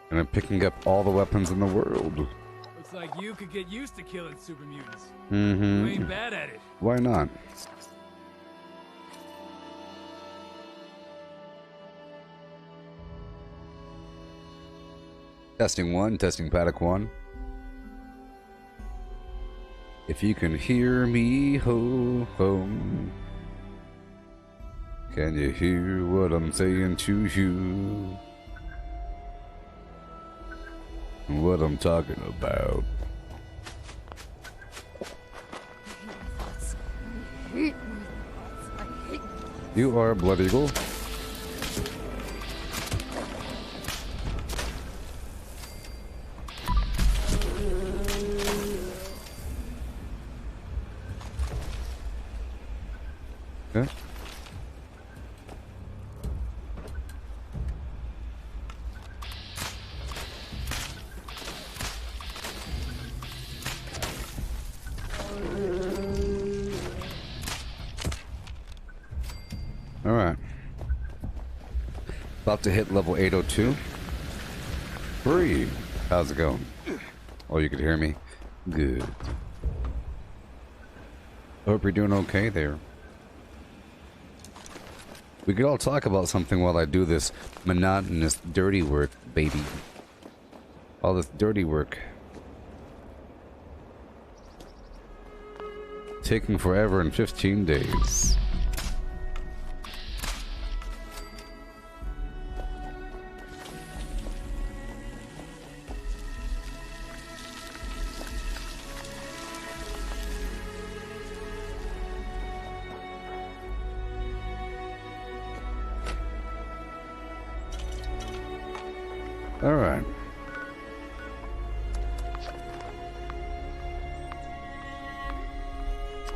And I'm picking up all the weapons in the world. Looks like you could get used to killing super mutants. Mm-hmm. You ain't bad at it. Why not? Testing 1, testing paddock 1. If you can hear me, ho, ho. Can you hear what I'm saying to you? What I'm talking about. You are a blood eagle. Okay. All right. About to hit level 802. Free. How's it going? Oh, you could hear me? Good. Hope you're doing okay there. We could all talk about something while I do this monotonous dirty work, baby. All this dirty work. Taking forever in 15 days. All right.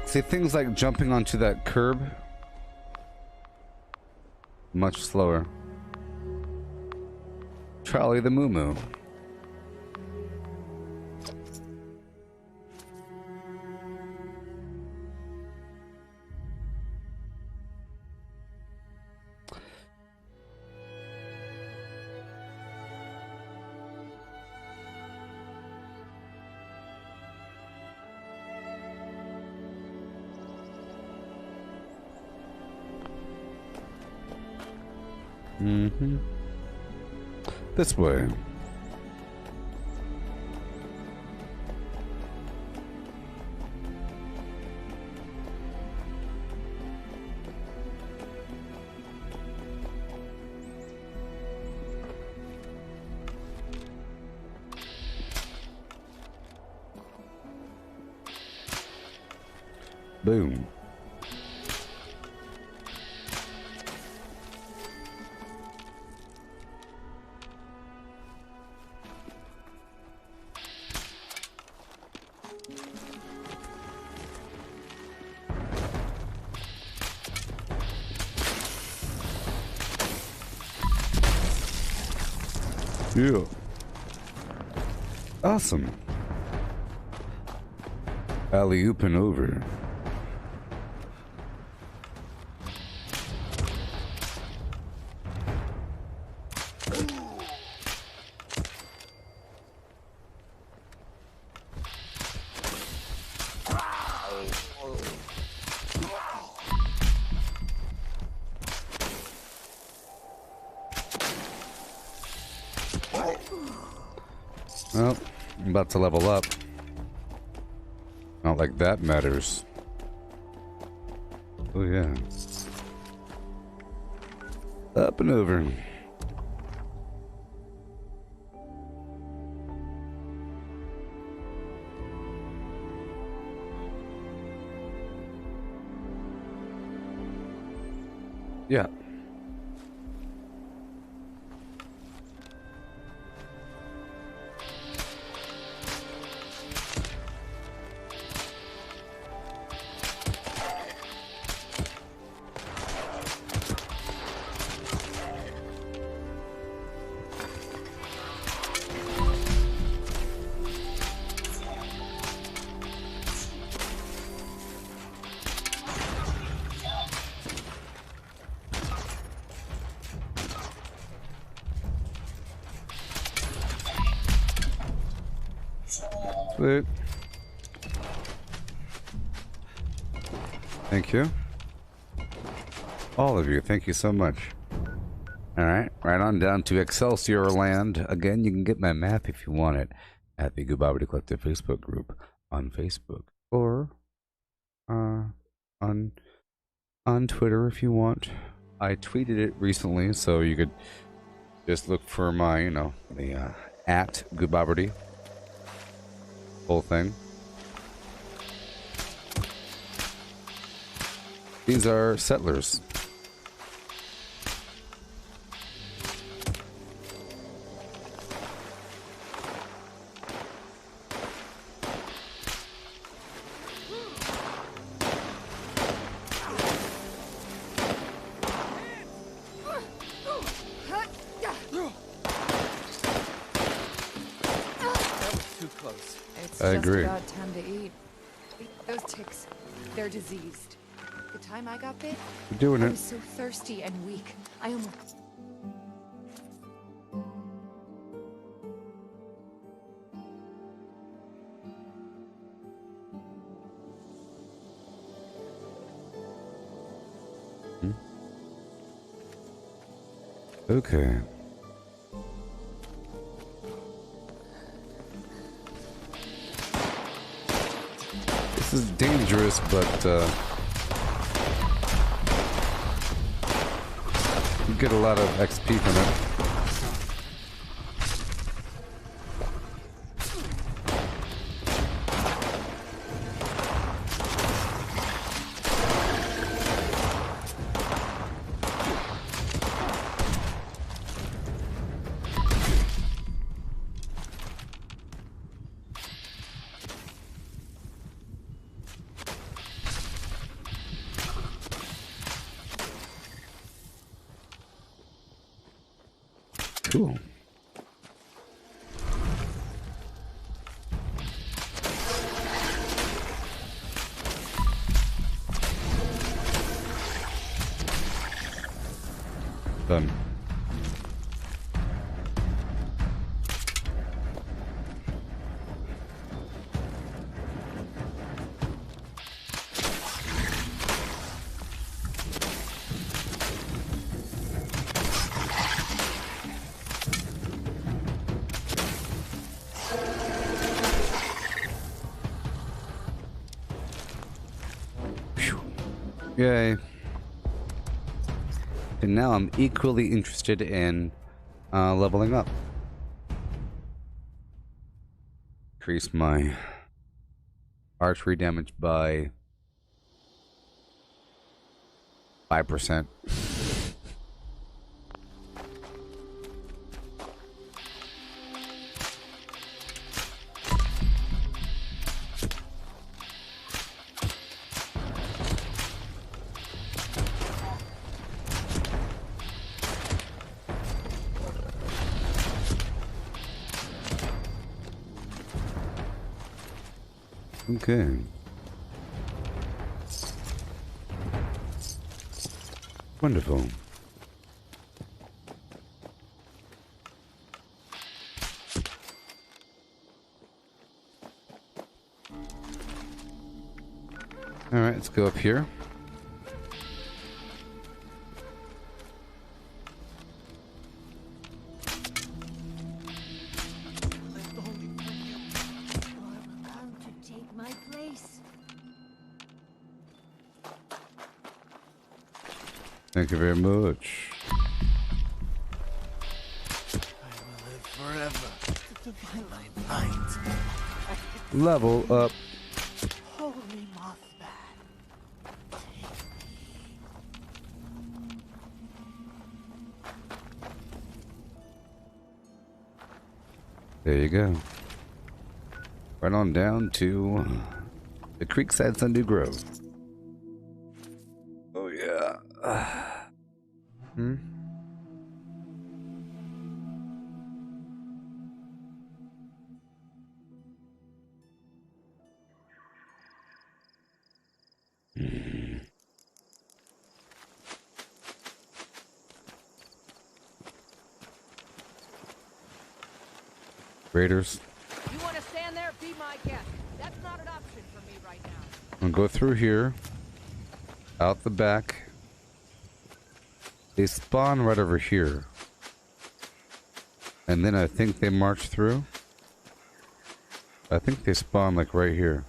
See, things like jumping onto that curb, much slower. Trolley the Moo Moo. Mm-hmm. This way. Boom. Yeah. Awesome. Alley-ooping over. Well, I'm about to level up. Not like that matters. Oh yeah. Up and over. Yeah. Sweet. Thank you. All of you, thank you so much. Alright, right on down to Excelsior Land. Again, you can get my map if you want it at the Gooboberti Collective Facebook group on Facebook. Or on Twitter if you want. I tweeted it recently, so you could just look for my, you know, the at Gooboberti. Whole thing. These are settlers. I agree. It's just about time to eat. Those ticks, they're diseased. The time I got bit, We're doing I it. was so thirsty and weak. I almost... Okay. This is dangerous, but you get a lot of XP from it. Cool. Done. Yay. And now I'm equally interested in leveling up. Increase my archery damage by 5%. Okay. Wonderful. All right, let's go up here. Thank you very much. Level up. Holy Mothman. There you go. Right on down to the Creekside Sundew Grove. Oh yeah. Hmm. Raiders. You want to stand there? Be my guest. That's not an option for me right now. I'll go through here. Out the back. They spawn right over here. And then I think they march through. I think they spawn like right here.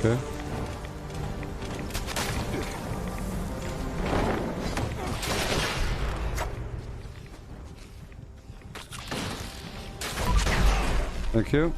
Okay. Thank you.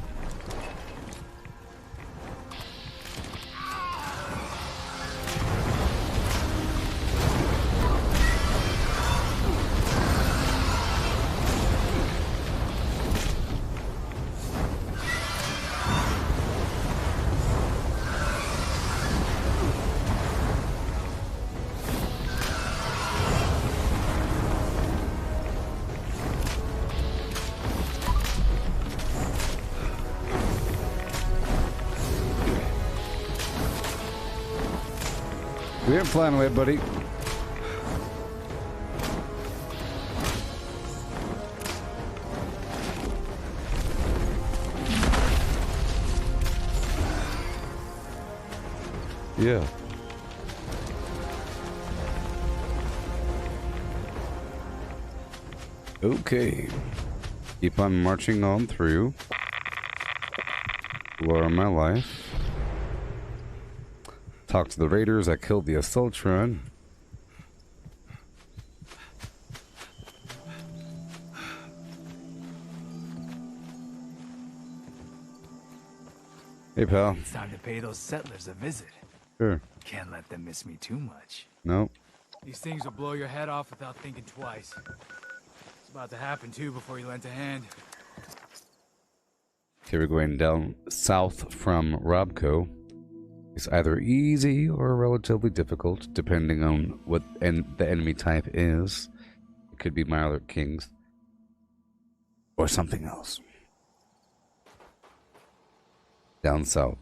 We ain't flying away, buddy. Yeah. Okay. Keep on marching on through. Glory of my life. Talk to the raiders that killed the Assaultron. Hey, pal. It's time to pay those settlers a visit. Sure. Can't let them miss me too much. Nope. These things will blow your head off without thinking twice. It's about to happen too before you lent a hand. Okay, we're going down south from Robco. It's either easy or relatively difficult, depending on what the enemy type is. It could be Mirelurk Kings. Or something else. Down south.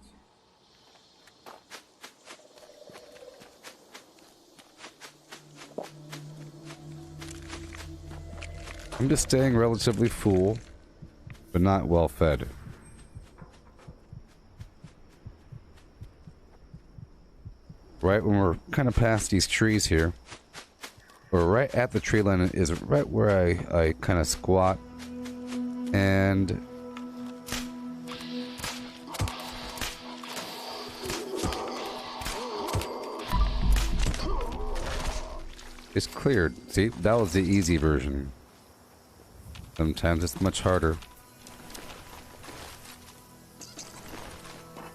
I'm just staying relatively full, but not well fed. Right when we're kind of past these trees here, or right at the tree line is right where I kind of squat, and it's cleared. See, that was the easy version. Sometimes it's much harder.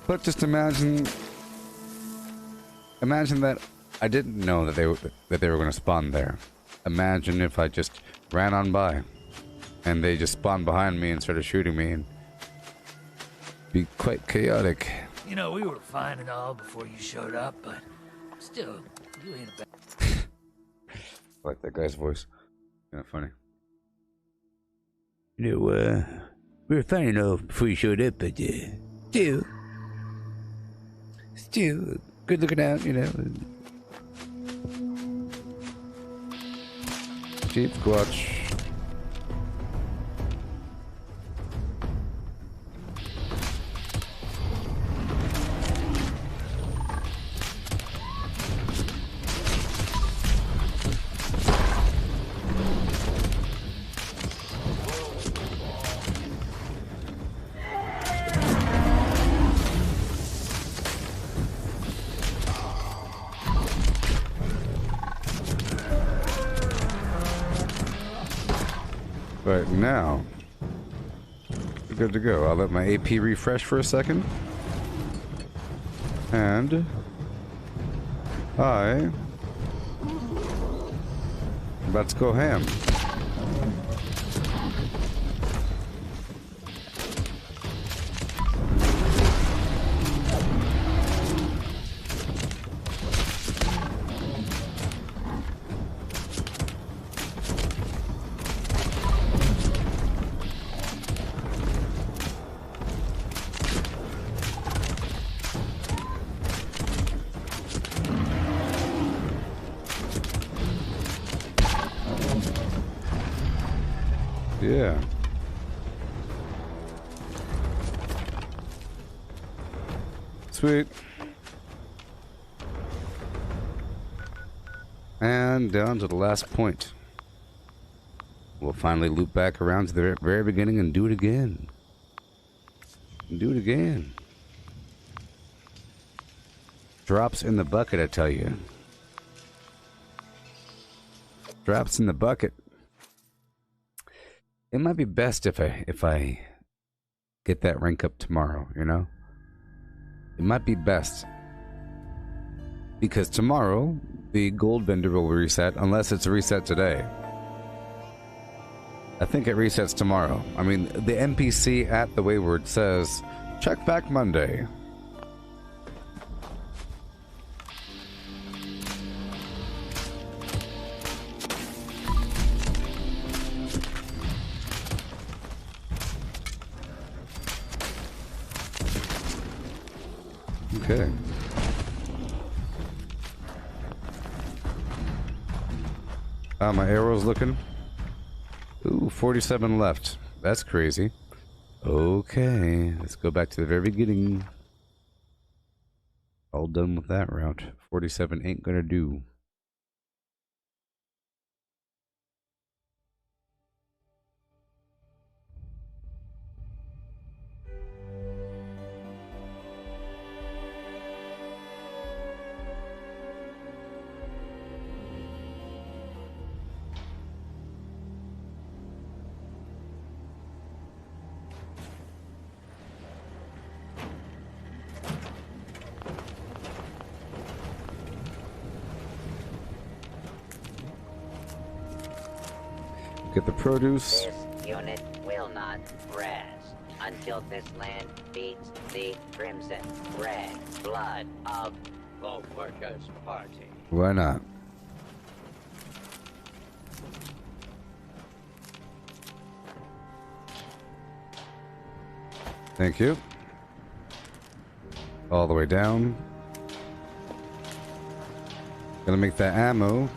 But just imagine that I didn't know that they were going to spawn there. Imagine if I just ran on by and they just spawned behind me and started shooting me, and be quite chaotic. You know, we were fine and all before you showed up, but still, you ain't a bad. I like that guy's voice. Yeah, funny. You know, we were fine enough before you showed up, but still good looking out, you know. Jeep Squatch. Right now, we're good to go. I'll let my AP refresh for a second. And I'm about to go ham. Yeah. Sweet. And down to the last point. We'll finally loop back around to the very beginning and do it again. Drops in the bucket, I tell you. Drops in the bucket. It might be best if I get that rank up tomorrow, you know? It might be best. Because tomorrow, the gold vendor will reset, unless it's a reset today. I think it resets tomorrow. I mean, the NPC at the Wayward says, check back Monday. Okay. How my arrow's looking? Ooh, 47 left. That's crazy. Okay, let's go back to the very beginning. All done with that route. 47 ain't gonna do. Get the produce. This unit will not rest until this land beats the crimson red blood of the Workers' Party. Why not? Thank you. All the way down. Gonna make that ammo.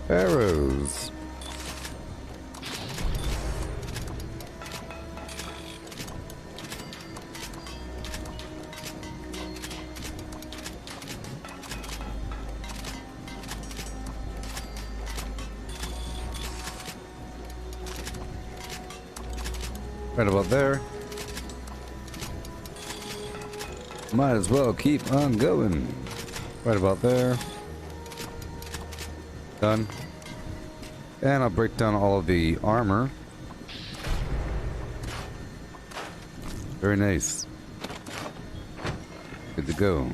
Arrows. Right about there. Might as well keep on going. Right about there. Done. And I'll break down all of the armor. Very nice. Good to go.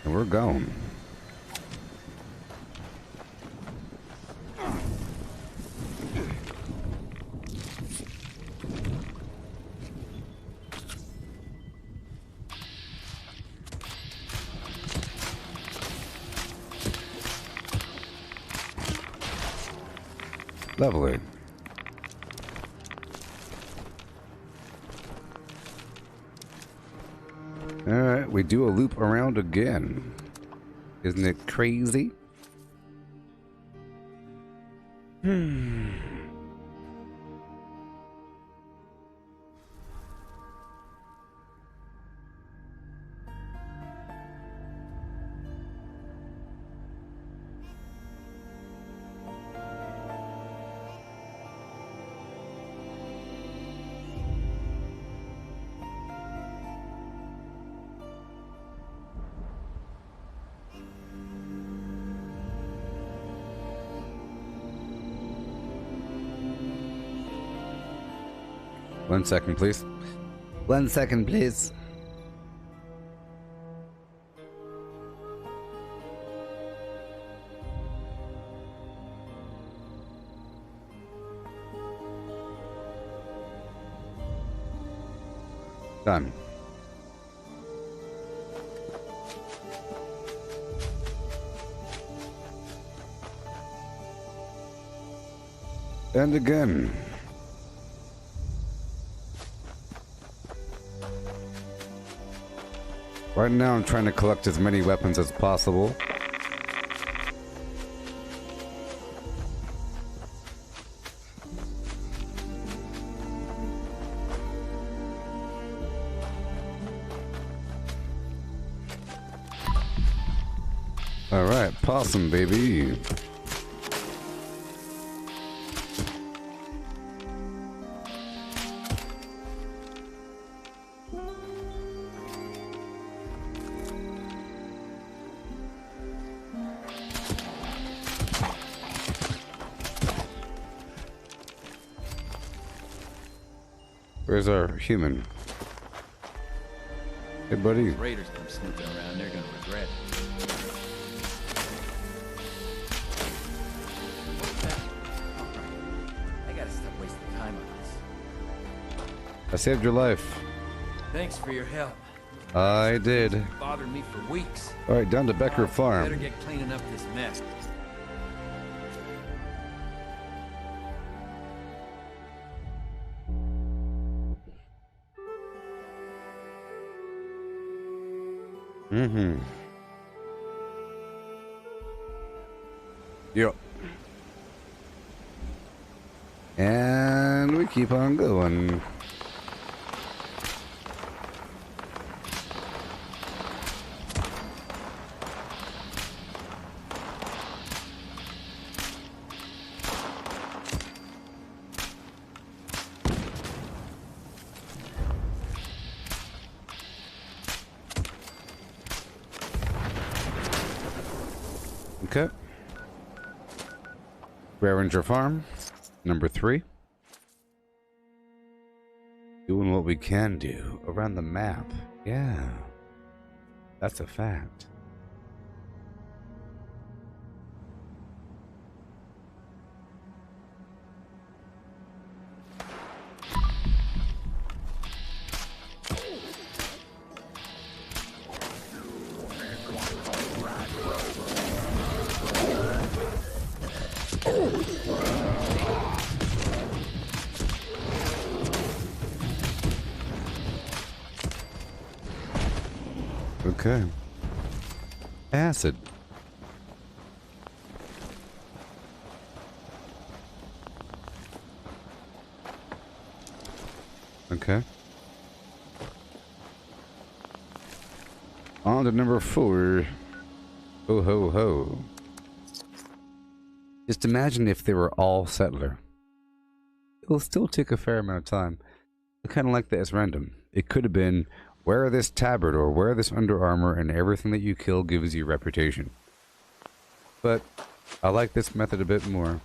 And we're gone. Lovely. Alright, we do a loop around again. Isn't it crazy? One second, please. 1 second, please. Done. And again. Right now I'm trying to collect as many weapons as possible. Alright, possum baby. Where's our human? Hey, buddy. If raiders come snooping around, they're gonna regret it. What's that? All right. I gotta stop wasting time on this. I saved your life. Thanks for your help. I did. It's bothered me for weeks. All right, down to Becker Farm. Better get cleaning up this mess. Mm-hmm. Yep. And we keep on going. Okay. Ranger Farm, number 3. Doing what we can do around the map. Yeah. That's a fact. Okay. Acid. Okay. On to number 4. Ho ho ho. Just imagine if they were all settler. It'll still take a fair amount of time. I kind of like that it's random. It could have been, wear this tabard or wear this under armor and everything that you kill gives you reputation. But I like this method a bit more.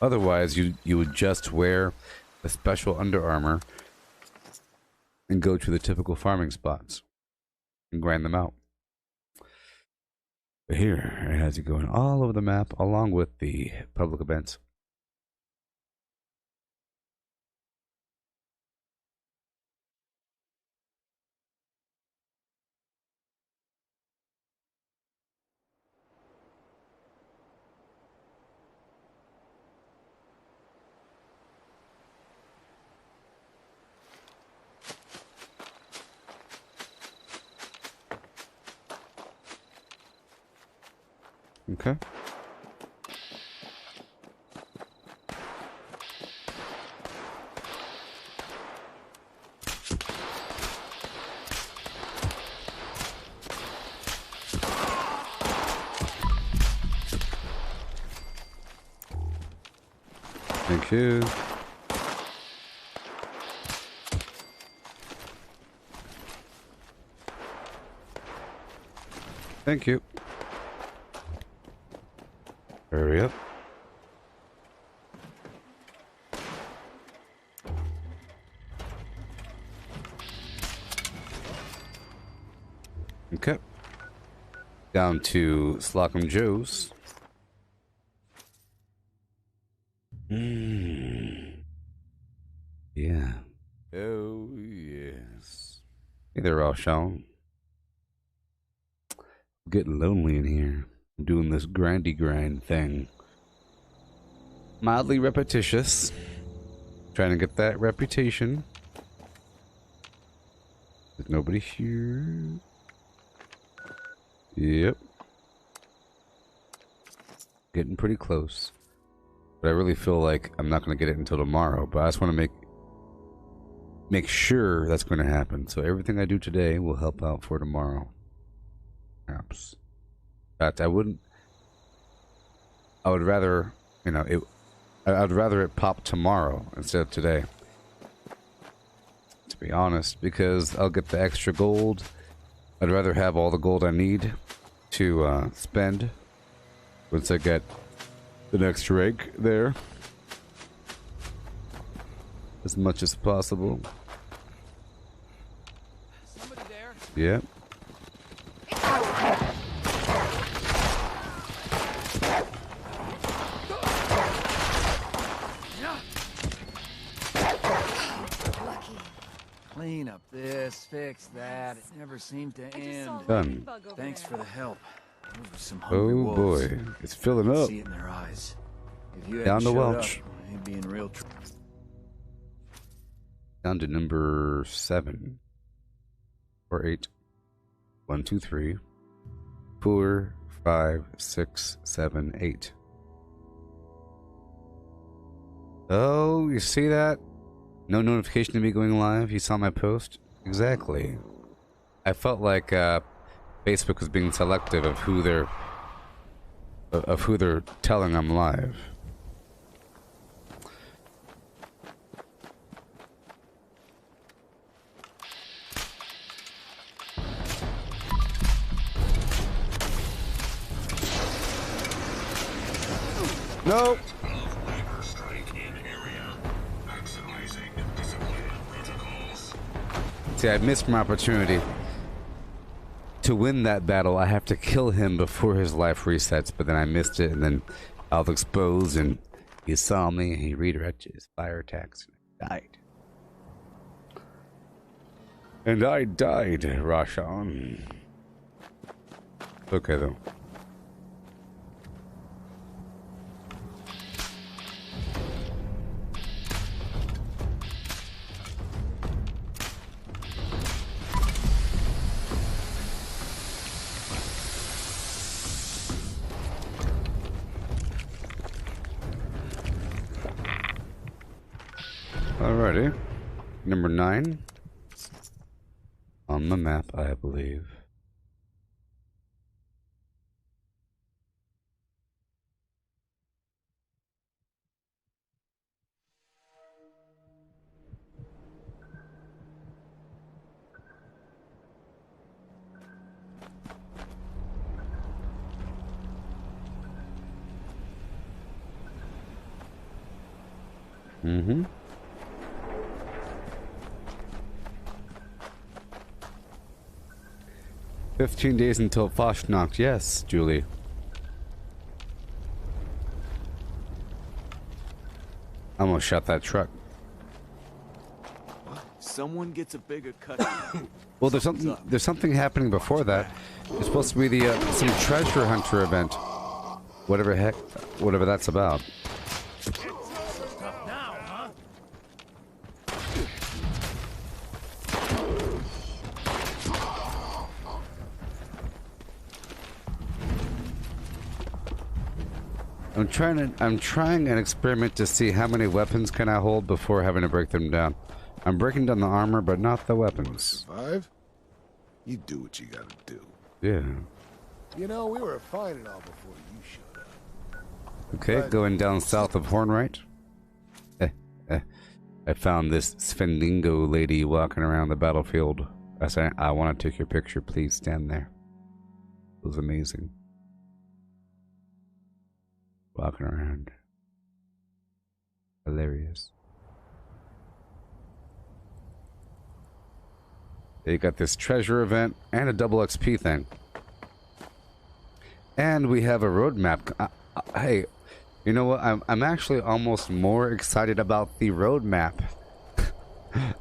Otherwise, you would just wear the special under armor and go to the typical farming spots and grind them out. But here, it has you going all over the map along with the public events. Okay. Thank you. Thank you. Hurry up. Okay. Down to Slocum Joe's. Yeah. Oh, yes. Hey there, Rashawn. I'm getting lonely in here. I'm doing this grindy grind thing. Mildly repetitious. Trying to get that reputation. There's nobody here. Yep. Getting pretty close. But I really feel like I'm not going to get it until tomorrow. But I just want to make sure that's going to happen. So everything I do today will help out for tomorrow. Perhaps. In fact, I would rather, you know, I'd rather it pop tomorrow instead of today. To be honest, because I'll get the extra gold. I'd rather have all the gold I need to spend once I get the next rank there. As much as possible. Somebody there? Yep. Clean up this, fix that. It never seemed to end. Done. Thanks for the help. Those were some hungry Oh wolves. boy, it's filling up. See it in their eyes. If you Down hadn't the showed Welch. up, they'd be in real trouble. Down to number 7. Or 8. 1, 2, 3. 4, 5, 6, 7, 8. Oh, you see that? No notification of me going live. You saw my post? Exactly. I felt like Facebook was being selective of who they're telling I'm live. Nope. See, I missed my opportunity. To win that battle, I have to kill him before his life resets, but then I missed it, and then I was exposed, and he saw me, and he redirected his fire attacks, and I died. And I died, Rashawn. Okay, though. Alrighty. Number 9. On the map, I believe. Mm-hmm. "15 days until Fastnacht." Yes, Julie. I almost shot that truck. Someone gets a bigger cut. Well, there's something happening before that. It's supposed to be the some treasure hunter event. Whatever that's about. I'm trying an experiment to see how many weapons can I hold before having to break them down. I'm breaking down the armor, but not the weapons. Survive? You do what you gotta do. Yeah. You know, we were fine and all before you showed up. Okay, going down south of Hornwright. I found this Svendingo lady walking around the battlefield. I said, "I want to take your picture. Please stand there." It was amazing. Walking around. Hilarious. They got this treasure event and a double XP thing. And we have a roadmap. Hey, you know what? I'm actually almost more excited about the roadmap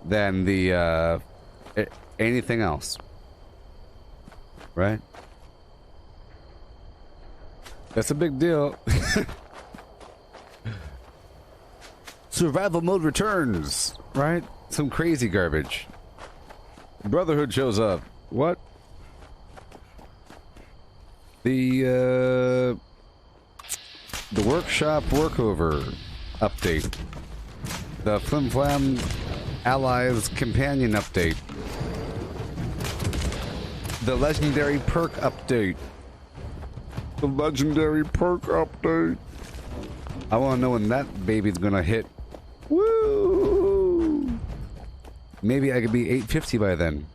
than the anything else. Right? That's a big deal. Survival mode returns, right? Some crazy garbage. Brotherhood shows up. What? The workshop workover update. The Flim Flam Allies companion update. The legendary perk update. The legendary perk update. I want to know when that baby's gonna hit. Woo! Maybe I could be 850 by then.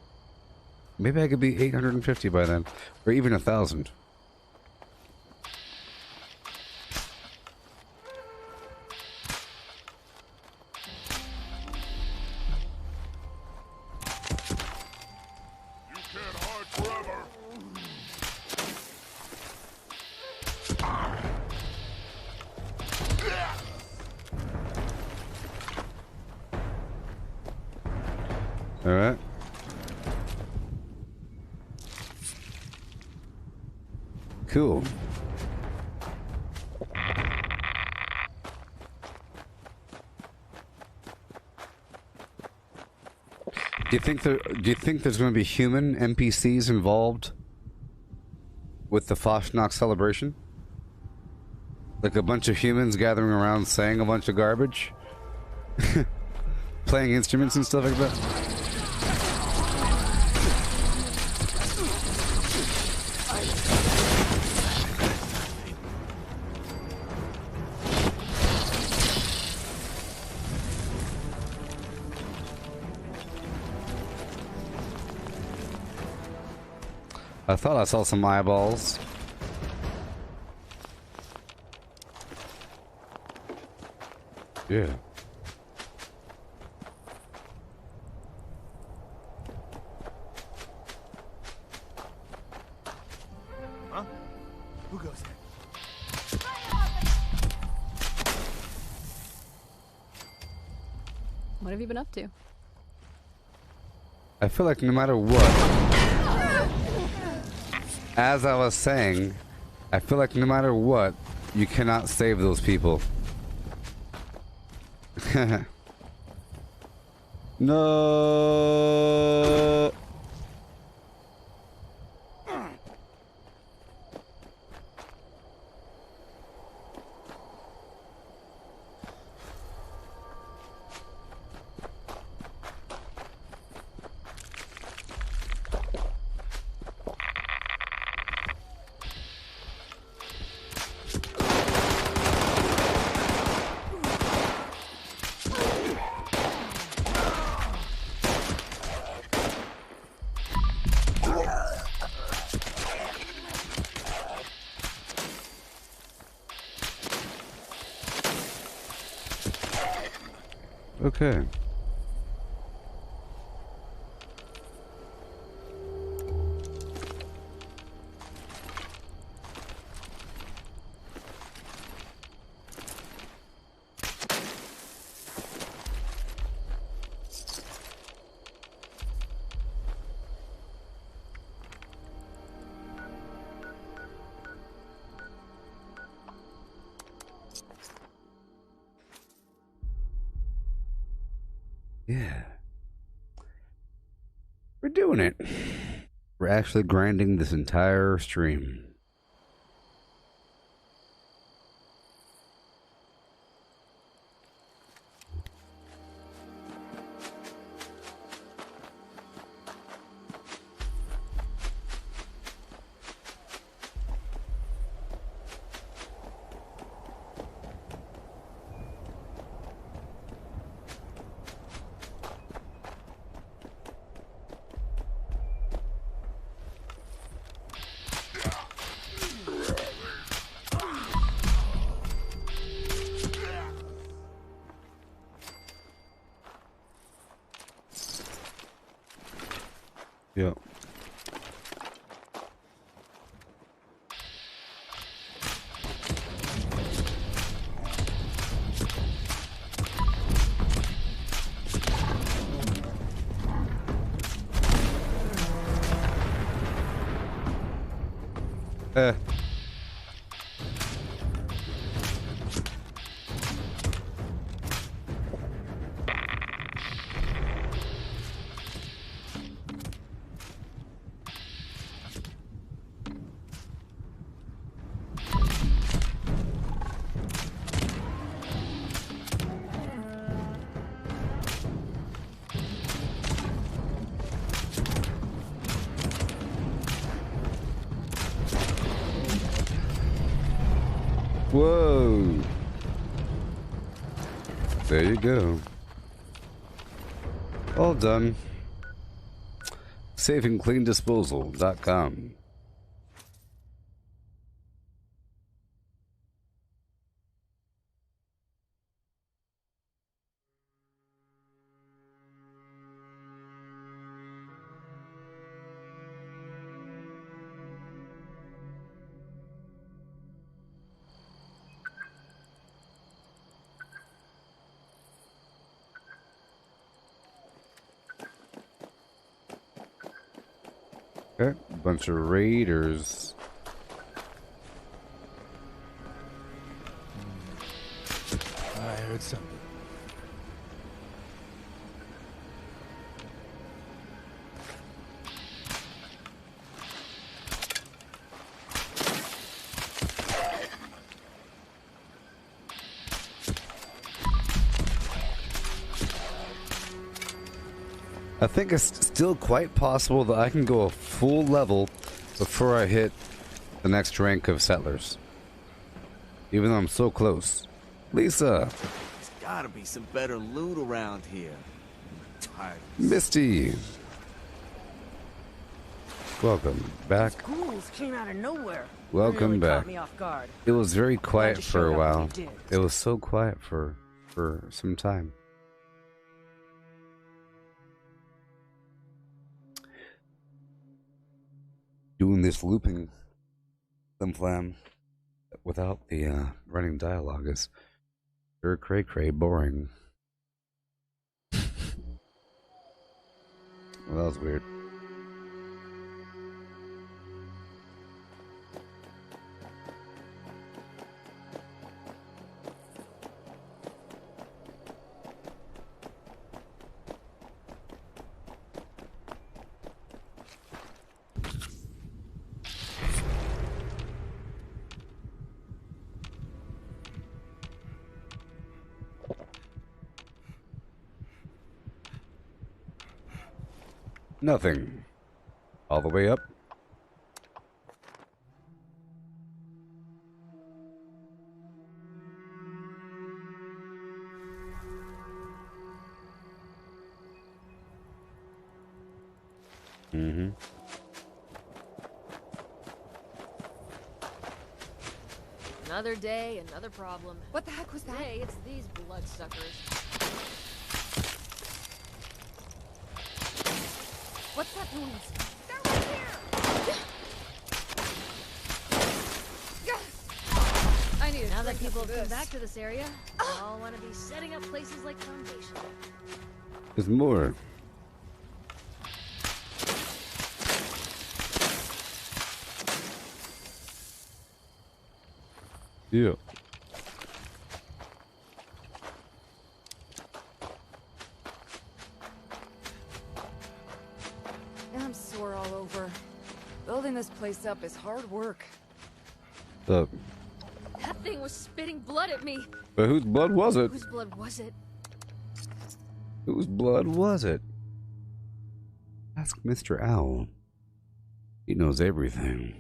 Maybe I could be 850 by then. Or even 1,000. Alright. Cool. Do you think there's going to be human NPCs involved with the Fastnacht celebration? Like a bunch of humans gathering around saying a bunch of garbage? Playing instruments and stuff like that? I thought I saw some eyeballs. Yeah. Huh? Who goes there? What have you been up to? I feel like no matter what, as I was saying, I feel like no matter what, you cannot save those people. No. Okay. Yeah. We're doing it. We're actually grinding this entire stream. Yep. Whoa. There you go. All done. SafeandCleanDisposal.com. Okay, bunch of raiders. I heard something. I think it's still quite possible that I can go a full level before I hit the next rank of settlers. Even though I'm so close. Lisa. There's gotta be some better loot around here. I'm tired. Misty. Welcome back. These ghouls came out of nowhere. Welcome Really back. Caught me off guard. It was very quiet you for a showed up while. when you did. It was so quiet for some time. Doing this looping flim-flam without the running dialogue is very cray-cray boring. Well, that was weird. Nothing. All the way up. Mm-hmm. Another day, another problem. What the heck was that? Today, it's these bloodsuckers. What's that noise? They're right here! I need Now to that people have come back back to this area, they all want to be setting up places like Foundation. There's more. Yeah. I'm sore all over. Building this place up is hard work. Look. That thing was spitting blood at me. But whose blood was it? Whose blood was it? Whose blood was it? Ask Mr. Owl. He knows everything.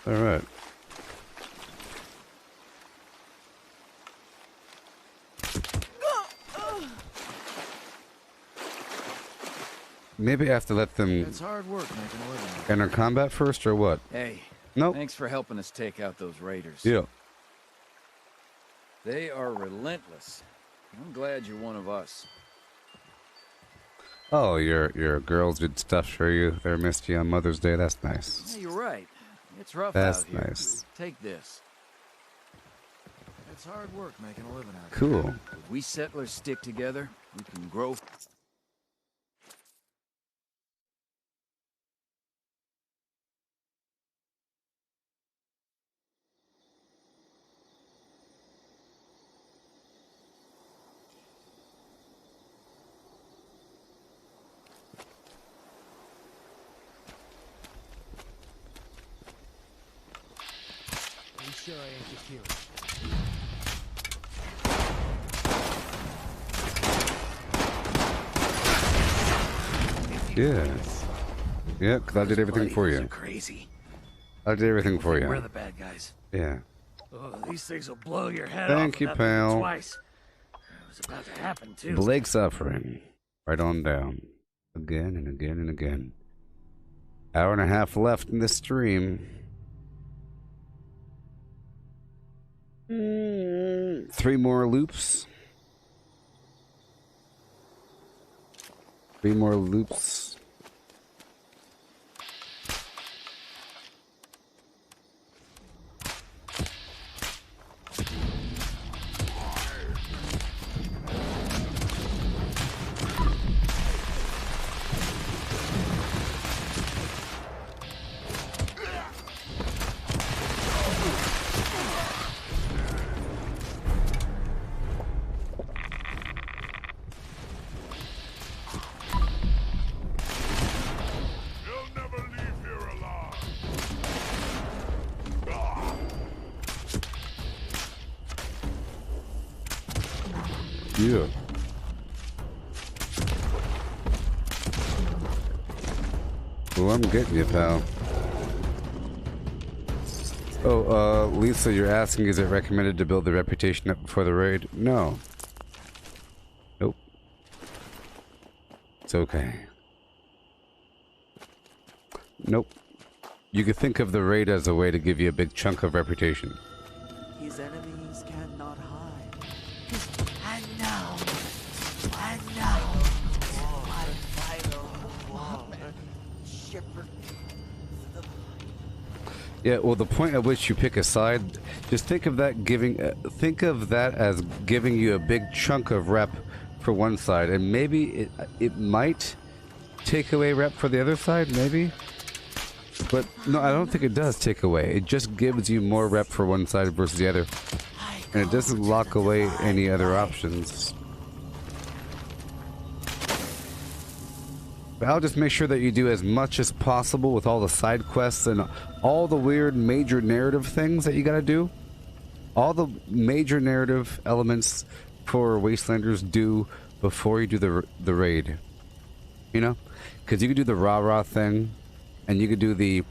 All right. Maybe I have to let them It's hard work making a living. enter combat first, or what? Hey. Nope. Thanks for helping us take out those raiders. Yeah. They are relentless. I'm glad you're one of us. Oh, your girls did stuff for you. They missed you on Mother's Day. That's nice. Yeah, you're right. It's rough That's out here. nice. Take this. It's hard work making a living out Cool. here. If we settlers stick together, we can grow. Are you sure I ain't just hearing? Yeah. Yeah, because I did everything for you. Crazy. I did everything for you. We're the bad guys. Yeah. Oh, these things will blow your head Thank off you, without pal. thinking twice. It was about to happen too. Blake suffering. Right on down. Again and again and again. Hour and a half left in this stream. 3 more loops. 3 more loops. Yeah. Well, I'm getting you, pal. Oh, Lisa, you're asking, is it recommended to build the reputation up before the raid? No. Nope. It's okay. Nope. You could think of the raid as a way to give you a big chunk of reputation. His enemies cannot hide. And now, my final moment. Shepherd. Yeah, well, the point at which you pick a side, just think of that think of that as giving you a big chunk of rep for one side, and maybe it might take away rep for the other side, maybe. But no, I don't think it does take away. It just gives you more rep for one side versus the other, and it doesn't lock away any other options. But I'll just make sure that you do as much as possible with all the side quests and all the weird major narrative things that you gotta do. All the major narrative elements for Wastelanders do before you do the raid. You know, because you could do the rah-rah thing, and you could do the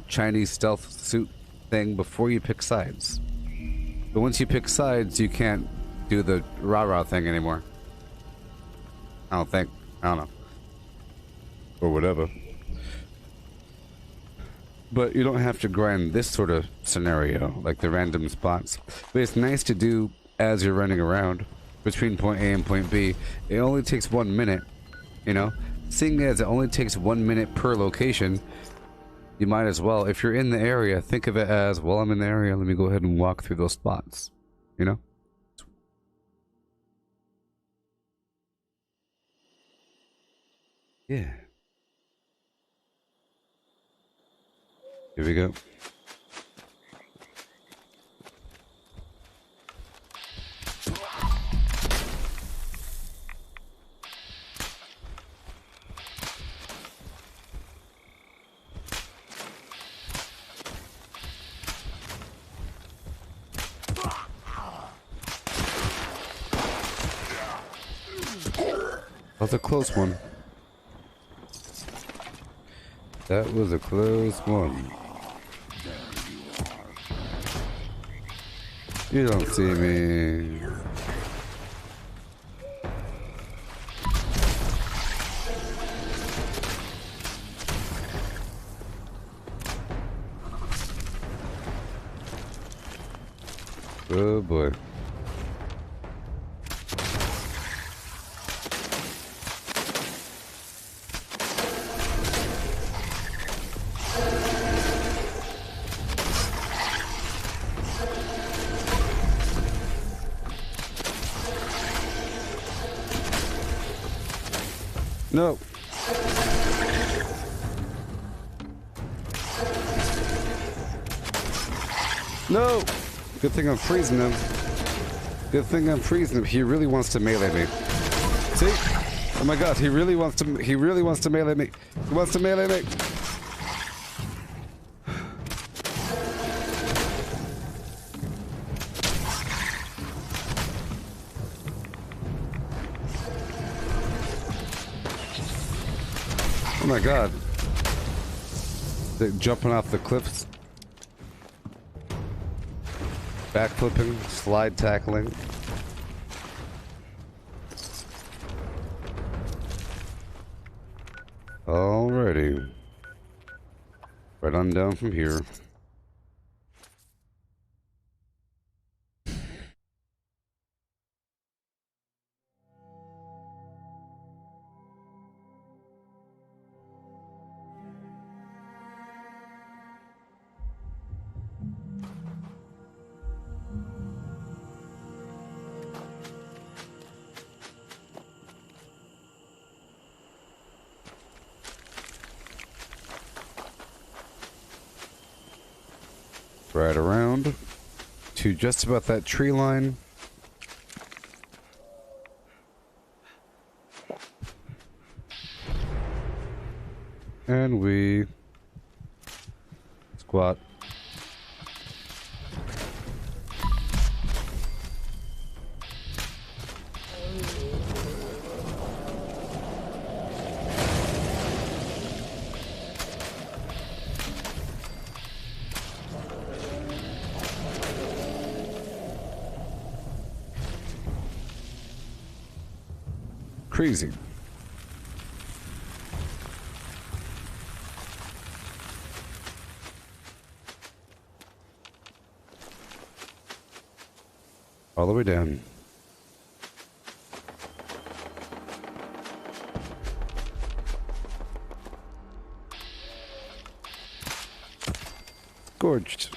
Chinese stealth suit thing before you pick sides. But once you pick sides, you can't do the rah-rah thing anymore. I don't think. I don't know. Or whatever. But you don't have to grind this sort of scenario, like the random spots. But it's nice to do as you're running around between point A and point B. It only takes 1 minute, you know? Seeing as it only takes 1 minute per location, you might as well, if you're in the area, think of it as, well, I'm in the area, let me go ahead and walk through those spots, you know? Yeah. Here we go. That was a close one. That was a close one. You don't see me. Oh boy. No. No. Good thing I'm freezing him. Good thing I'm freezing him. He really wants to melee me. See? Oh my god, he really wants to melee me. He wants to melee me. Oh my god. They're jumping off the cliffs. Backflipping, slide tackling. Alrighty. Right on down from here. Right around to just about that tree line. And we squat. Crazy. All the way down. Gorged.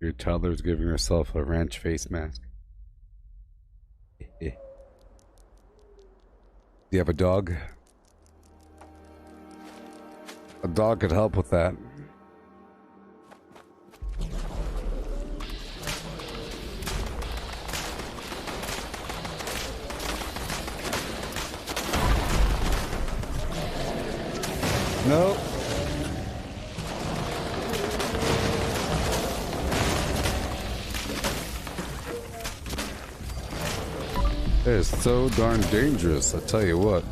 Your toddler's giving herself a ranch face mask. you have a dog? A dog could help with that. Nope. It is so darn dangerous, I tell you what.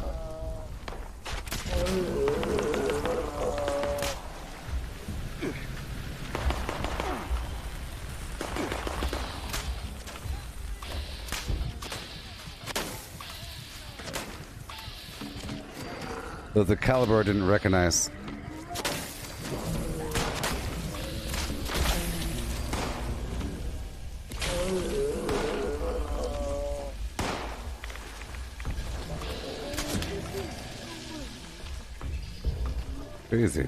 Though the caliber I didn't recognize. Crazy.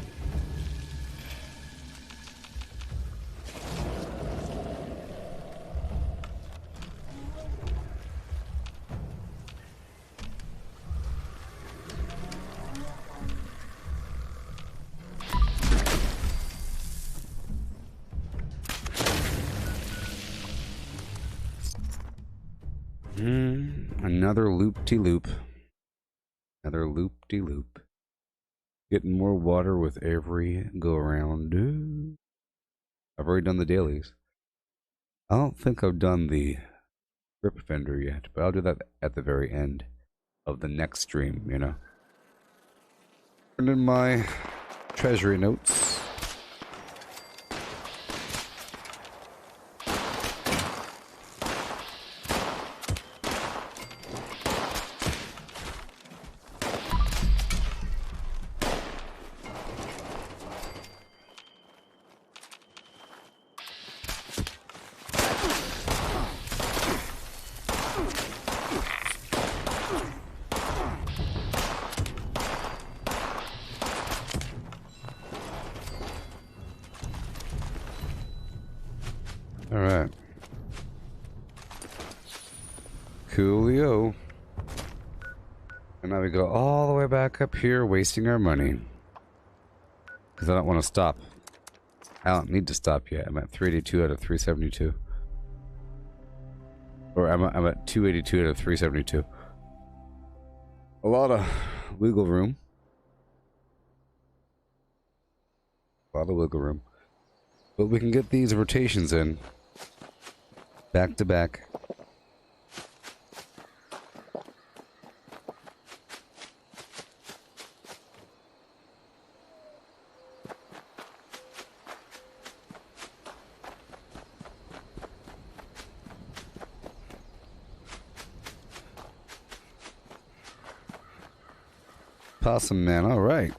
Another loop-de-loop. Another loop-de-loop. Getting more water with every go-around. I've already done the dailies. I don't think I've done the Rip Fender yet, but I'll do that at the very end of the next stream, you know. And in my treasury notes. Alright. Coolio. And now we go all the way back up here, wasting our money. Because I don't want to stop. I don't need to stop yet. I'm at 382 out of 372. Or I'm at 282 out of 372. A lot of wiggle room. A lot of wiggle room. But we can get these rotations in. Back to back. Possum man, all right.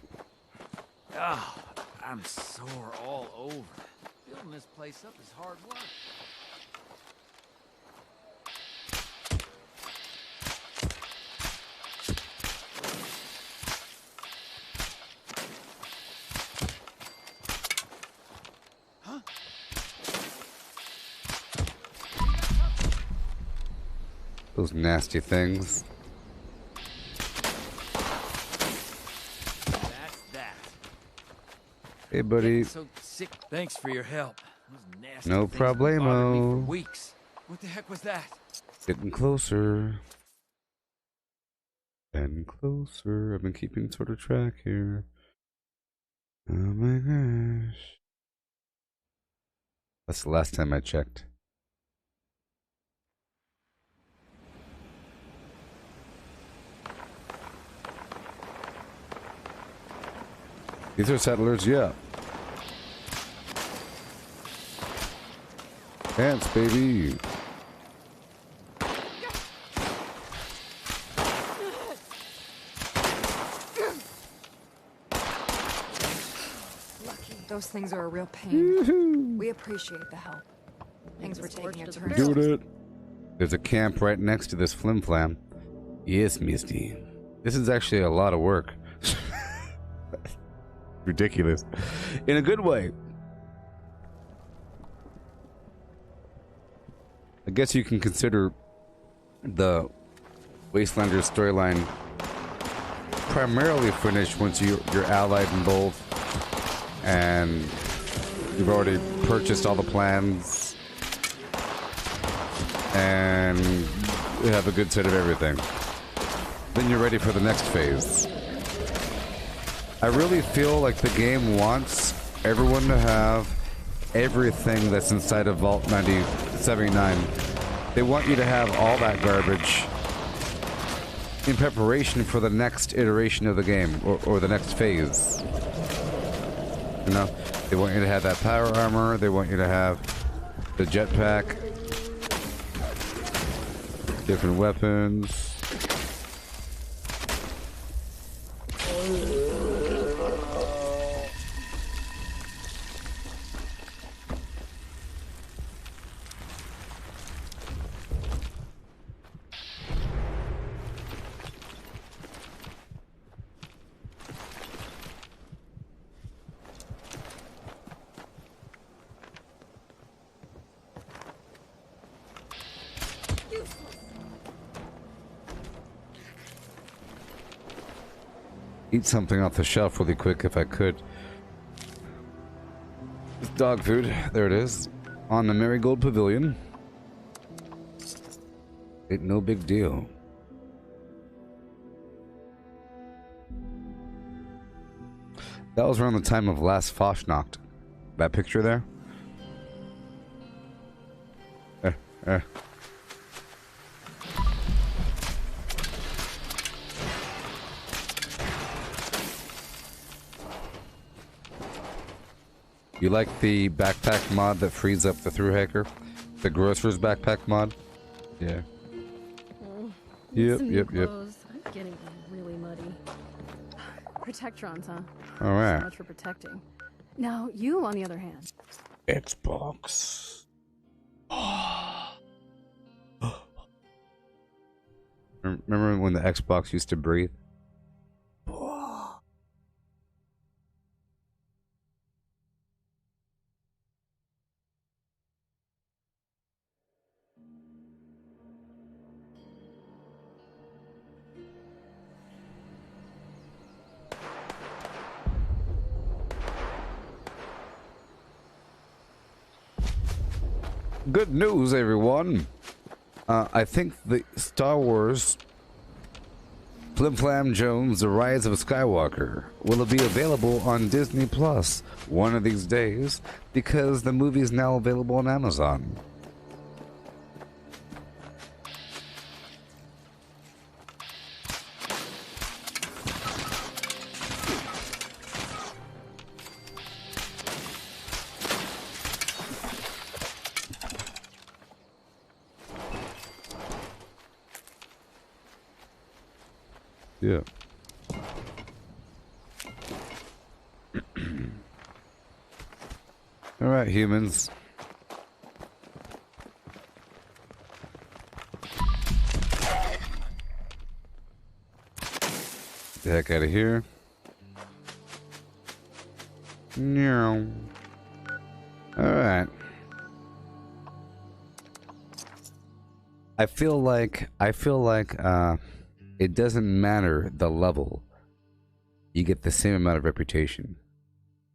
Oh, I'm sore all over. Building this place up is hard work. Huh? Those nasty things. Hey, buddy. So sick. Thanks for your help. Those nasty No things have been bothering me problemo. for weeks. What the heck was that? Getting closer. Getting closer. I've been keeping sort of track here. Oh my gosh. That's the last time I checked. These are settlers, yeah. Dance, baby. Those things are a real pain. We appreciate the help. Things were taking a turn. Doing it. There's a camp right next to this flim flam. Yes, Misty. This is actually a lot of work. Ridiculous. In a good way. I guess you can consider the Wastelanders storyline primarily finished once you're allied in both, and you've already purchased all the plans, and you have a good set of everything. Then you're ready for the next phase. I really feel like the game wants everyone to have everything that's inside of Vault 79. They want you to have all that garbage in preparation for the next iteration of the game, or the next phase. You know, they want you to have that power armor, they want you to have the jetpack, different weapons. Eat something off the shelf really quick if I could. It's dog food. There it is. On the Marigold Pavilion. Ain't no big deal. That was around the time of last Fosnacht. That picture there? You like the backpack mod that frees up the through hacker? The grocer's backpack mod? Yeah. Yep. I'm getting really muddy. Protectrons, huh? Alright. So much for protecting. Now, you, on the other hand. Xbox. Remember when the Xbox used to breathe? Good news, everyone. I think the Star Wars Flim Flam Jones, The Rise of Skywalker will be available on Disney Plus one of these days because the movie is now available on Amazon. Yeah. All right, humans. Get the heck out of here. No. All right. I feel like it doesn't matter the level. You get the same amount of reputation.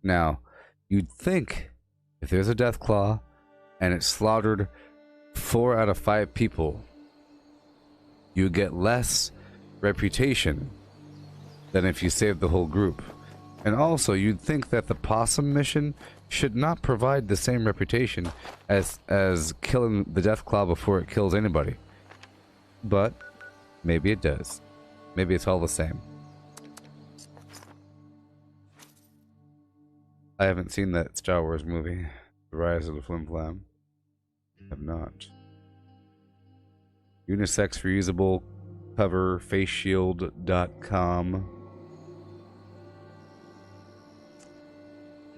Now, you'd think if there's a Deathclaw and it slaughtered 4 out of 5 people, you get less reputation than if you saved the whole group. And also, you'd think that the possum mission should not provide the same reputation as killing the Deathclaw before it kills anybody. But maybe it does. Maybe it's all the same. I haven't seen that Star Wars movie, The Rise of the Flim Flam. Have not. Unisex reusable cover, faceshield.com.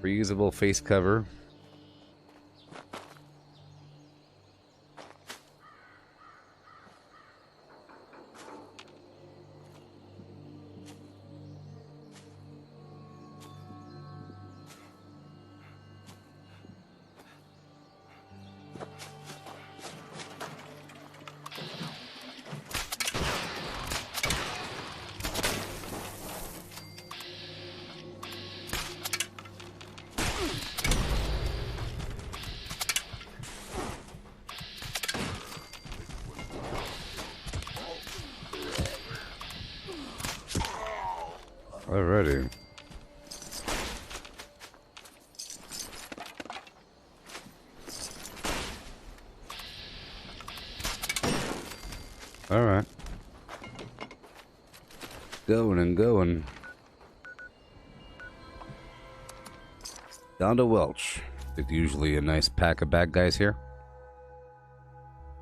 Reusable face cover. Alrighty. Alright. Going and going. Down to Welch. It's usually a nice pack of bad guys here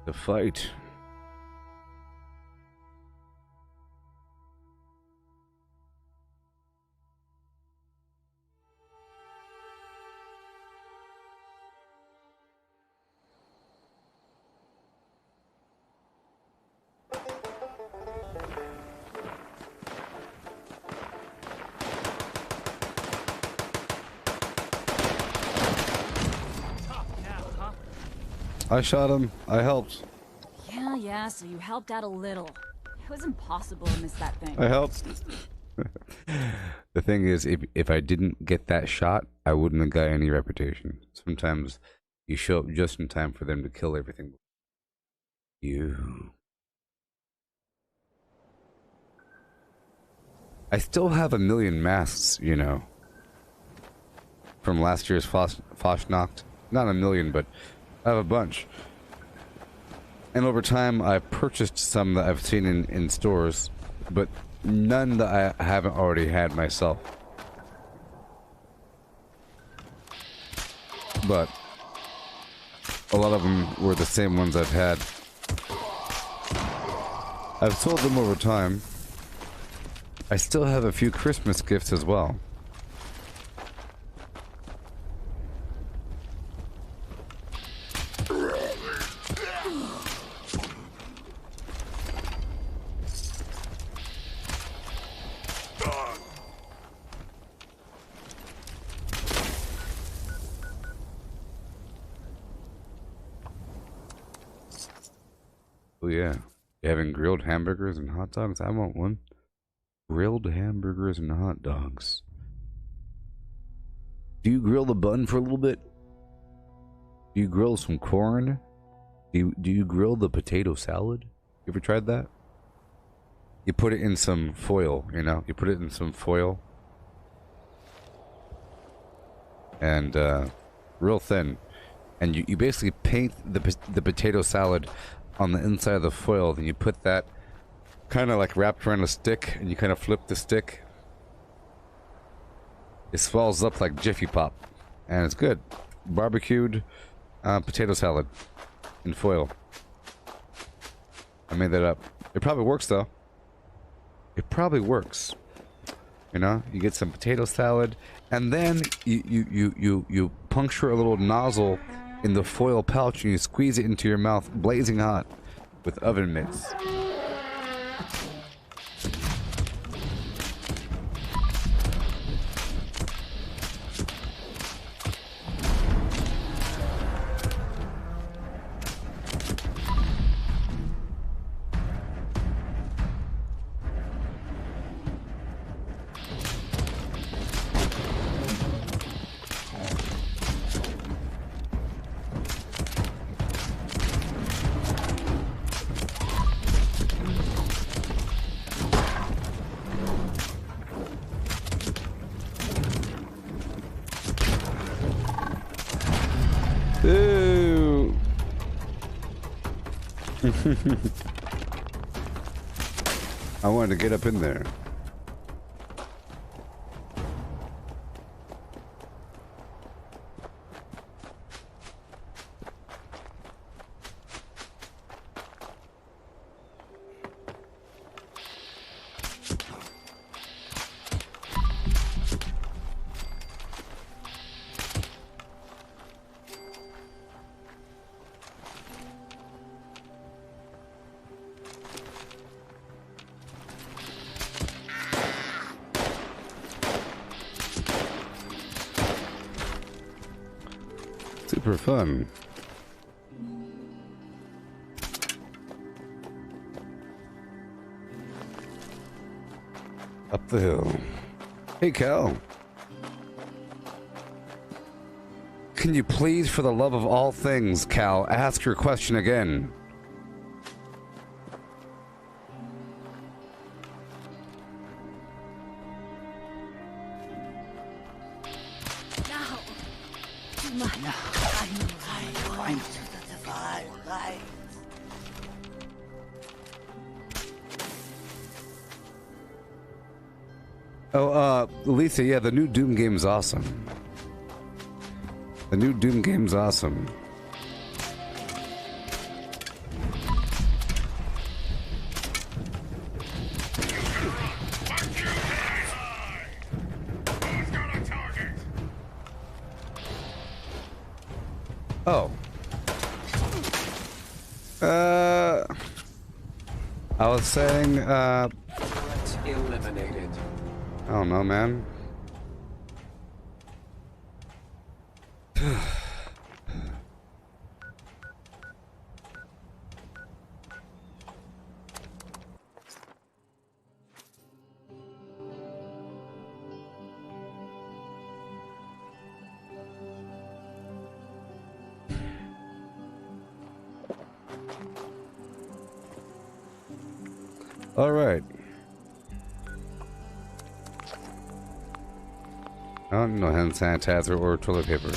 to fight. I shot him. I helped. Yeah, so you helped out a little. It was impossible to miss that thing. I helped. The thing is, if I didn't get that shot, I wouldn't have got any reputation. Sometimes you show up just in time for them to kill everything. I still have 1 million masks, you know, from last year's Fosnacht. Not 1 million, but I have a bunch. And over time, I've purchased some that I've seen in stores, but none that I haven't already had myself. But a lot of them were the same ones I've had. I've sold them over time. I still have a few Christmas gifts as well. Oh yeah, you having grilled hamburgers and hot dogs? I want one. Grilled hamburgers and hot dogs. Do you grill the bun for a little bit? Do you grill some corn? Do you grill the potato salad? You ever tried that? You put it in some foil, you know? You put it in some foil. And, real thin. And you basically paint the potato salad on the inside of the foil, then you put that kind of like wrapped around a stick, and you kind of flip the stick. It swells up like Jiffy Pop, and it's good. Barbecued potato salad in foil. I made that up. It probably works though. It probably works. You know, you get some potato salad, and then you puncture a little nozzle in the foil pouch, and you squeeze it into your mouth, blazing hot, with oven mitts. Ooh. I wanted to get up in there. Super fun. Up the hill. Hey, Cal. Can you please, for the love of all things, Cal, ask your question again? Going to the divine light. Oh, Lisa, yeah, the new Doom game's awesome. The new Doom game's awesome. Oh. I was saying, eliminated. I don't know, man. All right. I don't know hand sanitizer or toilet paper.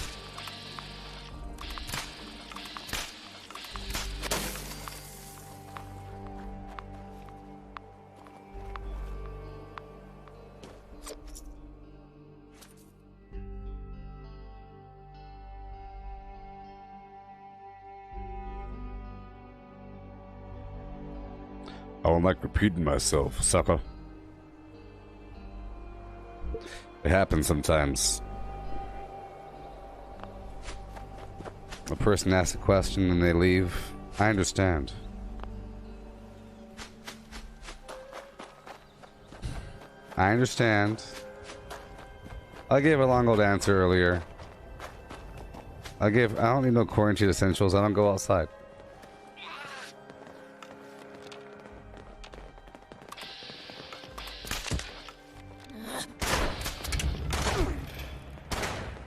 I don't like repeating myself, sucker. It happens sometimes. A person asks a question and they leave. I understand. I understand. I gave a long old answer earlier. I don't need no quarantine essentials. I don't go outside.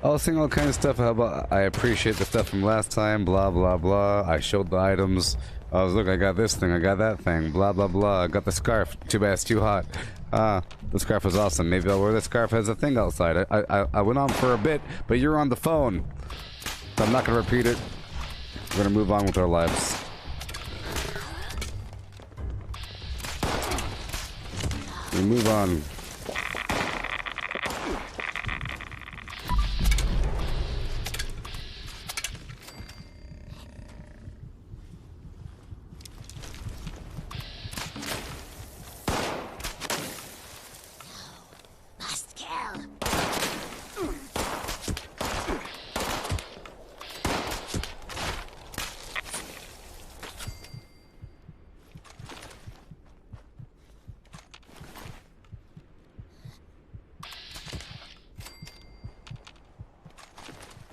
I was saying all kinds of stuff about I appreciate the stuff from last time, blah blah blah. I showed the items. I was look, I got this thing, I got that thing, blah blah blah. I got the scarf. Too bad it's too hot. The scarf was awesome. Maybe I'll wear the scarf as a thing outside. I went on for a bit, but you're on the phone. So I'm not gonna repeat it. We're gonna move on with our lives. We move on.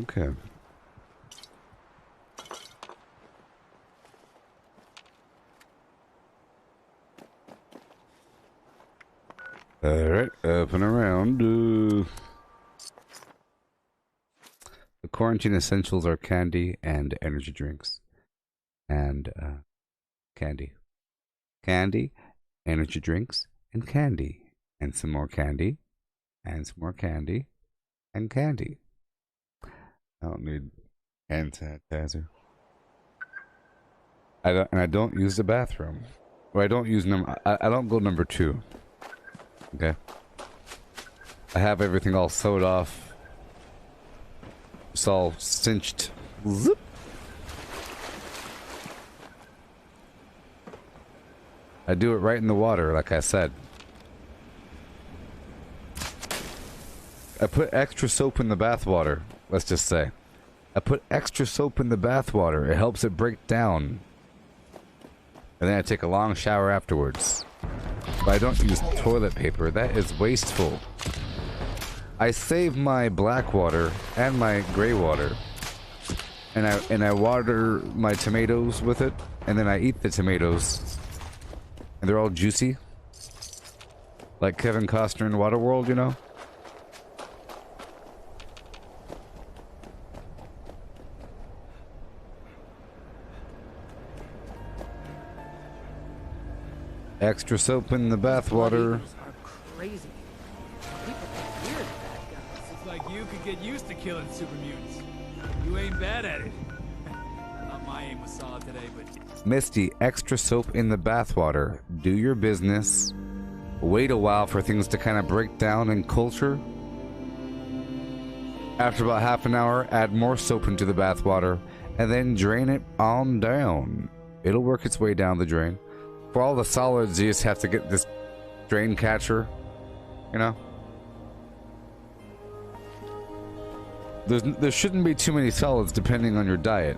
Okay. Alright, up and around. The quarantine essentials are candy and energy drinks. And, candy. Candy, energy drinks, and candy. And some more candy. And some more candy. And candy. I don't need hand sanitizer. I don't use the bathroom. Or I don't use I don't go number 2. Okay. I have everything all sewed off. It's all cinched. Zip. I do it right in the water, like I said. I put extra soap in the bath water. Let's just say. I put extra soap in the bath water. It helps it break down. And then I take a long shower afterwards. But I don't use toilet paper. That is wasteful. I save my black water and my gray water. And I water my tomatoes with it. And then I eat the tomatoes. And they're all juicy. Like Kevin Costner in Waterworld, you know? Extra soap in the bathwater. Crazy. People are weird bad guys. It's like you could get used to killing super mutants. You ain't bad at it. I thought my aim was solid today, but... Misty, extra soap in the bathwater. Do your business. Wait a while for things to kind of break down in culture. After about half an hour, add more soap into the bathwater, and then drain it on down. It'll work its way down the drain. For all the solids, you just have to get this drain catcher, you know? There shouldn't be too many solids depending on your diet.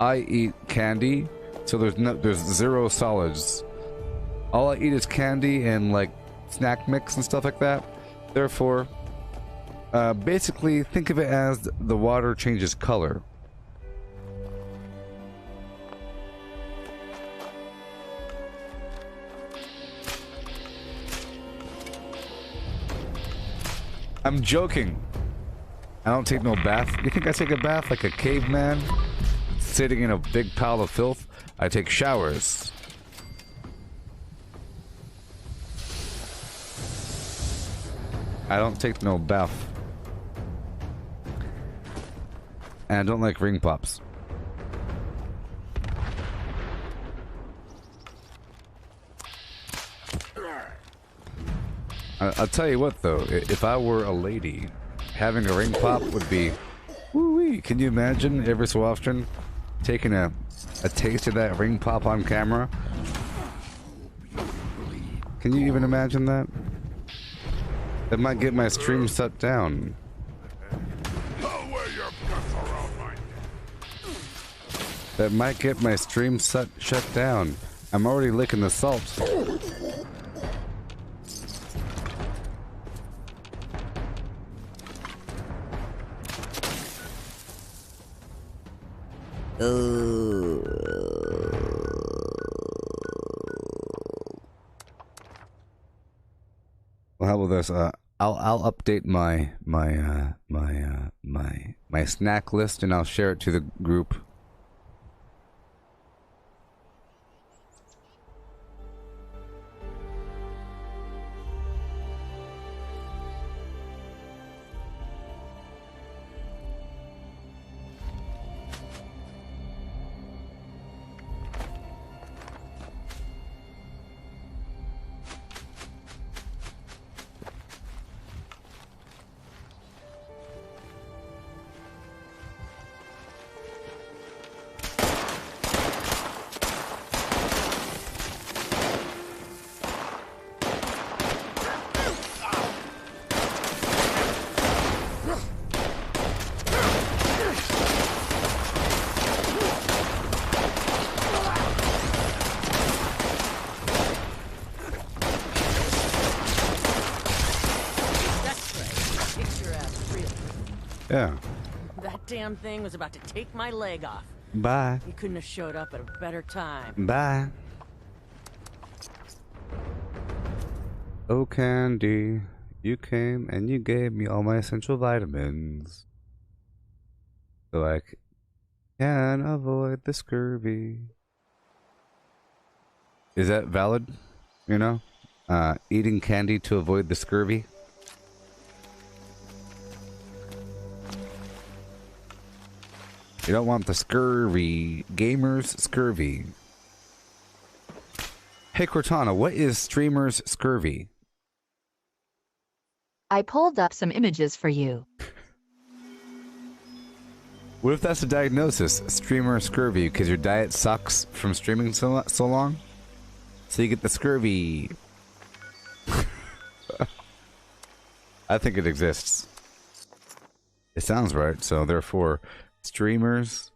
I eat candy, so there's zero solids. All I eat is candy and like snack mix and stuff like that. Therefore, basically think of it as the water changes color. I'm joking. I don't take no bath. You think I take a bath like a caveman? Sitting in a big pile of filth? I take showers. I don't take no bath. And I don't like ring pops. I'll tell you what though, if I were a lady, having a ring pop would be woo-wee. Can you imagine every so often taking a taste of that ring pop on camera? Can you even imagine that? That might get my stream shut down. That might get my stream shut down. I'm already licking the salt. Well, how about this? I'll update my snack list and I'll share it to the group. Yeah. That damn thing was about to take my leg off. Bye. You couldn't have showed up at a better time. Bye. Oh, Candy, you came and you gave me all my essential vitamins, so I can avoid the scurvy. Is that valid? You know, eating candy to avoid the scurvy. You don't want the scurvy. Gamers scurvy. Hey Cortana, what is streamers scurvy? I pulled up some images for you. What if that's a diagnosis? Streamer scurvy, because your diet sucks from streaming so long? So you get the scurvy. I think it exists. It sounds right, so therefore... Streamers,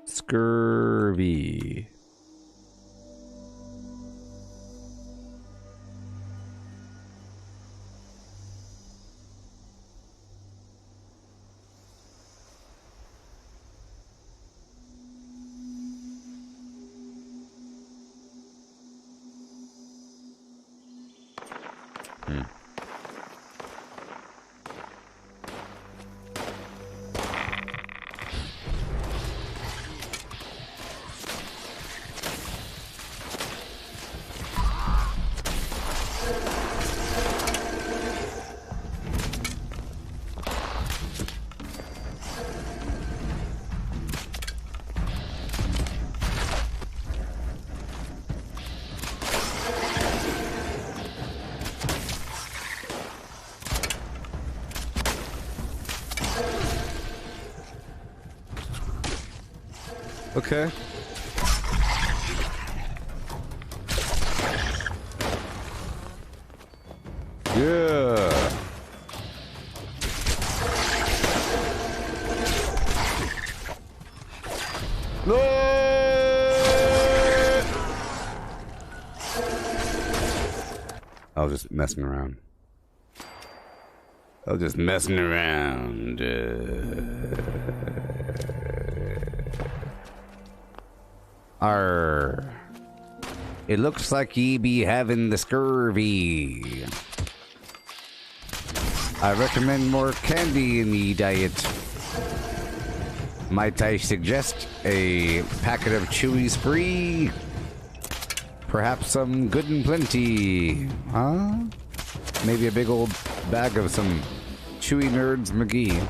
scurvy. Okay. Yeah. No! I was just messing around. I was just messing around. Arr. It looks like ye be having the scurvy. I recommend more candy in the diet. Might I suggest a packet of Chewy Spree? Perhaps some Good and Plenty, huh? Maybe a big old bag of some Chewy Nerds McGee.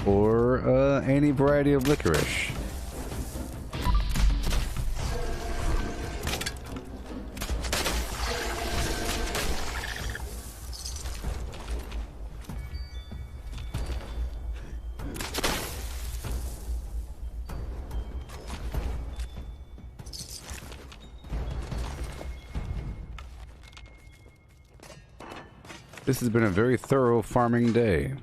Or any variety of licorice. This has been a very thorough farming day.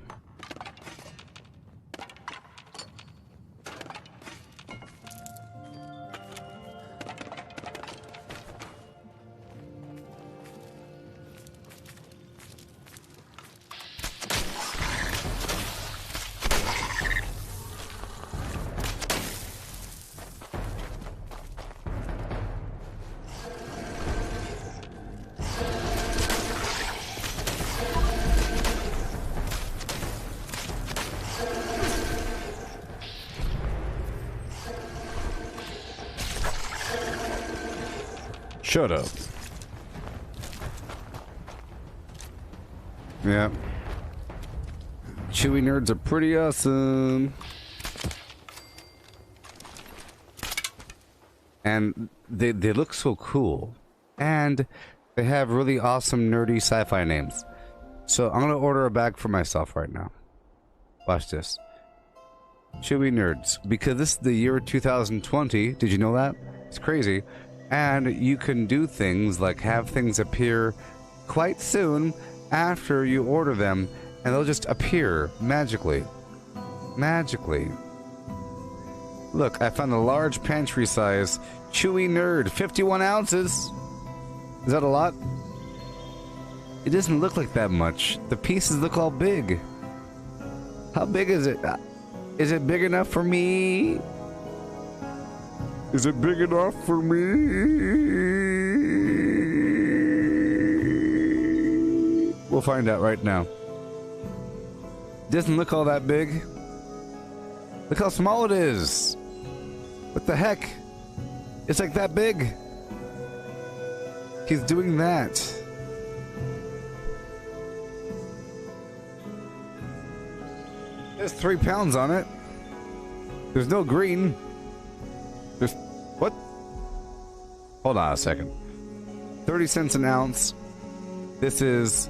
Shut up. Yeah. Chewy Nerds are pretty awesome. And they look so cool. And they have really awesome nerdy sci-fi names. So I'm gonna order a bag for myself right now. Watch this. Chewy Nerds. Because this is the year 2020. Did you know that? It's crazy. And you can do things like have things appear quite soon after you order them, and they'll just appear magically. Magically. Look, I found a large pantry size Chewy Nerd, 51 ounces. Is that a lot? It doesn't look like that much. The pieces look all big. How big is it? Is it big enough for me? Is it big enough for me? We'll find out right now. Doesn't look all that big. Look how small it is. What the heck? It's like that big. He's doing that. There's 3 pounds on it. There's no green. There's... what? Hold on a second. 30 cents an ounce. This is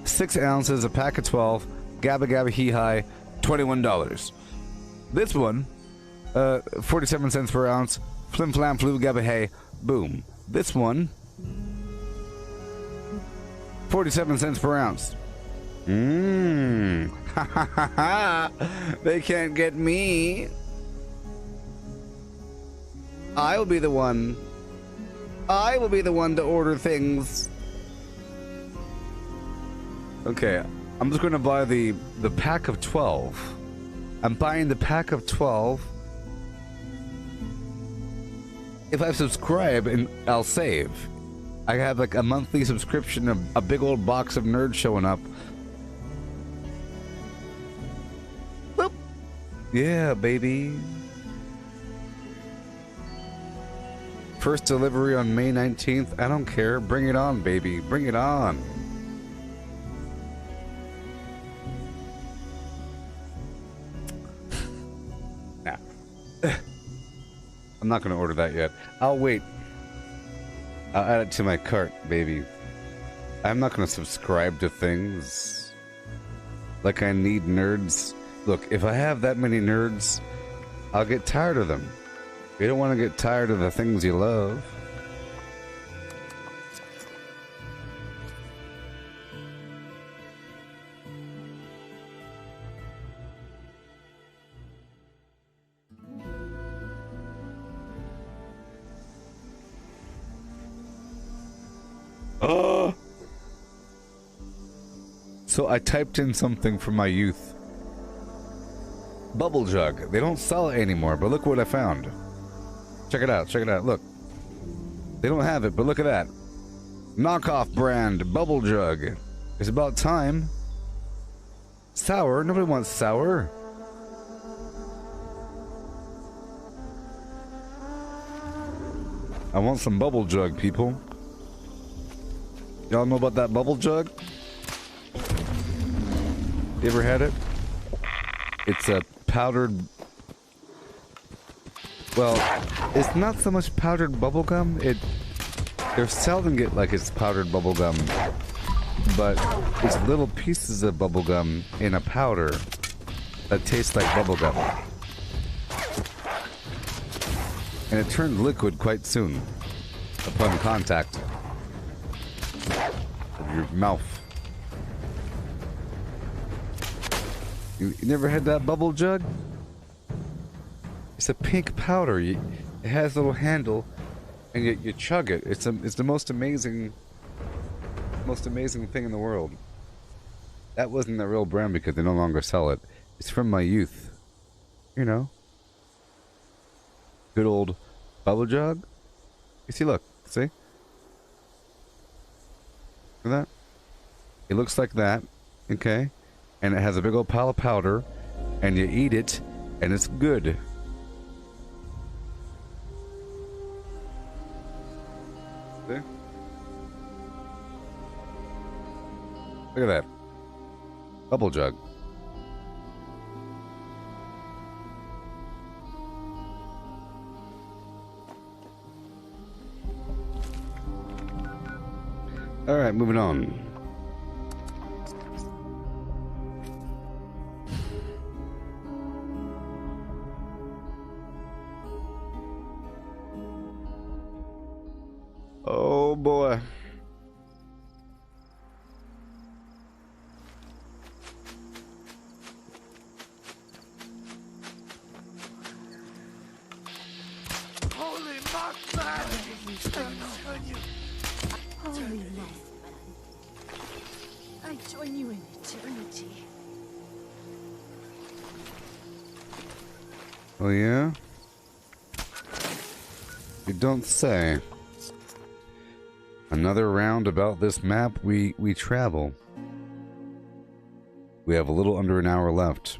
6 ounces, a pack of 12. Gabba Gabba Hee Hi, $21. This one, 47 cents per ounce. Flim Flam Flu Gabba Hey, boom. This one, 47 cents per ounce. Mmm. Ha ha ha ha. They can't get me. I will be the one. I will be the one to order things. Okay, I'm just going to buy the pack of 12. I'm buying the pack of 12. If I subscribe, and I'll save. I have like a monthly subscription of a big old box of nerds showing up. Boop. Yeah, baby. First delivery on May 19th. I don't care. Bring it on, baby. Bring it on. Nah. I'm not going to order that yet. I'll wait. I'll add it to my cart, baby. I'm not going to subscribe to things like I need nerds. Look, if I have that many nerds, I'll get tired of them. You don't want to get tired of the things you love. Oh! So I typed in something from my youth. Bubble jug. They don't sell it anymore, but look what I found. Check it out, check it out, look. They don't have it, but look at that. Knockoff brand bubble jug. It's about time. Sour? Nobody wants sour. I want some bubble jug, people. Y'all know about that bubble jug? You ever had it? It's a powdered... Well, it's not so much powdered bubble gum. They're selling it like it's powdered bubble gum, but it's little pieces of bubble gum in a powder that tastes like bubble gum. And it turned liquid quite soon upon contact of your mouth. You never had that bubble jug? It's a pink powder. It has a little handle, and you chug it. It's the most amazing thing in the world. That wasn't the real brand because they no longer sell it. It's from my youth. You know. Good old bubble jug. You see, look. See? Look at that. It looks like that. Okay. And it has a big old pile of powder, and you eat it, and it's good. See? Look at that. Bubble jug. Alright, moving on. Oh boy. Holy Mothman! Holy Mothman. I join you in eternity. Oh yeah? You don't say. Another round about this map we travel. We have a little under an hour left.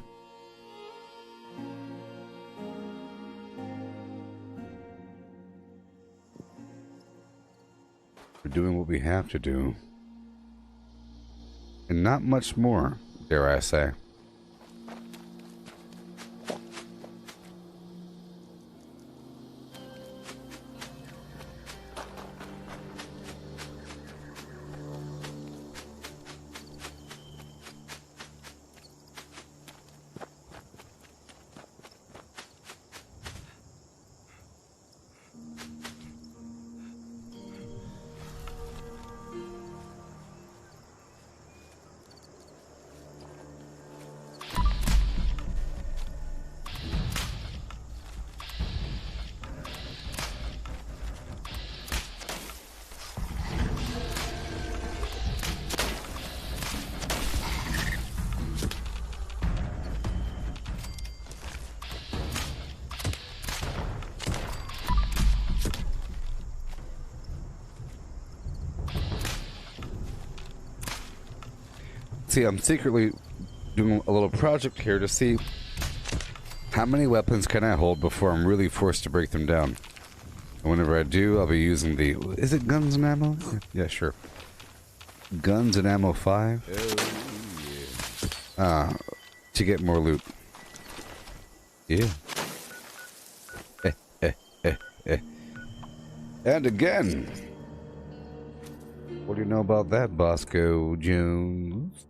We're doing what we have to do. And not much more, dare I say. See, I'm secretly doing a little project here to see how many weapons can I hold before I'm really forced to break them down. And whenever I do, I'll be using the... Is it guns and ammo? Yeah, sure. Guns and ammo 5? Oh, yeah. To get more loot. Yeah. And again. What do you know about that, Bosco Jones?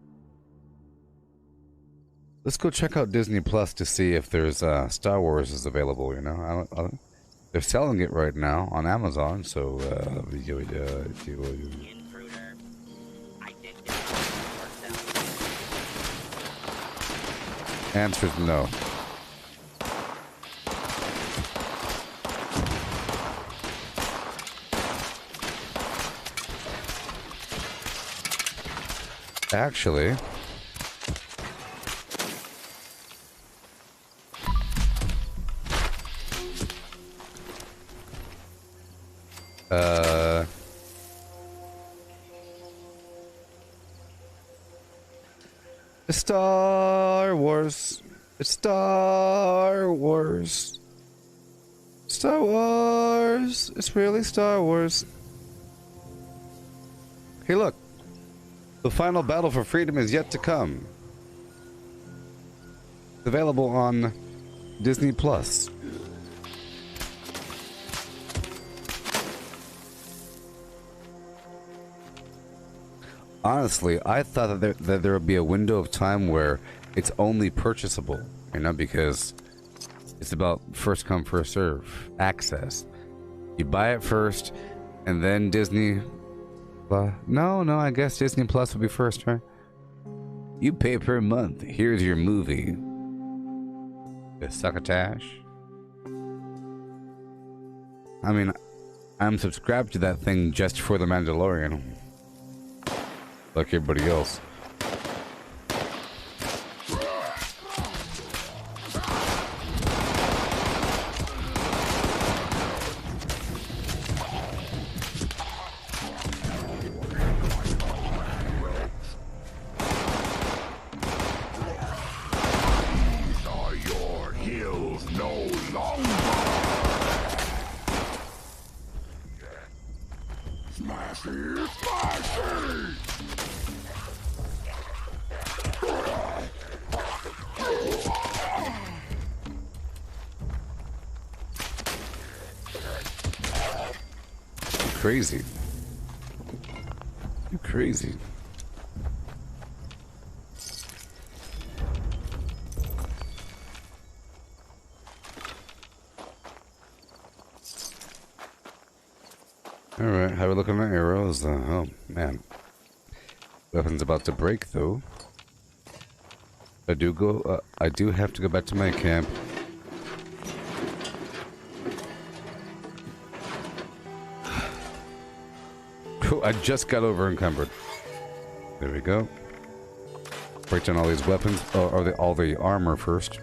Let's go check out Disney Plus to see if there's Star Wars is available. You know, they're selling it right now on Amazon. So answer's no. Actually, it's Star Wars. It's Star Wars. Star Wars. It's really Star Wars. Hey, look. The final battle for freedom is yet to come. It's available on Disney Plus. Honestly, I thought that there would be a window of time where it's only purchasable, you know, because it's about first come, first serve access. You buy it first, and then Disney. No, I guess Disney Plus will be first, right? You pay per month. Here's your movie. The succotash. I mean, I'm subscribed to that thing just for The Mandalorian. Like everybody else. Crazy. You crazy. Alright, how are we looking at arrows? Oh, man. Weapon's about to break, though. I do have to go back to my camp. I just got over encumbered. There we go. Break down all these weapons, or all the armor first.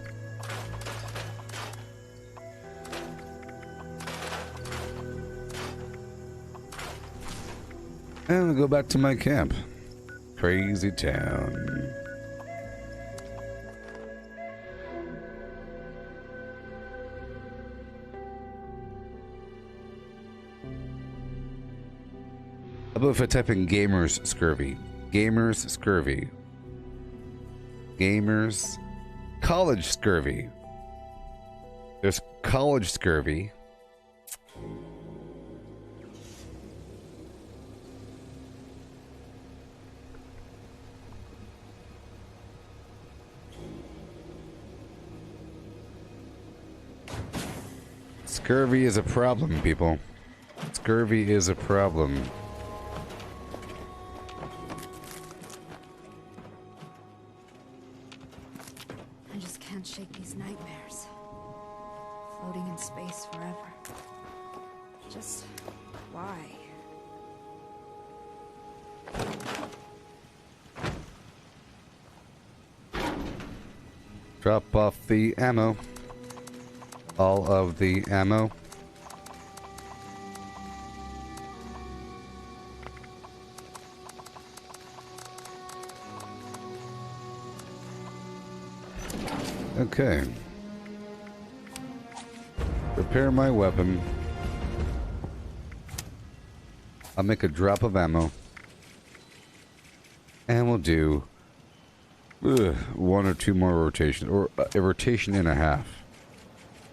And we'll go back to my camp. Crazy town. How about if I type in gamers scurvy? Gamers scurvy. Gamers. College scurvy. There's college scurvy. Scurvy is a problem, people. Scurvy is a problem. I just can't shake these nightmares. Floating in space forever. Just why? Drop off the ammo. All of the ammo. Okay. Prepare my weapon. I'll make a drop of ammo. And we'll do one or two more rotations, or a rotation and a half.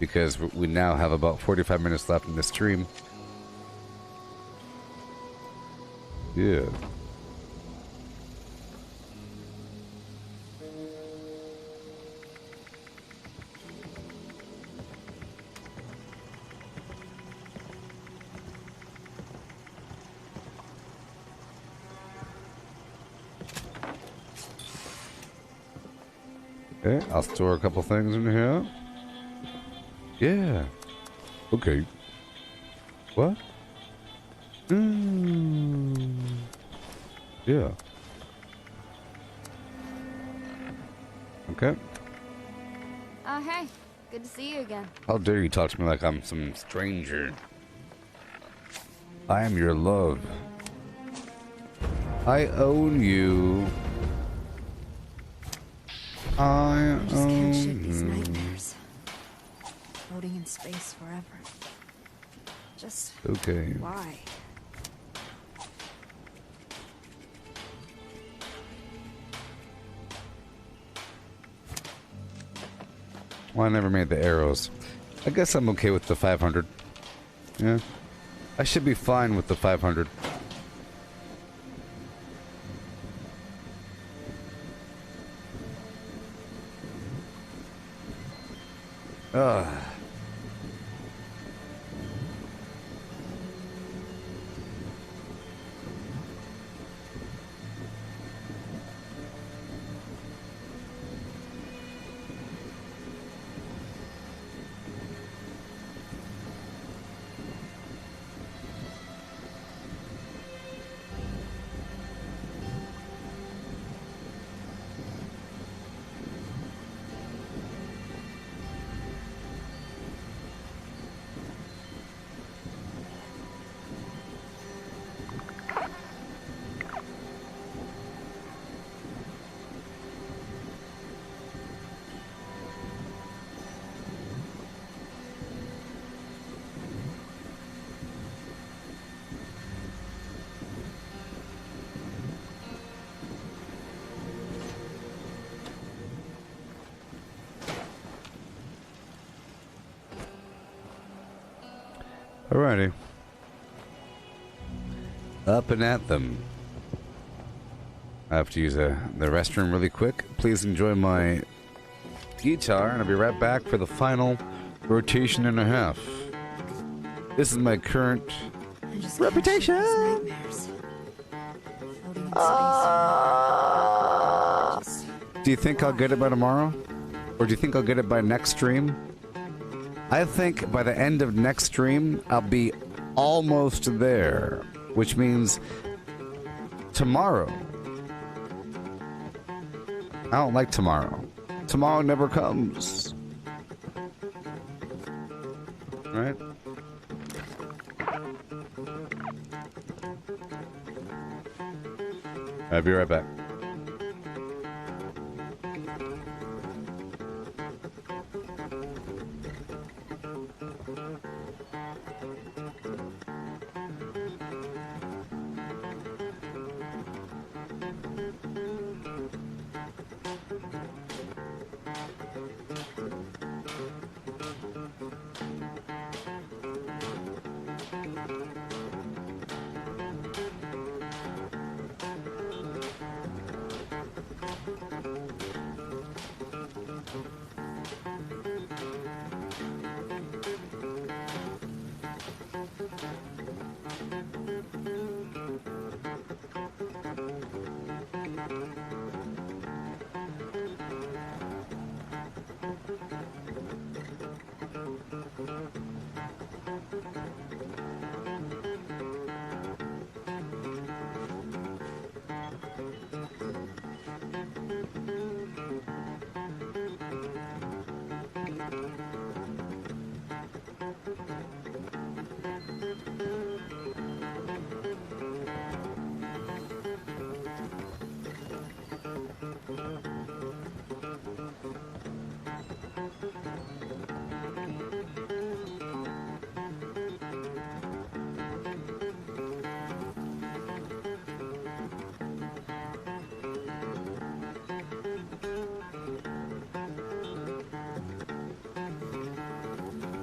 Because we now have about 45 minutes left in the stream. Yeah. Okay, I'll store a couple things in here. Yeah. Okay. What? Yeah. Okay. Oh, hey. Good to see you again. How dare you talk to me like I'm some stranger? I am your love. I own you. I just can't shake these own you. nightmares. Floating in space forever. Just Okay. why? Well, I never made the arrows. I guess I'm okay with the 500. Yeah. I should be fine with the 500. Ugh. Alrighty. Up and at them. I have to use the restroom really quick. Please enjoy my guitar, and I'll be right back for the final rotation and a half. This is my current reputation. Do you think I'll get it by tomorrow? Or do you think I'll get it by next stream? I think by the end of next stream, I'll be almost there. Which means tomorrow. I don't like tomorrow. Tomorrow never comes. Right? I'll be right back.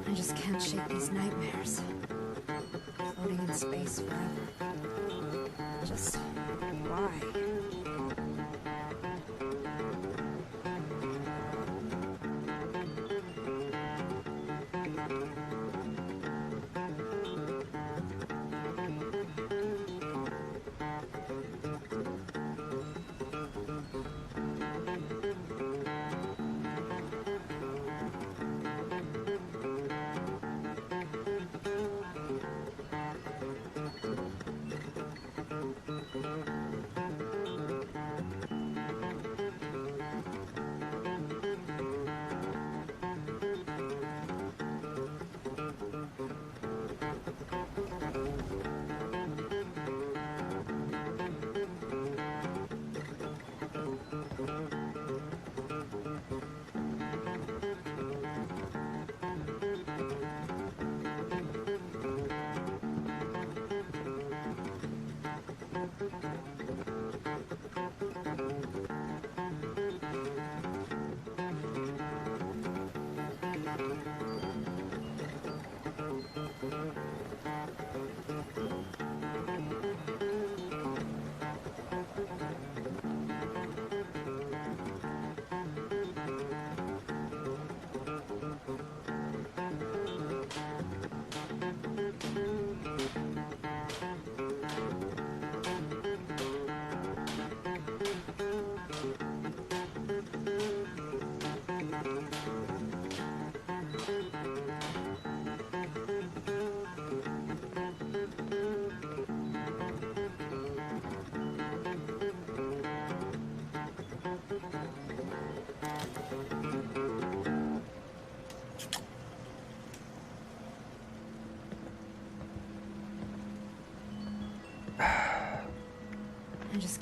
I just can't shake these nightmares. Floating in space forever. Just why?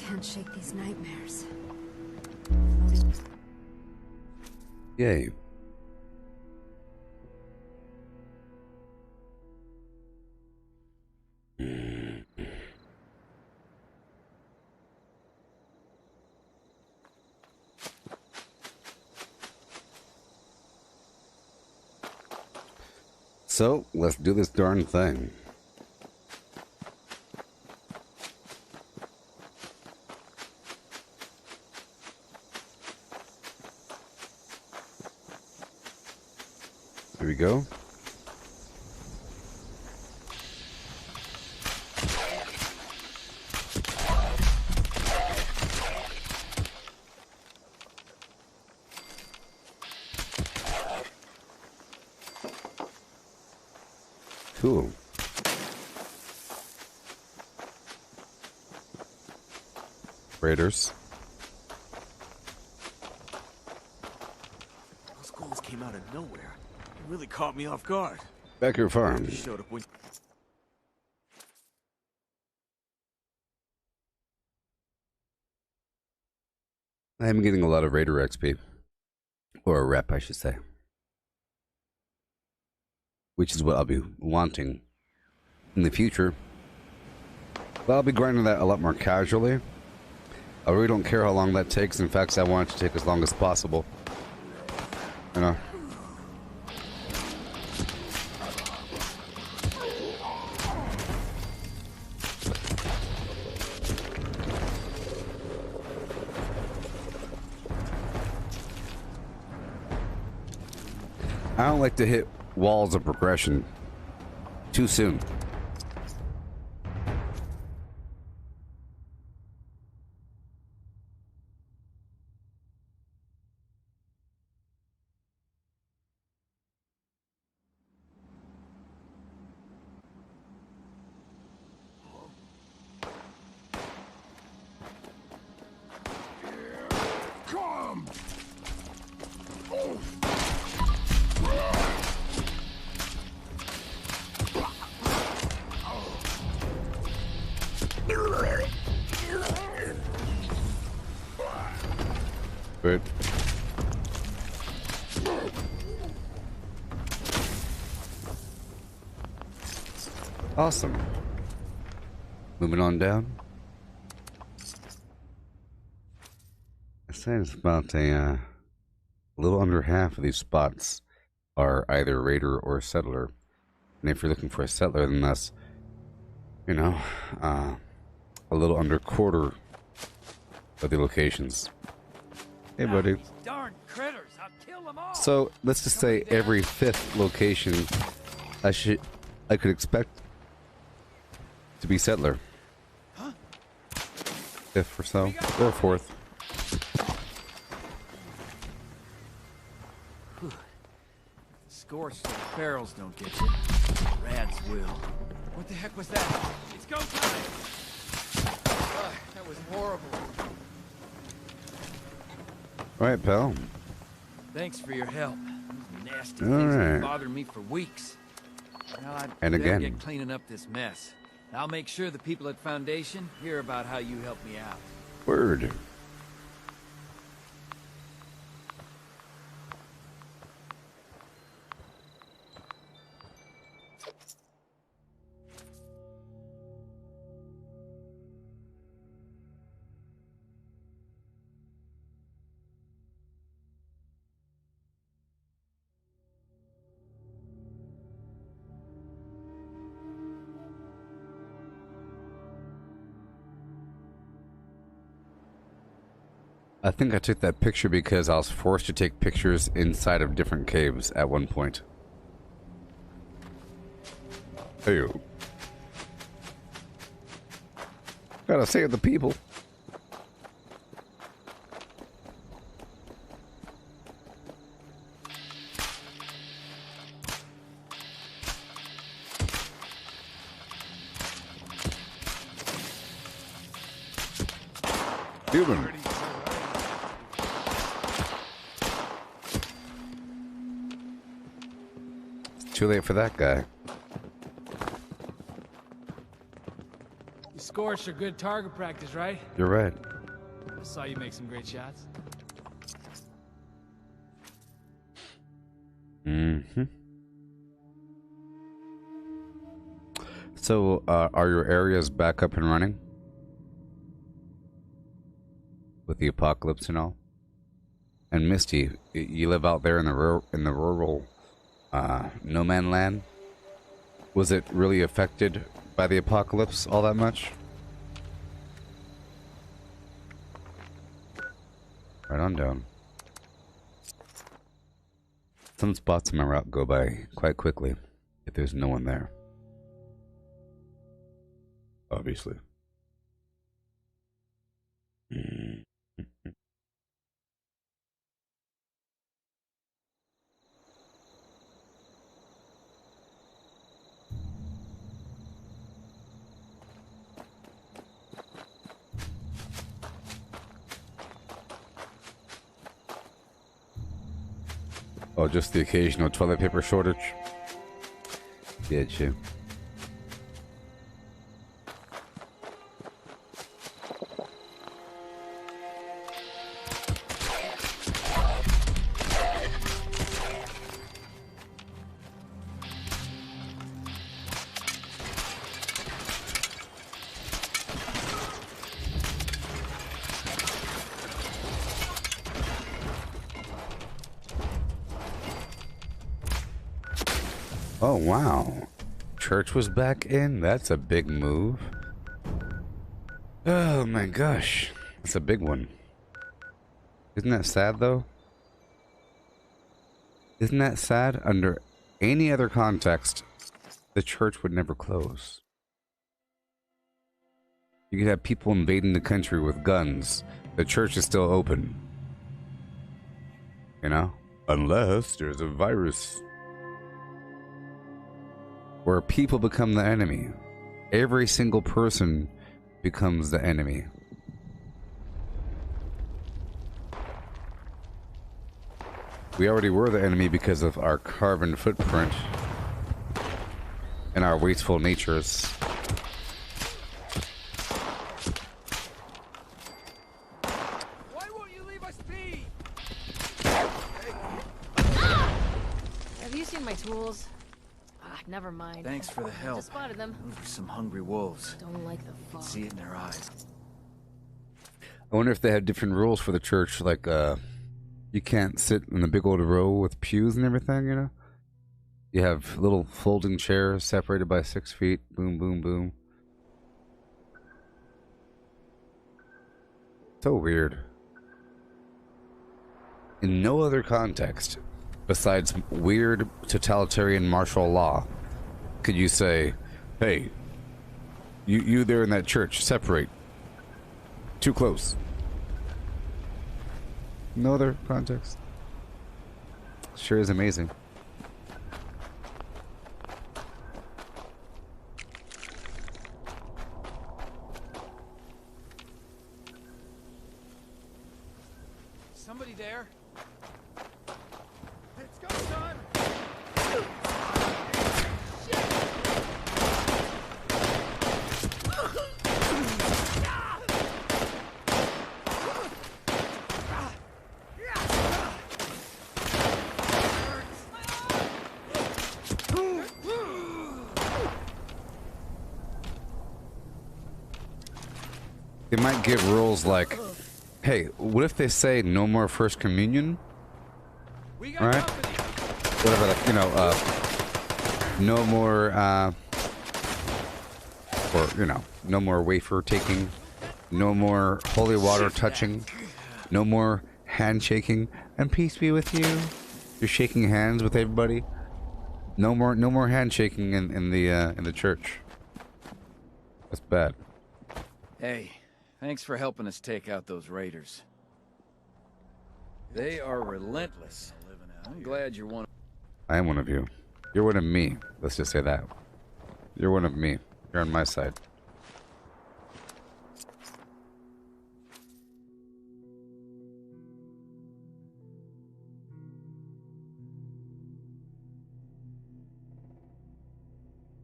can't shake these nightmares. Yay. So, let's do this darn thing. Here we go. Cool. Raiders. Those ghouls came out of nowhere. It really caught me off guard. Becker Farm. Showed up when... I am getting a lot of Raider XP. Or a rep, I should say. Which is what I'll be wanting in the future. But I'll be grinding that a lot more casually. I really don't care how long that takes. In fact, I want it to take as long as possible. You know? I don't like to hit walls of progression too soon. Come! Good. Awesome. Moving on down. I said it's about a little under half of these spots are either raider or settler. And if you're looking for a settler, then that's, you know, a little under quarter of the locations. Hey, buddy. Darn critters! I'll kill them all. So let's just say every fifth location I could expect to be settler. Huh? Fifth or so, or fourth. Scorched barrels don't get you. Rads will. What the heck was that? It's go time! That was horrible. All right, pal. Thanks for your help. These nasty All things right. been bothering me for weeks. Now I'd And better again. get cleaning up this mess. I'll make sure the people at Foundation hear about how you helped me out. Word. I think I took that picture because I was forced to take pictures inside of different caves at one point. Hey-o. Gotta save the people. Human. Too late for that guy. Scorched are good target practice, right? You're right. I saw you make some great shots. Mm-hmm. So, are your areas back up and running? With the apocalypse and all? And Misty, you live out there in the rural no man land. Was it really affected by the apocalypse all that much? Right on down. Some spots on my route go by quite quickly if there's no one there. Obviously. Oh, just the occasional toilet paper shortage? Get you. Oh, wow. Church was back in? That's a big move. Oh my gosh. That's a big one. Isn't that sad, though? Isn't that sad? Under any other context, the church would never close. You could have people invading the country with guns. The church is still open. You know? Unless there's a virus. Where people become the enemy. Every single person becomes the enemy. We already were the enemy because of our carbon footprint and our wasteful natures. Why won't you leave us be? Have you seen my tools? Never mind. Thanks for the help. Just spotted them. Those were some hungry wolves. Don't like the fog. See it in their eyes. I wonder if they have different rules for the church, like you can't sit in the big old row with pews and everything, you know? You have little folding chairs separated by 6 feet. Boom, boom, boom. So weird. In no other context, besides weird totalitarian martial law, could you say, hey, you there in that church, separate. Too close. No other context. Sure is amazing. Somebody there? It's go time! They might give rules like, hey, what if they say no more First Communion? Right? Whatever, like, you know, no more, or, you know, no more wafer taking, no more holy water touching, no more handshaking, and peace be with you. You're shaking hands with everybody. No more handshaking in the church. That's bad. Hey, thanks for helping us take out those raiders. They are relentless. I'm glad you're one. I am one of you. You're one of me. Let's just say that. You're one of me. You're on my side.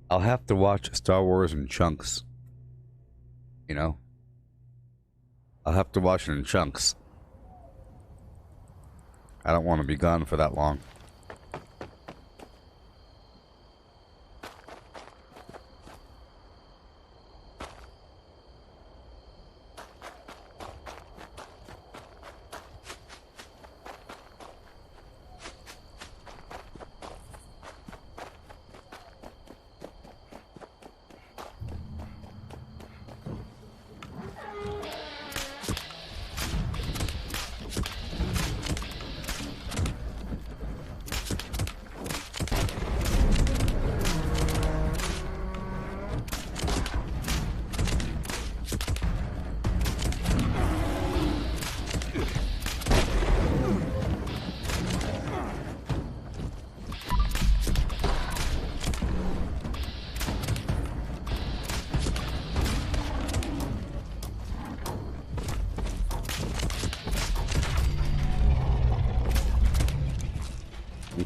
I'll have to watch Star Wars in chunks. You know? I'll have to watch it in chunks. I don't want to be gone for that long.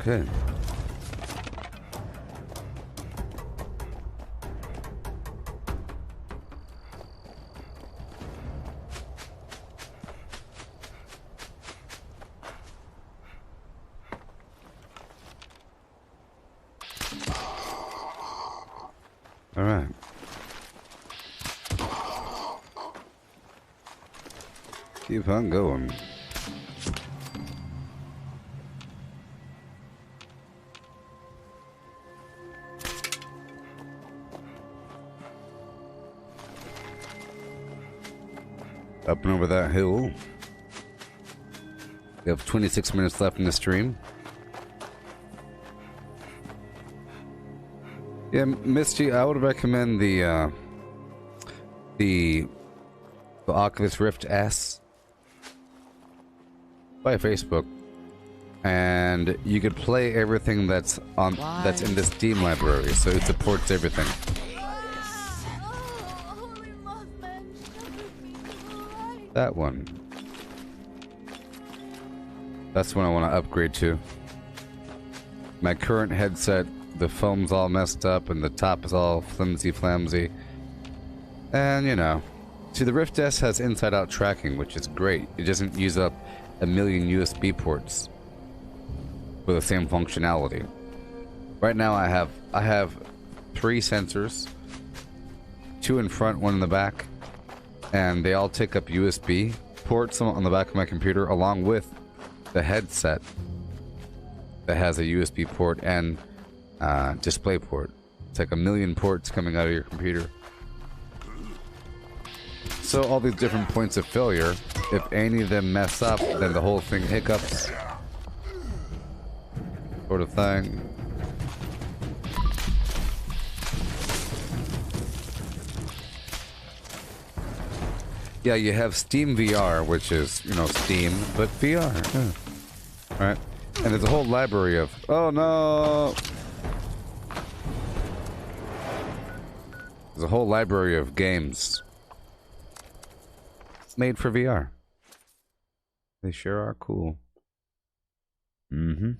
Okay. All right. Keep on going. Up and over that hill. We have 26 minutes left in the stream. Yeah, Misty, I would recommend the Oculus Rift S by Facebook, and you could play everything that's in the Steam library, so it supports everything. That one. That's what I want to upgrade to. My current headset, the foam's all messed up and the top is all flimsy. And, you know. See, the Rift S has inside-out tracking, which is great. It doesn't use up a million USB ports for the same functionality. Right now I have 3 sensors. 2 in front, 1 in the back. And they all take up USB ports on the back of my computer, along with the headset that has a USB port and display port. It's like a million ports coming out of your computer. So all these different points of failure, if any of them mess up, then the whole thing hiccups. Sort of thing. Yeah, you have Steam VR, which is, you know, Steam, but VR. Yeah. Right? And there's a whole library of... Oh, no! There's a whole library of games made for VR. They sure are cool. Mm-hmm.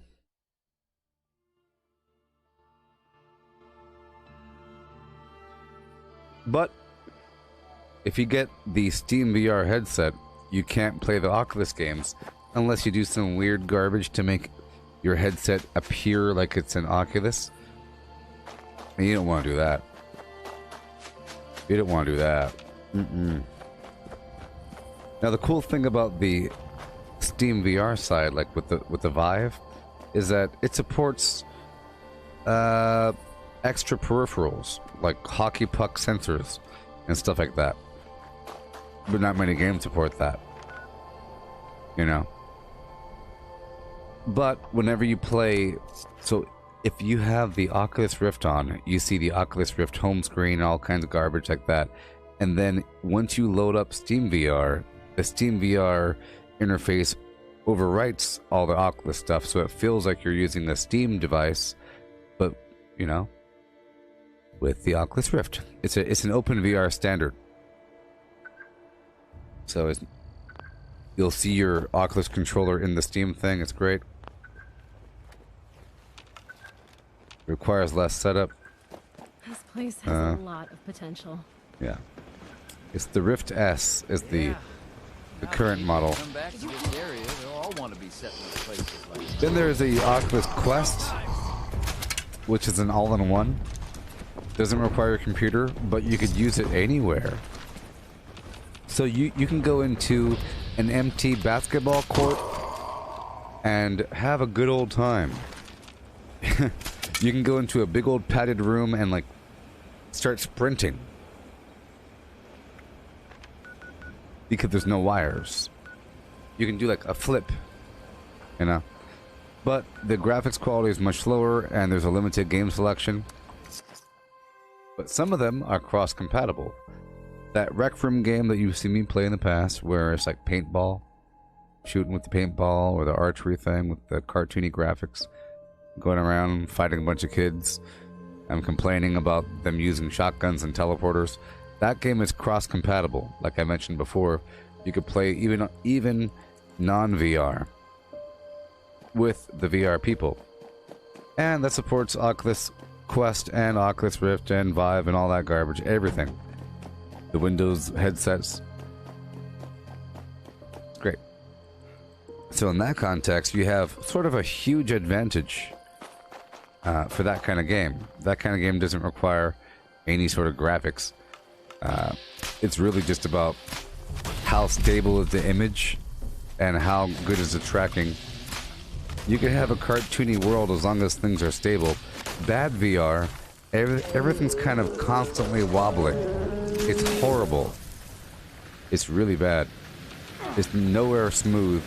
But if you get the Steam VR headset, you can't play the Oculus games unless you do some weird garbage to make your headset appear like it's an Oculus. And you don't want to do that. You don't want to do that. Mm-mm. Now the cool thing about the Steam VR side, like with the Vive, is that it supports extra peripherals like hockey puck sensors and stuff like that. But not many games support that. You know. But whenever you play, so if you have the Oculus Rift on, you see the Oculus Rift home screen and all kinds of garbage like that. And then once you load up Steam VR, the Steam VR interface overwrites all the Oculus stuff, so it feels like you're using a Steam device, but, you know, with the Oculus Rift. It's an open VR standard. So you'll see your Oculus controller in the Steam thing. It's great. Requires less setup. This place has a lot of potential. Yeah. It's the Rift S is the current model. Come back to this area, they'll all want to be setting up places like this. Then there's the Oculus Quest, which is an all-in-one. Doesn't require a computer, but you could use it anywhere. So you can go into an empty basketball court and have a good old time. You can go into a big old padded room and like start sprinting. Because there's no wires. You can do like a flip, you know. But the graphics quality is much lower and there's a limited game selection. But some of them are cross-compatible. That Rec Room game that you've seen me play in the past, where it's like paintball, shooting with the paintball, or the archery thing with the cartoony graphics, going around fighting a bunch of kids and complaining about them using shotguns and teleporters. That game is cross-compatible. Like I mentioned before, you could play even non-VR with the VR people. And that supports Oculus Quest and Oculus Rift and Vive and all that garbage, everything. The Windows headsets. It's great. So in that context, you have sort of a huge advantage for that kind of game. That kind of game doesn't require any sort of graphics. It's really just about how stable is the image and how good is the tracking. You can have a cartoony world as long as things are stable. Bad VR, everything's kind of constantly wobbling. It's horrible. It's really bad. It's nowhere smooth.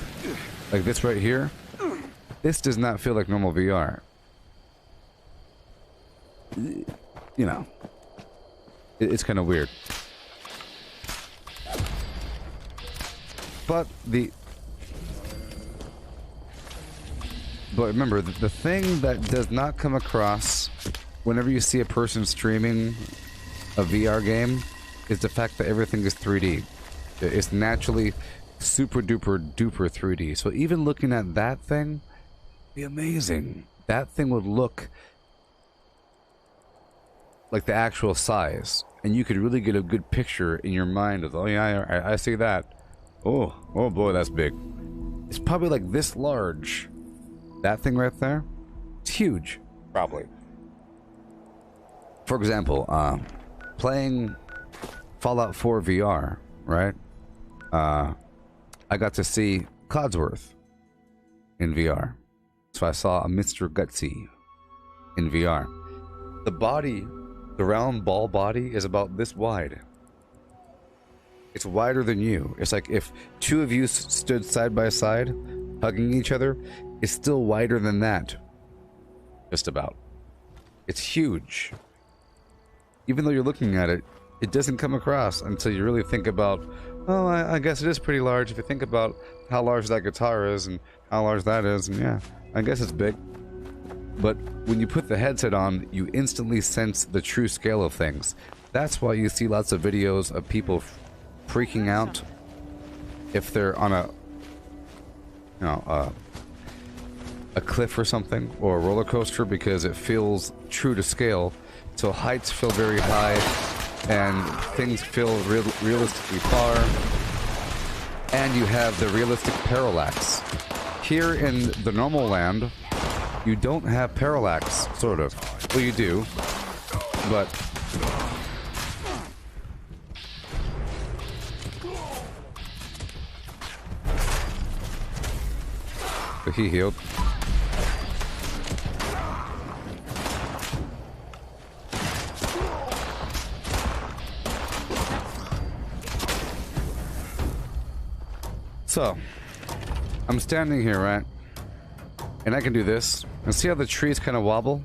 Like this right here, this does not feel like normal VR. You know, it's kind of weird. But remember, the thing that does not come across whenever you see a person streaming a VR game is the fact that everything is 3D. It's naturally super duper 3D. So even looking at that thing, be amazing. That thing would look like the actual size, and you could really get a good picture in your mind of, oh yeah, I see that. Oh boy, that's big. It's probably like this large. That thing right there, it's huge, probably. For example, playing Fallout 4 VR, right? I got to see Codsworth in VR. So I saw a Mr. Gutsy in VR. The body, the round ball body, is about this wide. It's wider than you. It's like if two of you stood side by side, hugging each other, it's still wider than that. Just about. It's huge. Even though you're looking at it, it doesn't come across until you really think about, oh, I guess it is pretty large. If you think about how large that guitar is and how large that is, and yeah, I guess it's big. But when you put the headset on, you instantly sense the true scale of things. That's why you see lots of videos of people freaking out if they're on a, you know, a cliff or something, or a roller coaster, because it feels true to scale. So heights feel very high, and things feel realistically far, and you have the realistic parallax. Here in the normal land, you don't have parallax, sort of. Well, you do, but he healed. So, I'm standing here, right? And I can do this. And see how the trees kind of wobble?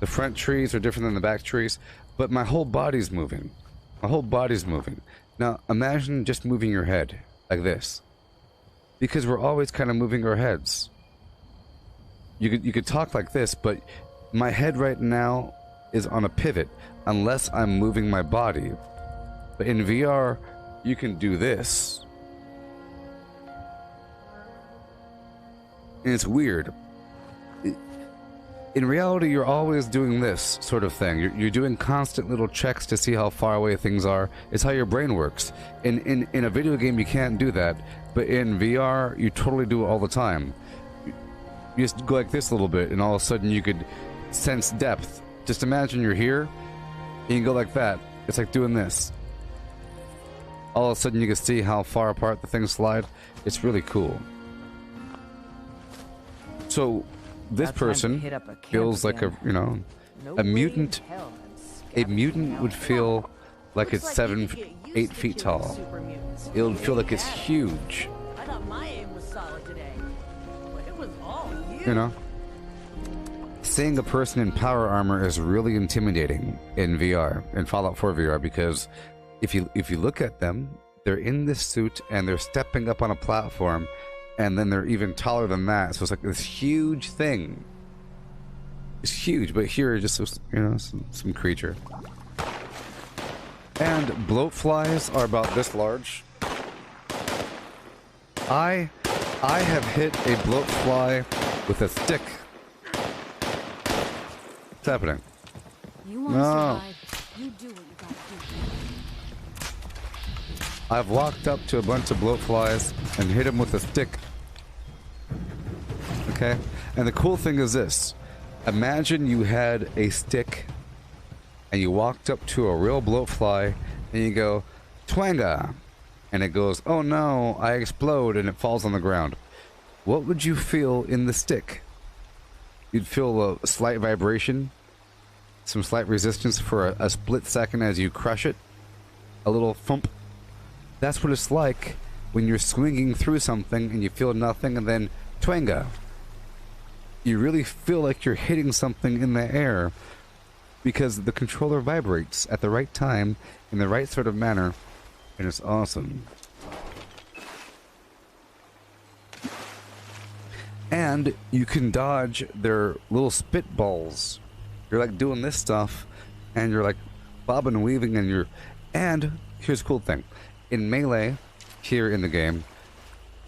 The front trees are different than the back trees, but my whole body's moving. My whole body's moving. Now, imagine just moving your head like this. Because we're always kind of moving our heads. You could talk like this, but my head right now is on a pivot unless I'm moving my body. But in VR, you can do this. And it's weird. in reality, you're always doing this sort of thing. You're doing constant little checks to see how far away things are. It's how your brain works. In a video game, you can't do that, but in VR, you totally do it all the time. You just go like this a little bit, and all of a sudden you could sense depth. Just imagine you're here, and you can go like that. It's like doing this. All of a sudden you can see how far apart the things slide. It's really cool. So this person feels like a, you know, a mutant. A mutant would feel like it's 8 feet tall. It would feel like it's huge. I thought my aim was solid today, but it was all you. You know, seeing a person in power armor is really intimidating in VR, in Fallout 4 VR, because if you look at them, they're in this suit and they're stepping up on a platform, and then they're even taller than that. So it's like this huge thing. It's huge, but here just, you know, some creature. And bloatflies are about this large. I have hit a bloatfly with a stick. What's happening? You want to survive, you do what you gotta do. I've walked up to a bunch of bloatflies and hit them with a stick. Okay? And the cool thing is this. Imagine you had a stick and you walked up to a real bloatfly and you go, twanga! And it goes, oh no, I explode, and it falls on the ground. What would you feel in the stick? You'd feel a slight vibration, some slight resistance for a split second as you crush it. A little thump. That's what it's like when you're swinging through something and you feel nothing, and then twanga. You really feel like you're hitting something in the air because the controller vibrates at the right time in the right sort of manner, and it's awesome. And you can dodge their little spitballs. You're like doing this stuff, and you're like bobbing and weaving, and here's the cool thing. In Melee, here in the game,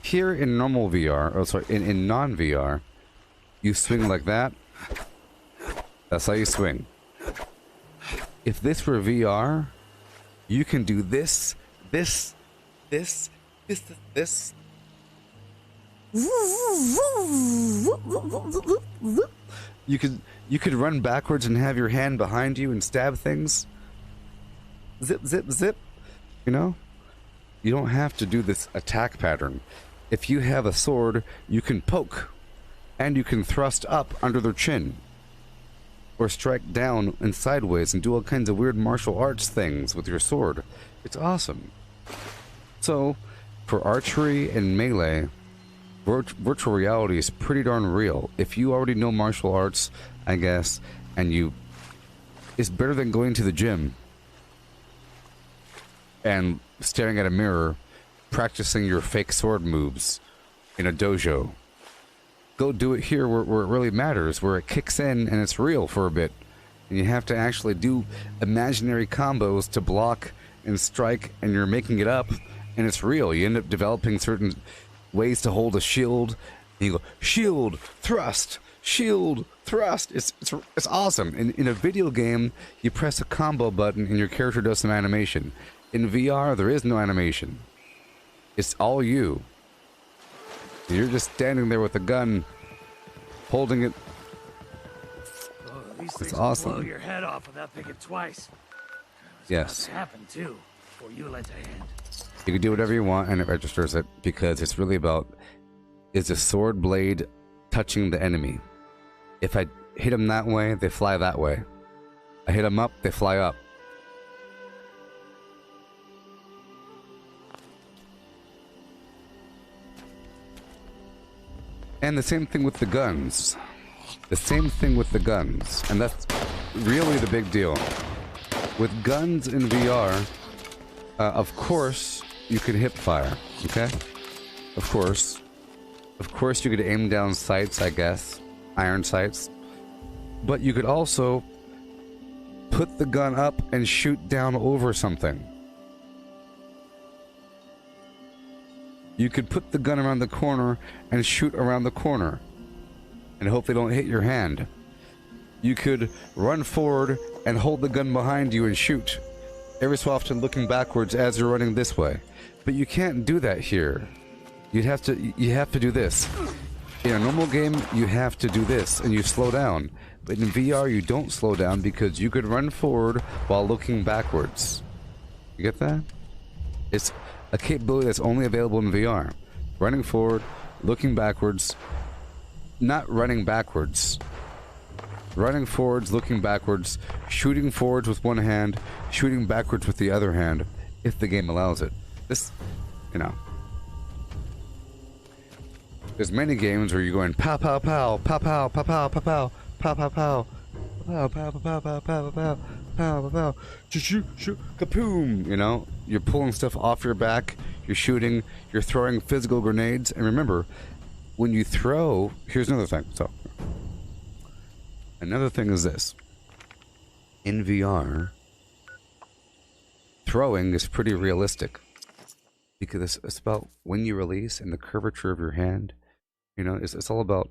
here in normal VR, or sorry, in non-VR, you swing like that. That's how you swing. If this were VR, you can do this. You could run backwards and have your hand behind you and stab things. Zip, zip, zip. You know? You don't have to do this attack pattern. If you have a sword, you can poke. And you can thrust up under their chin. Or strike down and sideways and do all kinds of weird martial arts things with your sword. It's awesome. So, for archery and melee, virtual reality is pretty darn real. If you already know martial arts, I guess, and it's better than going to the gym and staring at a mirror, practicing your fake sword moves in a dojo. Go do it here where it really matters, where it kicks in and it's real for a bit. And you have to actually do imaginary combos to block and strike, and you're making it up, and it's real. You end up developing certain ways to hold a shield, and you go, shield, thrust, shield, thrust. It's awesome. In a video game, you press a combo button and your character does some animation. In VR, there is no animation. It's all you. You're just standing there with a gun, holding it. Oh, these it's things awesome. Blow your head off without thinking twice. Yes. Happened too before you lent a hand. You can do whatever you want, and it registers it, because it's really about, is the sword blade touching the enemy? If I hit them that way, they fly that way. I hit them up, they fly up. And the same thing with the guns. The same thing with the guns. And that's really the big deal. With guns in VR, of course, you could hip fire, okay? Of course. Of course, you could aim down sights, I guess. Iron sights. But you could also put the gun up and shoot down over something. You could put the gun around the corner and shoot around the corner and hope they don't hit your hand. You could run forward and hold the gun behind you and shoot, every so often looking backwards as you're running this way. But you can't do that here. You have to do this. In a normal game, you have to do this, and you slow down. But in VR, you don't slow down because you could run forward while looking backwards. You get that? It's a capability that's only available in VR. Running forward, looking backwards, not running backwards. Running forwards, looking backwards, shooting forwards with one hand, shooting backwards with the other hand, if the game allows it. This, you know. There's many games where you're going pow pow pow, pow pow pow pow pow pow, pow pow pow, pow pow pow pow pow pow pow pow pow, shoot shoot kapoom. You know, you're pulling stuff off your back, you're shooting, you're throwing physical grenades, and remember, when you throw, here's another thing. So, another thing is this: in VR, throwing is pretty realistic because it's about when you release and the curvature of your hand. You know, it's all about,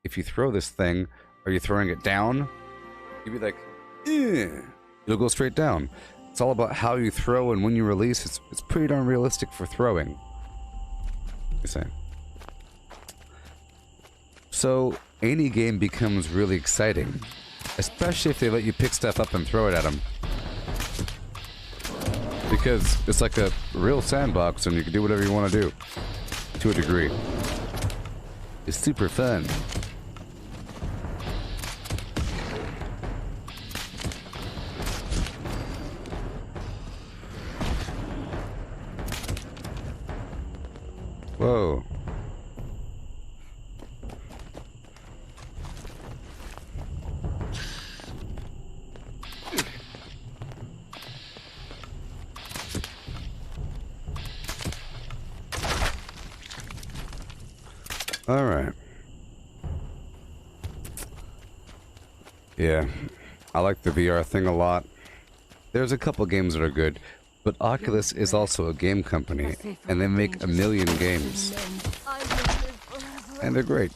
if you throw this thing, are you throwing it down? You'd be like, it'll go straight down. It's all about how you throw and when you release. It's pretty darn realistic for throwing. You say. So any game becomes really exciting, especially if they let you pick stuff up and throw it at them. Because it's like a real sandbox and you can do whatever you want to do, to a degree. It's super fun. Whoa. All right. Yeah, I like the VR thing a lot. There's a couple games that are good, but Oculus is also a game company, and they make a million games. And they're great.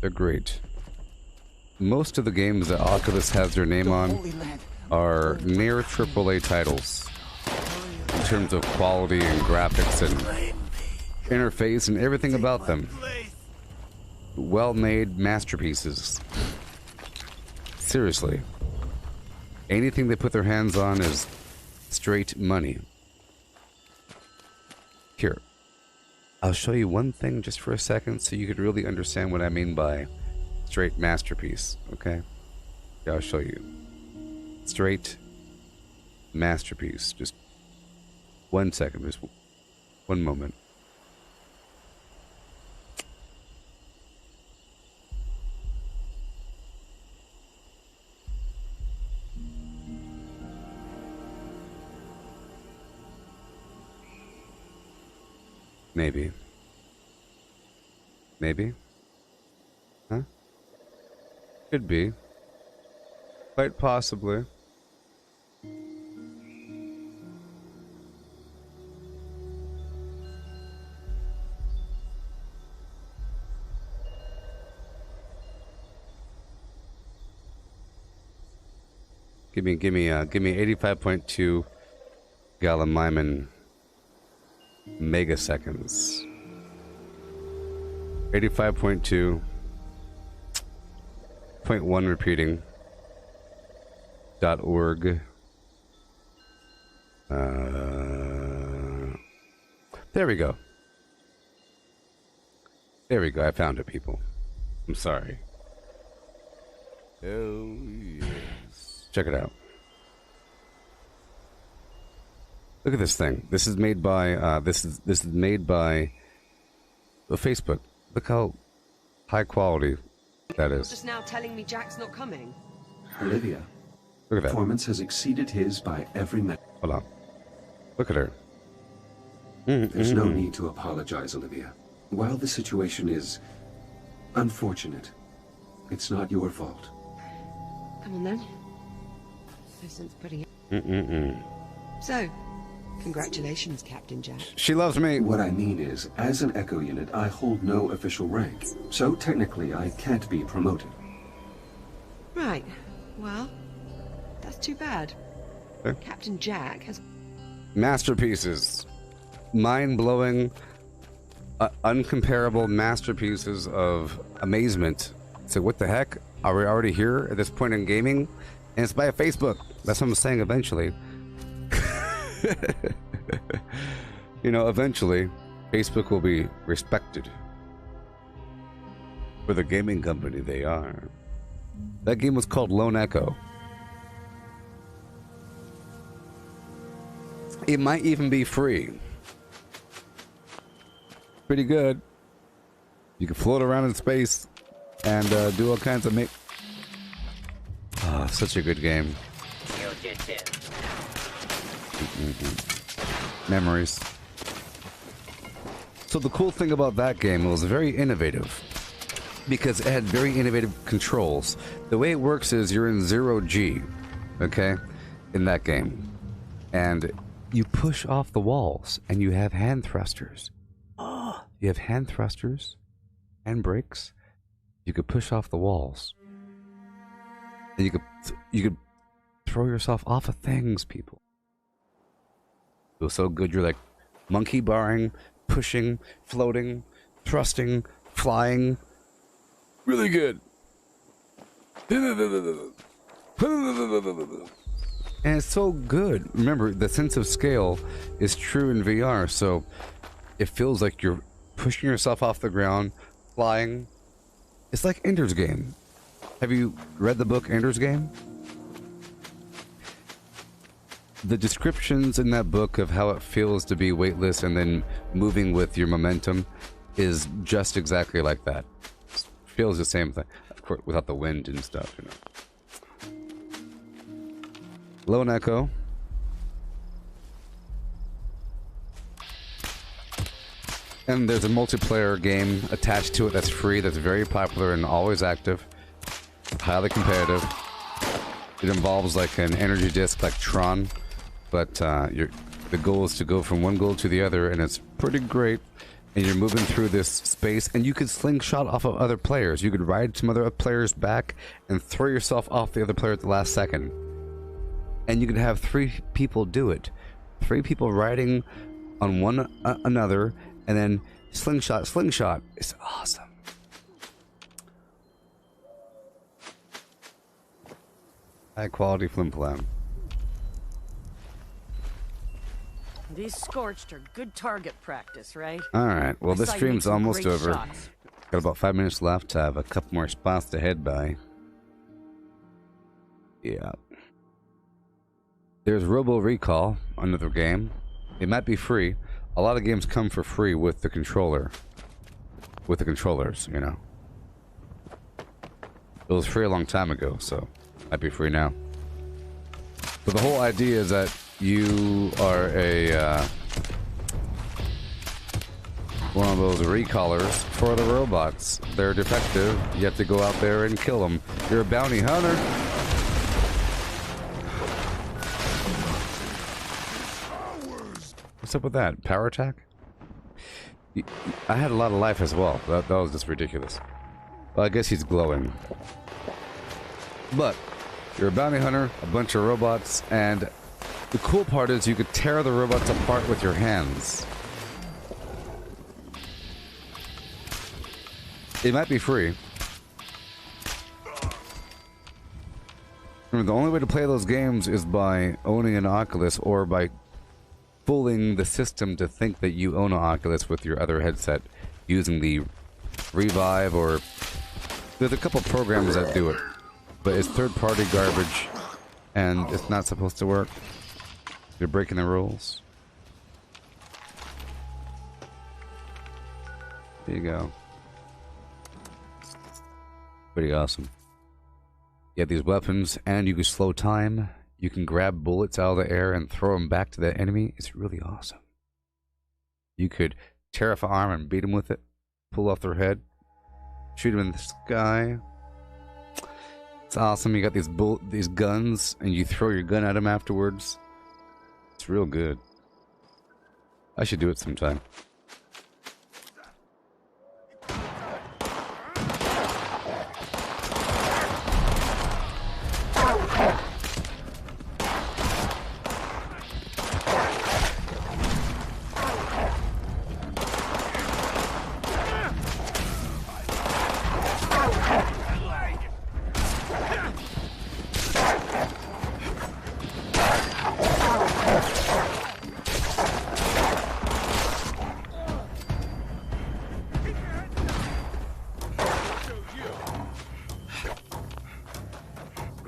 They're great. Most of the games that Oculus has their name on are near AAA titles in terms of quality and graphics and interface and everything about them. Well-made masterpieces. Seriously. Anything they put their hands on is straight money. Here, I'll show you one thing just for a second so you could really understand what I mean by straight masterpiece, okay? Yeah, I'll show you. Straight masterpiece. Just 1 second, just one moment. Maybe. Maybe? Huh? Could be. Quite possibly. Give me 85.2 Gallimiman megaseconds. 85.2.1 repeating .org. There we go. There we go. I found it, people. I'm sorry. Oh yes. Check it out. Look at this thing. This is made by this is made by Facebook. Look how high quality that is. Just now telling me Jack's not coming. Olivia. Look at that. Performance has exceeded his by every measure. Hold on. Look at her. There's no need to apologize, Olivia. While the situation is unfortunate, it's not your fault. Come on then. No sense putting it. So, congratulations, Captain Jack. She loves me. What I mean is, as an Echo unit, I hold no official rank. So technically, I can't be promoted. Right. Well, that's too bad. Okay. Captain Jack has... Masterpieces. Mind-blowing, uncomparable masterpieces of amazement. So what the heck? Are we already here at this point in gaming? And it's by Facebook. That's what I'm saying eventually. You know, eventually, Facebook will be respected for the gaming company they are. That game was called Lone Echo. It might even be free. Pretty good. You can float around in space and do all kinds of such a good game. Memories. So the cool thing about that game, it was very innovative because it had very innovative controls. The way it works is you're in 0G, okay, in that game, and you push off the walls and you have hand thrusters. You have hand thrusters and brakes. You could push off the walls, and you could throw yourself off of things, people. It was so good. You're like monkey barring, pushing, floating, thrusting, flying. Really good. And it's so good. Remember, the sense of scale is true in VR, so it feels like you're pushing yourself off the ground, flying. It's like Ender's Game. Have you read the book Ender's Game? The descriptions in that book of how it feels to be weightless and then moving with your momentum is just exactly like that. It feels the same thing, of course, without the wind and stuff, you know. Lone Echo. And there's a multiplayer game attached to it that's free, that's very popular and always active. Highly competitive. It involves like an energy disc like Tron, but the goal is to go from one goal to the other, and it's pretty great. And you're moving through this space, and you could slingshot off of other players. You could ride some other players back and throw yourself off the other player at the last second. And you could have 3 people do it. 3 people riding on one another, and then slingshot. It's awesome. High quality flim-flam. These scorched are good target practice, right? Alright, well this I saw you stream's make some almost great over. shots. Got about 5 minutes left. I have a couple more spots to head by. Yeah. There's Robo Recall, another game. It might be free. A lot of games come for free with the controller. With the controllers, you know. It was free a long time ago, so it might be free now. But the whole idea is that you are a one of those recallers for the robots. They're defective. You have to go out there and kill them. You're a bounty hunter. What's up with that? Power attack? I had a lot of life as well. That was just ridiculous. Well, I guess he's glowing. But you're a bounty hunter, a bunch of robots, and the cool part is you could tear the robots apart with your hands. It might be free. Remember, the only way to play those games is by owning an Oculus or by fooling the system to think that you own an Oculus with your other headset using the Revive, or there's a couple programs that do it, but it's third-party garbage and it's not supposed to work. You're breaking the rules. There you go. Pretty awesome. You have these weapons, and you can slow time. You can grab bullets out of the air and throw them back to the enemy. It's really awesome. You could tear off an arm and beat them with it. Pull off their head. Shoot them in the sky. It's awesome. You got these guns, and you throw your gun at them afterwards. It's real good. I should do it sometime.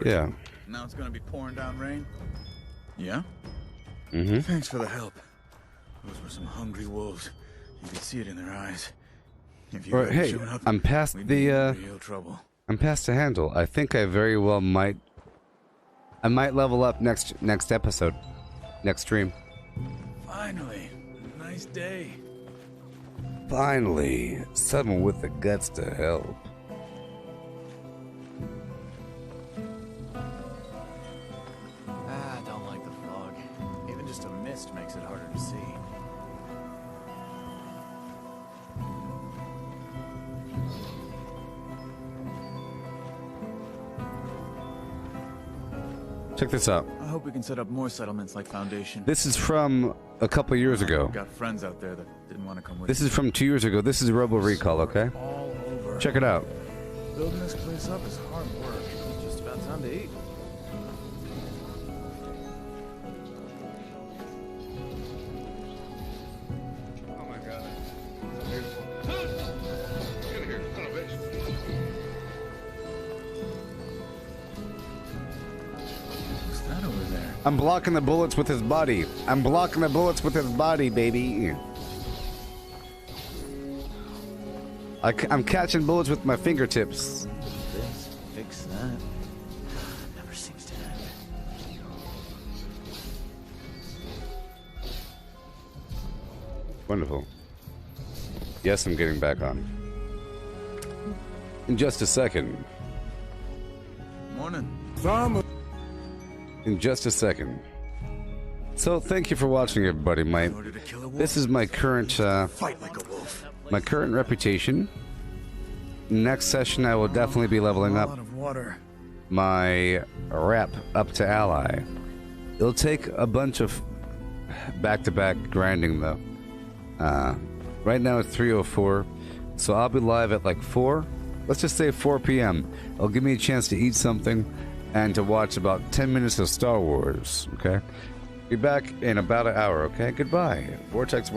Yeah. Now it's gonna be pouring down rain? Yeah? Mm-hmm. Thanks for the help. Those were some hungry wolves. You could see it in their eyes. If you Or, hadn't hey, shown up, I'm past we'd be the, in real trouble. I'm past the handle. I think I very well might... I might level up next episode. Next stream. Finally. Nice day. Finally. Someone with the guts to help. I don't like the fog. Even just a mist makes it harder to see. Check this out. I hope we can set up more settlements like Foundation. This is from a couple years ago. I've got friends out there that didn't want to come with This me. is from 2 years ago. This is Robo Recall, okay? All over. Check it out. Building this place up is hard work. Just about time to eat. Oh my god. So beautiful. Get here, son of a bitch. What's that over there? I'm blocking the bullets with his body. I'm blocking the bullets with his body, baby. I'm catching bullets with my fingertips. This, fix that. Never seems to end. Wonderful. Yes, I'm getting back on. In just a second. Morning. In just a second. So, thank you for watching, everybody. This is my current, Fight like a wolf. my current reputation. Next session, I will definitely be leveling up A lot of water. my rep up to ally. It'll take a bunch of back-to-back grinding, though. Right now it's 3:04, so I'll be live at like 4. Let's just say 4 p.m. It'll give me a chance to eat something and to watch about 10 minutes of Star Wars, okay? Be back in about an hour, okay? Goodbye. Vortex.